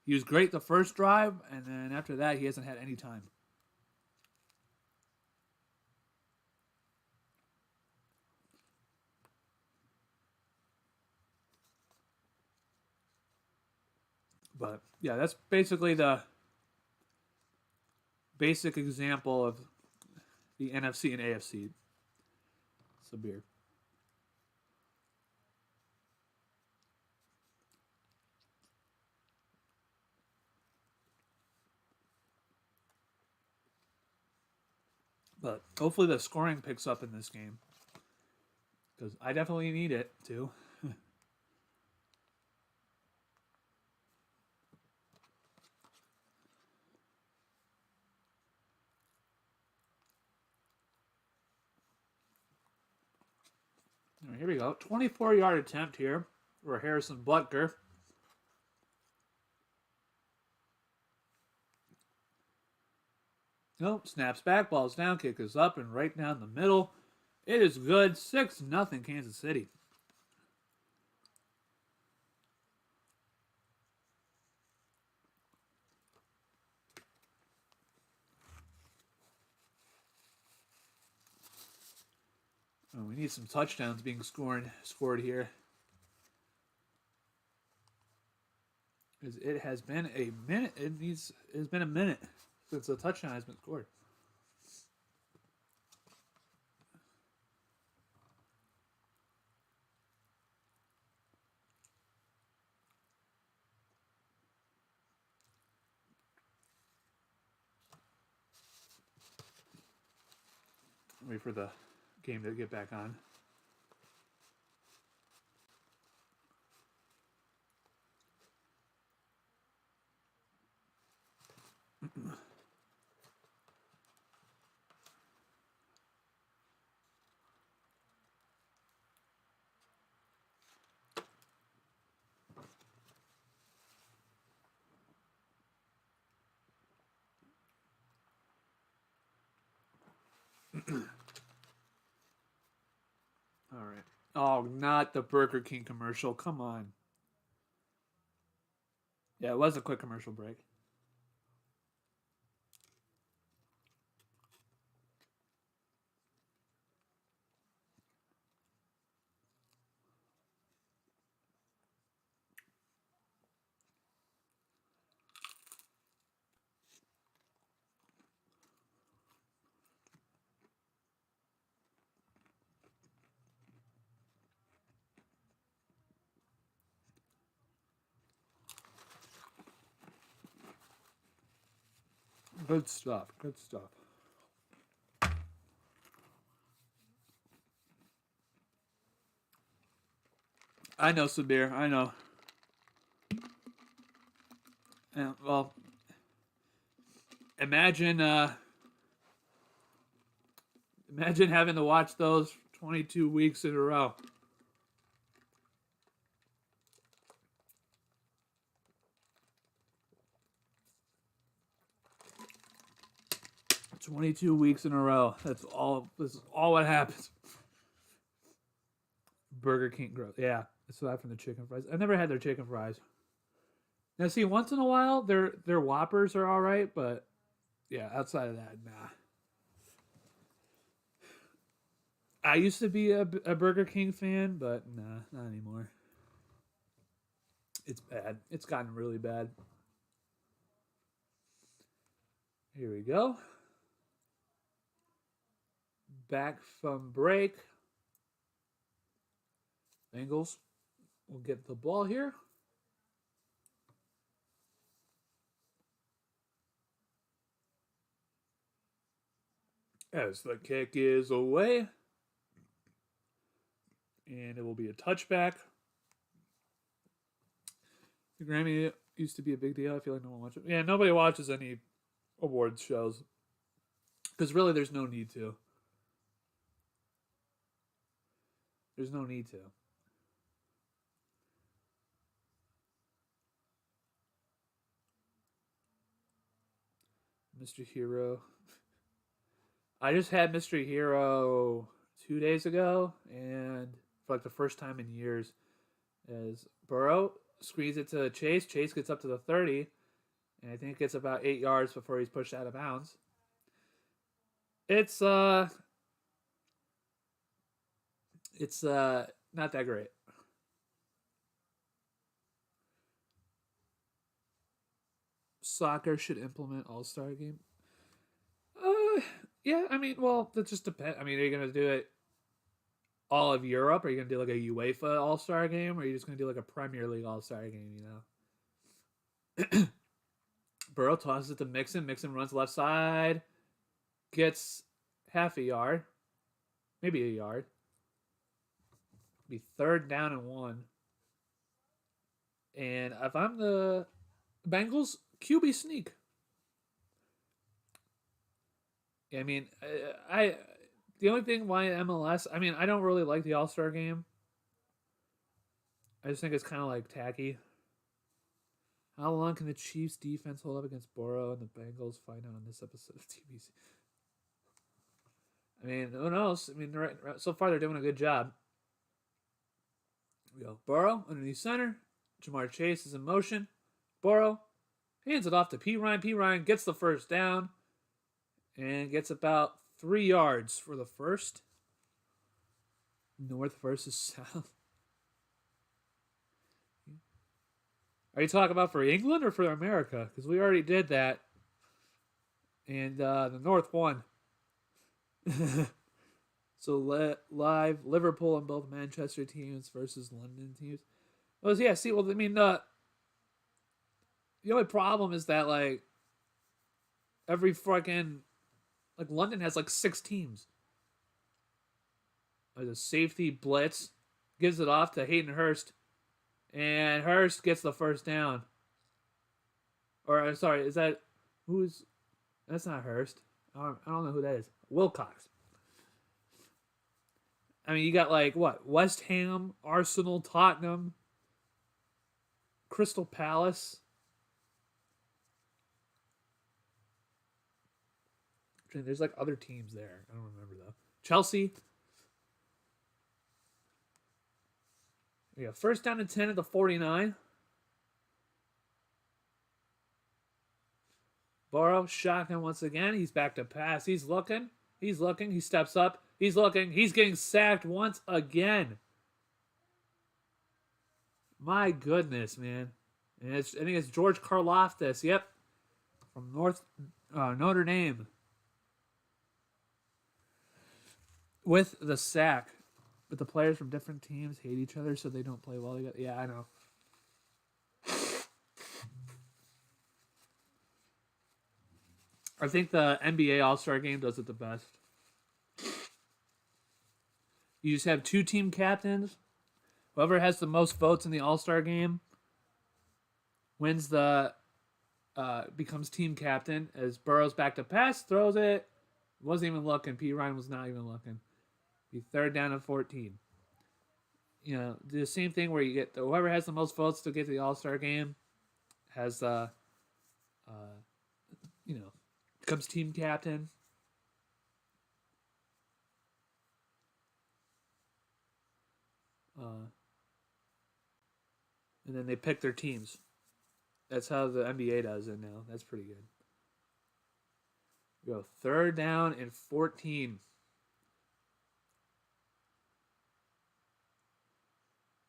He was great the first drive, and then after that, he hasn't had any time. But yeah, that's basically the basic example of the NFC and AFC. Sabir. But hopefully the scoring picks up in this game. Because I definitely need it to. All right, here we go. 24-yard attempt here for Harrison Butker. Nope, snaps back, ball's down, kick is up and right down the middle. It is good. 6-0 Kansas City. Oh, we need some touchdowns being scored here. It has been a minute. It's been a minute since a touchdown has been scored. Wait for the game to get back on. All right. Oh, not the Burger King commercial. Come on. Yeah, it was a quick commercial break. Good stuff. Good stuff. I know, Sabir. I know. Yeah, well, imagine having to watch those 22 weeks in a row. "22 weeks in a row. That's all. This is all what happens." Burger King growth. Yeah, aside from the chicken fries, I've never had their chicken fries. Now, see, once in a while, their Whoppers are all right, but yeah, outside of that, nah. I used to be a Burger King fan, but nah, not anymore. It's bad. It's gotten really bad. Here we go. back from break. Bengals will get the ball here. As the kick is away. And it will be a touchback. The Grammy used to be a big deal. I feel like no one watches it. Yeah, nobody watches any awards shows. Because really, there's no need to. There's no need to. Mr. Hero. I just had Mr. Hero 2 days ago, and for like the first time in years, as Burrow screens it to Chase. Chase gets up to the 30, and I think it's about 8 yards before he's pushed out of bounds. It's not that great. Soccer should implement All-Star game. Yeah, I mean, well, that just depends. I mean, are you going to do it all of Europe? Are you going to do like a UEFA All-Star game? Or are you just going to do like a Premier League All-Star game, you know? Burrow tosses it to Mixon. Mixon runs left side. Gets half a yard. Maybe a yard. Be 3rd down and 1. And if I'm the Bengals, QB sneak. I mean, the only thing why MLS, I mean, I don't really like the All-Star game. I just think it's kind of like tacky. How long can the Chiefs defense hold up against Burrow and the Bengals? Find out on this episode of TBC. I mean, who knows? I mean, so far they're doing a good job. We go Burrow underneath center. Jamar Chase is in motion. Burrow hands it off to P. Ryan. P. Ryan gets the first down. And gets about 3 yards for the first. North versus South. Are you talking about for England or for America? Because we already did that. And the North won. So live Liverpool and both Manchester teams versus London teams. Well, yeah, see, well, I mean, the only problem is that, like, every fucking... Like, London has, like, 6 teams. There's a safety blitz. Gives it off to Hayden Hurst. And Hurst gets the first down. Or, sorry, is that... Who's... That's not Hurst. I don't know who that is. Wilcox. I mean, you got, like, what? West Ham, Arsenal, Tottenham, Crystal Palace. There's like other teams there. I don't remember though. Chelsea. We have 1st down and 10 at the 49. Burrow, shotgun once again. He's back to pass. He's looking. He steps up. He's looking. He's getting sacked once again. My goodness, man. And I think it's George Karlaftis. Yep. From Notre Dame. With the sack. But the players from different teams hate each other, so they don't play well together. Yeah, I know. I think the NBA All-Star Game does it the best. You just have 2 team captains. Whoever has the most votes in the All-Star Game wins becomes team captain. As Burrow's back to pass, throws it. Wasn't even looking. P. Ryan was not even looking. Be 3rd down and 14. You know, the same thing where you get whoever has the most votes to get to the All-Star Game has becomes team captain. And then they pick their teams. That's how the NBA does it now. That's pretty good. We go 3rd down and 14.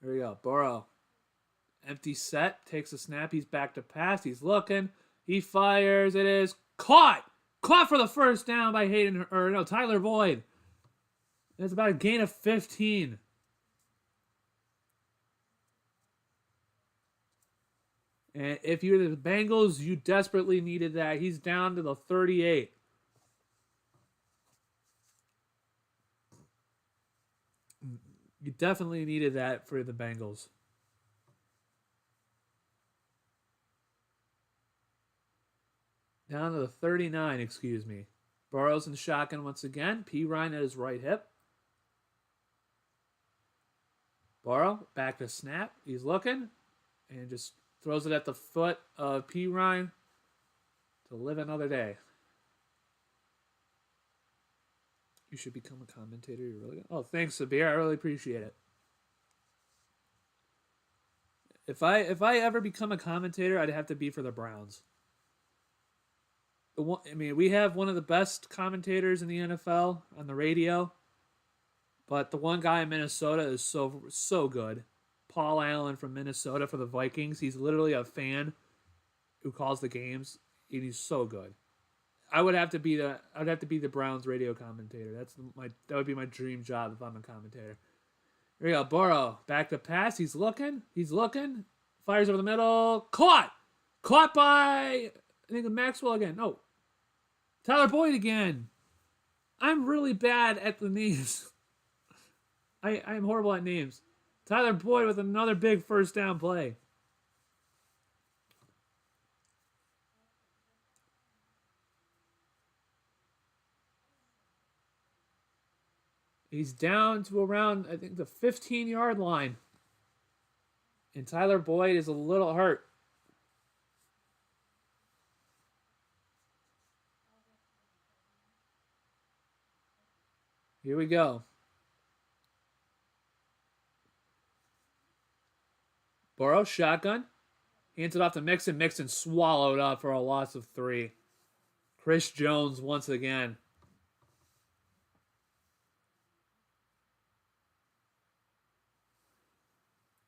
There we go. Burrow. Empty set. Takes a snap. He's back to pass. He's looking. He fires. It is caught. Caught for the first down by Tyler Boyd. It's about a gain of 15. And if you're the Bengals, you desperately needed that. He's down to the 38. You definitely needed that for the Bengals. Down to the 39, excuse me. Burrows in shotgun once again. P. Ryan at his right hip. Burrow back to snap. He's looking and just throws it at the foot of P. Ryan to live another day. You should become a commentator. You're really good. Oh, thanks, Sabir. I really appreciate it. If I ever become a commentator, I'd have to be for the Browns. I mean, we have one of the best commentators in the NFL on the radio, but the one guy in Minnesota is so good. Paul Allen from Minnesota for the Vikings. He's literally a fan who calls the games, and he's so good. I'd have to be the Browns radio commentator. That would be my dream job if I'm a commentator. Here we go. Burrow back to pass. He's looking. Fires over the middle. Caught by I think Maxwell again. No, Tyler Boyd again. I'm really bad at the names. I'm horrible at names. Tyler Boyd with another big first down play. He's down to around, I think, the 15-yard line. And Tyler Boyd is a little hurt. Here we go. Burrow, shotgun. Hands it off to Mixon. Mixon swallowed up for a loss of 3. Chris Jones once again.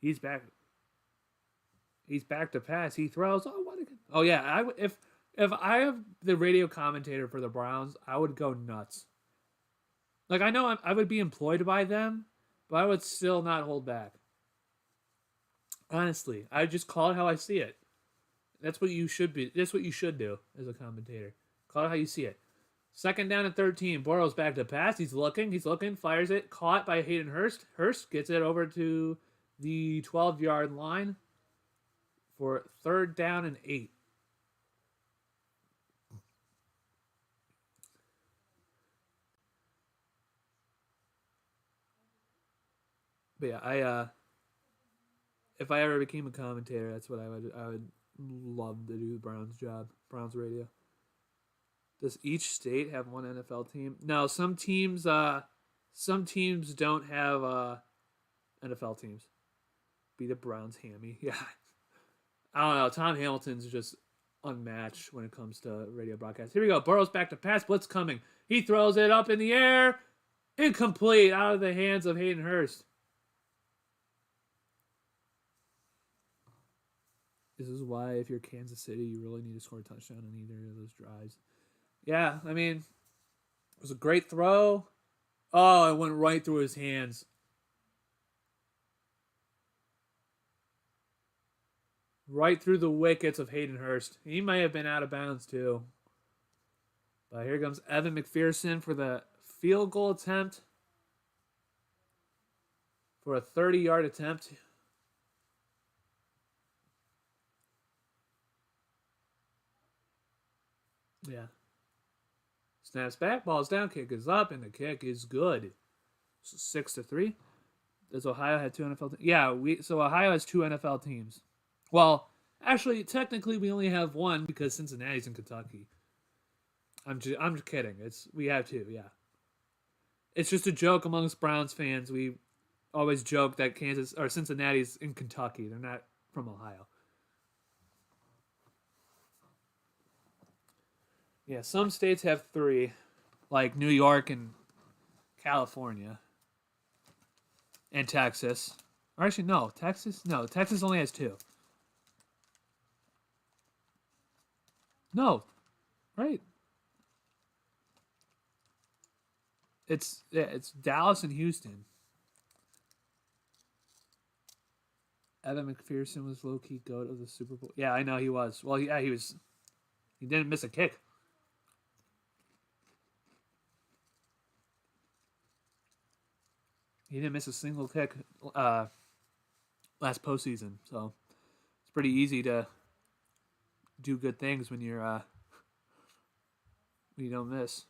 He's back. He's back to pass. He throws. Oh, what? Oh yeah. If I have the radio commentator for the Browns, I would go nuts. Like I know I would be employed by them, but I would still not hold back. Honestly, I just call it how I see it. That's what you should be. That's what you should do as a commentator. Call it how you see it. Second down and 13. Burrow's back to pass. He's looking, fires it. Caught by Hayden Hurst. Hurst gets it over to the 12-yard line for third down and 8. But yeah, if I ever became a commentator, that's what I would love to do. The Browns job, Browns radio. Does each state have one NFL team? No, some teams don't have NFL teams. Be the Browns hammy. Yeah. I don't know. Tom Hamilton's just unmatched when it comes to radio broadcast. Here we go. Burrow's back to pass. Blitz coming. He throws it up in the air. Incomplete. Out of the hands of Hayden Hurst. This is why if you're Kansas City, you really need to score a touchdown on either of those drives. Yeah, I mean, it was a great throw. Oh, it went right through his hands. Right through the wickets of Hayden Hurst. He might have been out of bounds, too. But here comes Evan McPherson for the field goal attempt. For a 30-yard attempt. Yeah. Snaps back, ball's down, kick is up, and the kick is good. So 6-3. Does Ohio have 2 NFL teams? Yeah, so Ohio has 2 NFL teams. Well, actually, technically, we only have 1 because Cincinnati's in Kentucky. I'm just kidding. We have 2, yeah. It's just a joke amongst Browns fans. We always joke that Cincinnati's in Kentucky. They're not from Ohio. Yeah, some states have 3, like New York and California. And Texas. Or actually, no. Texas only has 2. No. Right. It's Dallas and Houston. Evan McPherson was low-key GOAT of the Super Bowl. Yeah, I know he was. Well, yeah, he was. He didn't miss a kick. He didn't miss a single kick last postseason. So it's pretty easy to do good things when you don't miss.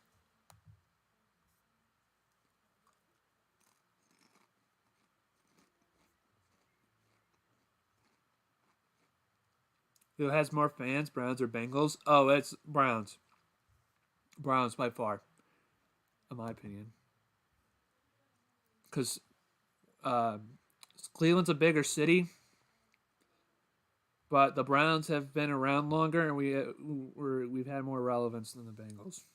Who has more fans, Browns or Bengals? Oh, it's Browns. Browns by far, in my opinion. Because Cleveland's a bigger city, but the Browns have been around longer, and we've had more relevance than the Bengals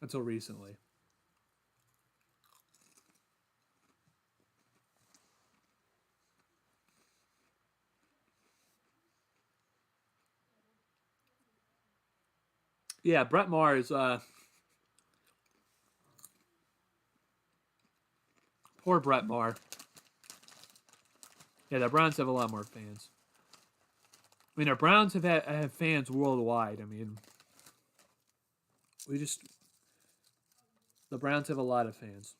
until recently. Yeah, Brett Maher is poor Brett Maher. Yeah, the Browns have a lot more fans. I mean, our Browns have fans worldwide. I mean, the Browns have a lot of fans.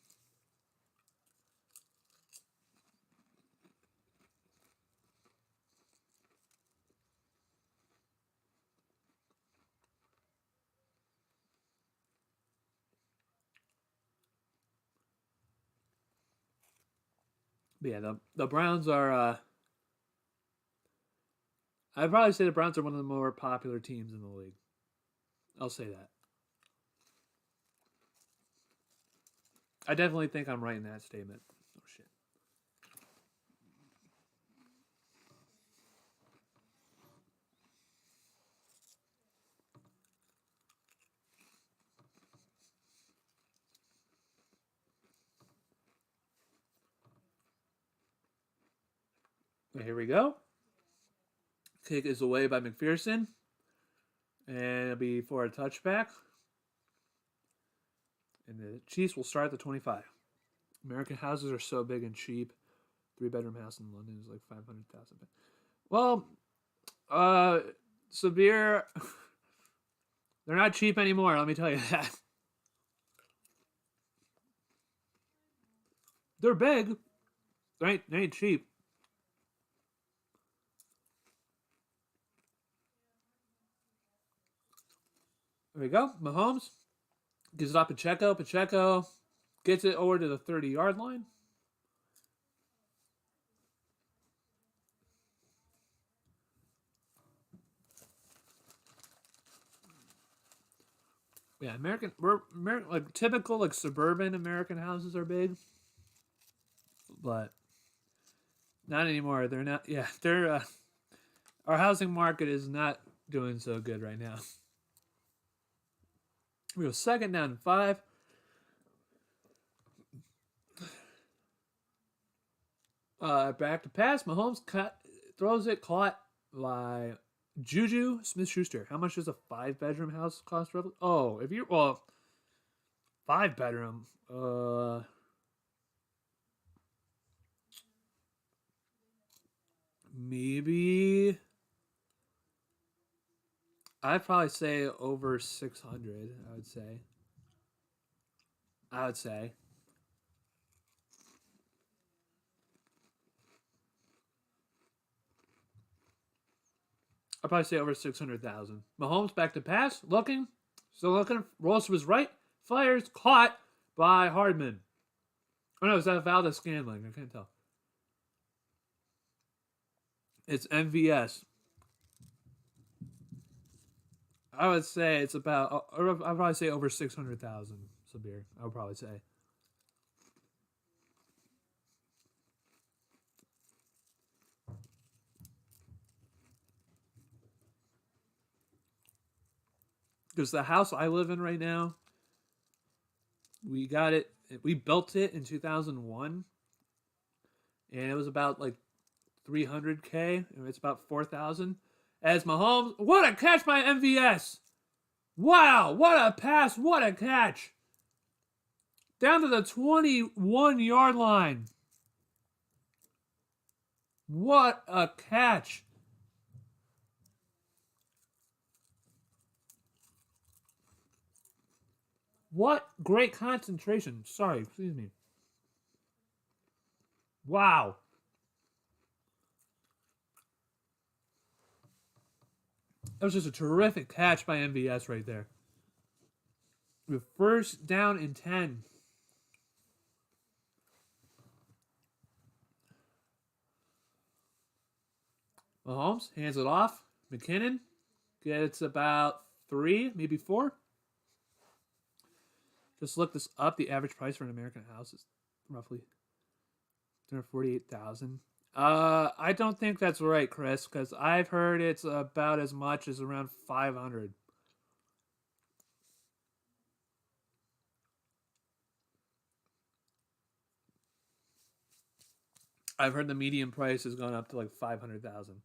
But yeah, the Browns are. I'd probably say the Browns are one of the more popular teams in the league. I'll say that. I definitely think I'm right in that statement. Oh shit. Here we go. Kick is away by McPherson. And it'll be for a touchback. And the Chiefs will start at the 25. American houses are so big and cheap. 3-bedroom house in London is like 500,000. Well, Sabir, they're not cheap anymore. Let me tell you that. They're big. They ain't cheap. There we go. Mahomes gives it up to Pacheco. Pacheco gets it over to the 30-yard line. Yeah, we're American, like typical like suburban American houses are big, but not anymore. They're not. Yeah, they're. Our housing market is not doing so good right now. We go 2nd down and 5. Back to pass. Mahomes throws it, caught by Juju Smith-Schuster. How much does a 5-bedroom house cost? Oh, if you 5-bedroom. Maybe I'd probably say over 600. I would say. I'd probably say over 600,000. Mahomes back to pass, still looking. Rolls to his right, fires, caught by Hardman. Oh no, is that Valdez Scantling? I can't tell. It's MVS. I would say it's about. I'd probably say over 600,000. Sabir, I would probably say. Because the house I live in right now, we got it. We built it in 2001, and it was about like 300K, and it's about 4,000. As Mahomes, what a catch by MVS! Wow, what a pass! What a catch! down to the 21-yard line. What a catch. What great concentration. Sorry, excuse me. Wow. That was just a terrific catch by MVS right there. With first down and 10. Mahomes hands it off. McKinnon gets about 3, maybe 4. Just look this up. The average price for an American house is roughly $248,000. I don't think that's right, Chris, because I've heard it's about as much as around 500. I've heard the median price has gone up to like 500,000.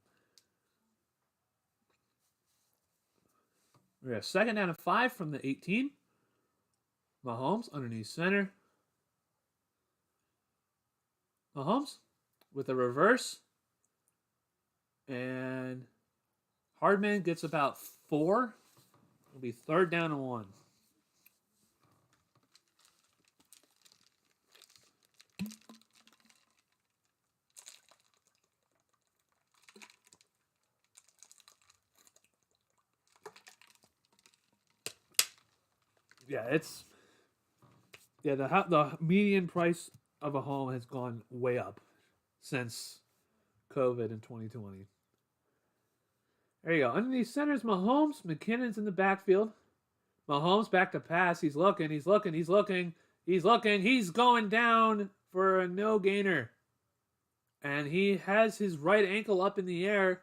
We have 2nd down and 5 from the 18. Mahomes underneath center. Mahomes with a reverse. And Hardman gets about 4. It'll be 3rd down and 1. The median price of a home has gone way up since COVID in 2020. There you go. Underneath centers, Mahomes. McKinnon's in the backfield. Mahomes back to pass. He's looking. He's going down for a no gainer. And he has his right ankle up in the air.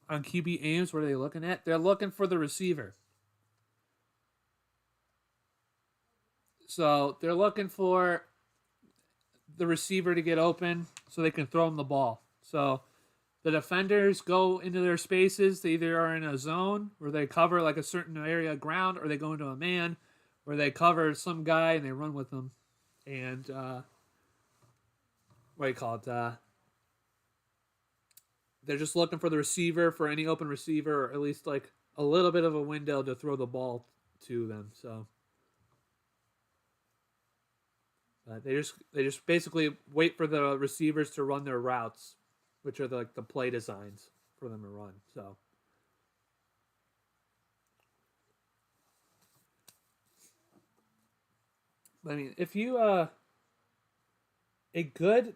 On QB aims, what are they looking at? They're looking for the receiver. So they're looking for the receiver to get open so they can throw him the ball. So the defenders go into their spaces. They either are in a zone where they cover like a certain area of ground, or they go into a man where they cover some guy and they run with them. And they're just looking for the receiver, for any open receiver, or at least like a little bit of a window to throw the ball to them. So they just basically wait for the receivers to run their routes, which are the play designs for them to run. So I mean, if you a good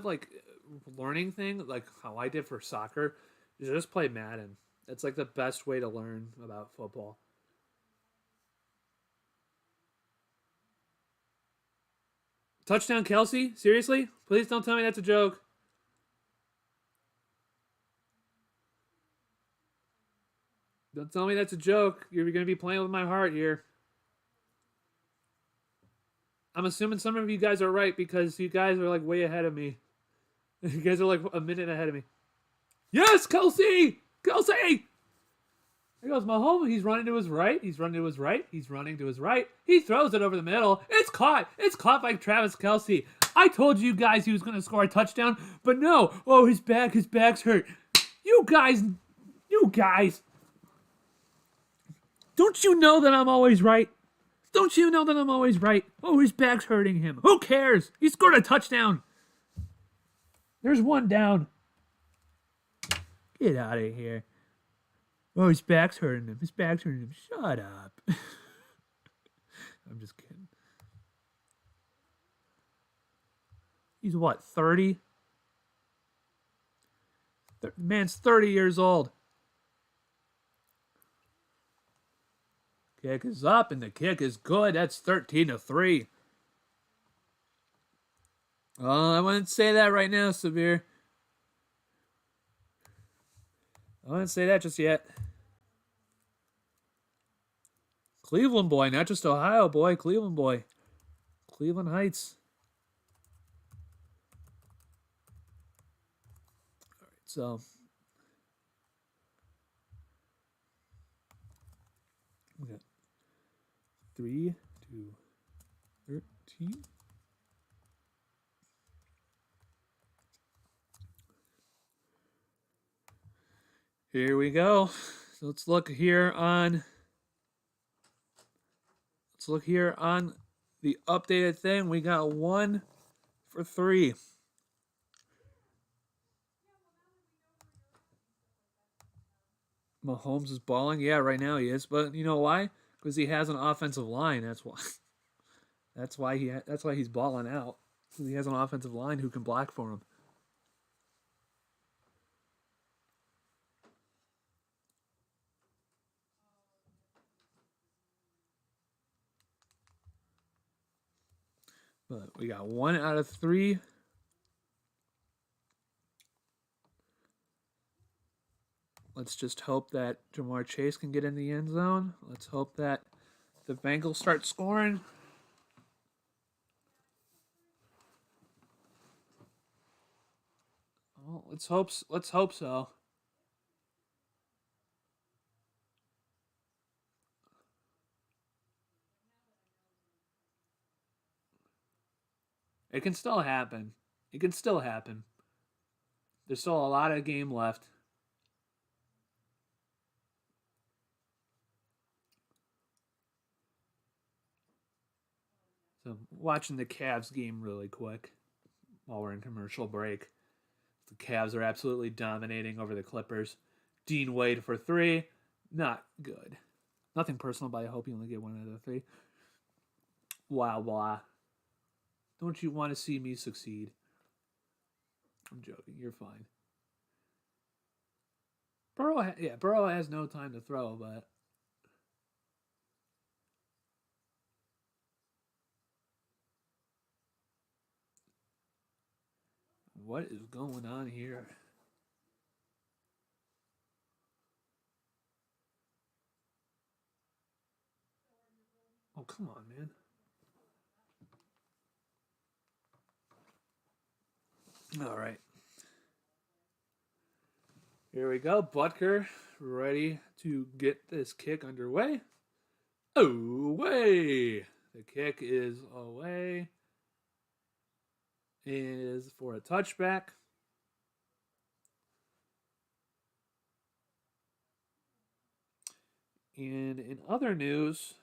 like learning thing, like how I did for soccer, is just play Madden. It's like the best way to learn about football. Touchdown Kelsey? Seriously? Please don't tell me that's a joke. Don't tell me that's a joke. You're going to be playing with my heart here. I'm assuming some of you guys are right because you guys are like way ahead of me. You guys are like a minute ahead of me. Yes, Kelsey! Kelsey! There goes Mahomes. He's running to his right. He's running to his right. He's running to his right. He throws it over the middle. It's caught. It's caught by Travis Kelsey. I told you guys he was going to score a touchdown, but no. Oh, his back's hurt. You guys. Don't you know that I'm always right? Don't you know that I'm always right? Oh, his back's hurting him. Who cares? He scored a touchdown. There's one down. Get out of here. Oh, his back's hurting him. His back's hurting him. Shut up. I'm just kidding. He's what, 30? Man's 30 years old. Kick is up, and the kick is good. That's 13-3. Oh, I wouldn't say that right now, Sabir. I wouldn't say that just yet. Cleveland boy, not just Ohio boy. Cleveland boy. Cleveland Heights. So we got 3 to 13. Here we go. So let's look here on the updated thing. We got 1 for 3. Mahomes is balling. Yeah, right now he is. But you know why? Because he has an offensive line. That's why. That's why he's balling out. Because he has an offensive line who can block for him. But we got 1 out of 3. Let's just hope that Jamar Chase can get in the end zone. Let's hope that the Bengals start scoring. Well, let's hope so. It can still happen. It can still happen. There's still a lot of game left. So watching the Cavs game really quick while we're in commercial break. The Cavs are absolutely dominating over the Clippers. Dean Wade for 3. Not good. Nothing personal, but I hope you only get 1 out of 3. Wow, blah. Don't you want to see me succeed? I'm joking. You're fine. Burrow has no time to throw, but what is going on here? Oh, come on, man. All right. Here we go. Butker ready to get this kick underway. Away. The kick is away. It is for a touchback. And in other news,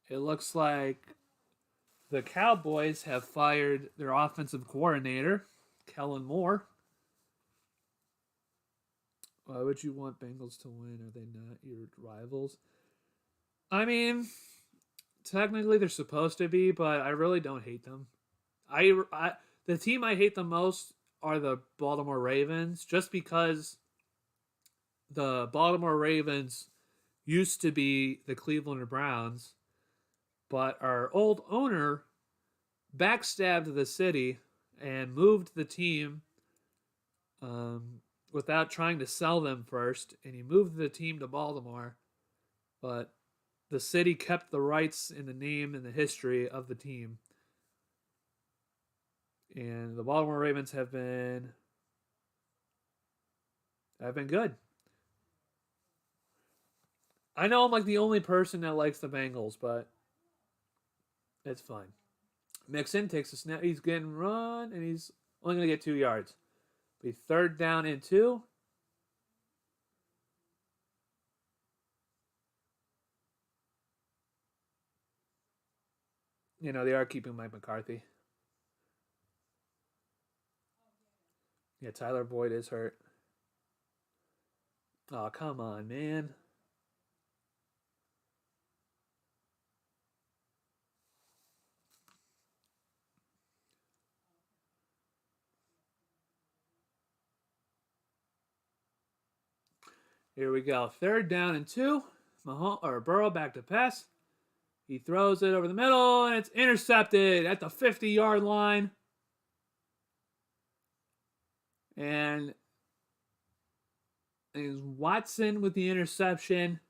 it looks like the Cowboys have fired their offensive coordinator, Kellen Moore. Why would you want Bengals to win? Are they not your rivals? I mean, technically they're supposed to be, but I really don't hate them. The team I hate the most are the Baltimore Ravens, just because the Baltimore Ravens used to be the Cleveland Browns, but our old owner backstabbed the city and moved the team without trying to sell them first, and he moved the team to Baltimore, but the city kept the rights in the name and the history of the team. And the Baltimore Ravens have been good. I know I'm like the only person that likes the Bengals, but it's fine. Mixon takes a snap. He's getting run, and he's only going to get 2 yards. Be 3rd down and 2. You know, they are keeping Mike McCarthy. Yeah, Tyler Boyd is hurt. Oh, come on, man. Here we go. 3rd down and 2. Burrow back to pass. He throws it over the middle, and it's intercepted at the 50-yard line. And it is Watson with the interception.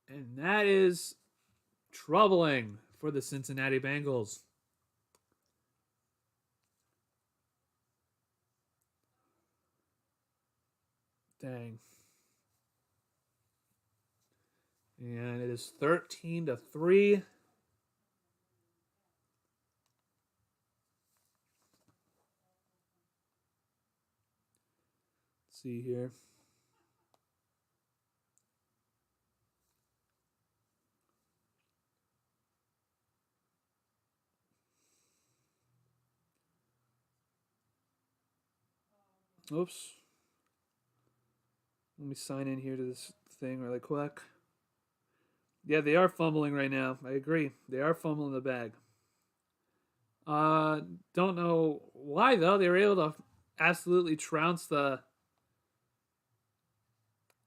And that is troubling for the Cincinnati Bengals. Dang. And it is 13-3. Let's see here. Oops. Let me sign in here to this thing really quick. Yeah, they are fumbling right now. I agree. They are fumbling the bag. Don't know why though. They were able to absolutely trounce the.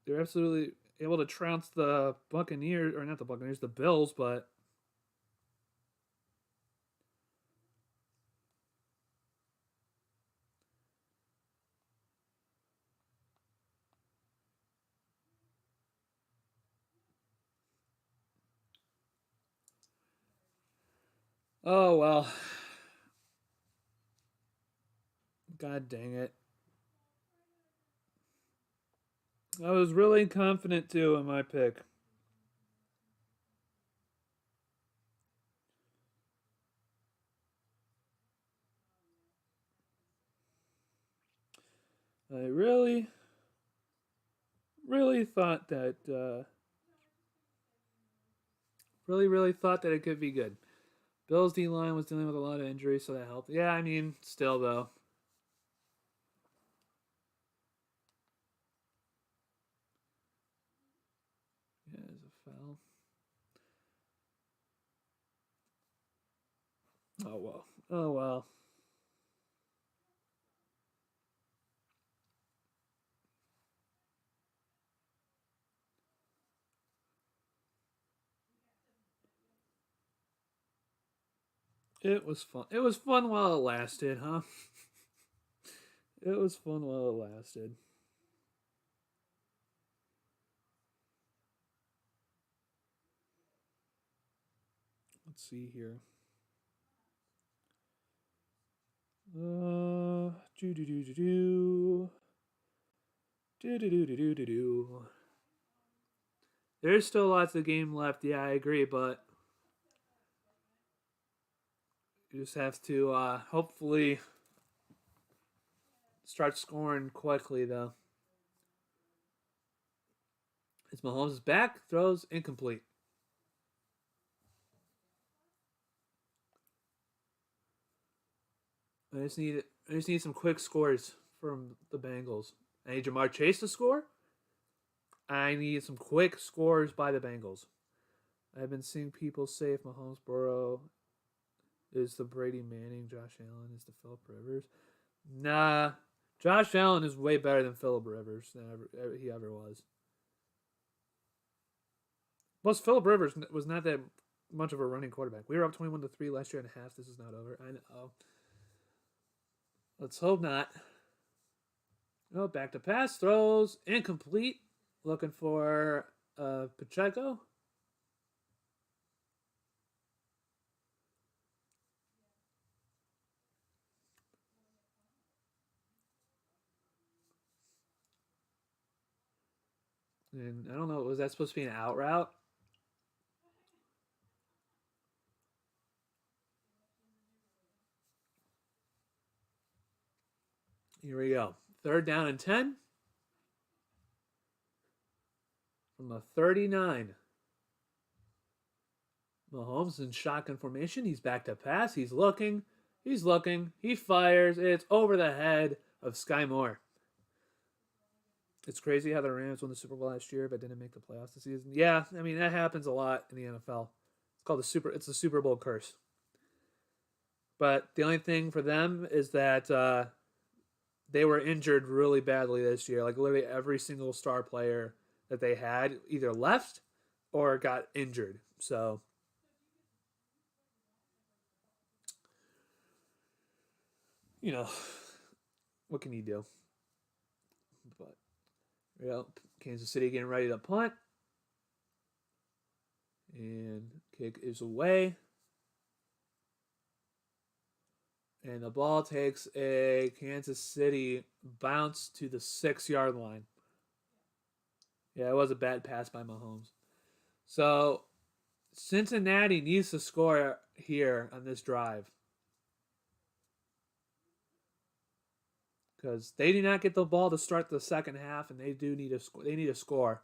They're absolutely able to trounce the Buccaneers, or not the Buccaneers, the Bills, but. Oh well. God dang it. I was really confident too in my pick. I really thought that really thought that it could be good. Bills D line was dealing with a lot of injuries, so that helped. Yeah, I mean, still though. Yeah, there's a foul. Oh well. Oh well. It was fun. It was fun while it lasted, huh? It was fun while it lasted. Let's see here. Do do do do do. Do do do do do do do. There's still lots of game left. Yeah, I agree, but you just have to hopefully start scoring quickly, though. It's Mahomes' back, throws incomplete. I just need some quick scores from the Bengals. I need Jamar Chase to score. I need some quick scores by the Bengals. I've been seeing people say if Mahomes Burrow is the Brady Manning, Josh Allen is the Philip Rivers. Nah, Josh Allen is way better than Philip Rivers than he ever was. Plus, Philip Rivers was not that much of a running quarterback. We were up 21-3 last year and a half. This is not over. I know. Let's hope not. Oh, back to pass throws incomplete. Looking for Pacheco. And I don't know, was that supposed to be an out route? Here we go. 3rd down and 10 from the 39. Mahomes in shotgun formation. He's back to pass. He's looking. He's looking. He fires. It's over the head of Sky Moore. It's crazy how the Rams won the Super Bowl last year but didn't make the playoffs this season. Yeah, I mean that happens a lot in the NFL. It's the Super Bowl curse. But the only thing for them is that they were injured really badly this year. Like literally every single star player that they had either left or got injured. So you know, what can you do? But Kansas City getting ready to punt. And kick is away. And the ball takes a Kansas City bounce to the 6-yard line. Yeah, it was a bad pass by Mahomes. So Cincinnati needs to score here on this drive. Because they do not get the ball to start the second half, and they do need a score. They need a score.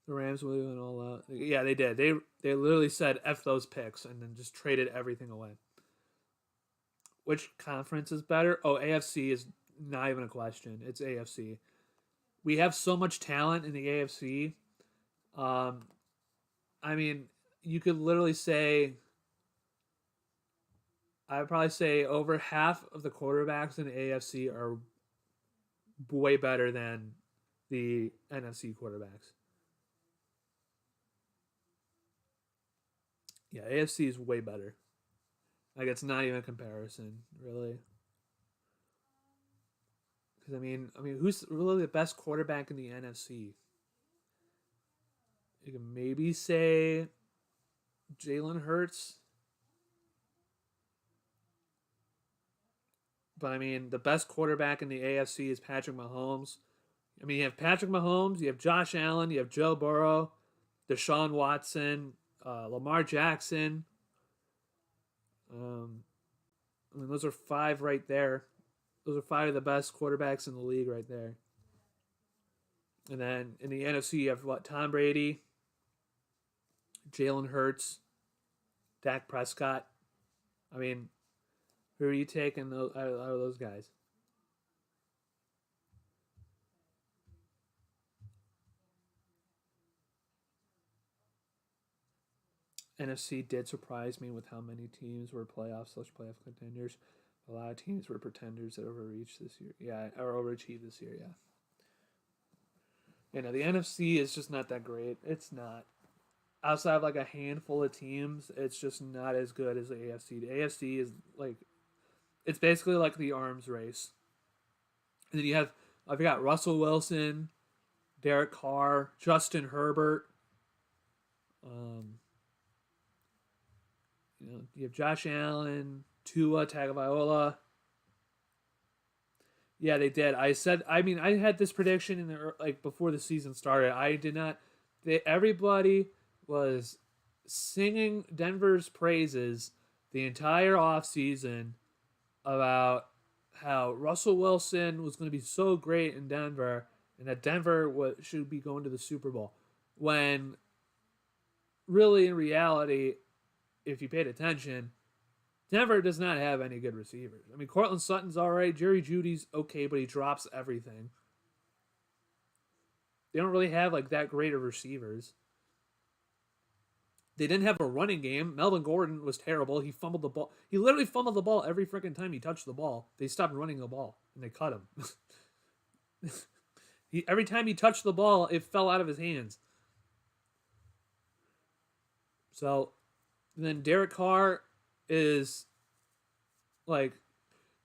The Rams went all out. Yeah, they did. They literally said F those picks and then just traded everything away. Which conference is better? Oh, AFC is not even a question. It's AFC. We have so much talent in the AFC. I mean, you could literally say, I'd probably say over half of the quarterbacks in the AFC are way better than the NFC quarterbacks. Yeah, AFC is way better. Like, it's not even a comparison, really. Because I mean, who's really the best quarterback in the NFC? You can maybe say Jalen Hurts. But I mean, the best quarterback in the AFC is Patrick Mahomes. I mean, you have Patrick Mahomes, you have Josh Allen, you have Joe Burrow, Deshaun Watson, Lamar Jackson. I mean, those are 5 right there. Those are 5 of the best quarterbacks in the league right there. And then in the NFC, you have what? Tom Brady, Jalen Hurts, Dak Prescott. I mean, who are you taking out of those guys? NFC did surprise me with how many teams were playoff/playoff contenders. A lot of teams were pretenders that overreached this year. Yeah, or overachieved this year. Yeah. You know, the NFC is just not that great. It's not. Outside of like a handful of teams, it's just not as good as the AFC. The AFC is like, it's basically like the arms race. And then you have, I've got Russell Wilson, Derek Carr, Justin Herbert. You have Josh Allen, Tua Tagovailoa. Yeah, they did. I had this prediction in the like before the season started. I did not. Everybody was singing Denver's praises the entire offseason about how Russell Wilson was going to be so great in Denver and that Denver should be going to the Super Bowl. When really, in reality, if you paid attention, Denver does not have any good receivers. I mean, Cortland Sutton's all right. Jerry Jeudy's okay, but he drops everything. They don't really have like that great of receivers. They didn't have a running game. Melvin Gordon was terrible. He fumbled the ball. He literally fumbled the ball every freaking time he touched the ball. They stopped running the ball, and they cut him. Every time he touched the ball, it fell out of his hands. So then Derek Carr is like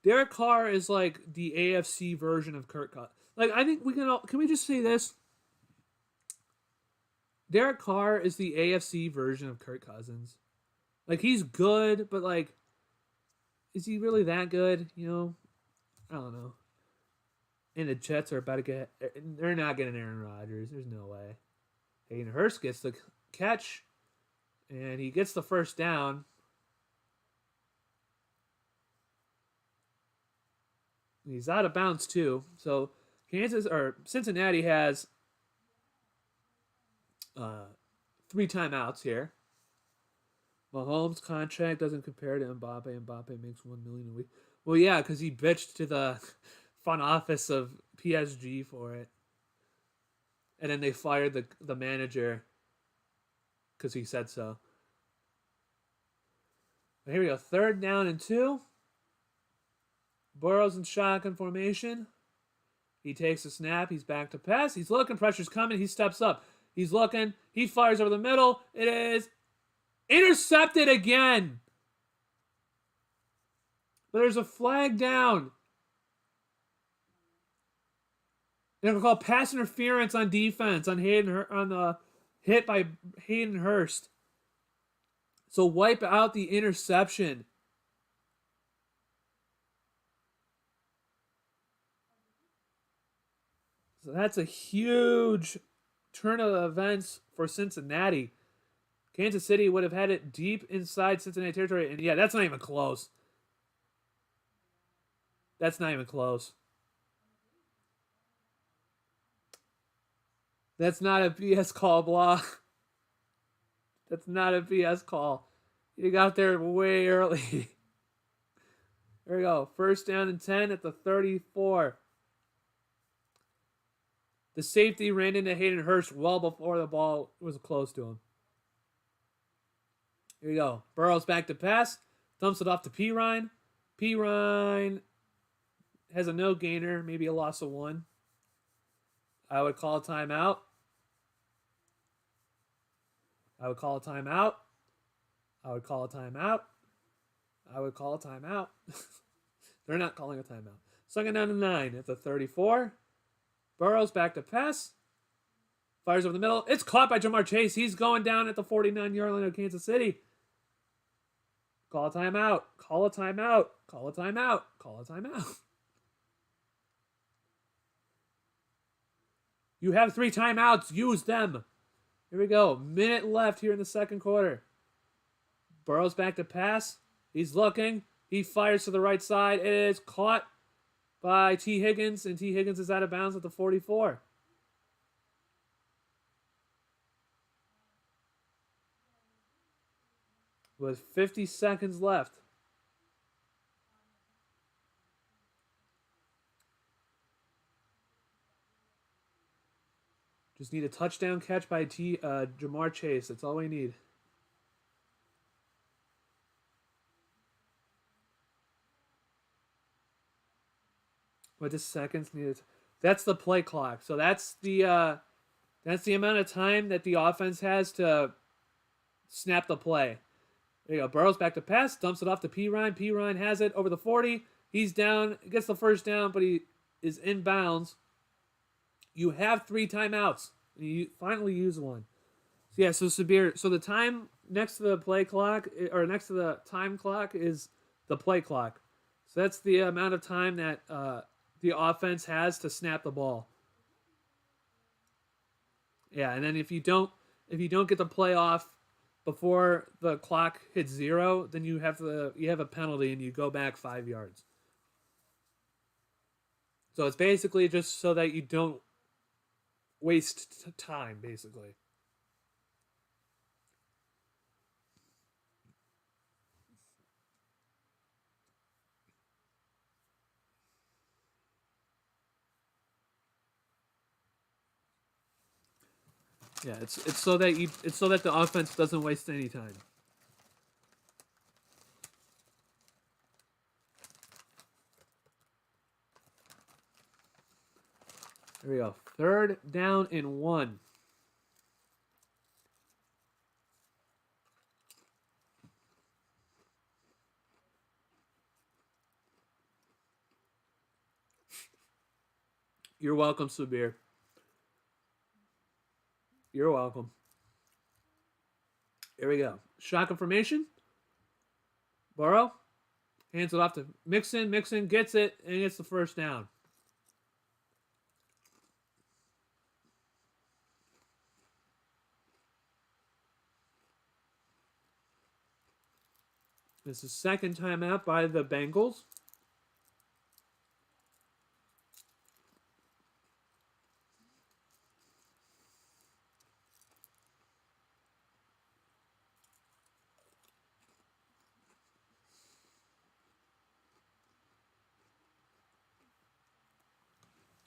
the AFC version of Kirk Cousins. Like, I think can we just say this? Derek Carr is the AFC version of Kirk Cousins. Like, he's good, but like, is he really that good? You know, I don't know. And the Jets are about to get. They're not getting Aaron Rodgers. There's no way. Hayden Hurst gets the catch, and he gets the first down. He's out of bounds too. So Cincinnati has 3 timeouts here. Mahomes' contract doesn't compare to Mbappe. Mbappe makes $1 million a week. Well, yeah, because he bitched to the front office of PSG for it, and then they fired the manager because he said so. But here we go. 3rd down and 2. Burrow's in shotgun formation. He takes a snap. He's back to pass. He's looking. Pressure's coming. He steps up. He's looking. He fires over the middle. It is intercepted again. But there's a flag down. They're going to call pass interference on defense on Hayden on hit by Hayden Hurst. So wipe out the interception. So that's a huge turn of events for Cincinnati. Kansas City would have had it deep inside Cincinnati territory. And yeah, that's not even close. That's not even close. That's not a BS call, Blah. That's not a BS call. You got there way early. There we go. First down and 10 at the 34. The safety ran into Hayden Hurst well before the ball was close to him. Here we go. Burrows back to pass. Dumps it off to Pirine. Pirine has a no gainer, maybe a loss of 1. I would call a timeout. I would call a timeout. I would call a timeout. I would call a timeout. They're not calling a timeout. Second down and 9 at the 34. Burrows back to pass. Fires over the middle. It's caught by Jamar Chase. He's going down at the 49-yard line of Kansas City. Call a timeout. Call a timeout. Call a timeout. Call a timeout. You have 3 timeouts. Use them. Here we go. Minute left here in the second quarter. Burrows back to pass. He's looking. He fires to the right side. It is caught by T. Higgins, and T. Higgins is out of bounds at the 44. With 50 seconds left. Just need a touchdown catch by Jamar Chase. That's all we need. What does seconds needed? That's the play clock. So that's the amount of time that the offense has to snap the play. There you go. Burrows back to pass, dumps it off to Pirine. Pirine has it over the 40. He's down, gets the first down, but he is in bounds. You have 3 timeouts. You finally use one. So yeah, so Sabir, so the time next to the play clock, or next to the time clock, is the play clock. So that's the amount of time that the offense has to snap the ball. Yeah, and then if you don't get the play off before the clock hits 0, then you have a penalty and you go back 5 yards. So it's basically just so that you don't waste time, basically. Yeah, it's so that the offense doesn't waste any time. There we go. Third down and 1. You're welcome, Sabir. You're welcome. Here we go. Shotgun formation. Burrow hands it off to Mixon. Mixon gets it and gets the first down. This is second timeout by the Bengals.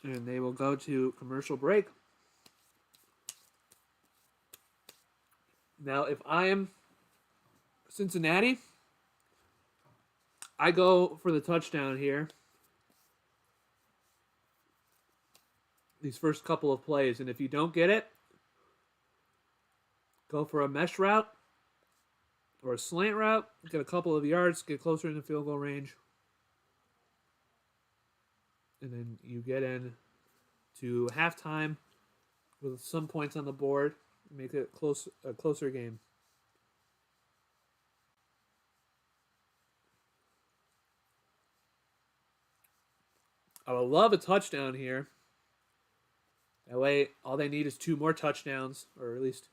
And they will go to commercial break. Now, if I am Cincinnati, I go for the touchdown here. These first couple of plays. And if you don't get it, go for a mesh route or a slant route. Get a couple of yards, get closer in the field goal range. And then you get in to halftime with some points on the board. make it a closer game. I would love a touchdown here. That way, all they need is 2 more touchdowns, or at least,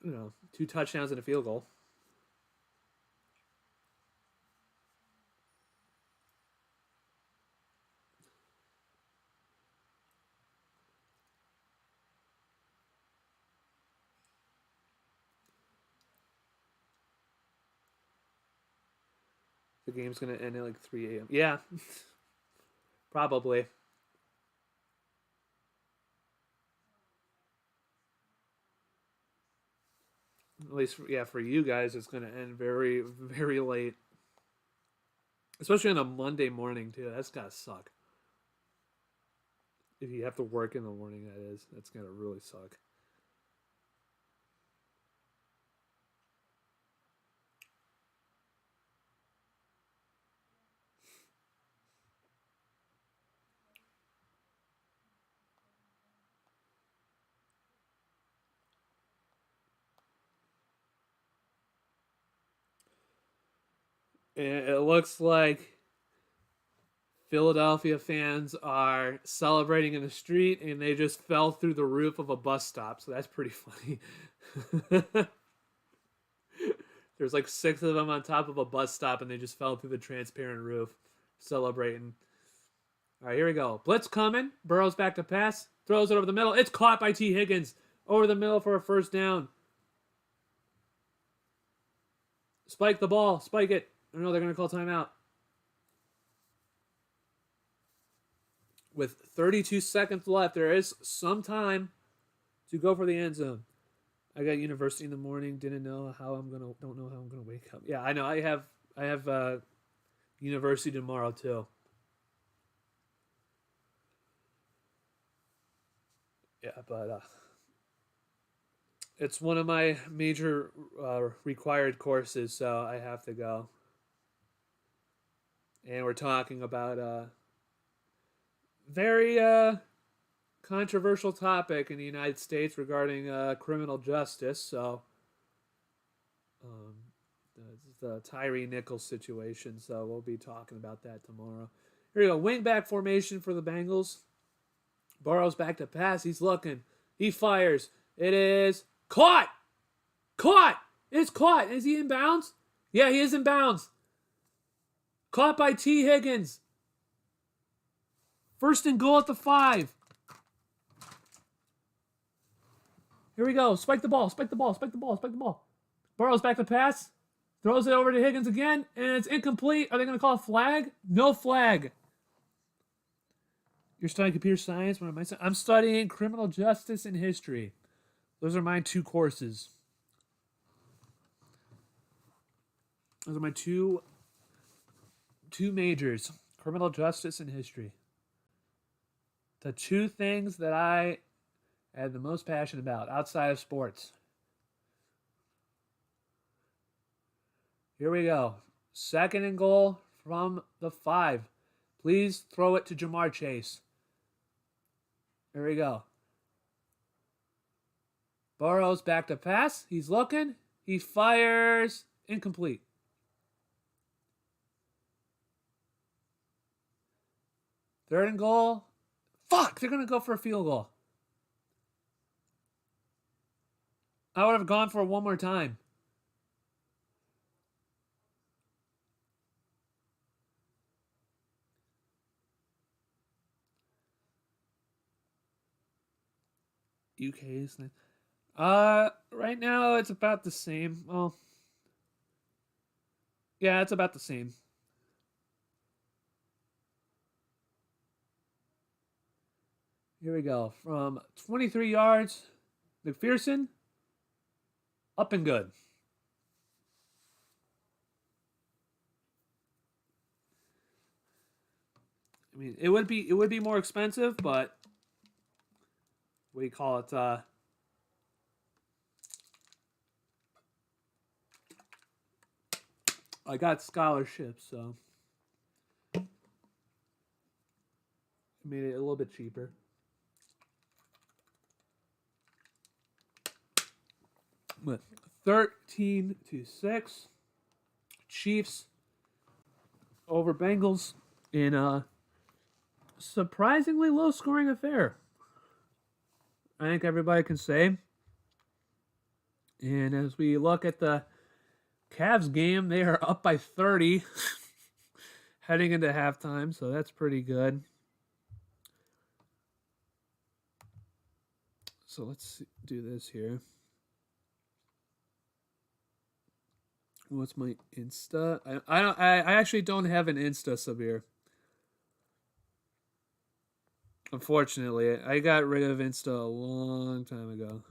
2 touchdowns and a field goal. The game's going to end at like 3 a.m. Yeah, probably. At least, for you guys, it's going to end very, very late. Especially on a Monday morning, too. That's got to suck. If you have to work in the morning, that's going to really suck. And it looks like Philadelphia fans are celebrating in the street, and they just fell through the roof of a bus stop. So that's pretty funny. There's like 6 of them on top of a bus stop, and they just fell through the transparent roof, celebrating. All right, here we go. Blitz coming. Burrow's back to pass. Throws it over the middle. It's caught by T. Higgins. Over the middle for a first down. Spike the ball. Spike it. I know they're going to call timeout. With 32 seconds left, there is some time to go for the end zone. I got university in the morning. Don't know how I'm gonna wake up. Yeah, I know. I have university tomorrow too. Yeah, but it's one of my major required courses, so I have to go. And we're talking about very controversial topic in the United States regarding criminal justice. So, the Tyree Nichols situation. So we'll be talking about that tomorrow. Here we go. Wingback formation for the Bengals. Burrow's back to pass. He's looking. He fires. It is caught. Caught. It's caught. Is he in bounds? Yeah, he is in bounds. Caught by T. Higgins. First and goal at the 5. Here we go. Spike the ball. Spike the ball. Spike the ball. Spike the ball. Burrow's back to pass. Throws it over to Higgins again, and it's incomplete. Are they going to call a flag? No flag. You're studying computer science? What am I saying? I'm studying criminal justice and history. Those are my 2 courses. Those are my two majors. Criminal justice and history. The 2 things that I had the most passion about outside of sports. Here we go. Second and goal from the 5. Please throw it to Jamar Chase. Here we go. Burrow's back to pass. He's looking. He fires. Incomplete. Third and goal. Fuck, they're going to go for a field goal. I would have gone for it one more time. UK's right now it's about the same. Well, yeah, it's about the same. Here we go. From 23 yards, McPherson, up and good. I mean, it would be more expensive, but what do you call it? I got scholarships, so it made it a little bit cheaper. with 13-6. Chiefs over Bengals in a surprisingly low-scoring affair. I think everybody can say. And as we look at the Cavs game, they are up by 30 heading into halftime, so that's pretty good. So let's do this here. What's my Insta? I actually don't have an Insta, Sabir. Unfortunately, I got rid of Insta a long time ago.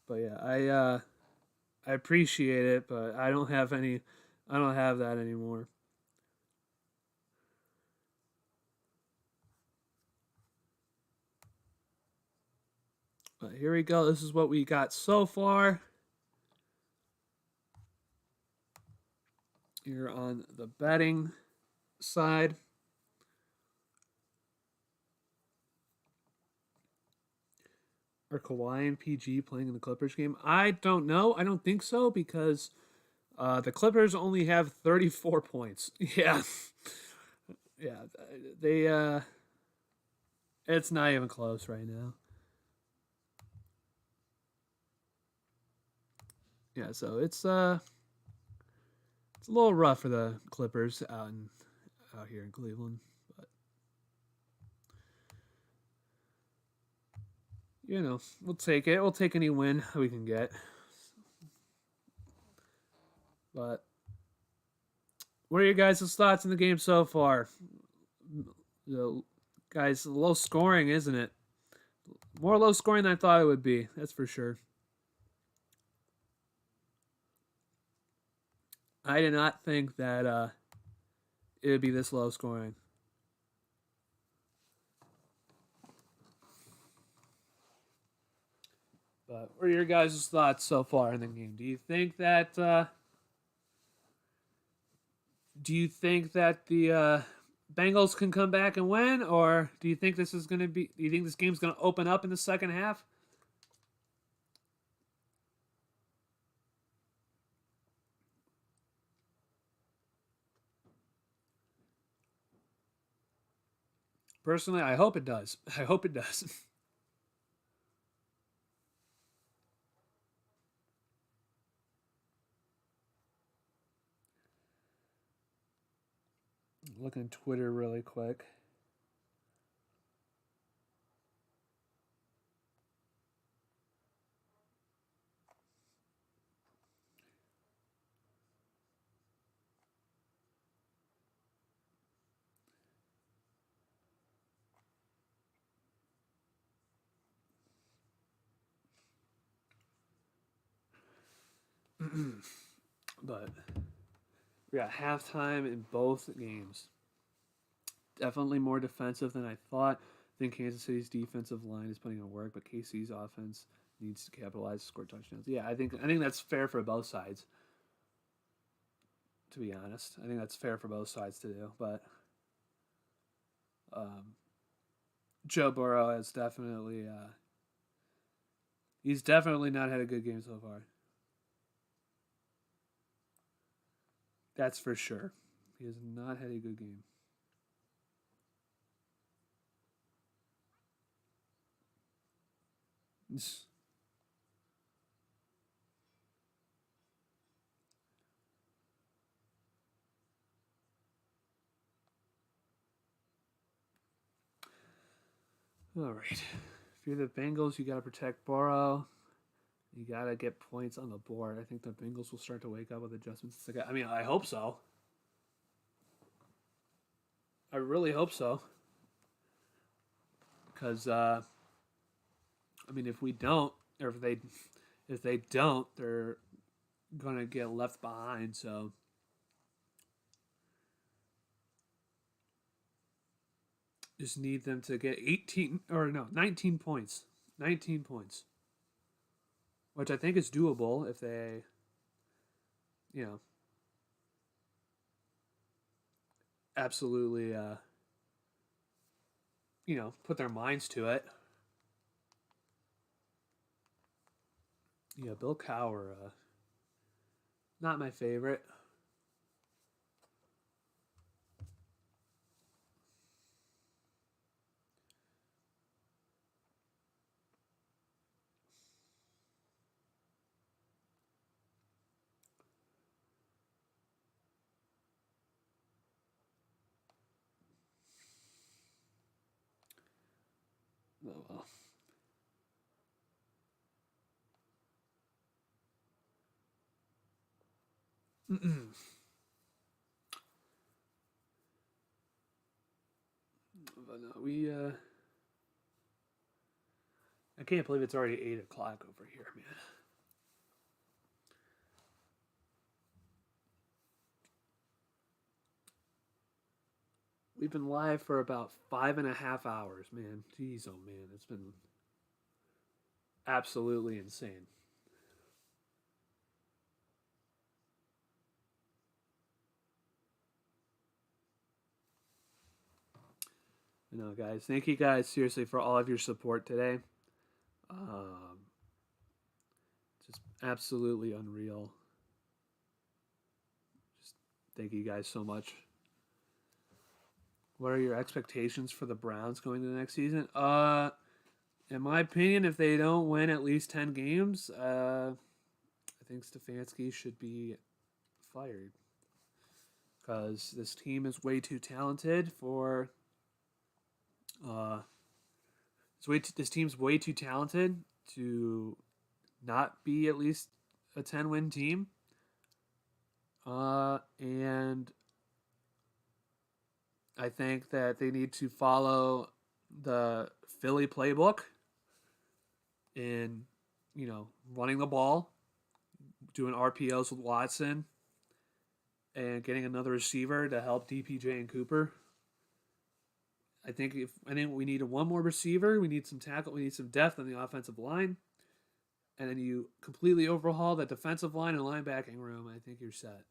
But yeah, I appreciate it, but I don't have that anymore. But here we go. This is what we got so far. Here on the betting side. Are Kawhi and PG playing in the Clippers game? I don't know. I don't think so because the Clippers only have 34 points. Yeah. Yeah. They it's not even close right now. Yeah, so it's a little rough for the Clippers out here in Cleveland, but you know, we'll take it. We'll take any win we can get. But what are your guys' thoughts in the game so far? Guys, low scoring, isn't it? More low scoring than I thought it would be. That's for sure. I did not think that it would be this low scoring. But what are your guys' thoughts so far in the game? Do you think that the Bengals can come back and win, or do you think this is going to be? Do you think this game's going to open up in the second half? Personally, I hope it does. I hope it does. Looking at Twitter really quick. But we got halftime in both games. Definitely more defensive than I thought. I think Kansas City's defensive line is putting in work, but KC's offense needs to capitalize, score touchdowns. Yeah, I think that's fair for both sides. To be honest, I think that's fair for both sides to do. But Joe Burrow has definitely he's definitely not had a good game so far. That's for sure. He has not had a good game. All right. If you're the Bengals, you got to protect Burrow. You got to get points on the board. I think the Bengals will start to wake up with adjustments. I mean, I hope so. I really hope so. Because, I mean, if we don't, or if they don't, they're going to get left behind. So, just need them to get 19 points. 19 points. Which I think is doable if they, absolutely, put their minds to it. Yeah, Bill Cowher, not my favorite. Oh, well. But no, I can't believe it's already 8 o'clock over here, man. We've been live for about 5.5 hours, man. Jeez, oh man, it's been absolutely insane. No, guys, thank you guys seriously for all of your support today. Just absolutely unreal. Just thank you guys so much. What are your expectations for the Browns going to the next season? In my opinion, if they don't win at least 10 games, I think Stefanski should be fired. Because this team is way too talented for... this team's way too talented to not be at least a 10-win team. And I think that they need to follow the Philly playbook in, running the ball, doing RPOs with Watson, and getting another receiver to help DPJ and Cooper. I think we need one more receiver, we need some tackle, we need some depth on the offensive line, and then you completely overhaul the defensive line and linebacking room. I think you're set.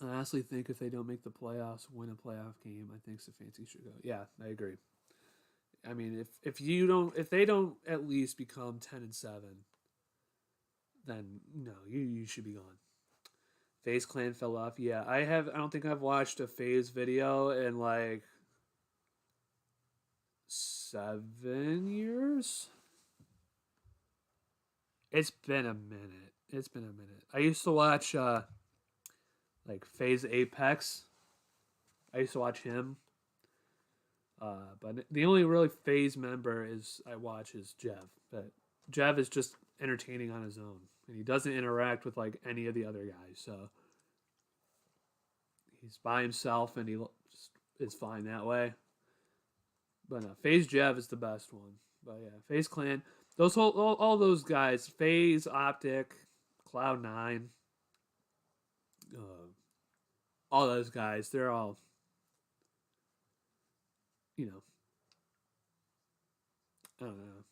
I honestly think if they don't make the playoffs, win a playoff game, I think Stefanski should go. Yeah, I agree. I mean, if they don't at least become 10-7, then no, you should be gone. FaZe Clan fell off. Yeah, I don't think I've watched a FaZe video in like 7 years. It's been a minute. I used to watch like FaZe Apex. I used to watch him. But the only really FaZe member I watch is Jev. But Jev is just entertaining on his own, and he doesn't interact with like any of the other guys. So he's by himself, and he just is fine that way. But no, FaZe Jev is the best one. But yeah, FaZe Clan, all those guys, FaZe, Optic, Cloud9, all those guys, they're all, I don't know.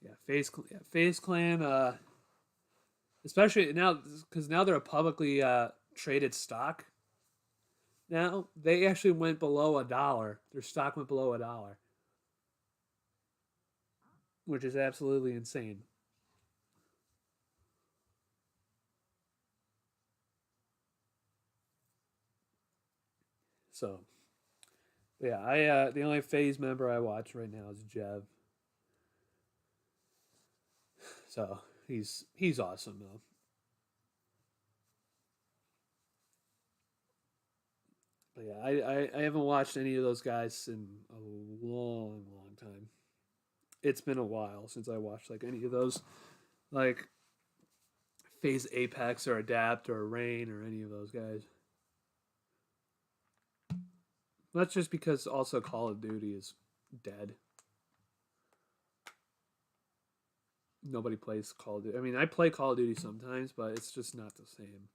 Yeah, FaZe Clan, especially now, because now they're a publicly traded stock. Now they actually went below $1. Their stock went below $1, which is absolutely insane. So, yeah, the only FaZe member I watch right now is Jev. So he's awesome though. But yeah, I haven't watched any of those guys in a long time. It's been a while since I watched like any of those, like FaZe Apex or Adapt or Rain or any of those guys. That's just because also Call of Duty is dead. Nobody plays Call of Duty. I mean, I play Call of Duty sometimes, but it's just not the same.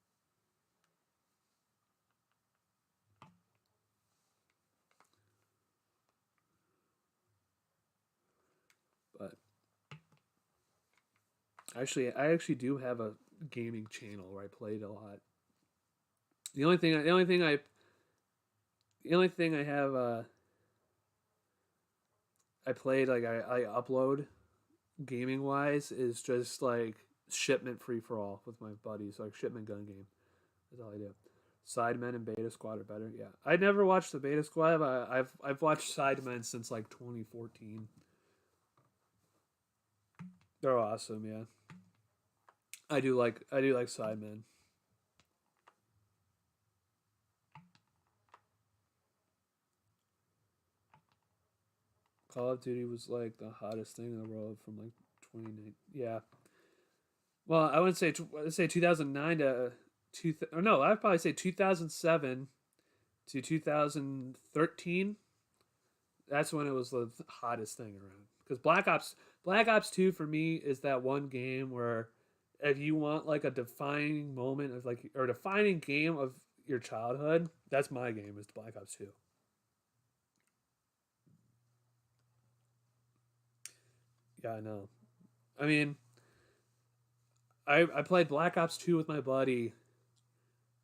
But I actually do have a gaming channel where I played a lot. The only thing The only thing I have, I played, like, I upload gaming wise is just like shipment free for all with my buddies, like shipment gun game. That's all I do. Sidemen and Beta Squad are better. Yeah, I never watched the Beta Squad, but I've watched Sidemen since like 2014. They're awesome. Yeah, I do like Sidemen. Call of Duty was like the hottest thing in the world from like 2019. Yeah. Well, I would say let's say 2009 to or no, I'd probably say 2007 to 2013. That's when it was the hottest thing around. Because Black Ops 2 for me is that one game where if you want like a defining moment of like or defining game of your childhood, that's my game is Black Ops 2. Yeah, I know. I mean, I played Black Ops 2 with my buddy.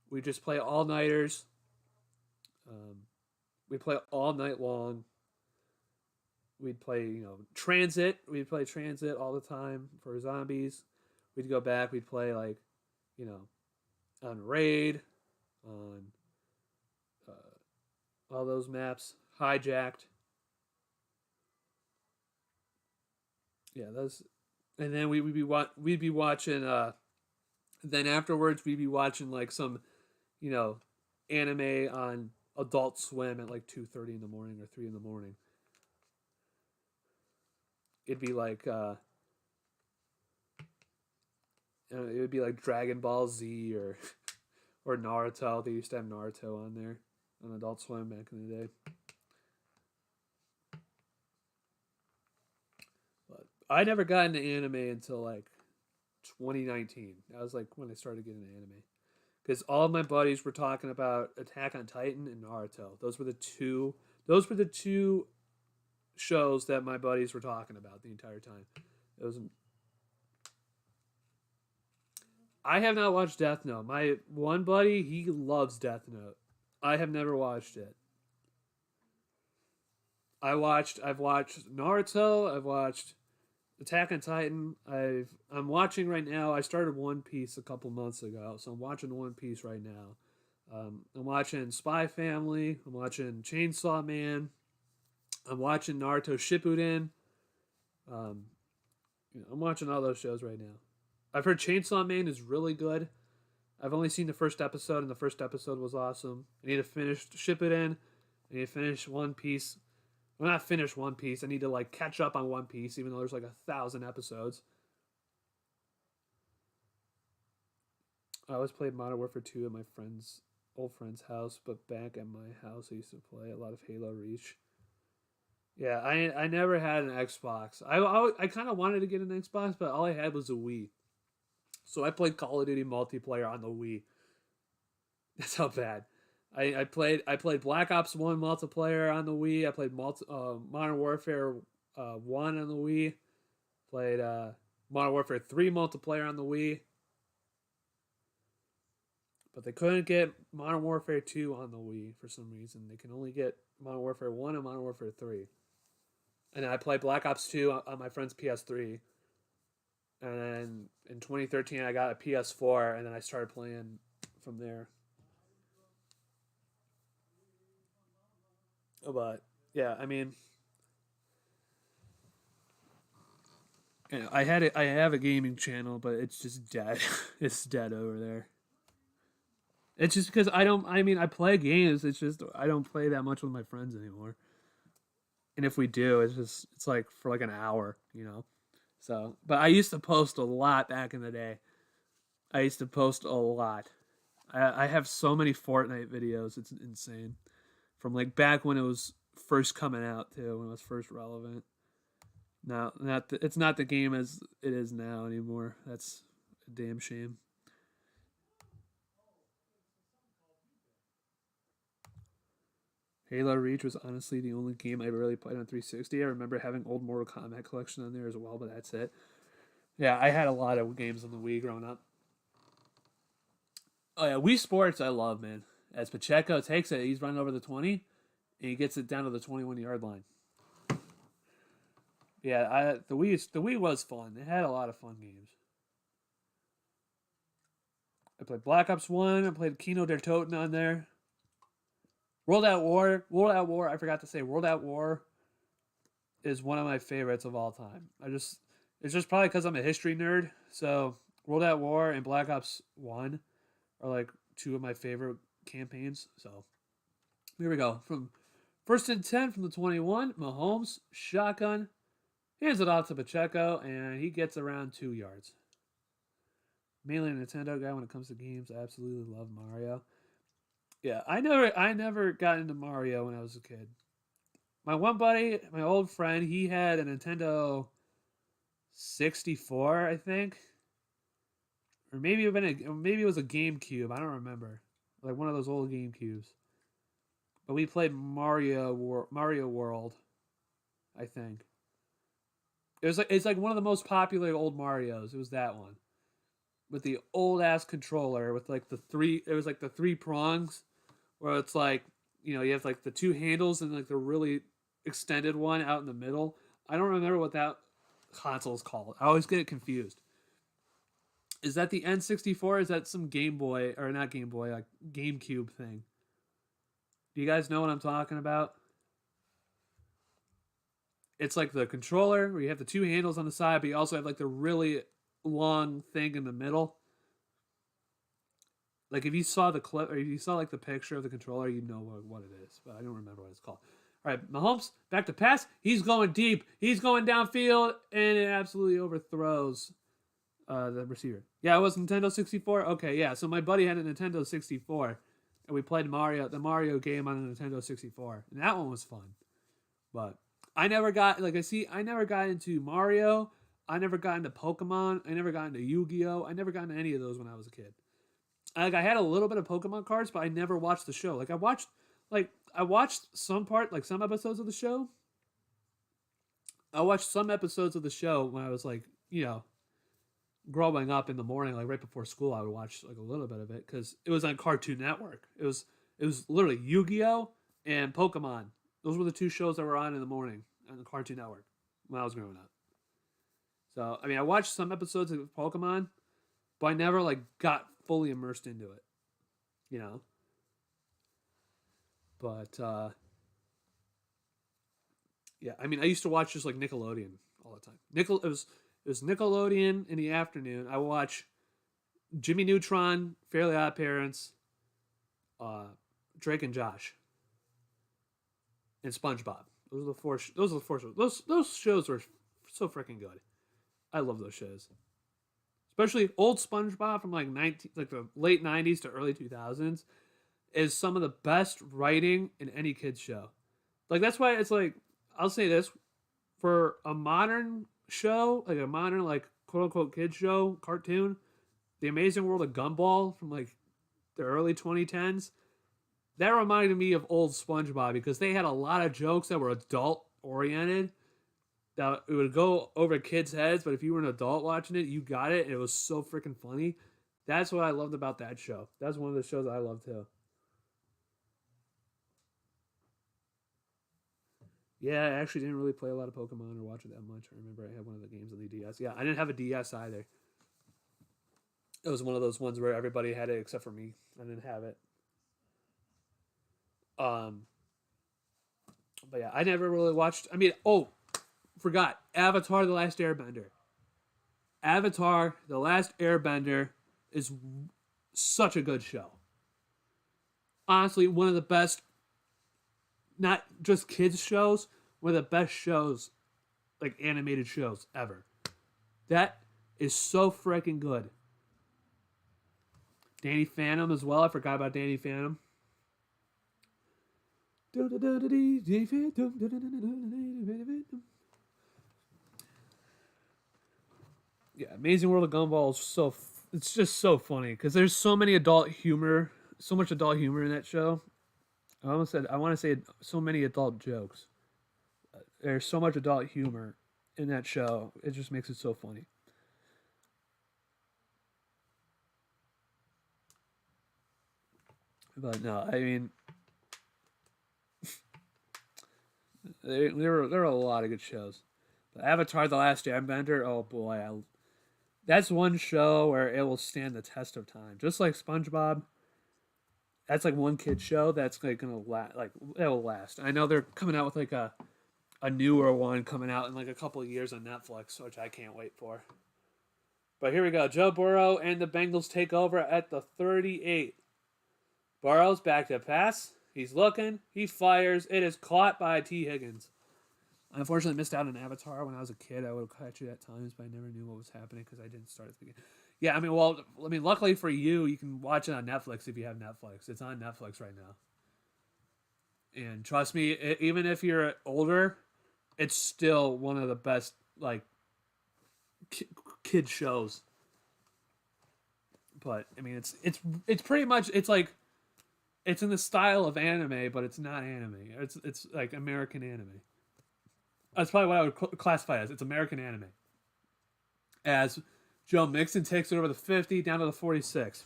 We just play all nighters. Um, we play all night long. We'd play, Transit. We'd play Transit all the time for zombies. We'd go back. We'd play like, you know, on Raid, on all those maps. Hijacked. Yeah, those. And then we'd be watching. Then afterwards, we'd be watching like some, you know, anime on Adult Swim at like 2:30 in the morning or 3 in the morning. It'd be like it would be like Dragon Ball Z or or Naruto. They used to have Naruto on there on Adult Swim back in the day. But I never got into anime until like 2019. That was like when I started getting into anime because all of my buddies were talking about Attack on Titan and Naruto. Those were the two. Those were the two shows that my buddies were talking about the entire time. It was. I have not watched Death Note. My one buddy, he loves Death Note. I have never watched it. I've watched Naruto, I've watched Attack on Titan. I'm watching right now. I started One Piece a couple months ago, so I'm watching One Piece right now. I'm watching Spy Family. I'm watching Chainsaw Man. I'm watching Naruto Shippuden. Um, I'm watching all those shows right now. I've heard Chainsaw Man is really good. I've only seen the first episode, and the first episode was awesome. I need to finish Shippuden. I need to finish One Piece. Well, not finish One Piece. I need to like catch up on One Piece, even though there's like 1,000 episodes. I always played Modern Warfare 2 at my old friend's house, but back at my house, I used to play a lot of Halo Reach. Yeah, I never had an Xbox. I kind of wanted to get an Xbox, but all I had was a Wii. So I played Call of Duty multiplayer on the Wii. That's how bad. I played Black Ops 1 multiplayer on the Wii. I played Modern Warfare 1 on the Wii. Played Modern Warfare 3 multiplayer on the Wii. But they couldn't get Modern Warfare 2 on the Wii for some reason. They can only get Modern Warfare 1 and Modern Warfare 3. And I played Black Ops 2 on my friend's PS3. And then in 2013, I got a PS4, and then I started playing from there. But yeah, I mean, I have a gaming channel, but it's just dead. It's dead over there. It's just because I don't. I mean, I play games. It's just I don't play that much with my friends anymore. And if we do, it's like for like an hour. So, but I used to post a lot back in the day. I used to post a lot. I have so many Fortnite videos. It's insane. From like back when it was first coming out too, when it was first relevant. Now, it's not the game as it is now anymore. That's a damn shame. Halo Reach was honestly the only game I really played on 360. I remember having old Mortal Kombat collection on there as well, but that's it. Yeah, I had a lot of games on the Wii growing up. Oh yeah, Wii Sports I love, man. As Pacheco takes it, he's running over the 20. and he gets it down to the 21-yard line. Yeah, the Wii was fun. It had a lot of fun games. I played Black Ops 1. I played Kino der Toten on there. World at War. I forgot to say, World at War is one of my favorites of all time. It's just probably because I'm a history nerd. So World at War and Black Ops 1 are like two of my favorite campaigns. So here we go. From 1st and 10 from the 21, Mahomes, shotgun, hands it off to Pacheco, and he gets around 2 yards. Mainly a Nintendo guy when it comes to games. I absolutely love Mario. Yeah, I never got into Mario when I was a kid. My one buddy, my old friend, he had a Nintendo 64, I think. Or maybe it was a GameCube. I don't remember. Like one of those old GameCubes. But we played Mario World, I think. It's like one of the most popular old Marios. It was that one. With the old ass controller with like the three prongs where it's like, you have like the 2 handles and like the really extended one out in the middle. I don't remember what that console is called. I always get it confused. Is that the N64? Is that some Game Boy, or not Game Boy, like GameCube thing? Do you guys know what I'm talking about? It's like the controller where you have the 2 handles on the side, but you also have like the really long thing in the middle. Like if you saw the clip, or if you saw like the picture of the controller, you know what it is. But I don't remember what it's called. All right, Mahomes back to pass. He's going deep. He's going downfield, and it absolutely overthrows the receiver. Yeah, it was Nintendo 64. Okay, yeah. So my buddy had a Nintendo 64, and we played the Mario game on a Nintendo 64, and that one was fun. But I never got into Mario. I never got into Pokemon. I never got into Yu-Gi-Oh. I never got into any of those when I was a kid. Like I had a little bit of Pokemon cards, but I never watched the show. Like I watched some episodes of the show. I watched some episodes of the show when I was like, growing up in the morning, like right before school. I would watch like a little bit of it because it was on Cartoon Network. It was literally Yu-Gi-Oh and Pokemon. Those were the 2 shows that were on in the morning on the Cartoon Network when I was growing up. So I mean, I watched some episodes of Pokemon, but I never like got fully immersed into it, But yeah, I mean, I used to watch just like Nickelodeon all the time. It was Nickelodeon in the afternoon. I would watch Jimmy Neutron, Fairly Odd Parents, Drake and Josh, and SpongeBob. Those are the 4. Those are the 4 shows. Those shows were so freaking good. I love those shows. Especially old SpongeBob from like the late 90s to early 2000s is some of the best writing in any kids show. Like that's why it's like, I'll say this, for a modern show, like a modern like quote unquote kids show, cartoon, The Amazing World of Gumball from like the early 2010s, that reminded me of old SpongeBob because they had a lot of jokes that were adult oriented. That it would go over kids' heads, but if you were an adult watching it, you got it. And it was so freaking funny. That's what I loved about that show. That's one of the shows I love too. Yeah, I actually didn't really play a lot of Pokemon or watch it that much. I remember I had one of the games on the DS. Yeah, I didn't have a DS either. It was one of those ones where everybody had it except for me. I didn't have it. But yeah, I never really watched. I mean, forgot Avatar: The Last Airbender. Avatar: The Last Airbender is such a good show. Honestly, one of the best, not just kids shows, one of the best shows, like animated shows ever. That is so freaking good. Danny Phantom as well. I forgot about Danny Phantom. Yeah, Amazing World of Gumball is it's just so funny because there's so many adult humor, so much adult humor in that show. I want to say so many adult jokes. There's so much adult humor in that show. It just makes it so funny. But no, I mean, There were a lot of good shows. But Avatar: The Last Airbender, oh boy, that's one show where it will stand the test of time. Just like SpongeBob, that's like one kid show that's like gonna last. Like it will last. I know they're coming out with like a newer one coming out in like a couple of years on Netflix, which I can't wait for. But here we go. Joe Burrow and the Bengals take over at the 38. Burrow's back to pass. He's looking. He fires. It is caught by T. Higgins. I unfortunately missed out on Avatar when I was a kid. I would have caught it at times, but I never knew what was happening because I didn't start at the beginning. Yeah, I mean, luckily for you, you can watch it on Netflix if you have Netflix. It's on Netflix right now. And trust me, even if you're older, it's still one of the best like kid shows. But I mean, it's pretty much it's like it's in the style of anime, but it's not anime. It's like American anime. That's probably what I would classify as. It's American anime. As Joe Mixon takes it over the 50 down to the 46.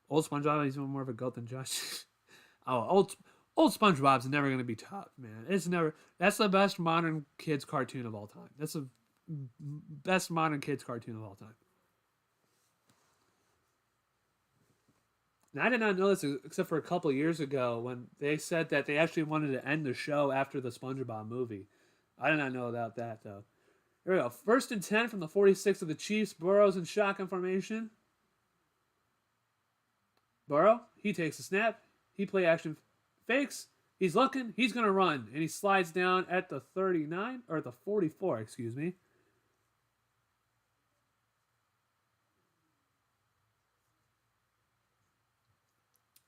Old SpongeBob, he's more of a goat than Josh. Oh, old SpongeBob's never going to be top, man. It's never. That's the best modern kids cartoon of all time. That's the best modern kids cartoon of all time. Now, I did not know this except for a couple years ago when they said that they actually wanted to end the show after the SpongeBob movie. I did not know about that, though. Here we go. 1st and 10 from the 46 of the Chiefs. Burrow's in shotgun formation. Burrow, he takes a snap. He play action fakes. He's looking. He's going to run. And he slides down at the 39, or the 44, excuse me.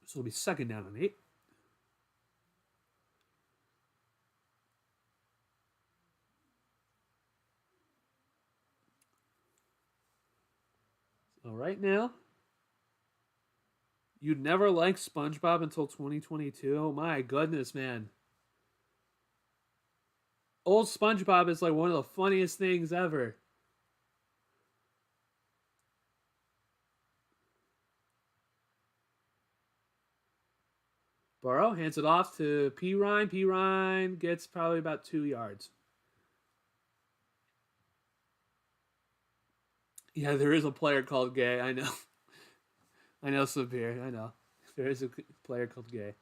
So it'll be 2nd down and 8. So right now, you'd never liked SpongeBob until 2022. Oh my goodness, man. Old SpongeBob is like one of the funniest things ever. Burrow hands it off to P. Ryan. P. Ryan gets probably about 2 yards. Yeah, there is a player called Gay. I know. I know, Sabir. I know. There is a player called Gay.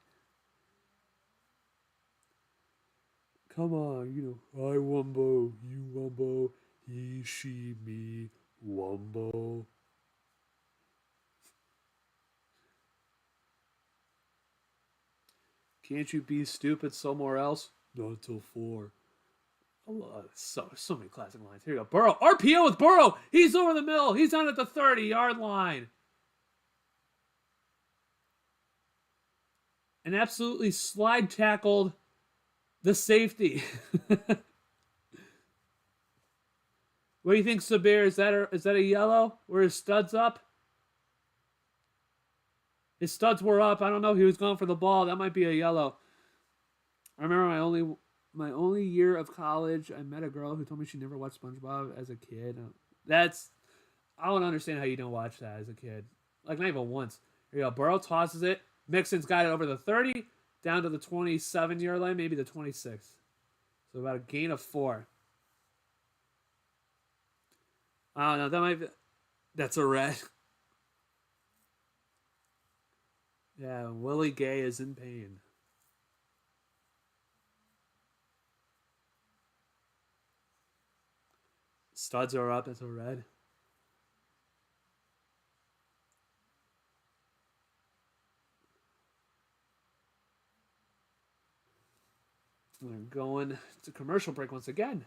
Come on, I Wumbo, you Wumbo, he, she, me, Wumbo. Can't you be stupid somewhere else? Not until 4. Oh, so many classic lines. Here you go. Burrow. RPO with Burrow. He's over the middle. He's down at the 30-yard line. And absolutely slide tackled the safety. What do you think, Sabir? Is that a yellow? Were his studs up? His studs were up. I don't know. He was going for the ball. That might be a yellow. I remember my only year of college, I met a girl who told me she never watched SpongeBob as a kid. I don't understand how you don't watch that as a kid. Like, not even once. Here you go. Burrow tosses it. Mixon's got it over the 30, down to the 27-yard line, maybe the 26. So about a gain of 4. I don't know. That's a red. Yeah, Willie Gay is in pain. Studs are up. That's a red. We're going to commercial break once again.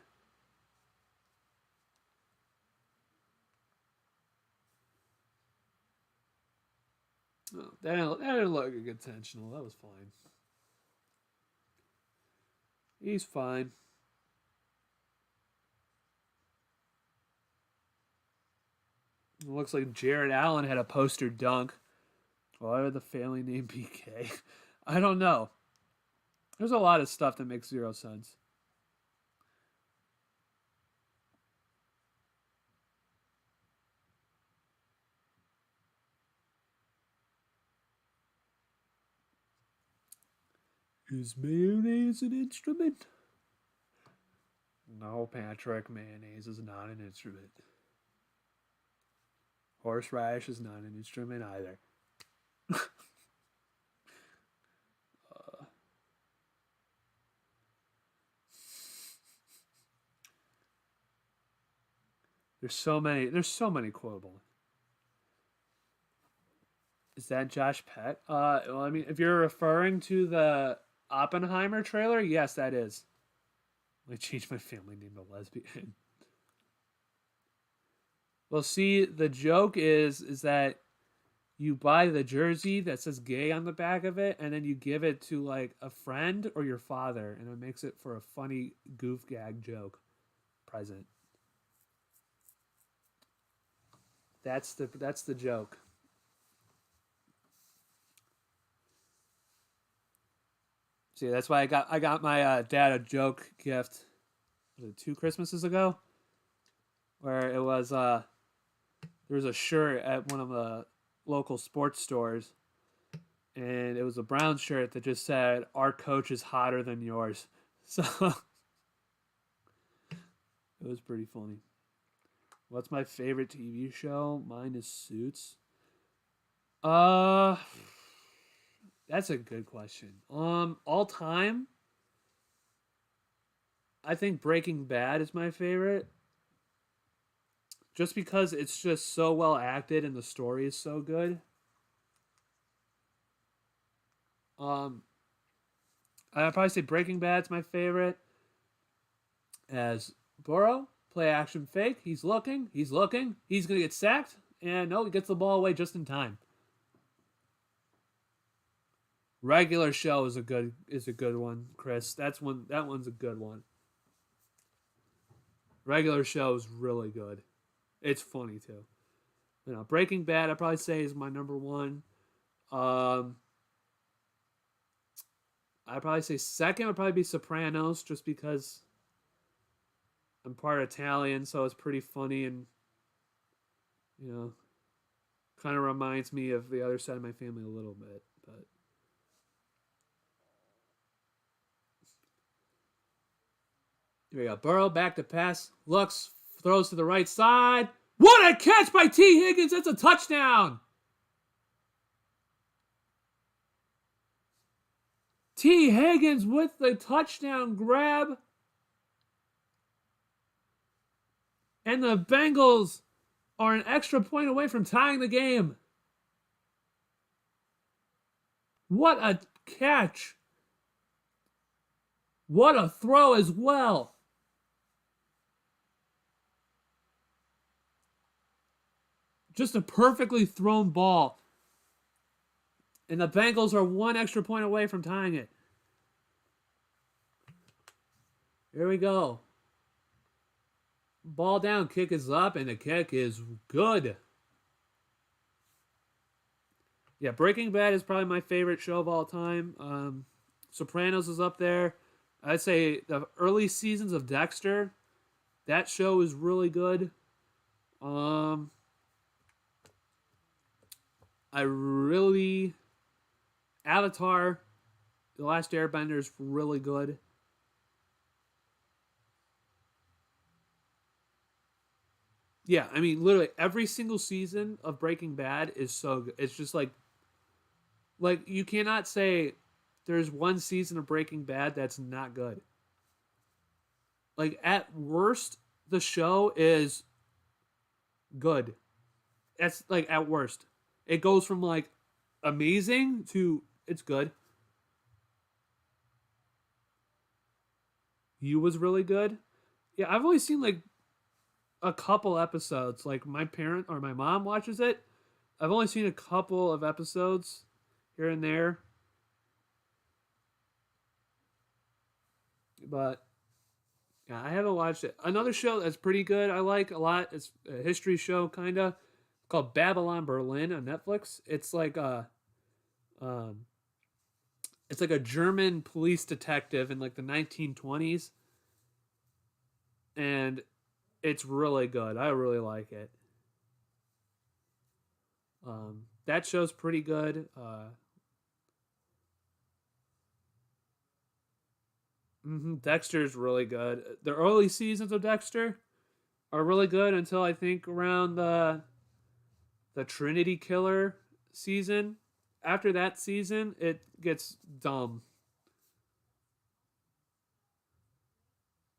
Oh, that didn't look intentional. That was fine. He's fine. It looks like Jared Allen had a poster dunk. Why would the family name BK? I don't know. There's a lot of stuff that makes 0 sense. Is mayonnaise an instrument? No, Patrick, mayonnaise is not an instrument. Horseradish is not an instrument either. There's so many. There's so many quotable. Is that Josh Peck? Well, I mean, if you're referring to the Oppenheimer trailer, yes, that is. I changed my family name to lesbian. Well, see, the joke is that you buy the jersey that says gay on the back of it, and then you give it to like a friend or your father, and it makes it for a funny goof gag joke present. That's the joke. See, that's why I got my dad a joke gift. Was it 2 Christmases ago? Where it was there was a shirt at one of the local sports stores, and it was a brown shirt that just said "Our coach is hotter than yours." So it was pretty funny. What's my favorite TV show? Mine is Suits. That's a good question. All time, I think Breaking Bad is my favorite. Just because it's just so well acted and the story is so good. I'd probably say Breaking Bad's my favorite. As Burrow, play action fake. He's looking. He's gonna get sacked, and no, he gets the ball away just in time. Regular show is a good one, Chris. That one's a good one. Regular show is really good. It's funny too. You know, Breaking Bad I'd probably say is my number one. I'd probably say second would probably be Sopranos, just because I'm part Italian, so it's pretty funny and, you know, kind of reminds me of the other side of my family a little bit. But here we go. Burrow back to pass, looks, throws to the right side. What a catch by T. Higgins! That's a touchdown. T. Higgins with the touchdown grab. And the Bengals are an extra point away from tying the game. What a catch. What a throw as well. Just a perfectly thrown ball. And the Bengals are one extra point away from tying it. Here we go. Ball down, kick is up, and the kick is good. Yeah, Breaking Bad is probably my favorite show of all time. Sopranos is up there. I'd say the early seasons of Dexter, that show is really good. Avatar, The Last Airbender is really good. Yeah, I mean, literally every single season of Breaking Bad is so good. It's just like you cannot say there's one season of Breaking Bad that's not good. Like, at worst, the show is good. That's like at worst. It goes from like amazing to it's good. You was really good. Yeah, I've only seen like a couple episodes. Like, my parent or my mom watches it. I've only seen a couple of episodes here and there. But yeah, I haven't watched it. Another show that's pretty good, I like a lot. It's a history show, kind of, called Babylon Berlin on Netflix. Um, it's like a German police detective in like the 1920s, and it's really good. I really like it. That show's pretty good. Dexter's really good. The early seasons of Dexter are really good until I think around the Trinity Killer season. After that season, it gets dumb.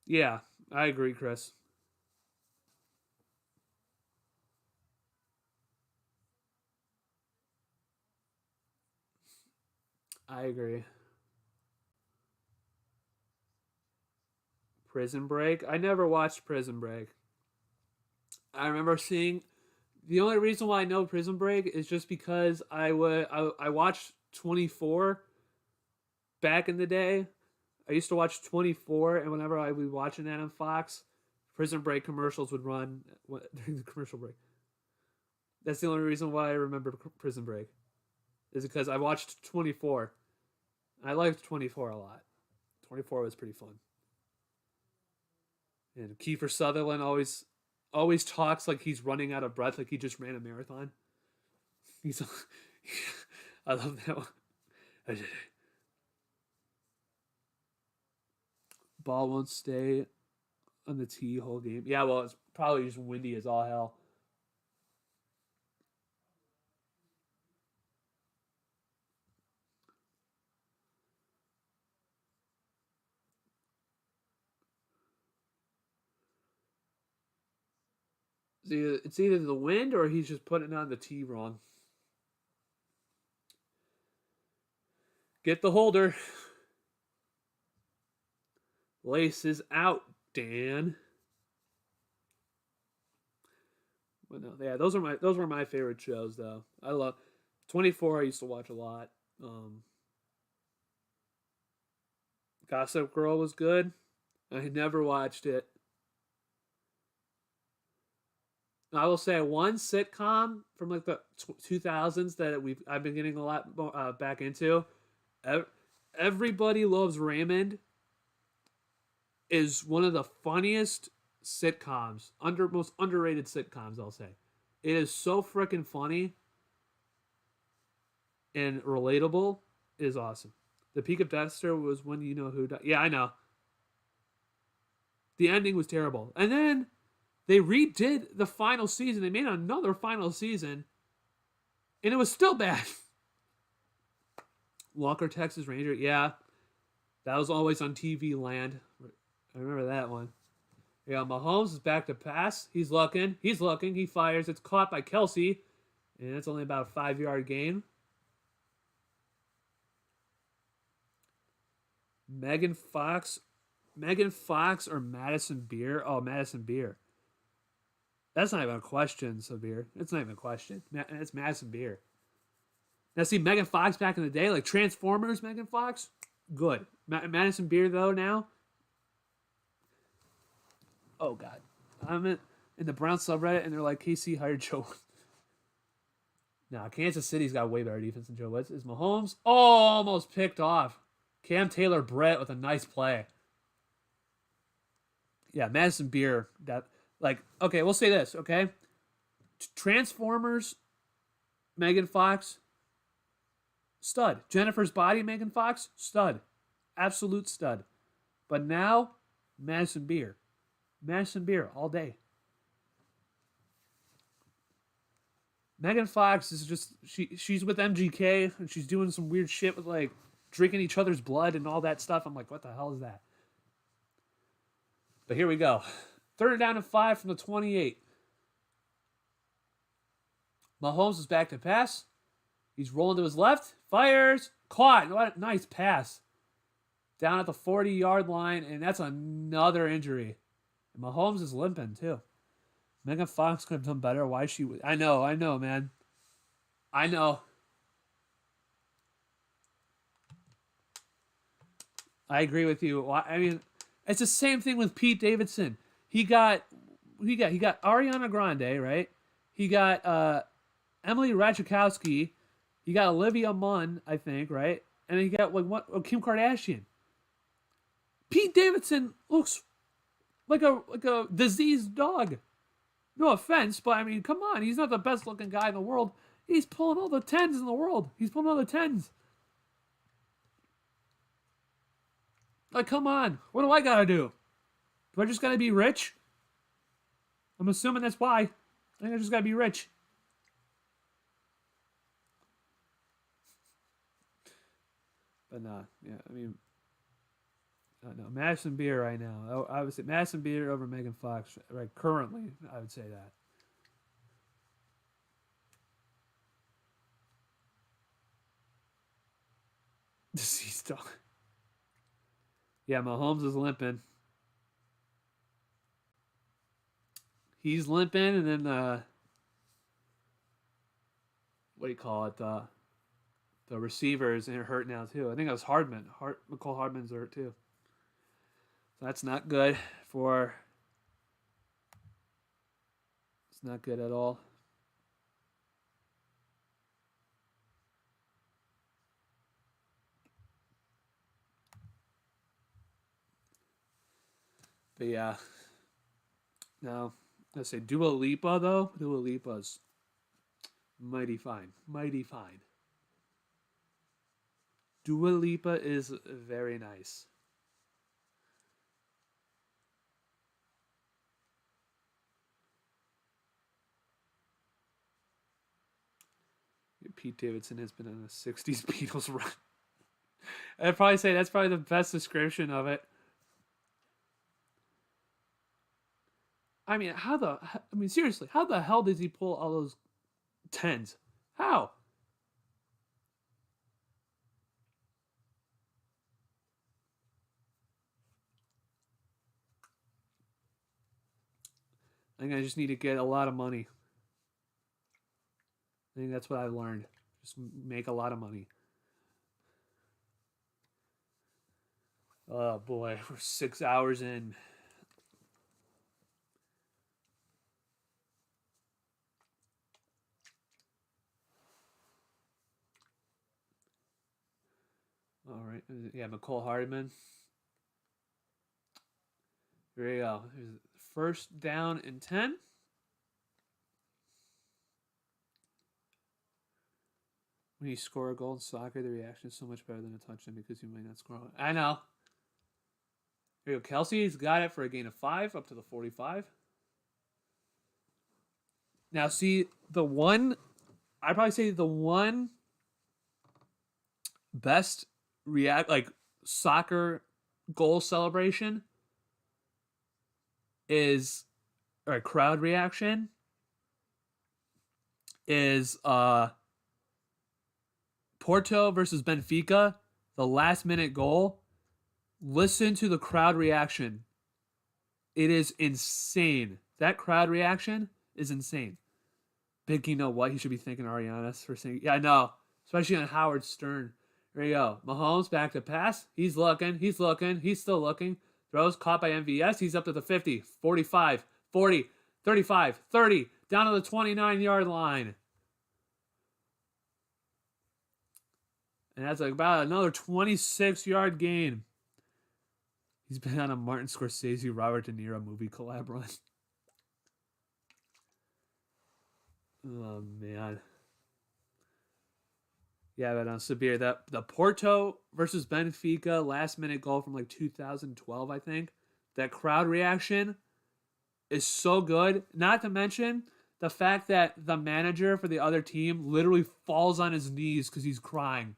Yeah, I agree, Chris. I agree. Prison Break. I never watched Prison Break. I remember seeing the only reason why I know Prison Break is just because I watched 24 back in the day. I used to watch 24, and whenever I would be watching that on Fox, Prison Break commercials would run during the commercial break. That's the only reason why I remember Prison Break is because I watched 24. I liked 24 a lot. 24 was pretty fun. And Kiefer Sutherland always talks like he's running out of breath, like he just ran a marathon. He's, I love that one. I did it. Ball won't stay on the tee whole game. Yeah, well, it's probably just windy as all hell. It's either the wind or he's just putting it on the tee wrong. Get the holder. Laces out, Dan. But no, yeah, those were my favorite shows though. I love 24. I used to watch a lot. Gossip Girl was good. I never watched it. I will say one sitcom from like the 2000s that I've been getting a lot back into. Everybody Loves Raymond is one of the funniest sitcoms, most underrated sitcoms. I'll say it is so freaking funny and relatable. It is awesome. The peak of Dexter was when you know who died. Yeah, I know. The ending was terrible, and then they redid the final season. They made another final season, and it was still bad. Walker, Texas Ranger. Yeah, that was always on TV Land. I remember that one. Yeah, Mahomes is back to pass. He's looking. He's looking. He fires. It's caught by Kelsey, and it's only about a 5-yard gain. Megan Fox or Madison Beer? Oh, Madison Beer. That's not even a question, Sabir. It's not even a question. It's Madison Beer. Now, see, Megan Fox back in the day, like Transformers Megan Fox, good. Madison Beer, though, now, oh, God. I'm in the Brown subreddit, and they're like, KC hired Joe. Nah, Kansas City's got way better defense than Joe Woods. Is Mahomes almost picked off. Cam Taylor-Britt with a nice play. Yeah, Madison Beer. That, like, okay, we'll say this, okay? Transformers, Megan Fox, stud. Jennifer's Body, Megan Fox, stud. Absolute stud. But now, Madison Beer. Madison Beer all day. Megan Fox is just she's with MGK and she's doing some weird shit with like drinking each other's blood and all that stuff. I'm like, what the hell is that? But here we go. 3rd down and 5 from the 28. Mahomes is back to pass. He's rolling to his left. Fires. Caught. What a nice pass. Down at the 40-yard line, and that's another injury. And Mahomes is limping, too. Megan Fox could have done better. Why she... I know, man. I know. I agree with you. I mean, it's the same thing with Pete Davidson. He got Ariana Grande, right? He got Emily Ratajkowski. He got Olivia Munn, I think, right? And he got Kim Kardashian. Pete Davidson looks like a diseased dog. No offense, but I mean, come on. He's not the best looking guy in the world. He's pulling all the 10s in the world. He's pulling all the 10s. Like, come on. What do I gotta do? Do I just gotta be rich? I'm assuming that's why. I think I just gotta be rich. But nah, yeah, I mean, no, Madison Beer right now. I would say Madison Beer over Megan Fox. Right, currently, I would say that. Deceased dog. Yeah, Mahomes is limping. He's limping, and then what do you call it? The receivers are hurt now too. I think it was Hardman. McCall Hardman's hurt too. So that's not good for. It's not good at all. But yeah. Now, let's say Dua Lipa though. Dua Lipa's mighty fine. Mighty fine. Dua Lipa is very nice. Pete Davidson has been on a 60s Beatles run. I'd probably say that's probably the best description of it. I mean, seriously, how the hell does he pull all those tens? How? I think I just need to get a lot of money. I think that's what I learned. Just make a lot of money. Oh boy, we're 6 hours in. All right, yeah, McCall Hardman. There you go. Here's first down and 10. When you score a goal in soccer, the reaction is so much better than a touchdown because you might not score. I know. Here you go. Kelsey's got it for a gain of 5 up to the 45. Now, see, I'd probably say the one best soccer goal celebration is, or crowd reaction is Porto versus Benfica, the last minute goal. Listen to the crowd reaction. It is insane. That crowd reaction is insane. Big, you know what he should be thinking, Arianas, for saying, yeah, I know. Especially on Howard Stern. There you go. Mahomes back to pass. He's looking. He's still looking. Throws caught by MVS. He's up to the 50, 45, 40, 35, 30, down to the 29-yard line. And that's like about another 26-yard gain. He's been on a Martin Scorsese, Robert De Niro movie collab run. Oh, man. Yeah, but Sabir, the Porto versus Benfica last-minute goal from like 2012, I think. That crowd reaction is so good. Not to mention the fact that the manager for the other team literally falls on his knees because he's crying.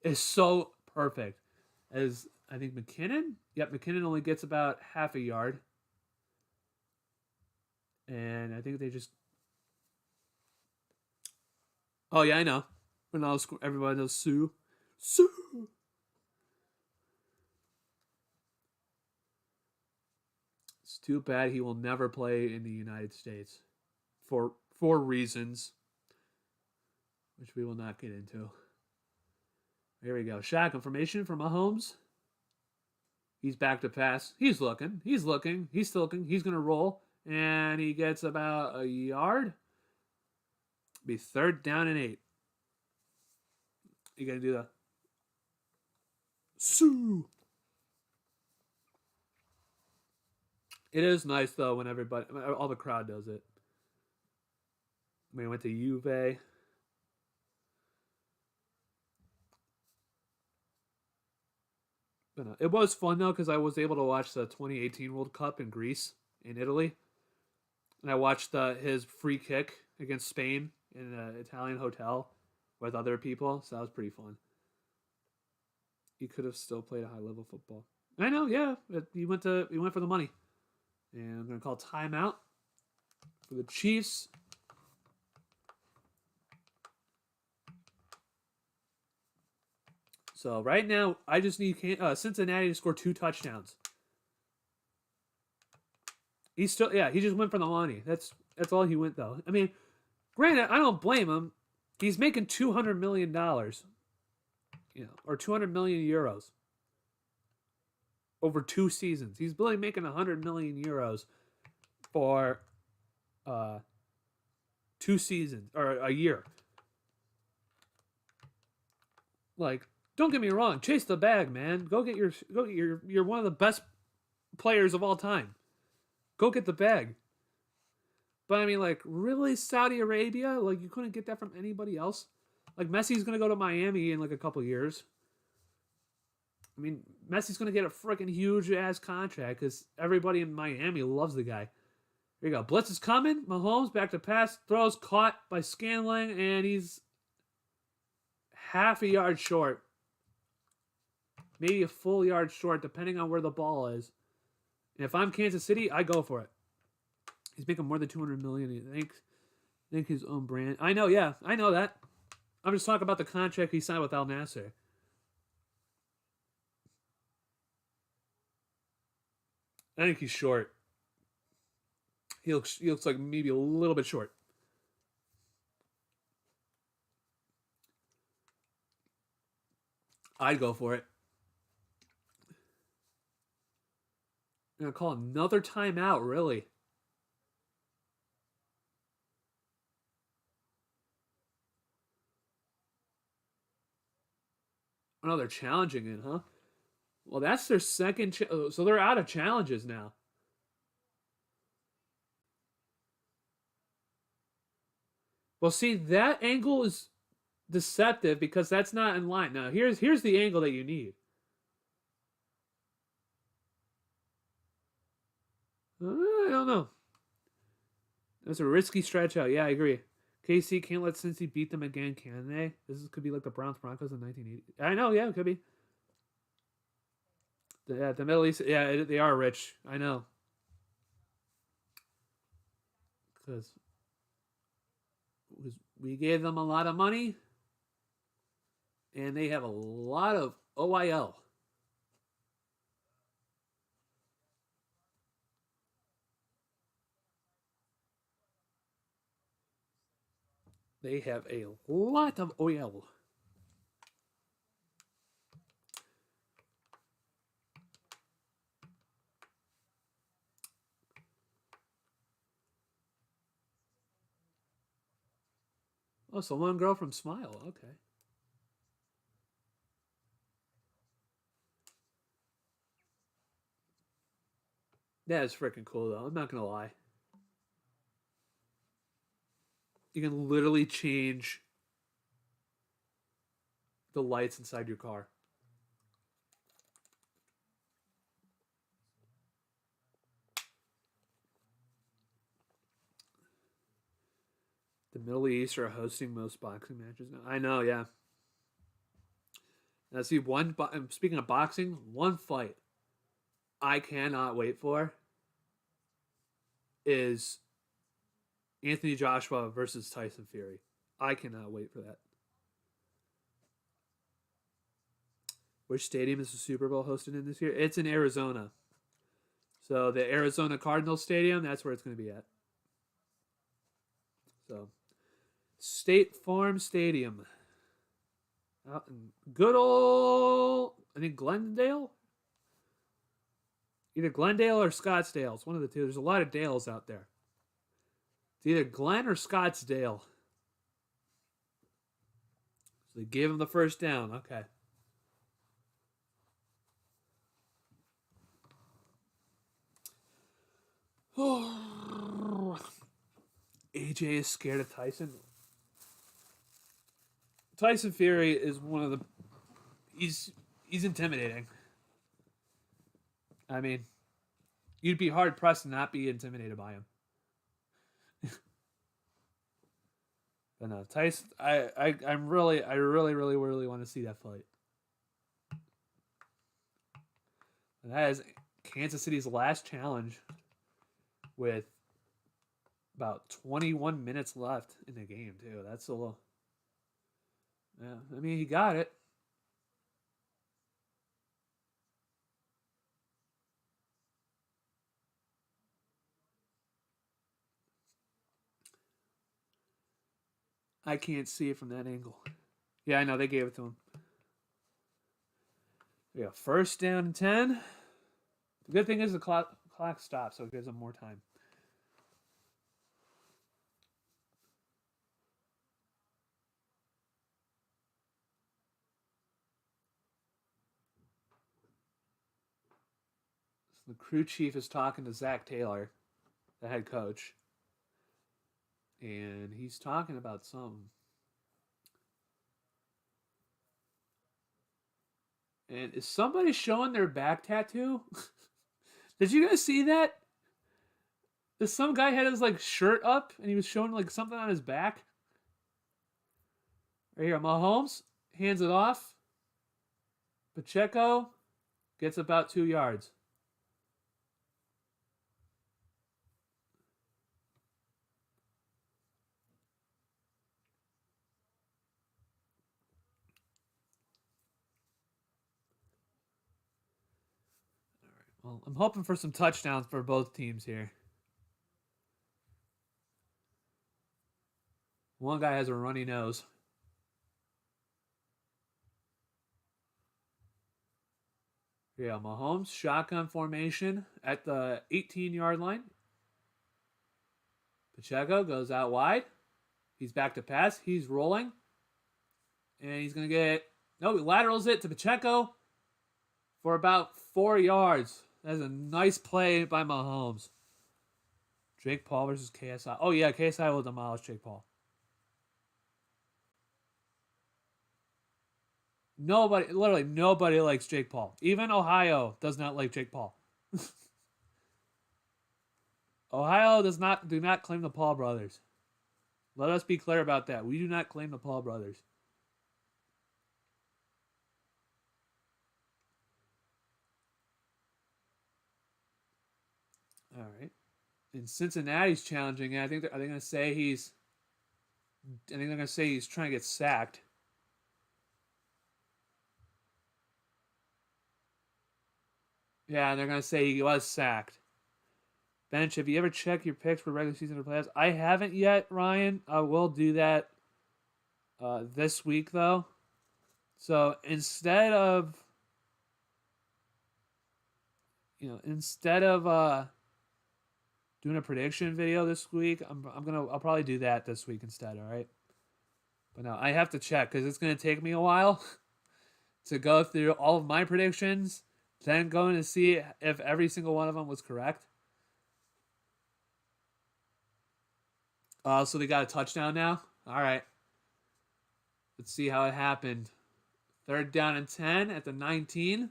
Is so perfect. As I think McKinnon? Yep, McKinnon only gets about half a yard. And I think they just... Oh, yeah, I know. Everybody knows Sue. Sue! It's too bad he will never play in the United States. For reasons. Which we will not get into. Here we go. Shotgun formation for Mahomes. He's back to pass. He's looking. He's still looking. He's going to roll. And he gets about a yard. Be third down and 8. You got to do the Sue. It is nice, though, when all the crowd does it. We went to Juve. But it was fun though because I was able to watch the 2018 World Cup in Greece, in Italy, and I watched his free kick against Spain in an Italian hotel with other people. So that was pretty fun. He could have still played a high level football. I know, yeah. He went for the money. And I'm gonna call timeout for the Chiefs. So right now, I just need Cincinnati to score 2 touchdowns. He just went for the money. That's all he went though. I mean, granted, I don't blame him. He's making $200 million, or 200 million euros over 2 seasons. He's really making 100 million euros for 2 seasons or a year. Like, don't get me wrong, chase the bag, man. You're one of the best players of all time. Go get the bag. But I mean, like, really, Saudi Arabia? Like, you couldn't get that from anybody else? Like, Messi's gonna go to Miami in like a couple years. I mean, Messi's gonna get a freaking huge ass contract because everybody in Miami loves the guy. Here you go. Blitz is coming. Mahomes back to pass. Throws caught by Scanling, and he's half a yard short. Maybe a full yard short, depending on where the ball is. And if I'm Kansas City, I go for it. He's making more than 200 million. I think his own brand. I know, yeah. I know that. I'm just talking about the contract he signed with Al Nassr. I think he's short. He looks like maybe a little bit short. I'd go for it. I'm going to call another timeout, really. Oh, they're challenging it, huh? Well, that's their second. So they're out of challenges now. Well, see, that angle is deceptive because that's not in line. Now, here's the angle that you need. I don't know. That's a risky stretch out. Yeah, I agree. KC can't let Cincy beat them again, can they? Could be like the Browns Broncos in 1980. I know, yeah, it could be. The Middle East, yeah, they are rich. I know. Because we gave them a lot of money, and they have a lot of OIL. They have a lot of OIL. Oh, so one girl from Smile. Okay. That is freaking cool, though. I'm not going to lie. You can literally change the lights inside your car. The Middle East are hosting most boxing matches now. I know, yeah. Now, see, speaking of boxing, one fight I cannot wait for is Anthony Joshua versus Tyson Fury. I cannot wait for that. Which stadium is the Super Bowl hosted in this year? It's in Arizona. So the Arizona Cardinals Stadium, that's where it's going to be at. So, State Farm Stadium. Out in good old, I think Glendale? Either Glendale or Scottsdale. It's one of the two. There's a lot of Dales out there. It's either Glen or Scottsdale. So they gave him the first down. Okay. AJ is scared of Tyson. Tyson Fury is one of the. He's intimidating. I mean, you'd be hard pressed to not be intimidated by him. But no, Tyson, I really want to see that fight. And that is Kansas City's last challenge with about 21 minutes left in the game, too. That's a little. Yeah, I mean, he got it. I can't see it from that angle. Yeah, I know. They gave it to him. Yeah, first down and 10. The good thing is the clock stops, so it gives them more time. So the crew chief is talking to Zach Taylor, the head coach. And he's talking about something. And is somebody showing their back tattoo? Did you guys see that? Some guy had his like shirt up and he was showing like something on his back. Right here, Mahomes hands it off. Pacheco gets about 2 yards. All right. Well, I'm hoping for some touchdowns for both teams here. One guy has a runny nose. Yeah, Mahomes, shotgun formation at the 18-yard line. Pacheco goes out wide. He's back to pass. He's rolling. And he's going to get... No, he laterals it to Pacheco for about 4 yards. That's a nice play by Mahomes. Jake Paul versus KSI. Oh, yeah, KSI will demolish Jake Paul. Literally nobody likes Jake Paul. Even Ohio does not like Jake Paul. Ohio do not claim the Paul brothers. Let us be clear about that. We do not claim the Paul brothers. All right. And Cincinnati's challenging. I think they're going to say he's trying to get sacked. Yeah, and they're going to say he was sacked. Bench, have you ever checked your picks for regular season or playoffs? I haven't yet, Ryan. I will do that this week, though. So instead of doing a prediction video this week, I'll probably do that this week instead. All right. But no, I have to check because it's gonna take me a while to go through all of my predictions, then going to see if every single one of them was correct. So they got a touchdown now. All right. Let's see how it happened. Third down and 10 at the 19.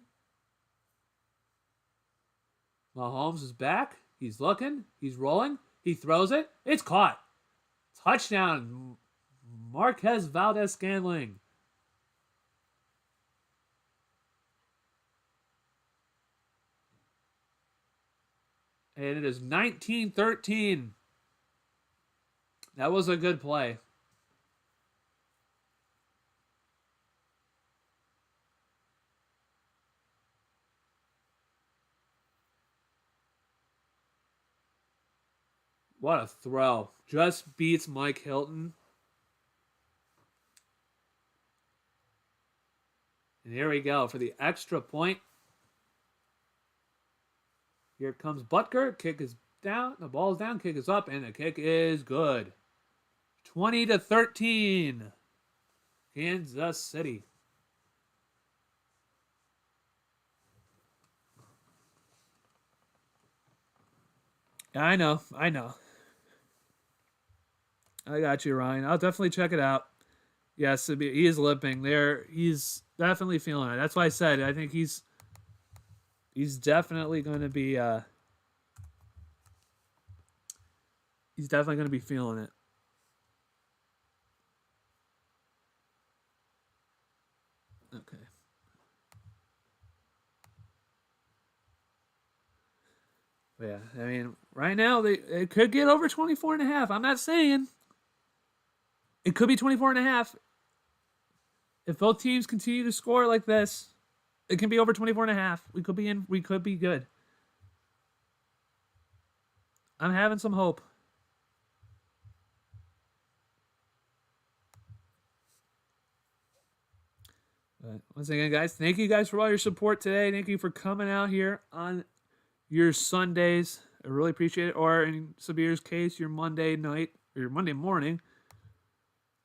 Mahomes is back. He's looking. He's rolling. He throws it. It's caught. Touchdown. Marquez Valdez-Scantling. And it is 19-13. That was a good play. What a throw. Just beats Mike Hilton. And here we go for the extra point. Here comes Butker. Kick is down. The ball is down. Kick is up. And the kick is good. 20-13. Kansas City. I know. I got you, Ryan. I'll definitely check it out. Yes, he is limping. He's definitely feeling it. That's why I said I think he's He's definitely going to be feeling it. Okay. But yeah, I mean, right now it could get over 24.5. I'm not saying it could be 24.5. If both teams continue to score like this, it can be over 24.5. We could be in. We could be good. I'm having some hope. But once again, guys, thank you guys for all your support today. Thank you for coming out here on your Sundays. I really appreciate it. Or in Sabir's case, your Monday night or your Monday morning.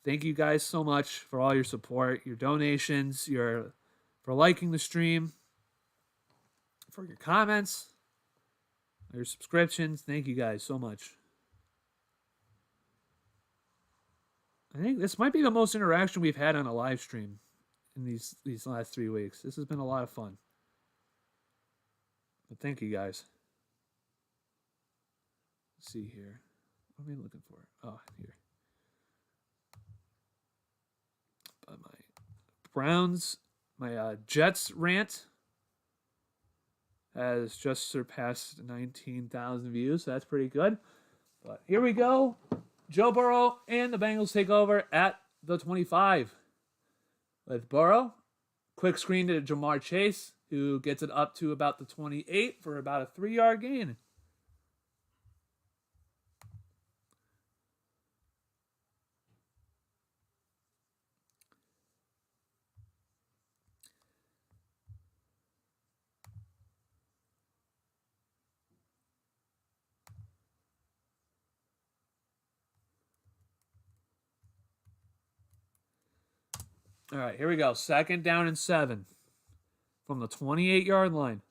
Thank you guys so much for all your support, your donations, for liking the stream, for your comments, your subscriptions. Thank you guys so much. I think this might be the most interaction we've had on a live stream in these last 3 weeks. This has been a lot of fun. But thank you guys. Let's see here. What am I looking for? Oh, here. My Jets rant has just surpassed 19,000 views. So that's pretty good. But here we go. Joe Burrow and the Bengals take over at the 25. With Burrow, quick screen to Jamar Chase, who gets it up to about the 28 for about a 3-yard gain. All right, here we go. 2nd down and 7 from the 28-yard line.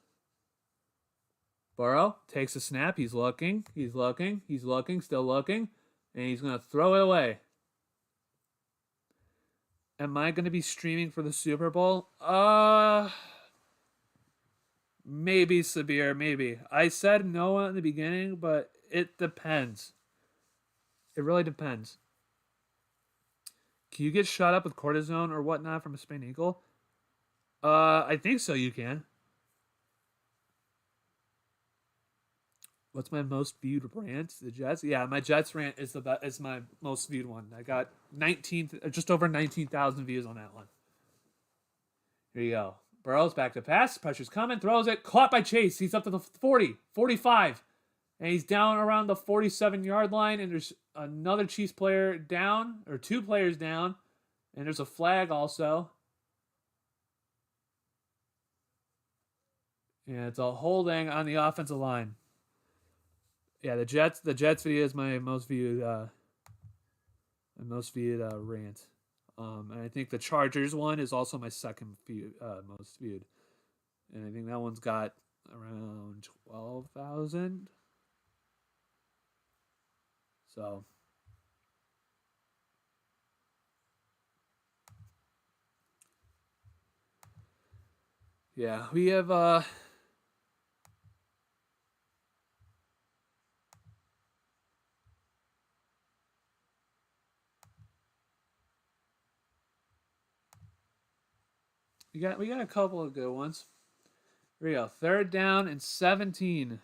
Burrow takes a snap. He's looking, still looking, and he's going to throw it away. Am I going to be streaming for the Super Bowl? Maybe, Sabir, maybe. I said no in the beginning, but it depends. It really depends. Can you get shot up with cortisone or whatnot from a sprained ankle? I think so. You can. What's my most viewed rant? The Jets. Yeah, my Jets rant is my most viewed one. I got just over 19,000 views on that one. Here you go. Burrow's back to pass. Pressure's coming. Throws it. Caught by Chase. He's up to the 40, 45. And he's down around the 47-yard line. And there's another Chiefs player down, or 2 players down. And there's a flag also. Yeah, it's a holding on the offensive line. Yeah, the Jets video is my most viewed rant. And I think the Chargers one is also my second most viewed. And I think that one's got around 12,000. So yeah, we have we got a couple of good ones. Here we go. 3rd down and 17.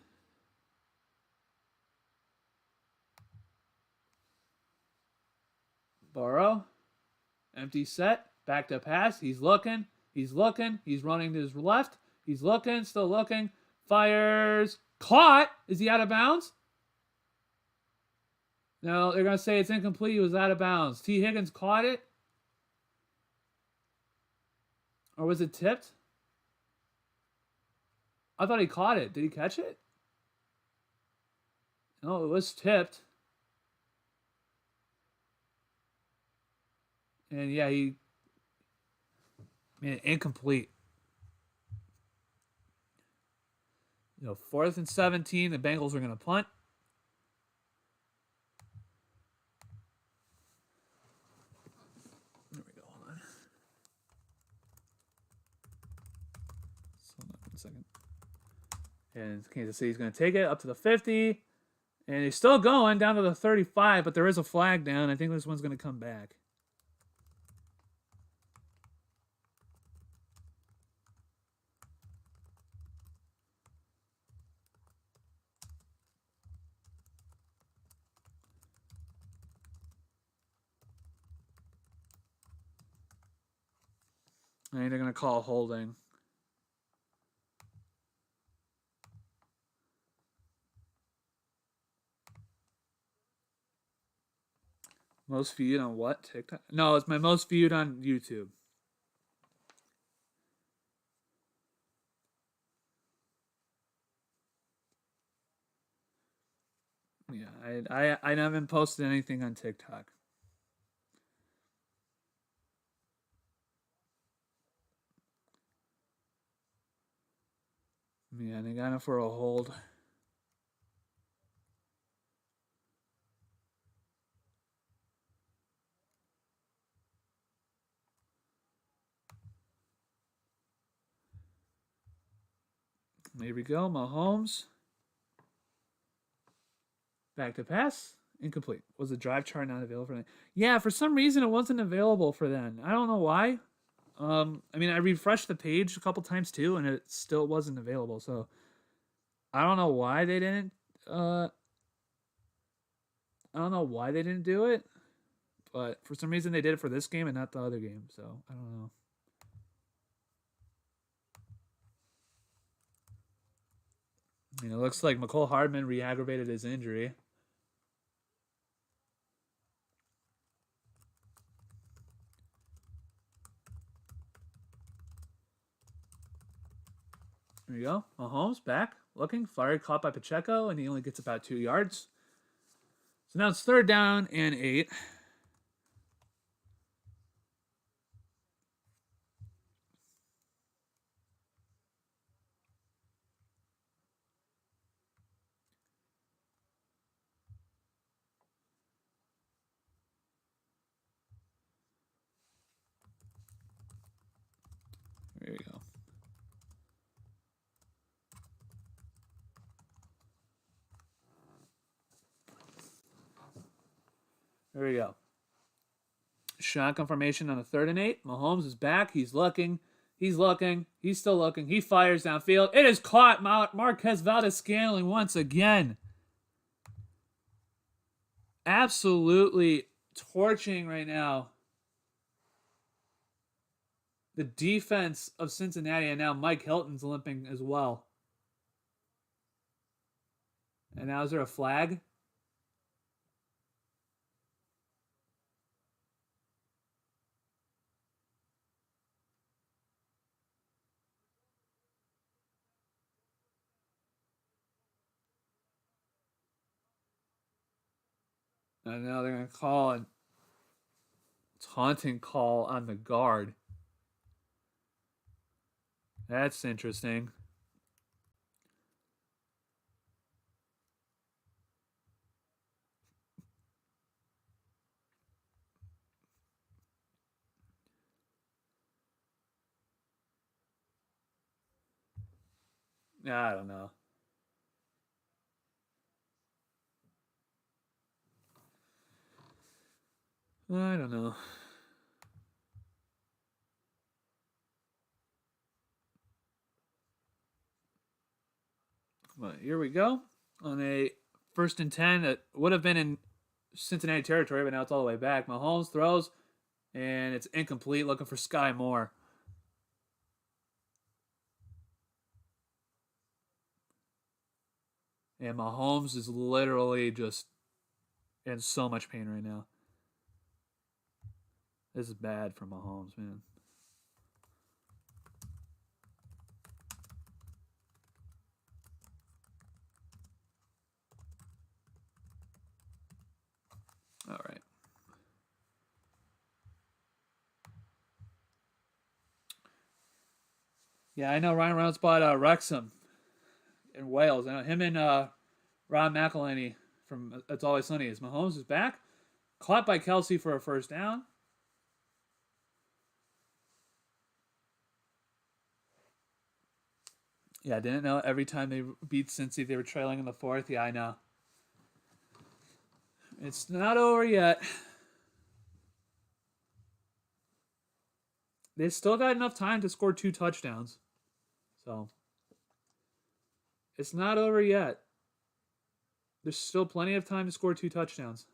Burrow. Empty set. Back to pass. He's looking. He's running to his left. He's looking. Still looking. Fires. Caught. Is he out of bounds? No, they're going to say it's incomplete. He was out of bounds. T. Higgins caught it. Or was it tipped? I thought he caught it. Did he catch it? No, it was tipped. And yeah, he made it incomplete. 4th and 17. The Bengals are going to punt. There we go. Hold on. Hold on 1 second. And Kansas City's going to take it up to the 50. And he's still going down to the 35, but there is a flag down. I think this one's going to come back. And they're going to call holding. Most viewed on what? TikTok? No, it's my most viewed on YouTube. Yeah, I haven't posted anything on TikTok. Yeah, they got him for a hold. There we go, Mahomes. Back to pass. Incomplete. Was the drive chart not available for that? Yeah, for some reason it wasn't available for then. I don't know why. I mean, I refreshed the page a couple times too, and it still wasn't available. So I don't know why they didn't. I don't know why they didn't do it, but for some reason they did it for this game and not the other game. So I don't know. You know, it looks like McCole Hardman re-aggravated his injury. There you go. Mahomes back, looking. Flurry caught by Pacheco, and he only gets about 2 yards. So now it's 3rd down and 8. There you go. There we go. Shotgun formation on the 3rd and 8. Mahomes is back. He's looking. He's looking. He's still looking. He fires downfield. It is caught. Marquez Valdes-Scantling once again. Absolutely torching right now the defense of Cincinnati, and now Mike Hilton's limping as well. And now is there a flag? And now they're going to call a taunting call on the guard. That's interesting. I don't know. I don't know. But here we go on a 1st and 10 that would have been in Cincinnati territory, but now it's all the way back. Mahomes throws, and it's incomplete, looking for Sky Moore. And Mahomes is literally just in so much pain right now. This is bad for Mahomes, man. All right. Yeah, I know Ryan Reynolds bought Wrexham in Wales. I know him and Ron McElhenney from It's Always Sunny. As Mahomes is back, caught by Kelsey for a 1st down. Yeah, I didn't know every time they beat Cincy, they were trailing in the fourth. Yeah, I know. It's not over yet. They still got enough time to score 2 touchdowns. So, it's not over yet. There's still plenty of time to score 2 touchdowns.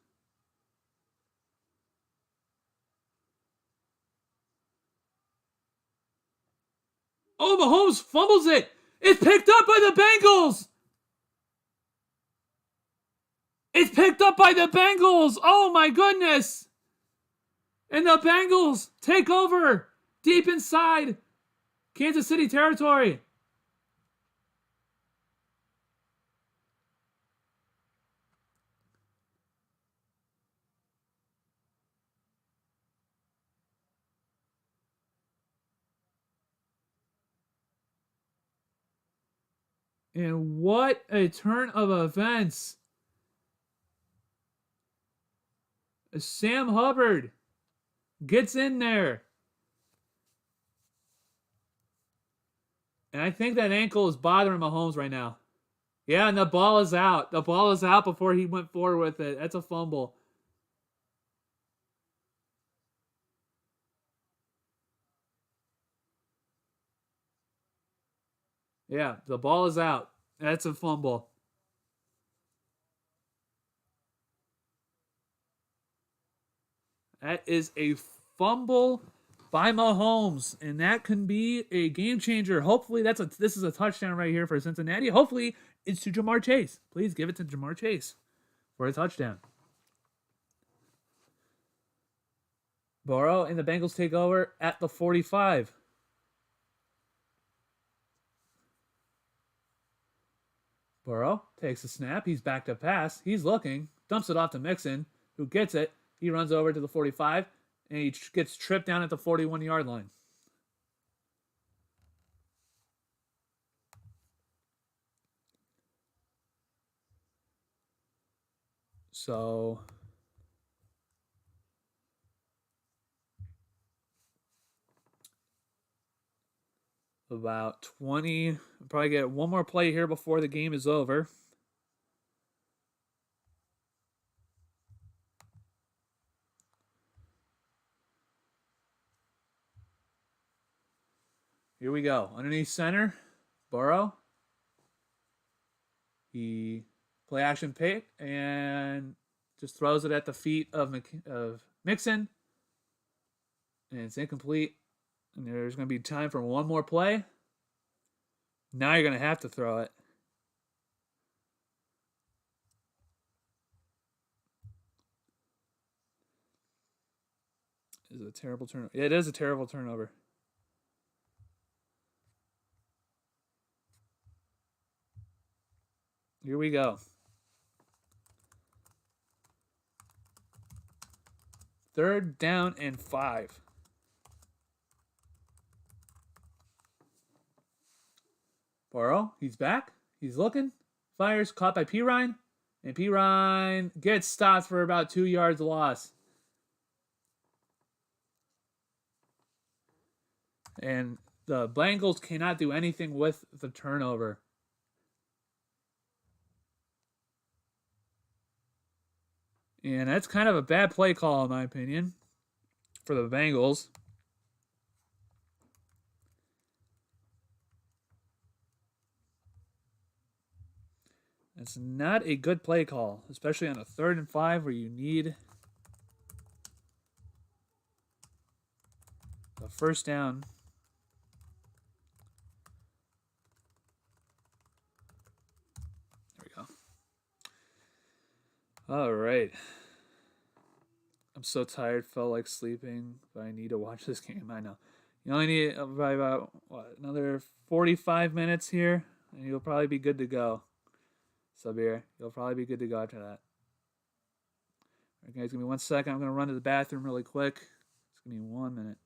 Oh, Mahomes fumbles it. It's picked up by the Bengals. It's picked up by the Bengals. Oh, my goodness. And the Bengals take over deep inside Kansas City territory. And what a turn of events. Sam Hubbard gets in there. And I think that ankle is bothering Mahomes right now. Yeah, and the ball is out. The ball is out before he went forward with it. That's a fumble. Yeah, the ball is out. That's a fumble. That is a fumble by Mahomes, and that can be a game changer. Hopefully, this is a touchdown right here for Cincinnati. Hopefully, it's to Jamar Chase. Please give it to Jamar Chase for a touchdown. Burrow and the Bengals take over at the 45. Burrow takes a snap. He's back to pass. He's looking. Dumps it off to Mixon, who gets it. He runs over to the 45, and he gets tripped down at the 41-yard line. So about 20. Probably get one more play here before the game is over. Here we go. Underneath center, Burrow. He play action pick and just throws it at the feet of Mixon. And it's incomplete. And there's going to be time for one more play. Now you're going to have to throw it. Is it a terrible turnover? Yeah, it is a terrible turnover. Here we go. 3rd down and 5. Burrow, he's back. He's looking. Fires, caught by Pirine. And Pirine gets stopped for about 2 yards loss. And the Bengals cannot do anything with the turnover. And that's kind of a bad play call, in my opinion, for the Bengals. It's not a good play call, especially on a 3rd and 5 where you need the 1st down. There we go. All right. I'm so tired, felt like sleeping, but I need to watch this game. I know. You only need about another 45 minutes here, and you'll probably be good to go. Sabir, you'll probably be good to go after that. All right, guys, give me 1 second. I'm going to run to the bathroom really quick. Just give me 1 minute.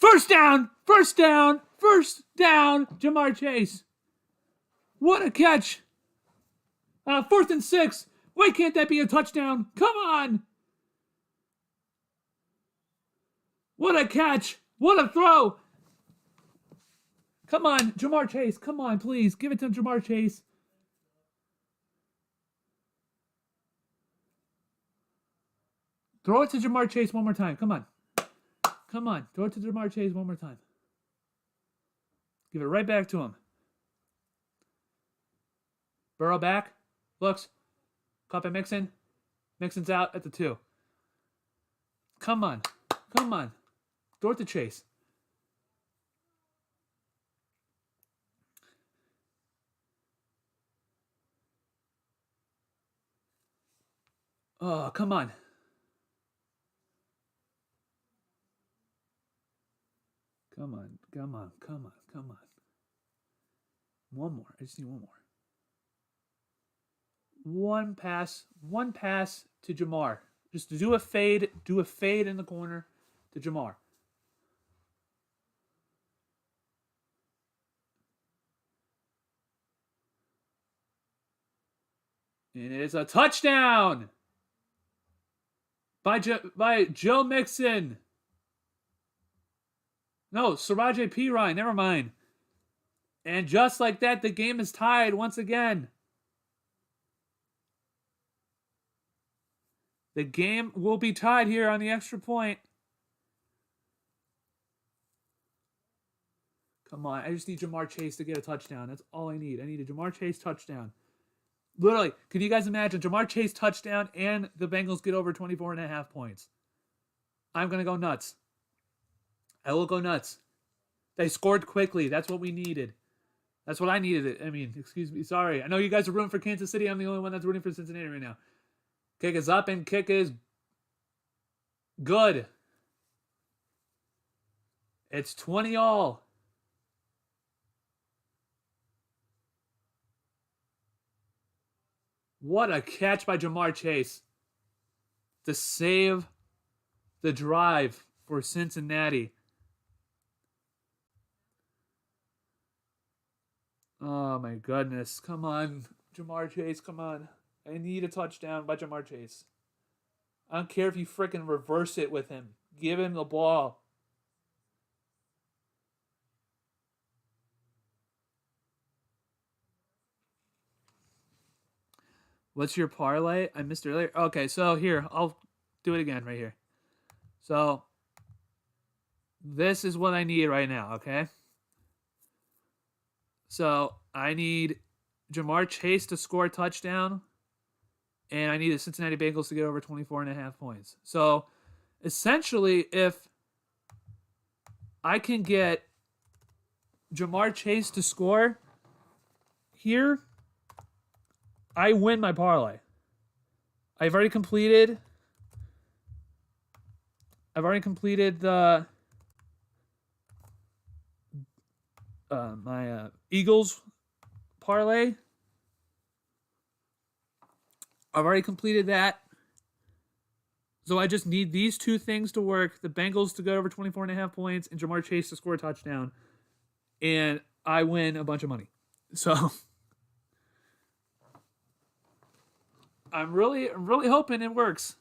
First down! First down! First down! Jamar Chase. What a catch! 4th and 6. Why can't that be a touchdown? Come on! What a catch! What a throw! Come on, Jamar Chase. Come on, please. Give it to Jamar Chase. Throw it to Jamar Chase one more time. Come on. Come on. Throw it to Jamar Chase one more time. Give it right back to him. Burrow back. Looks. Caught by Mixon. Mixon's out at the 2. Come on. Come on. Throw it to Chase. Oh, come on. Come on. Come on. Come on. Come on. One more. I just need one more. One pass to Jamar. Just to do a fade in the corner to Jamar. And it is a touchdown by Joe Mixon. No, Saraje Perine, never mind. And just like that, the game is tied once again. The game will be tied here on the extra point. Come on, I just need Jamar Chase to get a touchdown. That's all I need. I need a Jamar Chase touchdown. Literally, can you guys imagine Jamar Chase touchdown and the Bengals get over 24.5 points? I'm going to go nuts. I will go nuts. They scored quickly. That's what we needed. That's what I needed. I mean, excuse me. Sorry. I know you guys are rooting for Kansas City. I'm the only one that's rooting for Cincinnati right now. Kick is up and kick is good. It's 20-all. What a catch by Jamar Chase to save the drive for Cincinnati. Oh my goodness. Come on, Jamar Chase, come on. I need a touchdown by Jamar Chase. I don't care if you freaking reverse it with him. Give him the ball. What's your parlay? I missed it earlier. Okay, so here, I'll do it again right here. So, this is what I need right now, okay? So, I need Jamar Chase to score a touchdown, and I need the Cincinnati Bengals to get over 24.5 points. So, essentially, if I can get Jamar Chase to score here, I win my parlay. I've already completed the my Eagles parlay. I've already completed that. So I just need these two things to work. The Bengals to go over 24.5 points and Jamar Chase to score a touchdown. And I win a bunch of money. So I'm really hoping it works.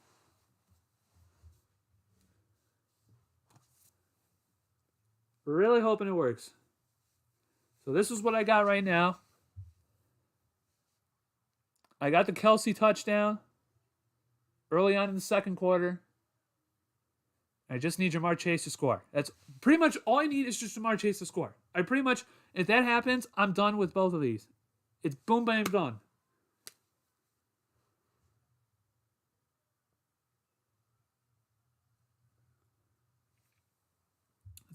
Really hoping it works. So this is what I got right now. I got the Kelsey touchdown early on in the second quarter. I just need Jamar Chase to score. That's pretty much all I need is just Jamar Chase to score. If that happens, I'm done with both of these. It's boom, bam, done.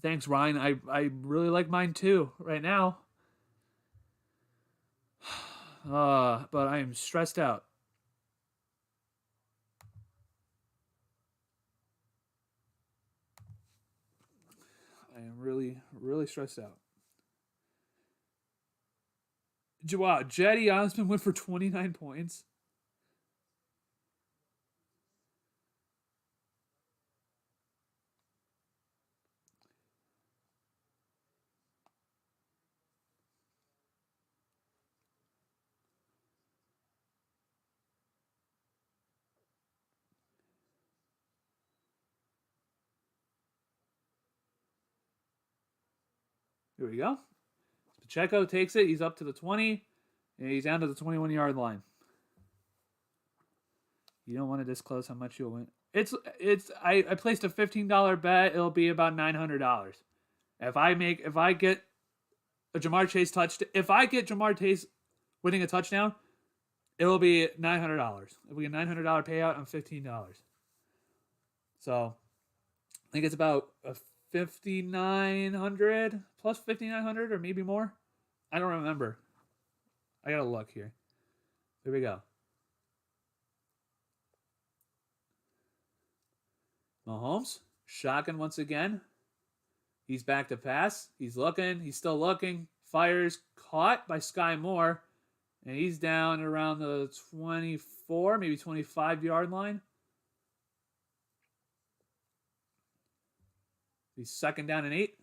Thanks, Ryan. I really like mine too right now. But I am stressed out. I am really stressed out. Wow, Jetty Osmond went for 29 points. Here we go. Pacheco takes it. He's up to the 20, and he's down to the 21-yard line. You don't want to disclose how much you'll win. I placed a $15 bet. It'll be about $900. If I get a Jamar Chase touchdown, if I get Jamar Chase winning a touchdown, it will be $900. If we get a $900 payout on $15. So I think it's about a $5,900 plus $5,900 or maybe more. I don't remember. I gotta look here. Here we go. Mahomes, shotgun once again. He's back to pass. He's looking. He's still looking. Fires, caught by Sky Moore. And he's down around the 24, maybe 25-yard line. He's 2nd down and 8.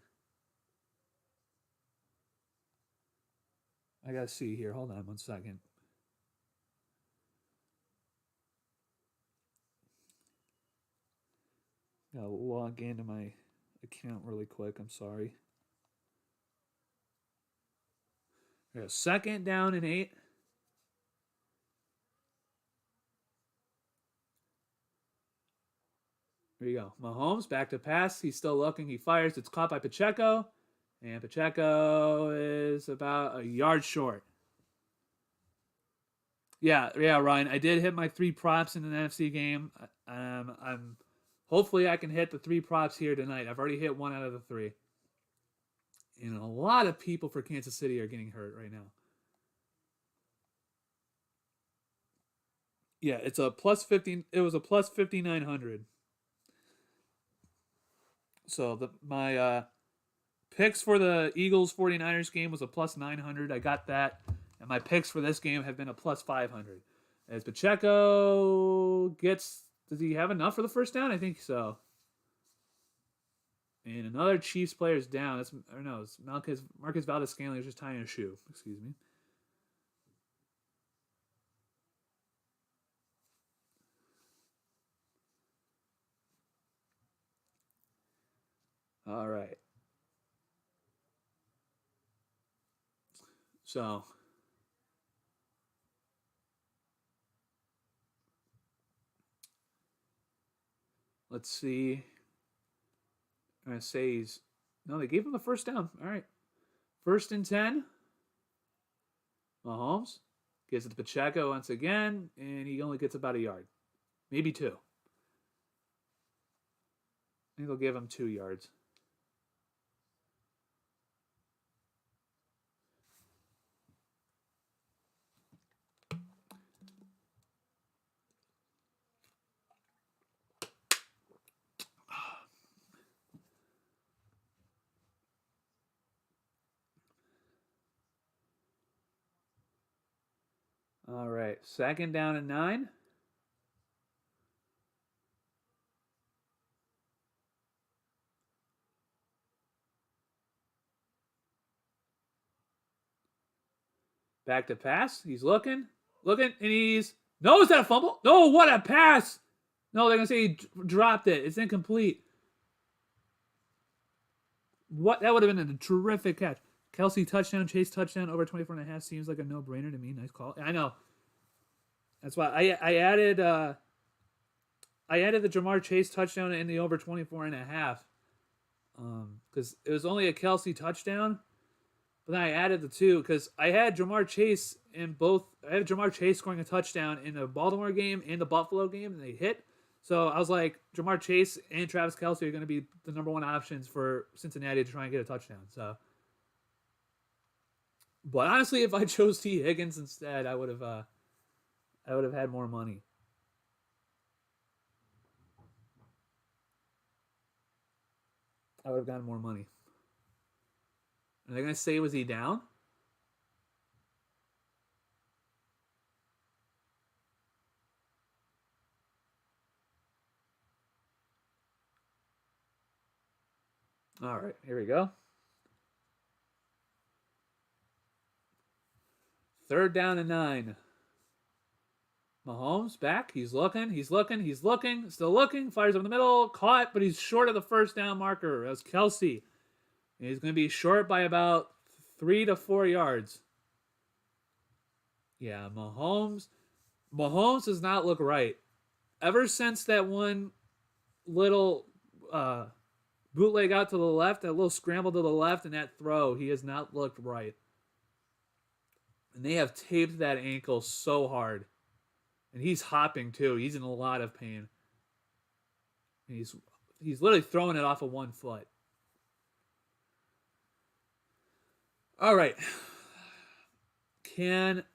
I gotta see here. Hold on 1 second. Gotta log into my account really quick. I'm sorry. We got 2nd down and 8. There you go. Mahomes back to pass. He's still looking. He fires. It's caught by Pacheco. And Pacheco is about a yard short. Yeah, Ryan. I did hit my 3 props in an NFC game. I'm hopefully I can hit the 3 props here tonight. I've already hit 1 out of the 3. And a lot of people for Kansas City are getting hurt right now. Yeah, it's a plus 15. It was a plus 5,900. So my picks for the Eagles 49ers game was a plus 900. I got that. And my picks for this game have been a plus 500. As Pacheco does he have enough for the first down? I think so. And another Chiefs player is down. It's Marcus Valdez-Scantling is just tying a shoe. Excuse me. All right. So let's see. I'm going to say they gave him the first down. All right. 1st and 10. Mahomes gets it to Pacheco once again, and he only gets about a yard. Maybe 2. I think they'll give him 2 yards. All right, 2nd down and 9. Back to pass. He's looking, and he's... No, is that a fumble? No, what a pass! No, they're going to say he dropped it. It's incomplete. What? That would have been a terrific catch. Kelsey touchdown, Chase touchdown, over 24.5 seems like a no-brainer to me. Nice call. I know. That's why I added the Jamar Chase touchdown in the over 24.5. Because it was only a Kelsey touchdown. But then I added the 2 because I had Jamar Chase in both. I had Jamar Chase scoring a touchdown in the Baltimore game and the Buffalo game, and they hit. So I was like, Jamar Chase and Travis Kelce are going to be the number 1 options for Cincinnati to try and get a touchdown. So, but honestly, if I chose T. Higgins instead, I would have had more money. I would have gotten more money. Are they going to say, was he down? All right, here we go. 3rd down and 9. Mahomes back. He's looking. Still looking. Fires over the middle. Caught, but he's short of the first down marker. That's Kelsey. He's going to be short by about 3 to 4 yards. Yeah, Mahomes does not look right. Ever since that one little bootleg out to the left, that little scramble to the left, and that throw, he has not looked right. And they have taped that ankle so hard. And he's hopping too. He's in a lot of pain. He's literally throwing it off of one foot. All right. Can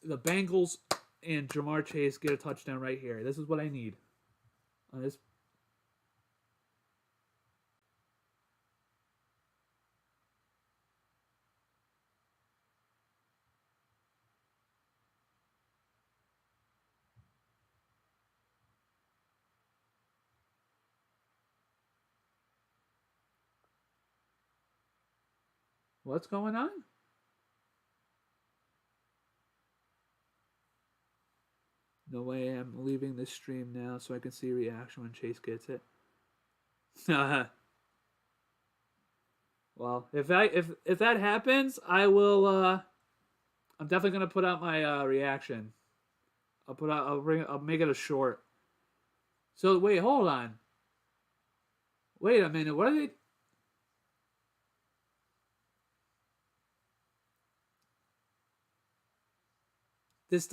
the Bengals and Jamar Chase get a touchdown right here? This is what I need. On this. What's going on? No way I'm leaving this stream now so I can see reaction when Chase gets it. Well, if that happens, I'm definitely gonna put out my reaction. I'll make it a short. So wait, hold on. Wait a minute. What are they? This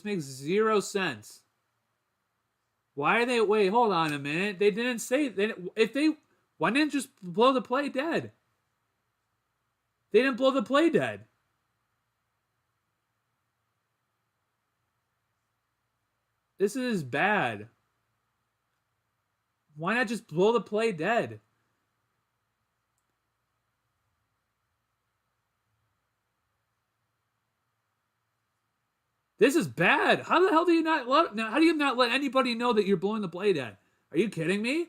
makes 0 sense. Why are they? Wait, hold on a minute. They didn't say why didn't just blow the play dead? They didn't blow the play dead. This is bad. Why not just blow the play dead? This is bad. How the hell do you not how do you not let anybody know that you're blowing the play dead? Are you kidding me?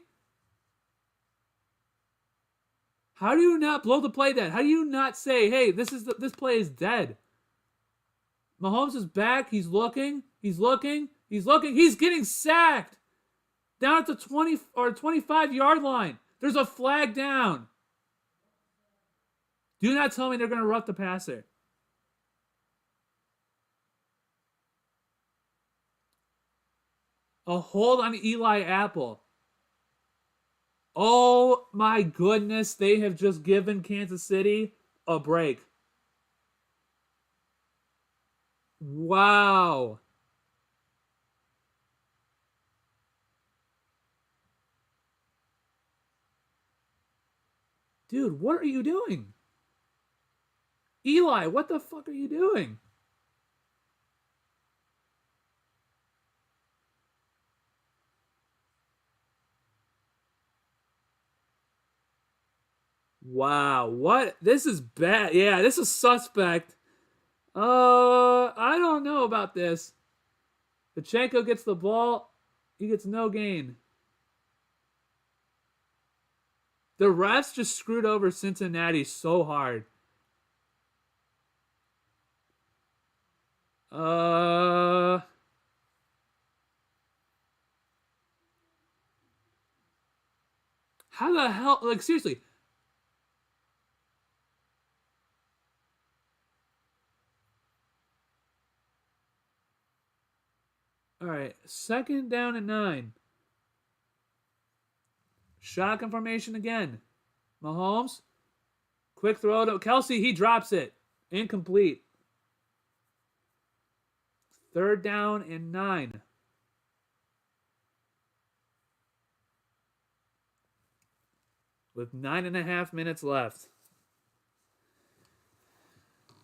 How do you not blow the play dead? How do you not say, "Hey, this play is dead"? Mahomes is back. He's looking. He's getting sacked. Down at the 20 or 25-yard line. There's a flag down. Do not tell me they're going to rough the passer. A hold on Eli Apple. Oh my goodness, they have just given Kansas City a break. Wow. Dude, what are you doing? Eli, what the fuck are you doing? Wow, what? This is bad. Yeah, this is suspect. I don't know about this. Pacheco gets the ball. He gets no gain. The refs just screwed over Cincinnati so hard. How the hell? Like, seriously. All right, 2nd down and 9. Shotgun formation again. Mahomes. Quick throw to Kelsey. He drops it. Incomplete. 3rd down and 9. With 9.5 minutes left.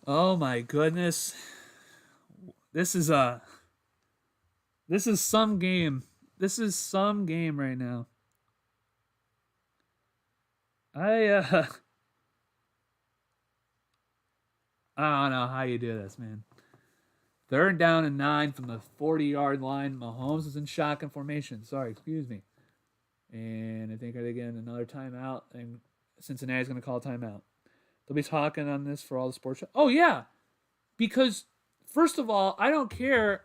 Oh my goodness. This is some game. This is some game right now. I don't know how you do this, man. 3rd down and 9 from the 40-yard line. Mahomes is in shotgun formation. Sorry, excuse me. And I think they're getting another timeout, and Cincinnati's going to call a timeout. They'll be talking on this for all the sports. Oh, yeah. Because, first of all, I don't care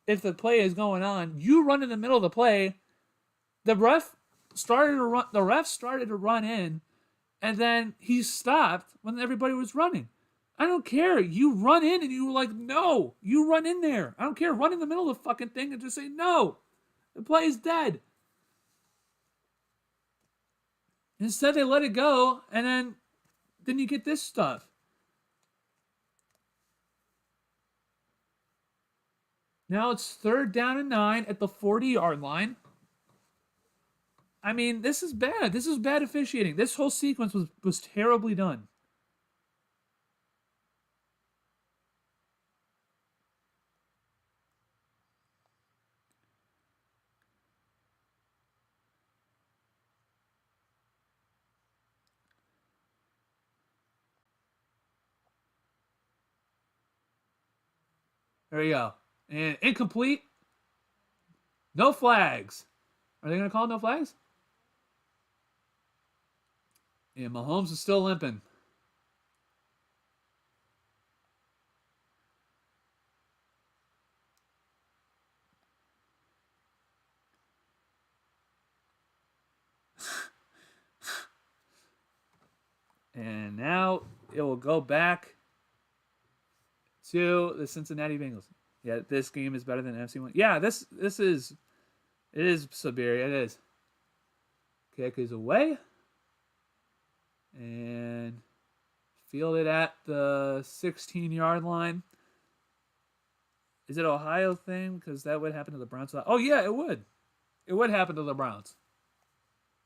if the play is going on. You run in the middle of the play. The ref, started to run. The ref started to run in, and then he stopped when everybody was running. I don't care. You run in and you were like, no, you run in there. I don't care. Run in the middle of the fucking thing and just say, no, the play is dead. Instead, they let it go, and then you get this stuff. Now it's 3rd down and 9 at the 40-yard line. I mean, this is bad. This is bad officiating. This whole sequence was terribly done. There you go. And incomplete. No flags. Are they going to call no flags? Yeah, Mahomes is still limping. And now it will go back to the Cincinnati Bengals. Yeah, this game is better than NFC one. Yeah, this is it is severe. It is. Kick is away. And fielded at the 16-yard line. Is it Ohio thing? Because that would happen to the Browns. Oh yeah, it would. It would happen to the Browns.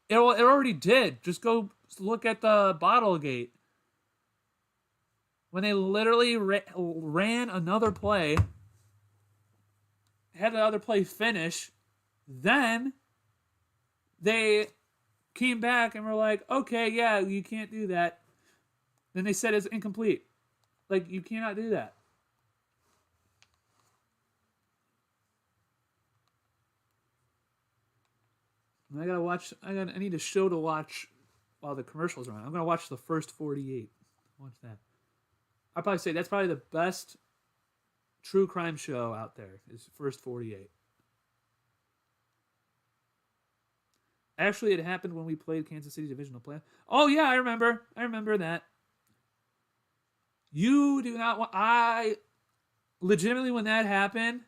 It already did. Just go look at the bottle gate. When they literally ran another play, had the other play finish, then they came back and were like, okay, yeah, you can't do that. Then they said it's incomplete. Like, you cannot do that. I need a show to watch while the commercials are on. I'm gonna watch the first 48. Watch that. I'd probably say that's probably the best true crime show out there. Is first 48. Actually, it happened when we played Kansas City Divisional Play. Oh yeah, I remember that. You do not want. I legitimately, when that happened,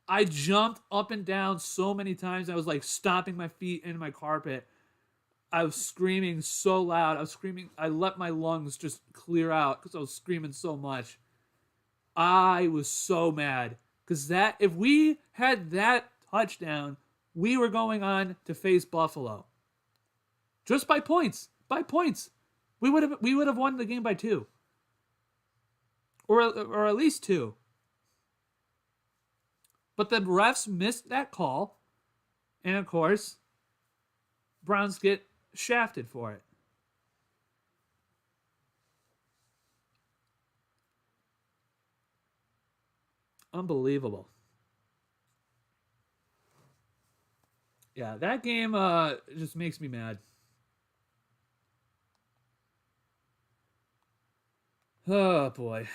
I jumped up and down so many times. I was like stomping my feet in my carpet. I was screaming so loud. I was screaming. I let my lungs just clear out because I was screaming so much. I was so mad because if we had that touchdown, we were going on to face Buffalo. Just by points. By points. We would have won the game by 2. Or at least 2. But the refs missed that call. And of course, Browns get shafted for it. Unbelievable. Yeah, that game just makes me mad. Oh, boy.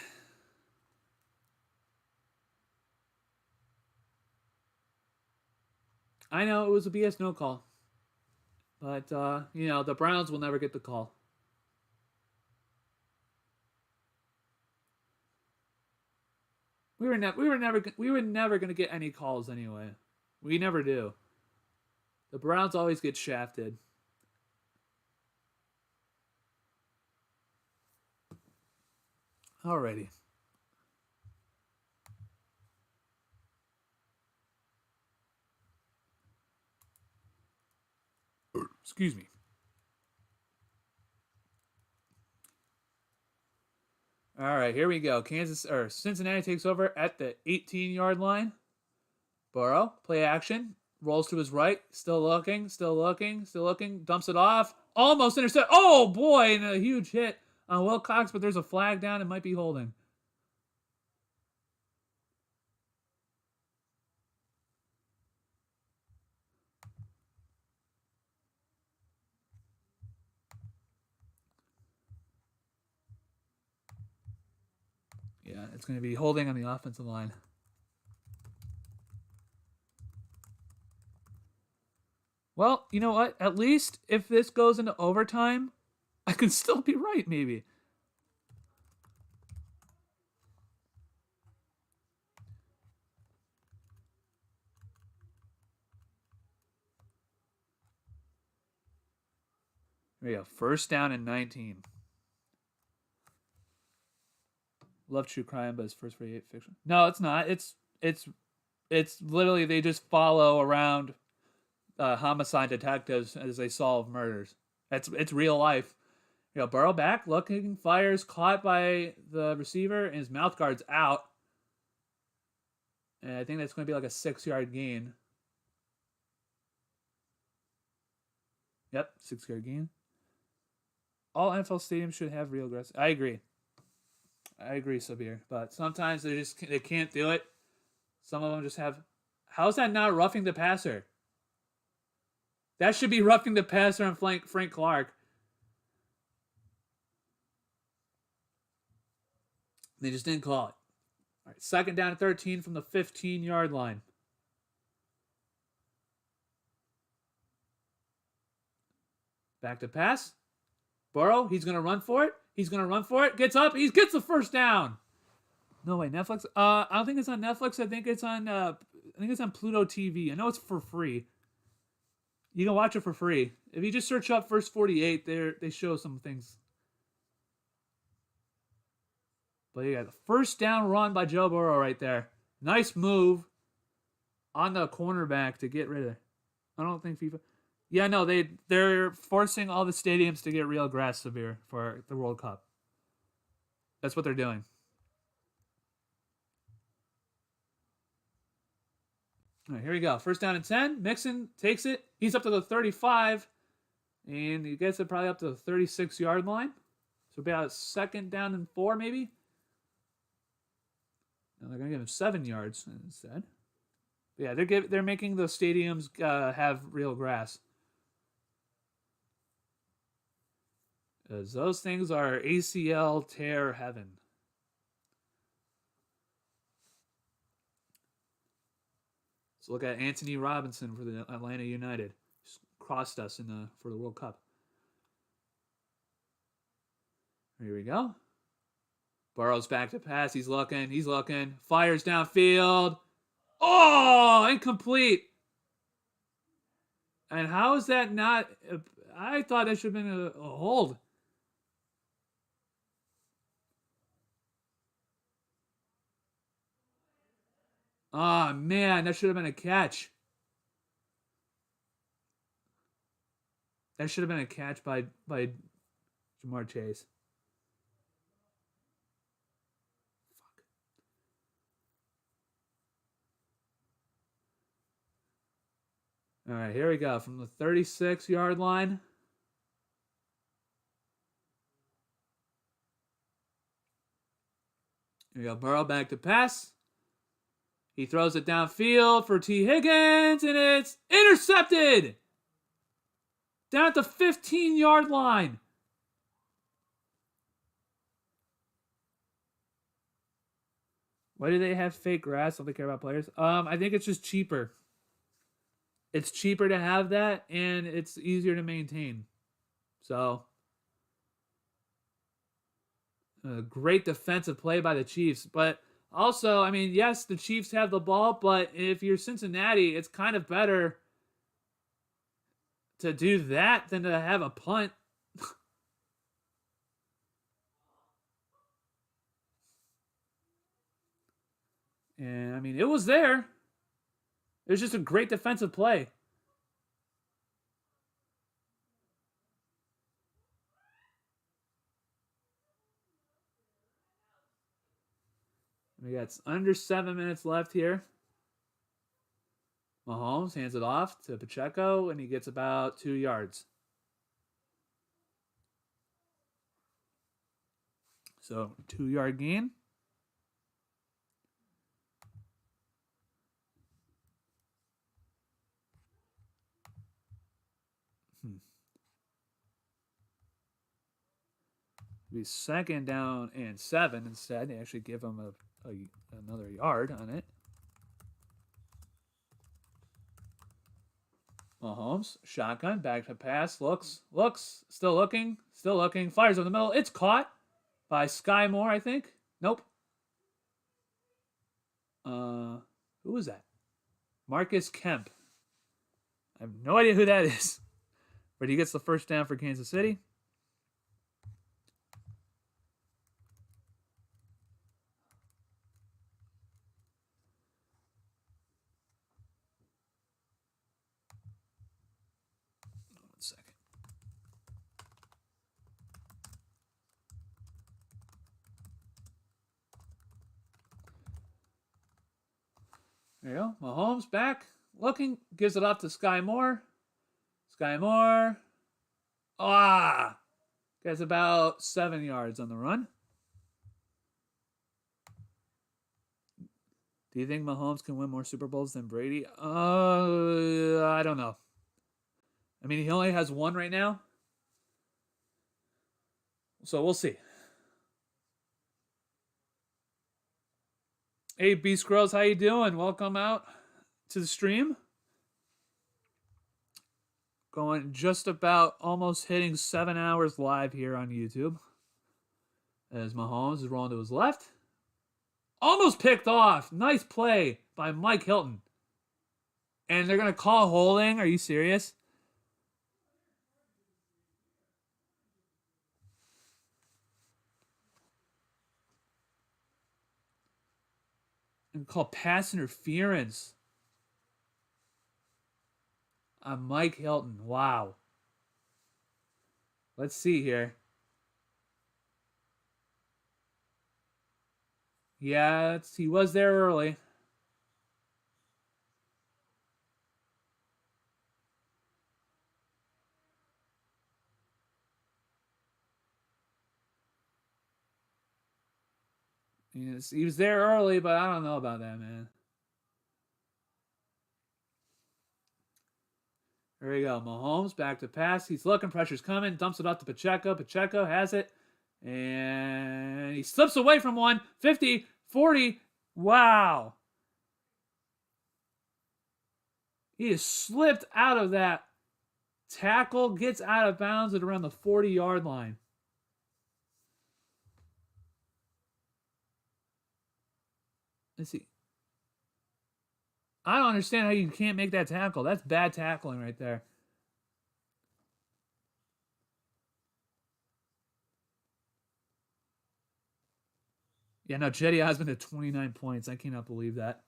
I know it was a BS no call. But, the Browns will never get the call. We were never going to get any calls anyway. We never do. The Browns always get shafted. Alrighty. Excuse me. All right, here we go. Cincinnati takes over at the 18-yard line. Burrow, play action, rolls to his right, still looking, dumps it off, almost intercept. Oh boy, and a huge hit on Wilcox, but there's a flag down. It might be holding. Yeah, it's going to be holding on the offensive line. Well, you know what? At least if this goes into overtime, I can still be right, maybe. There you go. First down and 19. Love true crime, but it's first 48 fiction. No, it's not. It's literally they just follow around homicide detectives as they solve murders. It's real life. You know, Burrow back, looking, fires, caught by the receiver, and his mouth guard's out. And I think that's going to be like a 6-yard gain. Yep, 6-yard gain. All NFL stadiums should have real grass. I agree, Sabir. But sometimes they can't do it. Some of them just have. How's that not roughing the passer? That should be roughing the passer on Frank Clark. They just didn't call it. All right, second down and 13 from the 15-yard line. Back to pass. Burrow, he's going to run for it. Gets up. He gets the first down. No way, Netflix. I don't think it's on Netflix. I think it's on Pluto TV. I know it's for free. You can watch it for free. If you just search up First 48, they show some things. But you got the first down run by Joe Burrow right there. Nice move on the cornerback to get rid of it. I don't think FIFA. Yeah, no, they're forcing all the stadiums to get real grass, Sabir, for the World Cup. That's what they're doing. All right, here we go. First down and 10. Mixon takes it. He's up to the 35. And he gets it probably up to the 36-yard line. So about second down and 4, maybe. No, they're going to give him 7 yards instead. But yeah, they're making the stadiums have real grass. As those things are ACL tear heaven. Let's look at Anthony Robinson for the Atlanta United. Just crossed us for the World Cup. Here we go. Burrow's back to pass. He's looking. Fires downfield. Oh, incomplete. And how is that not? I thought that should have been a hold. Oh, man, that should have been a catch. That should have been a catch by Jamar Chase. Fuck. All right, here we go. From the 36-yard line. Here we go. Burrow back to pass. He throws it downfield for T. Higgins, and it's intercepted! Down at the 15-yard line. Why do they have fake grass? Don't they care about players? I think it's just cheaper. It's cheaper to have that, and it's easier to maintain. So, a great defensive play by the Chiefs, but also, I mean, yes, the Chiefs have the ball, but if you're Cincinnati, it's kind of better to do that than to have a punt. And, I mean, it was there. It was just a great defensive play. We got under 7 minutes left here. Mahomes hands it off to Pacheco, and he gets about 2 yards. So, 2-yard gain. Be second down and 7 instead. They actually give him another yard on it. Mahomes, shotgun, back to pass, looks, still looking, fires in the middle. It's caught by Sky Moore, I think. Nope. Who was that? Marcus Kemp. I have no idea who that is. But he gets the first down for Kansas City. One second. There you go. Mahomes back, looking, gives it off to Sky Moore. Sky Moore. Gets about 7 yards on the run. Do you think Mahomes can win more Super Bowls than Brady? I don't know. I mean, he only has one right now. So we'll see. Hey, B Scrolls, how you doing? Welcome out to the stream. Going just about almost hitting 7 hours live here on YouTube. As Mahomes is rolling to his left. Almost picked off. Nice play by Mike Hilton. And they're going to call holding. Are you serious? And call pass interference on Mike Hilton. Wow. Let's see here. Yeah, he was there early. He was there early, but I don't know about that, man. There we go. Mahomes back to pass. He's looking. Pressure's coming. Dumps it off to Pacheco. Pacheco has it. And he slips away from one. 50, 40. Wow. He has slipped out of that tackle. Gets out of bounds at around the 40-yard line. Let's see. I don't understand how you can't make that tackle. That's bad tackling right there. Yeah, no, Chetty Osmond at 29 points. I cannot believe that.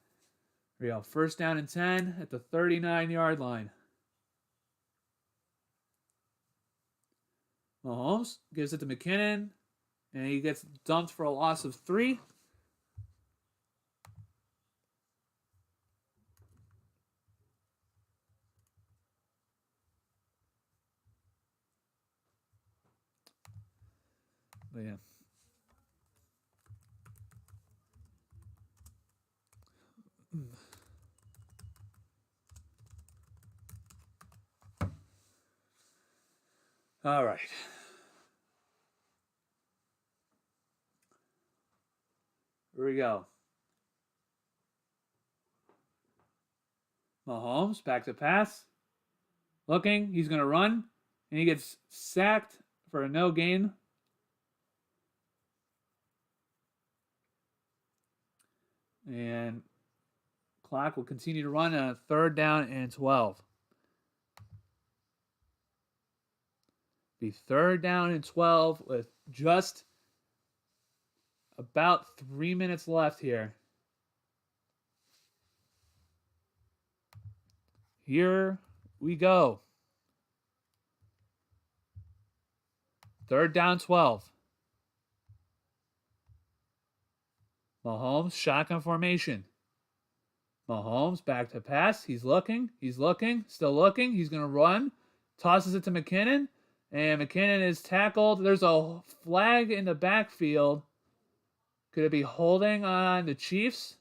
Here we go. First down and 10 at the 39-yard line. Mahomes gives it to McKinnon, and he gets dumped for a loss of 3. But yeah. All right. Here we go. Mahomes back to pass. Looking, he's going to run, and he gets sacked for a no gain. And clock will continue to run on a 3rd down and 12. Be 3rd down and 12 with just about 3 minutes left here. Here we go. 3rd down, 12. Mahomes, shotgun formation. Mahomes back to pass. He's looking, still looking. He's going to run. Tosses it to McKinnon. And McKinnon is tackled. There's a flag in the backfield. Could it be holding on the Chiefs?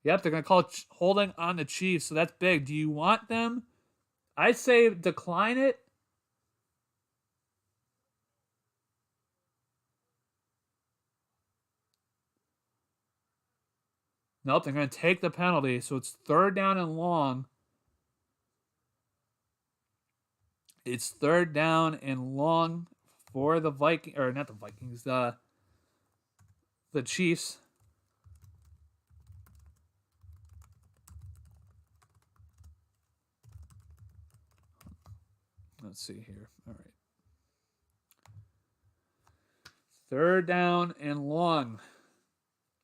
Yep, they're going to call it holding on the Chiefs, so that's big. Do you want them? I say decline it. Nope, they're going to take the penalty, so it's 3rd down and long. It's 3rd down and long for the Vikings, or not the Vikings, the Chiefs. Let's see here. All right. 3rd down and long.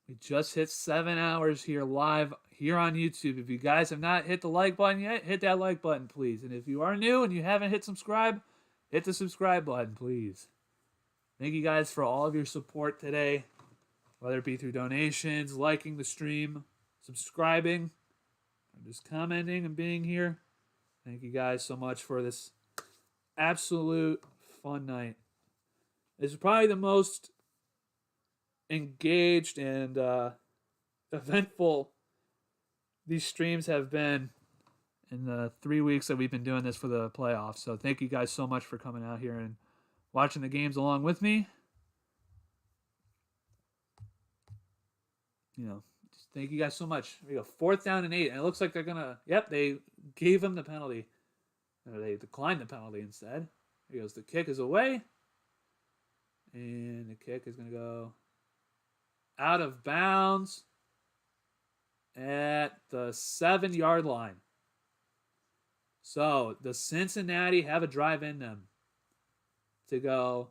We just hit 7 hours here live here on YouTube. If you guys have not hit the like button yet, hit that like button, please. And if you are new and you haven't hit subscribe, hit the subscribe button, please. Thank you guys for all of your support today, whether it be through donations, liking the stream, subscribing, or just commenting and being here. Thank you guys so much for this absolute fun night. This is probably the most engaged and eventful these streams have been in the 3 weeks that we've been doing this for the playoffs. So thank you guys so much for coming out here and watching the games along with me. You know, just thank you guys so much. We go 4th down and 8, and it looks like they're gonna. Yep, they gave him the penalty. Or they declined the penalty instead. Here goes, the kick is away, and the kick is gonna go out of bounds at the 7-yard line. So the Cincinnati have a drive in them to go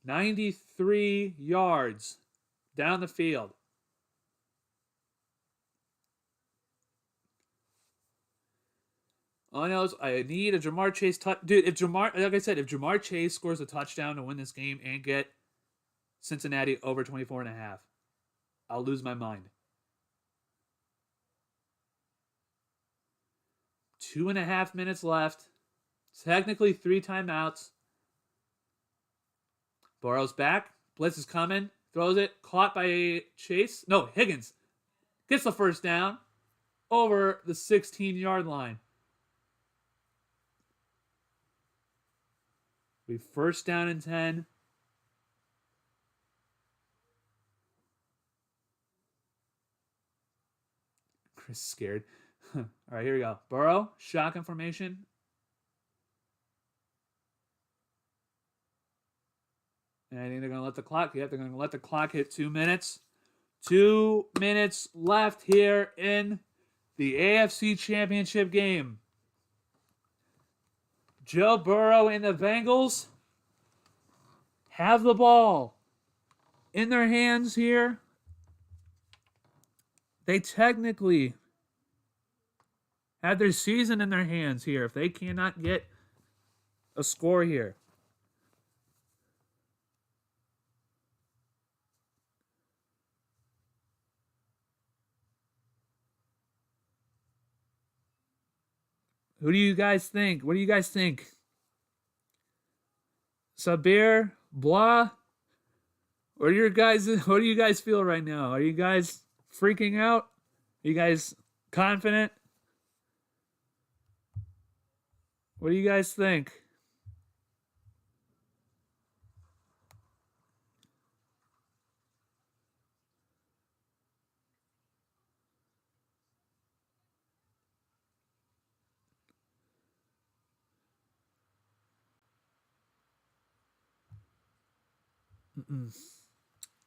93 yards down the field. All I know is I need a Jamar Chase touch. Dude, if Jamar Chase scores a touchdown to win this game and get Cincinnati over 24.5, I'll lose my mind. 2.5 minutes left. Technically 3 timeouts. Burrow's back. Blitz is coming. Throws it. Caught by Chase. No, Higgins. Gets the 1st down over the 16-yard line. We 1st down and 10. Chris scared. All right, here we go. Burrow, shotgun formation. And I think they're going to let the clock. Yep, they're going to let the clock hit 2 minutes. 2 minutes left here in the AFC Championship game. Joe Burrow and the Bengals have the ball in their hands here. They technically have their season in their hands here if they cannot get a score here. Who do you guys think? What do you guys think? Sabir, Blah? What do you guys feel right now? Are you guys freaking out? Are you guys confident? What do you guys think?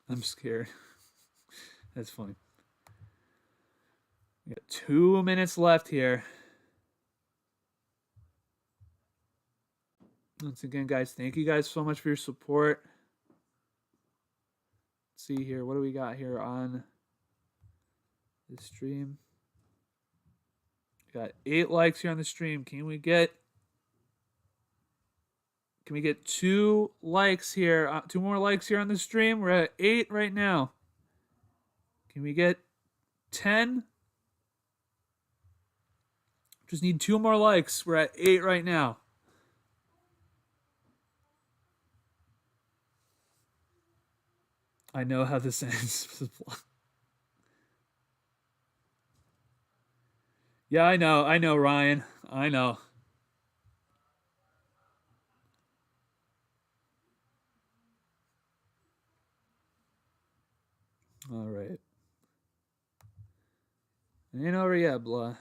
I'm scared. That's funny. We got 2 minutes left here. Once again, guys, thank you guys so much for your support. Let's see here. What do we got here on the stream? We got 8 likes here on the stream. Can we get 2 likes here? 2 more likes here on the stream. We're at 8 right now. Can we get 10? Just need 2 more likes. We're at 8 right now. I know how this ends. Yeah, I know, Ryan. I know. All right. Ain't over yet, blah.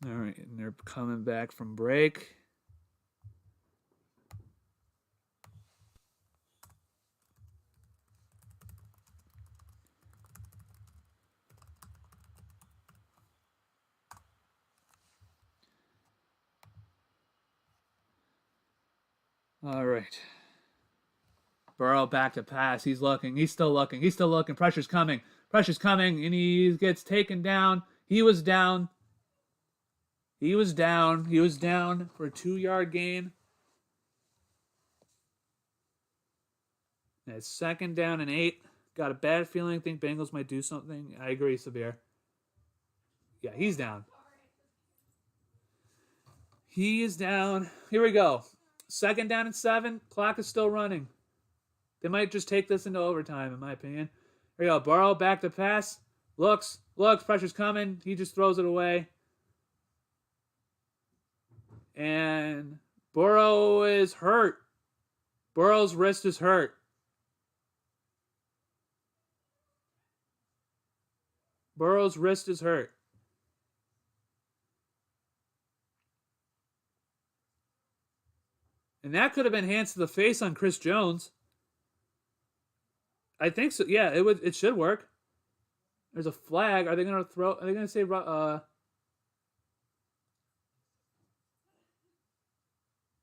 All right, and they're coming back from break. All right. Burrow back to pass. He's looking. He's still looking. He's still looking. Pressure's coming. Pressure's coming, and he gets taken down. He was down. He was down. He was down for a 2-yard gain. It's 2nd down and 8. Got a bad feeling. Think Bengals might do something. I agree, Sabir. Yeah, he's down. He is down. Here we go. 2nd down and 7. Clock is still running. They might just take this into overtime, in my opinion. Here we go. Burrow back to pass. Looks. Pressure's coming. He just throws it away. And Burrow is hurt. Burrow's wrist is hurt. Burrow's wrist is hurt. And that could have been hands to the face on Chris Jones. I think so. Yeah, it should work. There's a flag. Are they going to throw? Are they going to say? I'm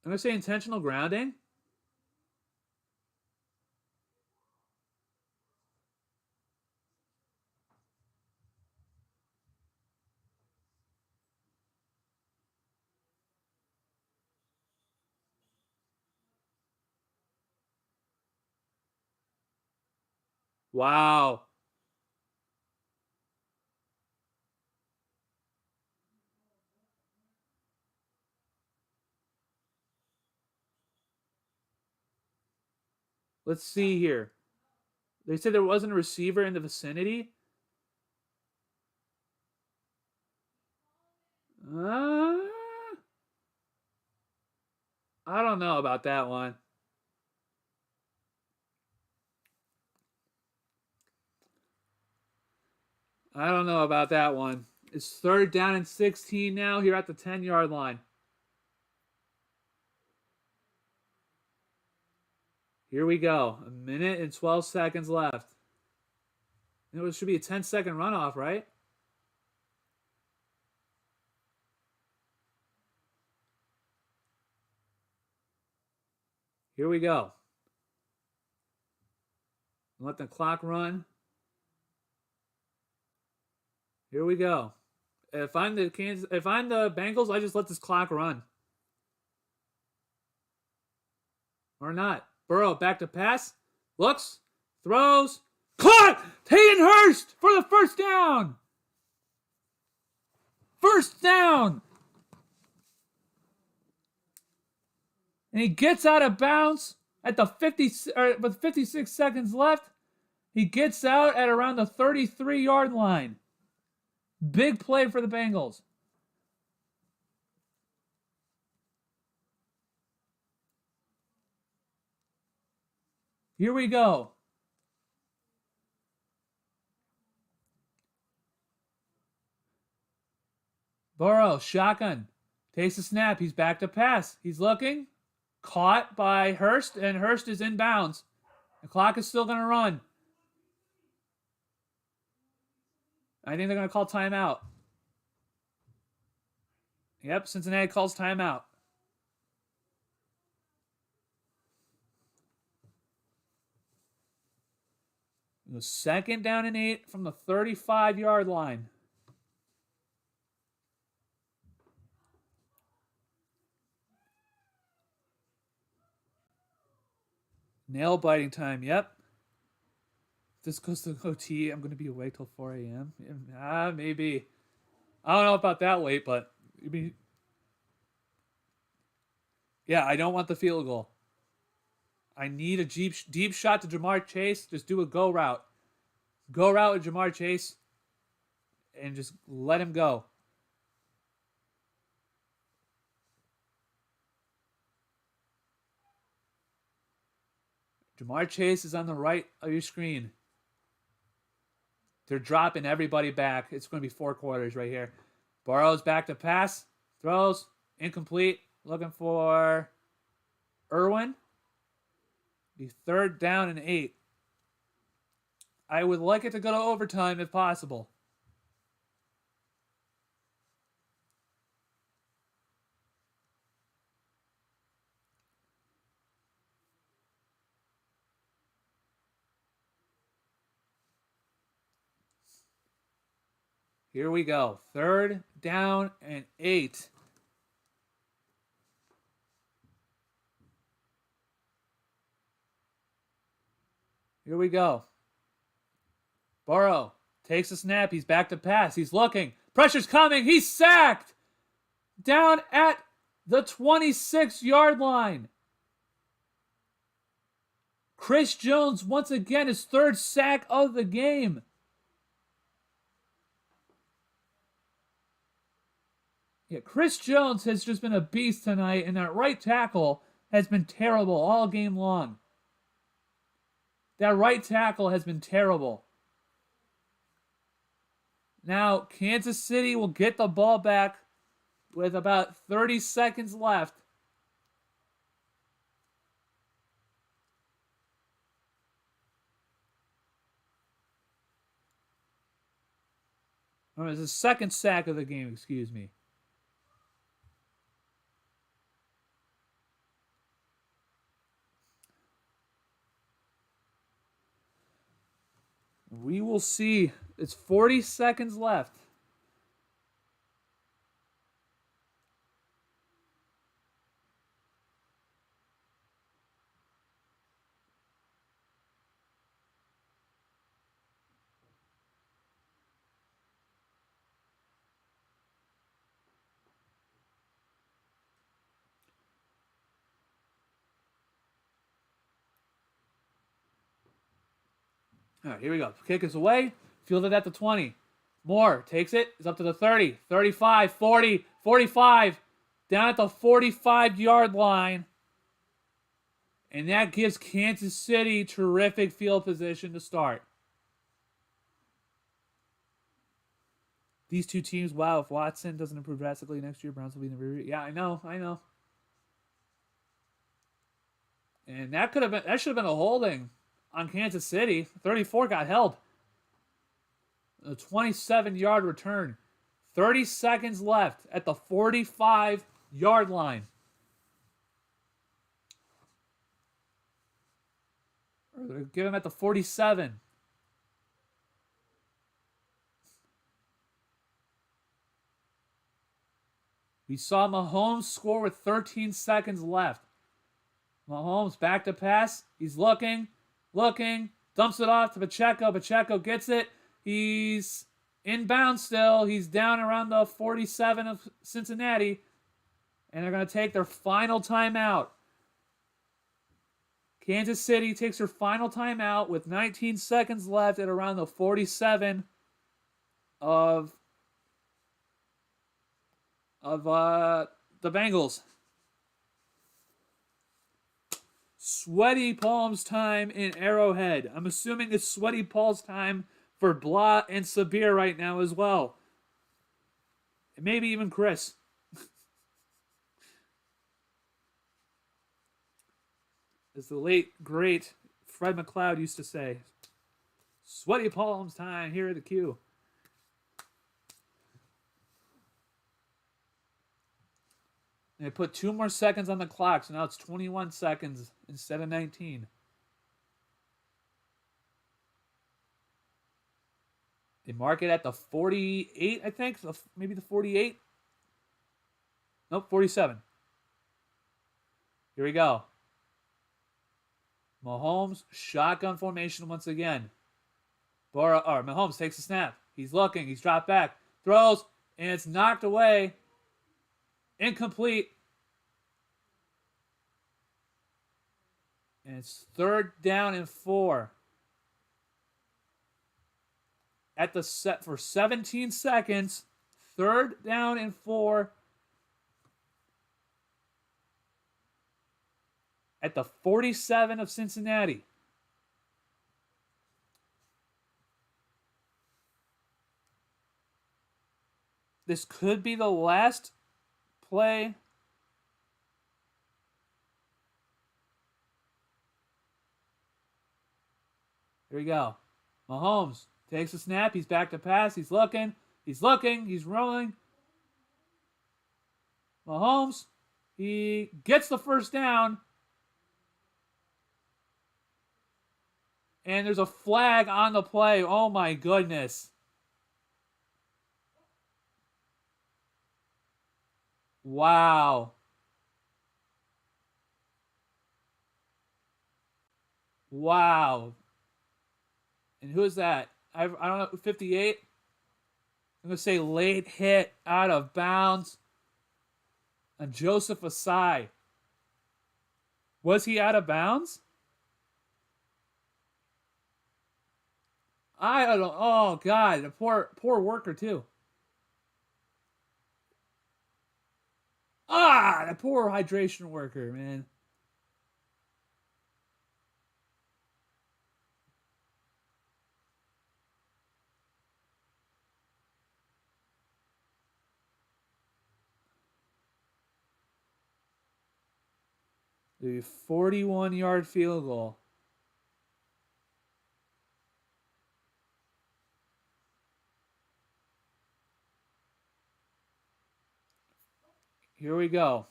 going to say intentional grounding. Wow. Let's see here. They said there wasn't a receiver in the vicinity. I don't know about that one. I don't know about that one. It's 3rd down and 16 now. Here at the 10-yard line. Here we go. 1 minute and 12 seconds left. It should be a 10-second runoff, right? Here we go. Let the clock run. Here we go. If I'm the Bengals, I just let this clock run. Or not. Burrow back to pass. Looks. Throws. Caught! Hayden Hurst for the 1st down. 1st down. And he gets out of bounds at the with 56 seconds left. He gets out at around the 33-yard line. Big play for the Bengals. Here we go. Burrow, shotgun. Takes a snap. He's back to pass. He's looking. Caught by Hurst, and Hurst is inbounds. The clock is still going to run. I think they're going to call timeout. Yep, Cincinnati calls timeout. It was 2nd down and 8 from the 35-yard line. Nail biting time, yep. If this goes to OT, I'm going to be awake till 4 a.m. Maybe. I don't know about that late, but yeah, I don't want the field goal. I need a deep shot to Jamar Chase. Just do a go route. Go route with Jamar Chase and just let him go. Jamar Chase is on the right of your screen. They're dropping everybody back. It's going to be 4 quarters right here. Burrow's back to pass. Throws. Incomplete. Looking for Irwin. The 3rd down and 8. I would like it to go to overtime if possible. Here we go. 3rd down and 8. Here we go. Burrow takes a snap. He's back to pass. He's looking. Pressure's coming. He's sacked. Down at the 26-yard line. Chris Jones, once again, his 3rd sack of the game. Yeah, Chris Jones has just been a beast tonight, and that right tackle has been terrible all game long. That right tackle has been terrible. Now, Kansas City will get the ball back with about 30 seconds left. It's the 2nd sack of the game, excuse me. We will see. It's 40 seconds left. All right, here we go. Kick is away. Fielded at the 20. Moore takes it. Is up to the 30, 35, 40, 45. Down at the 45-yard line. And that gives Kansas City terrific field position to start. These two teams, wow, if Watson doesn't improve drastically next year, Browns will be in the rear. Yeah, I know. And that should have been a holding on Kansas City. 34 got held. A 27-yard return. 30 seconds left at the 45-yard line. Or they're giving him at the 47. We saw Mahomes score with 13 seconds left. Mahomes back to pass. He's looking, dumps it off to Pacheco. Pacheco gets it. He's inbound still. He's down around the 47 of Cincinnati. And they're going to take their final timeout. Kansas City takes their final timeout with 19 seconds left at around the 47 of the Bengals. Sweaty palms time in Arrowhead. I'm assuming it's sweaty palms time for Blah and Sabir right now as well. And maybe even Chris. As the late, great Fred McLeod used to say. Sweaty palms time here at the Q. They put 2 more seconds on the clock, so now it's 21 seconds instead of 19. They mark it at the 48, I think. Maybe the 48. Nope, 47. Here we go. Mahomes, shotgun formation once again. Mahomes takes a snap. He's looking. He's dropped back. Throws, and it's knocked away. Incomplete. And it's 3rd down and 4. At the set for 17 seconds. 3rd down and 4. At the 47 of Cincinnati. This could be the last play. Here we go. Mahomes takes a snap. He's back to pass. He's looking. He's looking. He's rolling. Mahomes, he gets the first down. And there's a flag on the play. Oh my goodness. Wow. Wow. And who is that? I don't know. 58? I'm going to say late hit out of bounds on Joseph Asai. Was he out of bounds? I don't know. Oh, God. A poor worker, too. The poor hydration worker, man. The 41-yard field goal. Here we go.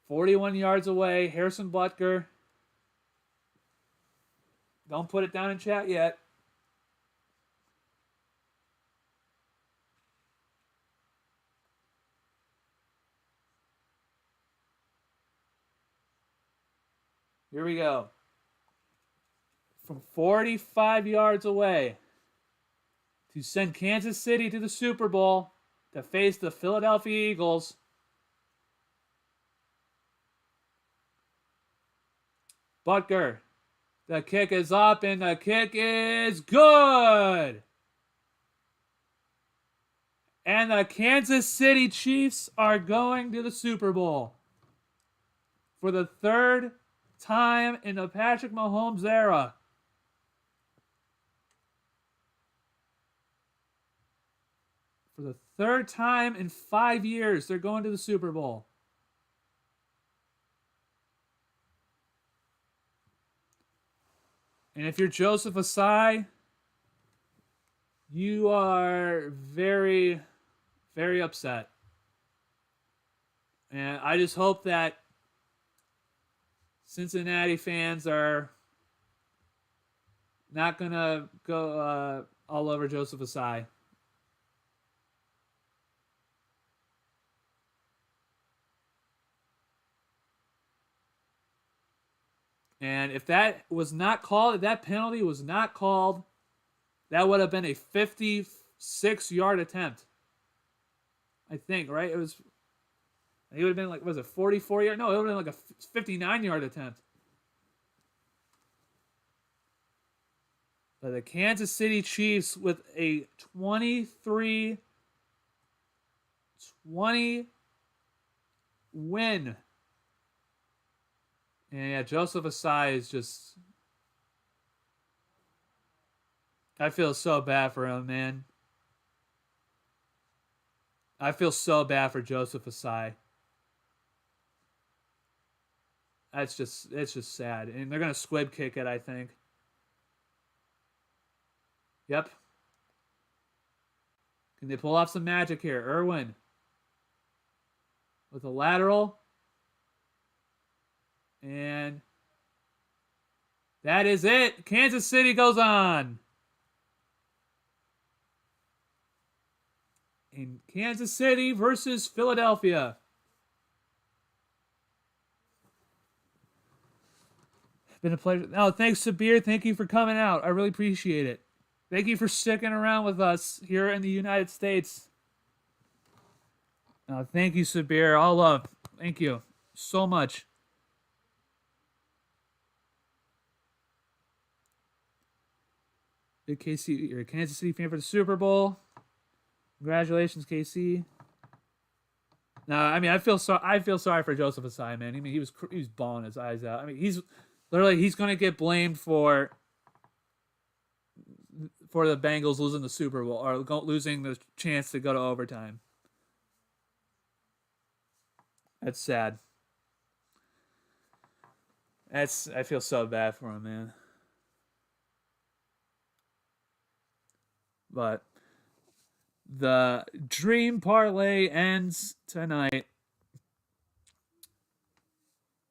41 yards away. Harrison Butker. Don't put it down in chat yet. Here we go. From 45 yards away to send Kansas City to the Super Bowl to face the Philadelphia Eagles. Butker. The kick is up and the kick is good. And the Kansas City Chiefs are going to the Super Bowl for the third time in the Patrick Mahomes era. For the third time in 5 years, they're going to the Super Bowl. And if you're Joseph Asai, you are very, very upset. And I just hope that Cincinnati fans are not going to go all over Joseph Asai. And if that was not called, if that penalty was not called, that would have been a 56-yard attempt. I think, right? It was. It would have been like, was it 44-yard? No, it would have been like a 59-yard attempt. But the Kansas City Chiefs with a 23-20 win. And yeah, Joseph Asai is just... I feel so bad for him, man. I feel so bad for Joseph Asai. It's just sad. And they're going to squib kick it, I think. Yep. Can they pull off some magic here? Irwin. With a lateral. And that is it. Kansas City goes on. In Kansas City versus Philadelphia. Been a pleasure. Oh, thanks, Sabir. Thank you for coming out. I really appreciate it. Thank you for sticking around with us here in the United States. Thank you, Sabir. All love. Thank you so much. Big KC, you're a Kansas City fan for the Super Bowl. Congratulations, KC. No, I mean I feel sorry for Joseph Asai, man. I mean he was bawling his eyes out. I mean he's gonna get blamed for for the Bengals losing the Super Bowl or losing the chance to go to overtime. That's sad. I feel so bad for him, man. But the dream parlay ends tonight.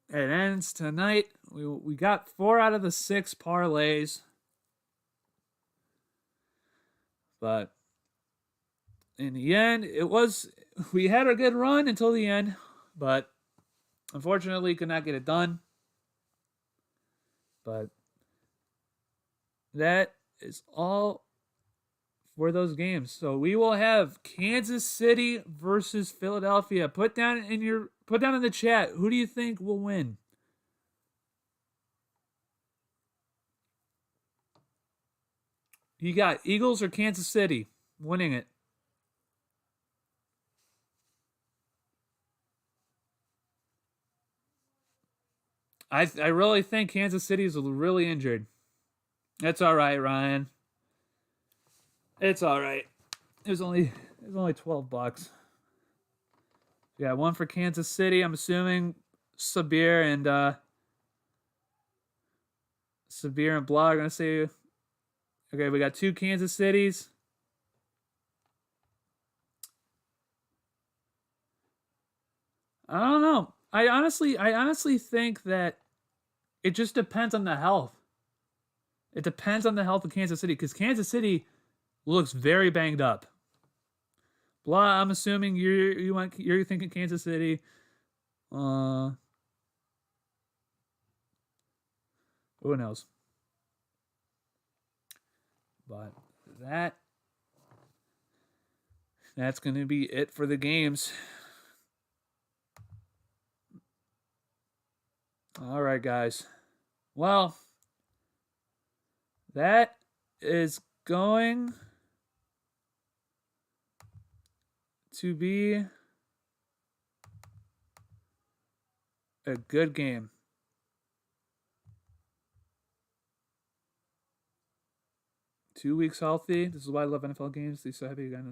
It ends tonight. We got 4 out of the 6 parlays. But in the end, we had a good run until the end, but unfortunately could not get it done. But that is all for those games. So we will have Kansas City versus Philadelphia. Put down in the chat, who do you think will win? You got Eagles or Kansas City winning it? I really think Kansas City is really injured. That's all right, Ryan. It's all right. It was only $12. Yeah, one for Kansas City. I'm assuming Sabir and Blah are gonna say. Okay, we got 2 Kansas Cities. I don't know. I honestly think that it just depends on the health. It depends on the health of Kansas City because Kansas City looks very banged up. Blah, I'm assuming you're thinking Kansas City. Who knows? But that's going to be it for the games. All right, guys. Well, that is going to be a good game. Two weeks healthy. This is why I love NFL games. These so happy guys.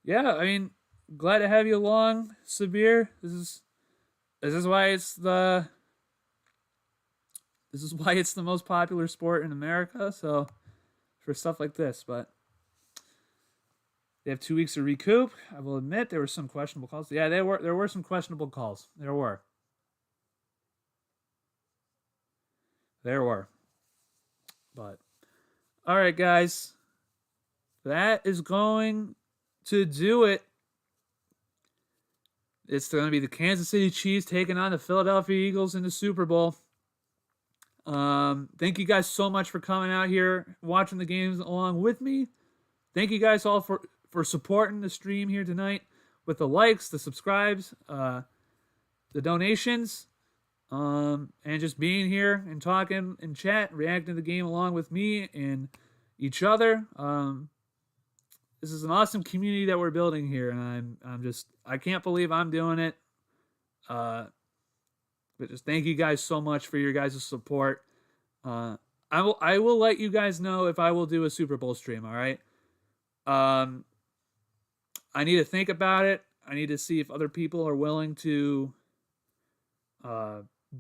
Yeah, I mean, glad to have you along, Sabir. This is why it's the most popular sport in America. So for stuff like this, but they have 2 weeks to recoup. I will admit there were some questionable calls. Yeah, there were some questionable calls. There were. But all right, guys. That is going to do it. It's going to be the Kansas City Chiefs taking on the Philadelphia Eagles in the Super Bowl. Thank you guys so much for coming out here, watching the games along with me. Thank you guys all for supporting the stream here tonight with the likes, the subscribes, the donations, and just being here and talking and chat, reacting to the game along with me and each other. This is an awesome community that we're building here, and I can't believe I'm doing it. But just thank you guys so much for your guys' support. I will let you guys know if I will do a Super Bowl stream. All right. I need to think about it. I need to see if other people are willing to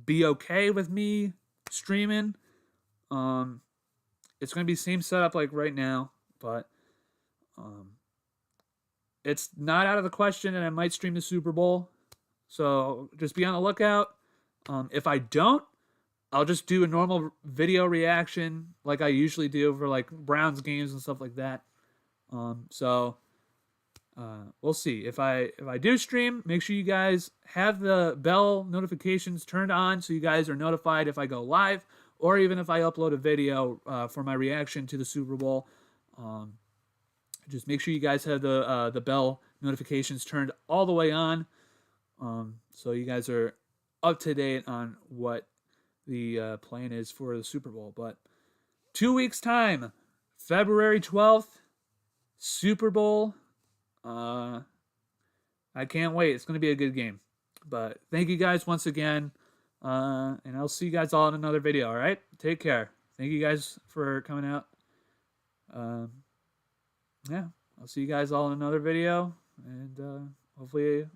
be okay with me streaming. It's going to be same setup like right now, but it's not out of the question that I might stream the Super Bowl. So just be on the lookout. If I don't, I'll just do a normal video reaction like I usually do for like Browns games and stuff like that. So we'll see. If I do stream, make sure you guys have the bell notifications turned on so you guys are notified if I go live or even if I upload a video for my reaction to the Super Bowl. Just make sure you guys have the bell notifications turned all the way on, so you guys are up to date on what the plan is for the Super Bowl. But 2 weeks time, February 12th, Super Bowl. I can't wait. It's going to be a good game. But thank you guys once again, and I'll see you guys all in another video. All right, take care. Thank you guys for coming out. yeah, I'll see you guys all in another video, and hopefully